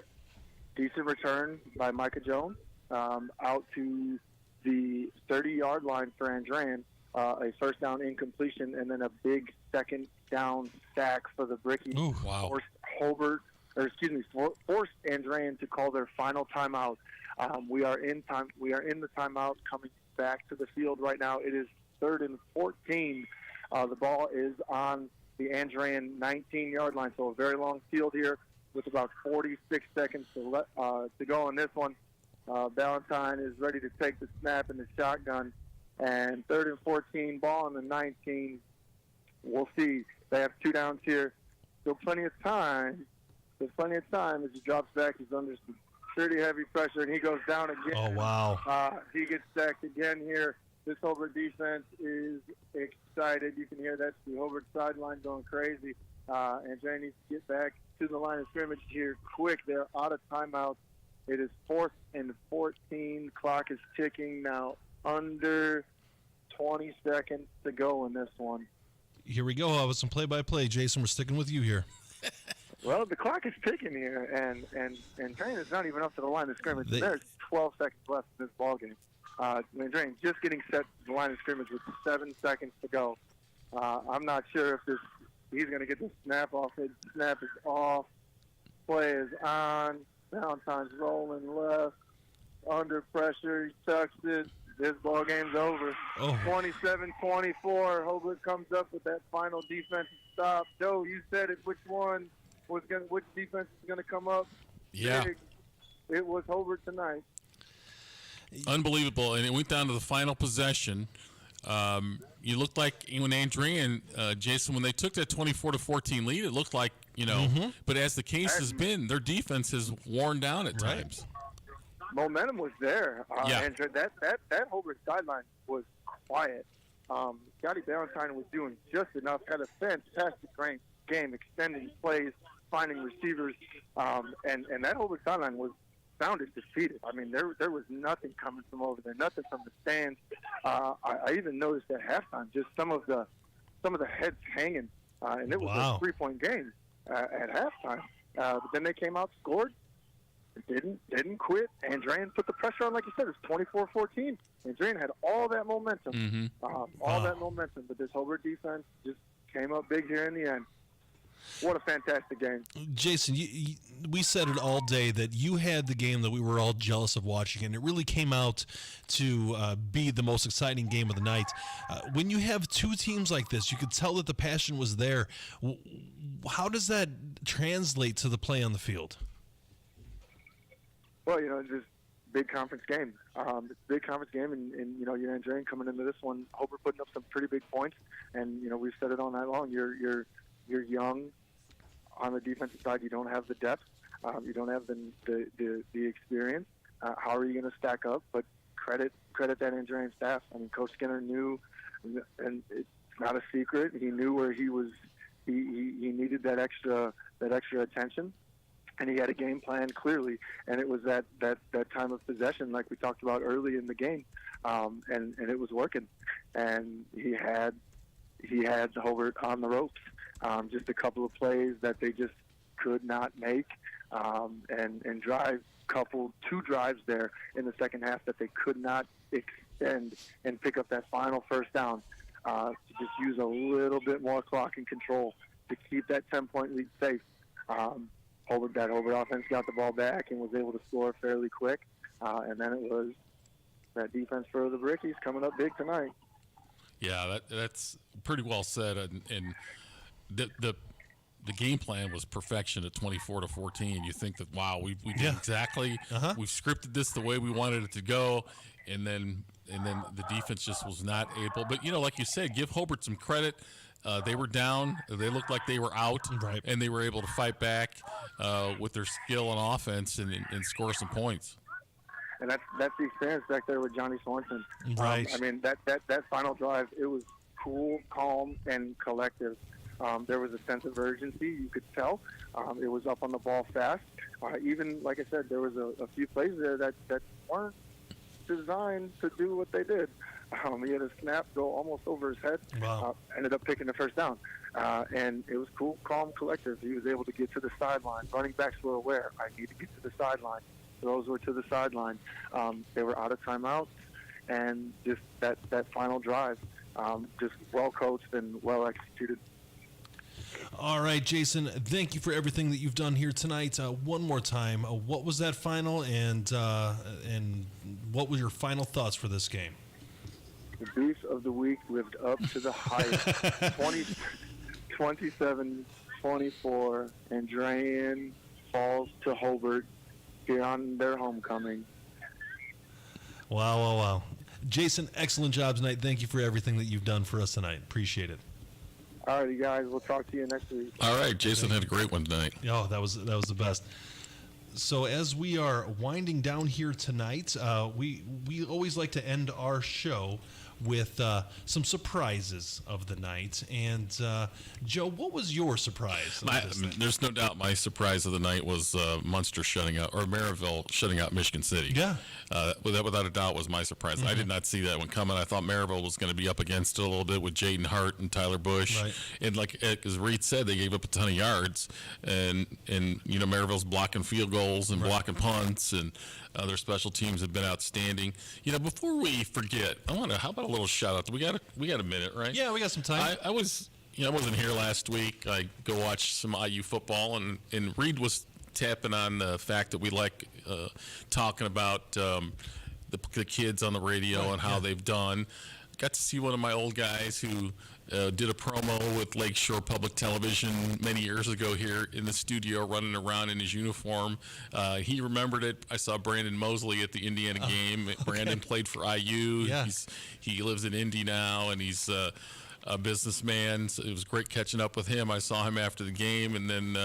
decent return by Micah Jones out to the 30-yard line for Andrean, a first down incompletion, and then a big second down sack for the Brickies. Ooh, wow. Forced Andrean to call their final timeout. We are in the timeout coming back to the field right now. It is 3rd and 14. The ball is on the Andrean 19-yard line, so a very long field here with about 46 seconds to go on this one. Valentine is ready to take the snap in the shotgun, and 3rd and 14, ball on the 19. We'll see. They have 2 downs here. Still plenty of time. There's plenty of time as he drops back. He's under some pretty heavy pressure, and he goes down again. Oh, wow. He gets sacked again here. This Hobart defense is excited. You can hear that the Hobart sideline going crazy. Andrea needs to get back to the line of scrimmage here quick. They're out of timeout. It is 4th and 14. Clock is ticking now. Under 20 seconds to go in this one. Here we go. With some play-by-play. Jason, we're sticking with you here. Well, the clock is ticking here, and Drain is not even up to the line of scrimmage. There's 12 seconds left in this ballgame. Drain just getting set to the line of scrimmage with 7 seconds to go. I'm not sure if he's going to get the snap off. The snap is off. Play is on. Valentine's rolling left. Under pressure. He tucks it. This ballgame's over. 27-24. Hobart comes up with that final defensive stop. Joe, you said it. Which defense is going to come up? Yeah. It was Hobart tonight. Unbelievable. And it went down to the final possession. You looked like when Andrean, Jason, when they took that 24-14 lead, it looked like, but as the case has been, their defense has worn down at times. Momentum was there. And that Hobart sideline was quiet. Scotty Valentine was doing just enough, had a fantastic game, extending plays, finding receivers, and that Hobart sideline sounded defeated. I mean, there was nothing coming from over there, nothing from the stands. I even noticed at halftime just some of the heads hanging, and it was a 3-point game at halftime. But then they came out, scored, didn't quit. Andrean put the pressure on, like you said. It was 24-14. Andrean had all that momentum, that momentum, but this Hobart defense just came up big here in the end. What a fantastic game. Jason, we said it all day that you had the game that we were all jealous of watching, and it really came out to be the most exciting game of the night. When you have two teams like this, you could tell that the passion was there. How does that translate to the play on the field? Well, it's just big conference game. It's a big conference game, and you're Andrean coming into this one, Hobart putting up some pretty big points, and we've said it all night long. You're young on the defensive side. You don't have the depth. You don't have the experience. How are you going to stack up? But credit that Andrean staff. I mean, Coach Skinner knew, and it's not a secret. He knew where he was. He needed that extra attention. And he had a game plan clearly, and it was that time of possession, like we talked about early in the game, and it was working. And he had Hobart on the ropes. Just a couple of plays that they just could not make, and two drives there in the second half that they could not extend and pick up that final first down. To just use a little bit more clock and control. to keep that 10-point lead safe. That Hobart offense got the ball back and was able to score fairly quick, and then it was that defense for the Brickies coming up big tonight. Yeah, that's pretty well said, and the game plan was perfection at 24-14. You think that, wow, we did exactly, we've scripted this the way we wanted it to go, and then the defense just was not able. But, like you said, give Hobart some credit. They were down. They looked like they were out, and they were able to fight back with their skill on offense and score some points. And that's the experience back there with Johnny Swanson. Right. That final drive, it was cool, calm, and collective. There was a sense of urgency, you could tell. It was up on the ball fast. Even, like I said, there was a few plays there that weren't designed to do what they did. He had a snap go almost over his head. Wow. Ended up picking the first down. And it was cool, calm, collective. He was able to get to the sideline. Running backs were aware. I need to get to the sideline. Throws were to the sideline. They were out of timeouts. And just that final drive, just well coached and well executed. All right, Jason, thank you for everything that you've done here tonight. One more time, what was that final, and what were your final thoughts for this game? The Deuce of the Week lived up to the hype. 27-24, and Drain falls to Hobart here on their homecoming. Wow. Jason, excellent job tonight. Thank you for everything that you've done for us tonight. Appreciate it. All right, you guys. We'll talk to you next week. All right, Jason had a great one tonight. Oh, that was the best. So as we are winding down here tonight, we always like to end our show with some surprises of the night. And Joe, what was your surprise? There's no doubt my surprise of the night was Munster shutting out, or Maryville shutting out Michigan City. Yeah. That without a doubt was my surprise. I did not see that one coming. I thought Maryville was going to be up against it a little bit with Jaden Hart and Tyler Bush. Right. And like as Reed said, they gave up a ton of yards. And Maryville's blocking field goals and blocking punts, and their special teams have been outstanding. Before we forget, how about a little shout out? We got a minute, right? Yeah, we got some time. I wasn't here last week. I go watch some IU football, and Reed was tapping on the fact that we like talking about the kids on the radio and how they've done. Got to see one of my old guys who did a promo with Lakeshore Public Television many years ago here in the studio, running around in his uniform. He remembered it. I saw Brandon Mosley at the Indiana game. Okay. Brandon played for IU. Yeah. He lives in Indy now, and he's a businessman. So it was great catching up with him. I saw him after the game, and then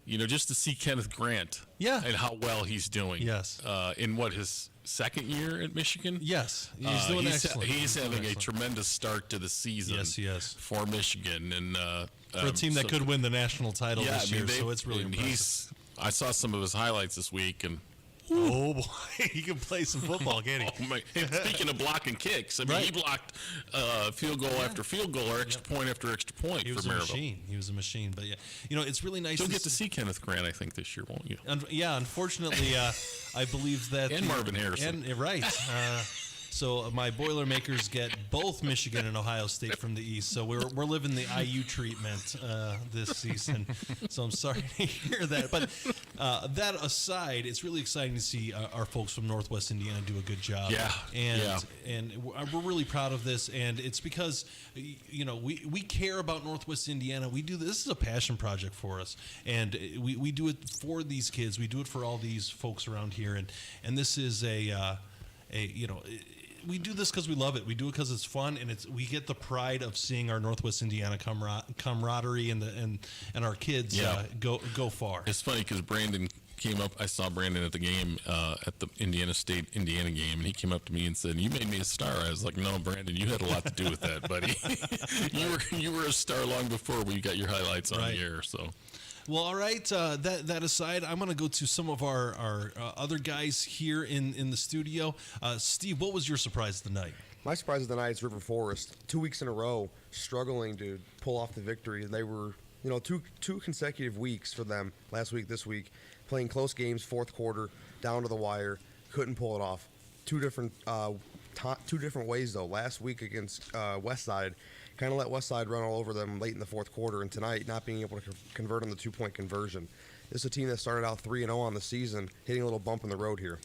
just to see Kenneth Grant. Yeah. And how well he's doing. Yes. In his second year at Michigan. Yes, he's doing excellent. He's having a tremendous start to the season. Yes, he is. For Michigan, and for a team that could win the national title this year. So it's really impressive. I saw some of his highlights this week, and oh boy, he can play some football, can't he? Oh my. Speaking of blocking kicks, he blocked field goal after field goal, or extra point after extra point. He was for a Maryville. machine. He was a machine. But yeah, it's really nice. You'll get to see Kenneth Grant, I think, this year, won't you? Unfortunately, I believe that and Marvin Harrison. Right. So my Boilermakers get both Michigan and Ohio State from the East. So we're living the IU treatment this season. So I'm sorry to hear that. But that aside, it's really exciting to see our folks from Northwest Indiana do a good job. Yeah. And we're really proud of this. And it's because we care about Northwest Indiana. We do this is a passion project for us, and we do it for these kids. We do it for all these folks around here. And this is we do this because we love it. We do it because it's fun, and we get the pride of seeing our Northwest Indiana camaraderie and our kids go far. It's funny because Brandon came up. I saw Brandon at the game at the Indiana game, and he came up to me and said, "You made me a star." I was like, "No, Brandon, you had a lot to do with that, buddy. you were a star long before we got your highlights on the air." So. Well, all right. That aside, I'm going to go to some of our other guys here in the studio. Steve, what was your surprise of the night? My surprise of the night is River Forest. 2 weeks in a row, struggling to pull off the victory. They were, two consecutive weeks for them, last week, this week, playing close games, fourth quarter, down to the wire, couldn't pull it off. 2 different two different ways, though. Last week against Westside, kind of let Westside run all over them late in the fourth quarter, and tonight not being able to convert on the 2-point conversion. This is a team that started out 3-0 on the season, hitting a little bump in the road here.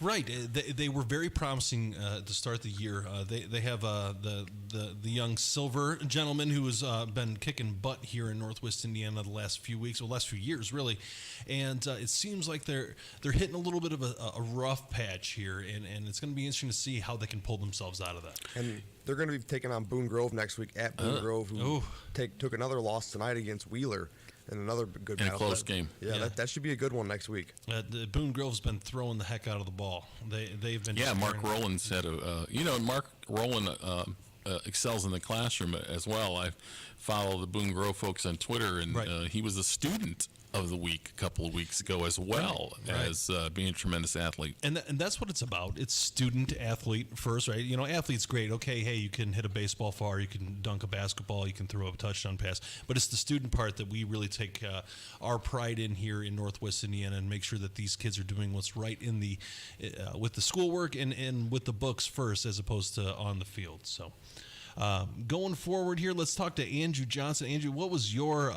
Right, they were very promising to start the year. They have the young Silver gentleman who has been kicking butt here in Northwest Indiana the last few weeks, or last few years, really. And it seems like they're hitting a little bit of a rough patch here, and it's going to be interesting to see how they can pull themselves out of that. And they're going to be taking on Boone Grove next week at Boone Grove, who took another loss tonight against Wheeler. And another good battle. A close game. Yeah. That should be a good one next week. Boone Grove's been throwing the heck out of the ball. They've been. Yeah, Mark Rowland's had Mark Rowland excels in the classroom as well. I follow the Boone Grove folks on Twitter, and he was a student of the week a couple of weeks ago as well as being a tremendous athlete. And that's what it's about. It's student athlete first, right? You know, athlete's great. Okay, hey, you can hit a baseball far, you can dunk a basketball, you can throw a touchdown pass, but it's the student part that we really take our pride in here in Northwest Indiana and make sure that these kids are doing what's right in the with the schoolwork and with the books first as opposed to on the field. So going forward here, let's talk to Andrew Johnson. Andrew, what was your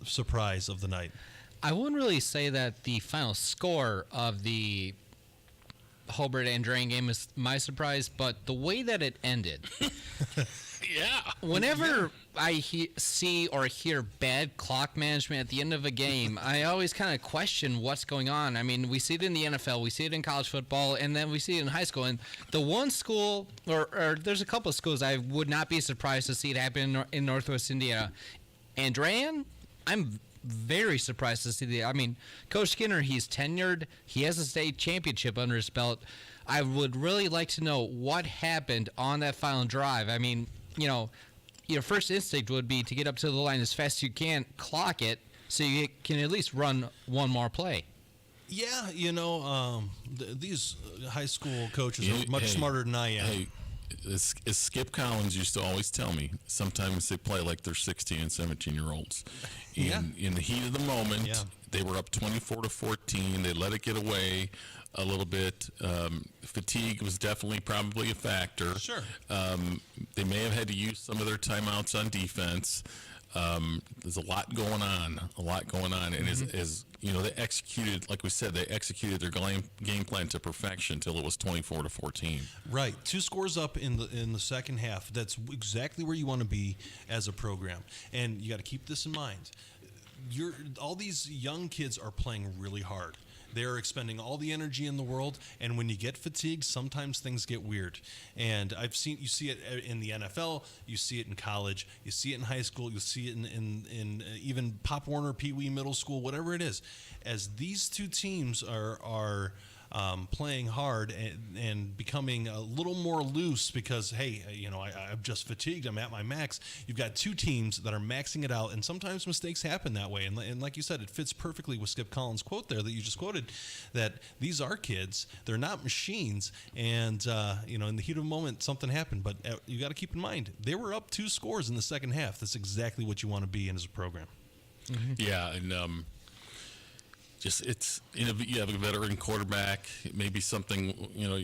surprise of the night? I wouldn't really say that the final score of the Hobart-Andrean game is my surprise, but the way that it ended. Whenever I see or hear bad clock management at the end of a game, I always kind of question what's going on. I mean, we see it in the NFL, we see it in college football, and then we see it in high school. And the one school, or there's a couple of schools I would not be surprised to see it happen in Northwest Indiana. Andrean, I'm very surprised to see that. I mean, Coach Skinner, he's tenured. He has a state championship under his belt. I would really like to know what happened on that final drive. I mean, your first instinct would be to get up to the line as fast as you can, clock it, so you can at least run one more play. Yeah, these high school coaches are much smarter than I am. Hey, as Skip Collins used to always tell me, sometimes they play like they're 16 and 17-year-olds. In the heat of the moment, they were up 24-14. They let it get away a little bit. Fatigue was definitely probably a factor. Sure. They may have had to use some of their timeouts on defense. There's a lot going on. And as they executed, like we said, they executed their game plan to perfection until it was 24-14. Right. 2 scores up in the second half. That's exactly where you want to be as a program. And you got to keep this in mind. All these young kids are playing really hard. They're expending all the energy in the world, and when you get fatigued, sometimes things get weird. And you see it in the NFL, you see it in college, you see it in high school, you see it in even Pop Warner, Pee Wee Middle School, whatever it is. As these two teams are playing hard and becoming a little more loose because, hey, I'm just fatigued, I'm at my max. You've got two teams that are maxing it out, and sometimes mistakes happen that way. And like you said, it fits perfectly with Skip Collins' quote there that you just quoted, that these are kids, they're not machines, and in the heat of the moment, something happened. But you got to keep in mind, they were up 2 scores in the second half. That's exactly what you want to be in as a program. Mm-hmm. Yeah, and you have a veteran quarterback. Maybe something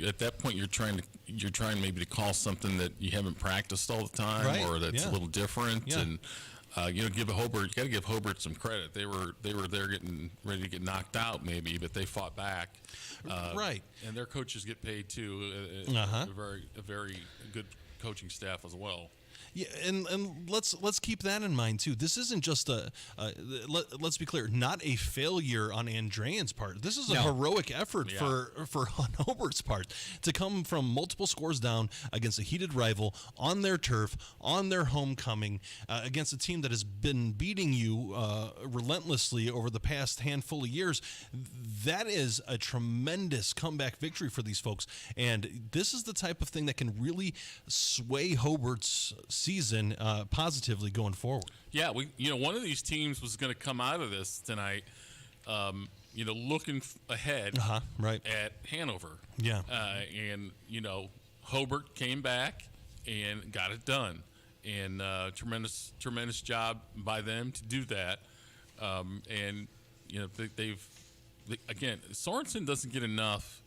at that point you're trying maybe to call something that you haven't practiced all the time, or that's a little different. Yeah. And you got to give Hobart some credit. They were there getting ready to get knocked out maybe, but they fought back. Right. And their coaches get paid too. A very good coaching staff as well. Yeah, and let's keep that in mind too. This isn't just let's be clear, not a failure on Andrean's part. This is a heroic effort for Hobart's part to come from multiple scores down against a heated rival on their turf, on their homecoming, against a team that has been beating you relentlessly over the past handful of years. That is a tremendous comeback victory for these folks, and this is the type of thing that can really sway Hobart's season positively going forward. Yeah, one of these teams was going to come out of this tonight, looking ahead at Hanover. Yeah, and Hobart came back and got it done, and tremendous job by them to do that. And again, Sorensen doesn't get enough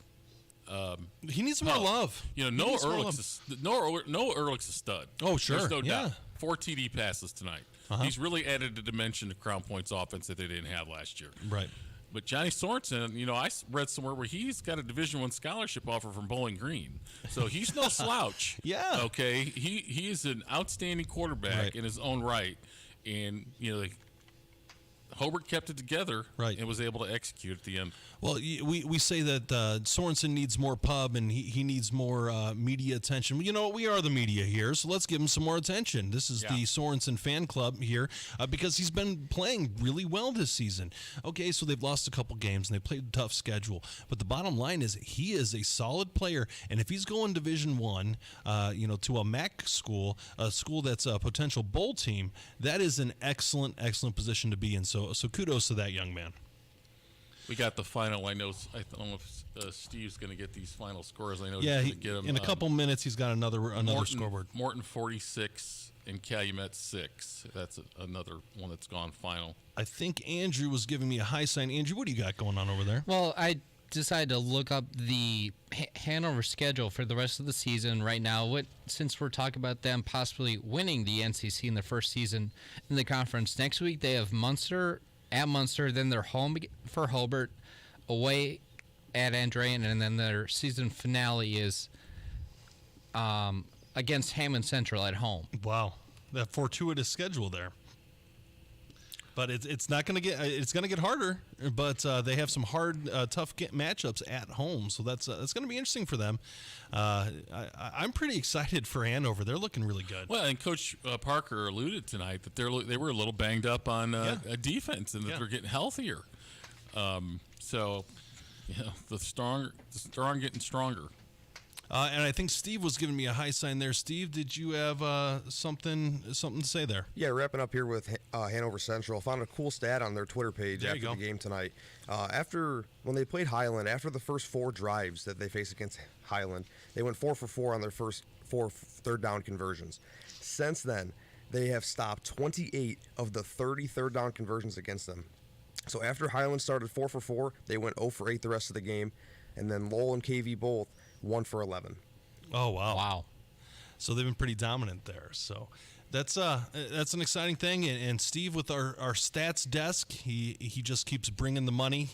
He needs more love. You know, Noah Ehrlich's a stud. Oh, sure. There's no doubt. 4 TD passes tonight. He's really added a dimension to Crown Point's offense that they didn't have last year. Right. But Johnny Sorensen, you know, I read somewhere where he's got a Division I scholarship offer from Bowling Green, so he's no slouch. Yeah. Okay. He is an outstanding quarterback in his own right, and you know, Hobart kept it together and was able to execute at the end. Well, we say that Sorensen needs more pub and he needs more media attention. You know, we are the media here, so let's give him some more attention. This is the Sorensen fan club here because he's been playing really well this season. Okay, so they've lost a couple games and they played a tough schedule, but the bottom line is he is a solid player, and if he's going Division I, you know, to a MAC school, a school that's a potential bowl team, that is an excellent position to be in. So kudos to that young man. We got the final. I don't know if Steve's going to get these final scores. I know Yeah, he's going to get them. In a couple minutes, he's got another scoreboard. Morton 46 and Calumet 6. That's another one that's gone final. I think Andrew was giving me a high sign. Andrew, what do you got going on over there? Well, I decided to look up the Hanover schedule for the rest of the season right now. Since we're talking about them possibly winning the NCC in their first season in the conference, next week they have Munster at Munster, then they're home for Hobart, away at Andrean, and then their season finale is against Hammond Central at home. Wow, that fortuitous schedule there. But it's not going to get harder. But they have some hard, tough matchups at home, so that's going to be interesting for them. I'm pretty excited for Hanover. They're looking really good. Well, and Coach Parker alluded tonight that they were a little banged up on a defense and that they're getting healthier. So, you know, the strong getting stronger. And I think Steve was giving me a high sign there. Steve, did you have something to say there? Yeah, wrapping up here with Hanover Central. Found a cool stat on their Twitter page after the game tonight. When they played Highland, after the first 4 drives that they faced against Highland, they went 4 for 4 on their first 4 third down conversions. Since then, they have stopped 28 of the 30 third down conversions against them. So after Highland started 4 for 4, they went 0 for 8 the rest of the game, and then Lowell and KV both 1 for 11. Oh, wow. So they've been pretty dominant there. So that's an exciting thing. And Steve, with our stats desk, he just keeps bringing the money,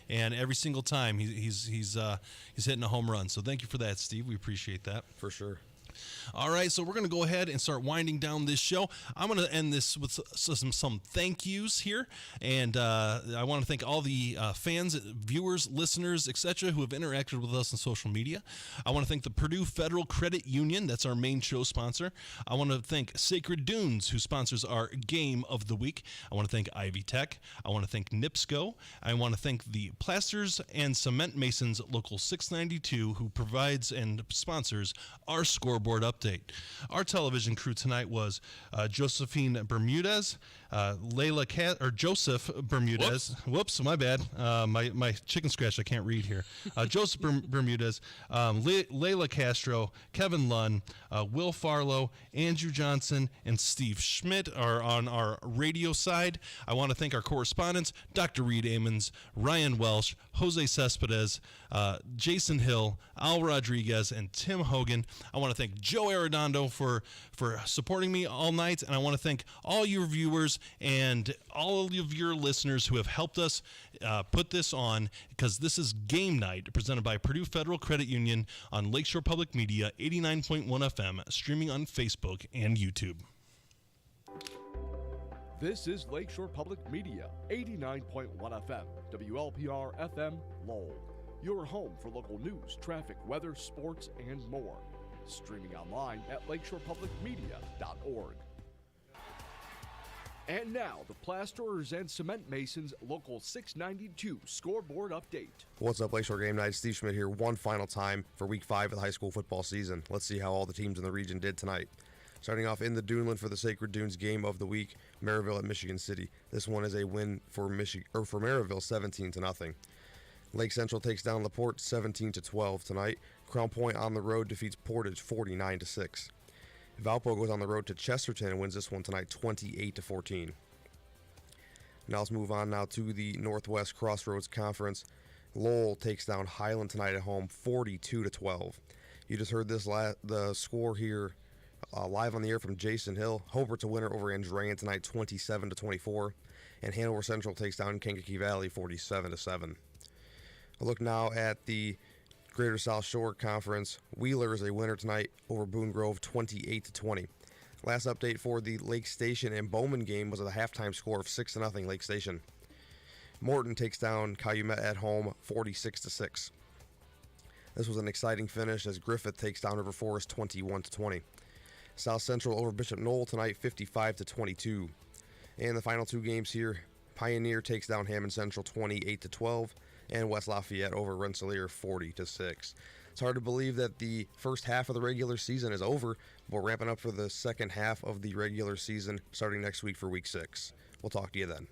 and every single time he's hitting a home run. So thank you for that, Steve. We appreciate that. For sure. All right, so we're going to go ahead and start winding down this show. I'm going to end this with some thank yous here, and I want to thank all the fans, viewers, listeners, etc., who have interacted with us on social media. I want to thank the Purdue Federal Credit Union, that's our main show sponsor. I want to thank Sacred Dunes, who sponsors our Game of the Week. I want to thank Ivy Tech. I want to thank NIPSCO. I want to thank the Plasters and Cement Masons Local 692, who provides and sponsors our scoreboard update. Our television crew tonight was Josephine Bermudez, Joseph Bermudez. Whoops, my bad. My chicken scratch, I can't read here. Joseph Bermudez, Layla Castro, Kevin Lunn, Will Farlow, Andrew Johnson, and Steve Schmidt are on our radio side. I want to thank our correspondents, Dr. Reed Amons, Ryan Welsh, Jose Cespedes, Jason Hill, Al Rodriguez, and Tim Hogan. I want to thank Joe Arredondo for supporting me all night, and I want to thank all your viewers and all of your listeners who have helped us put this on, because this is Game Night, presented by Purdue Federal Credit Union on Lakeshore Public Media, 89.1 FM, streaming on Facebook and YouTube. This is Lakeshore Public Media, 89.1 FM, WLPR FM, Lowell. Your home for local news, traffic, weather, sports, and more. Streaming online at lakeshorepublicmedia.org. And now, the Plasterers and Cement Masons Local 692 scoreboard update. What's up, Lakeshore Game Night? Steve Schmidt here, one final time for Week 5 of the high school football season. Let's see how all the teams in the region did tonight. Starting off in the Duneland for the Sacred Dunes Game of the Week, Maryville at Michigan City. This one is a win for Maryville, 17-0. Lake Central takes down LaPorte 17-12 tonight. Crown Point on the road defeats Portage 49-6. Valpo goes on the road to Chesterton and wins this one tonight 28-14. Now let's move on now to the Northwest Crossroads Conference. Lowell takes down Highland tonight at home 42-12. You just heard the score here live on the air from Jason Hill. Hobart's a winner over Andrean tonight 27-24. And Hanover Central takes down Kankakee Valley 47-7. A look now at the Greater South Shore Conference. Wheeler is a winner tonight over Boone Grove 28-20. Last update for the Lake Station and Bowman game was at a halftime score of 6-0 Lake Station. Morton takes down Calumet at home 46-6. This was an exciting finish as Griffith takes down River Forest 21-20. South Central over Bishop Knoll tonight 55-22. And the final two games here, Pioneer takes down Hammond Central 28-12, and West Lafayette over Rensselaer 40-6. It's hard to believe that the first half of the regular season is over. We're ramping up for the second half of the regular season starting next week for Week 6. We'll talk to you then.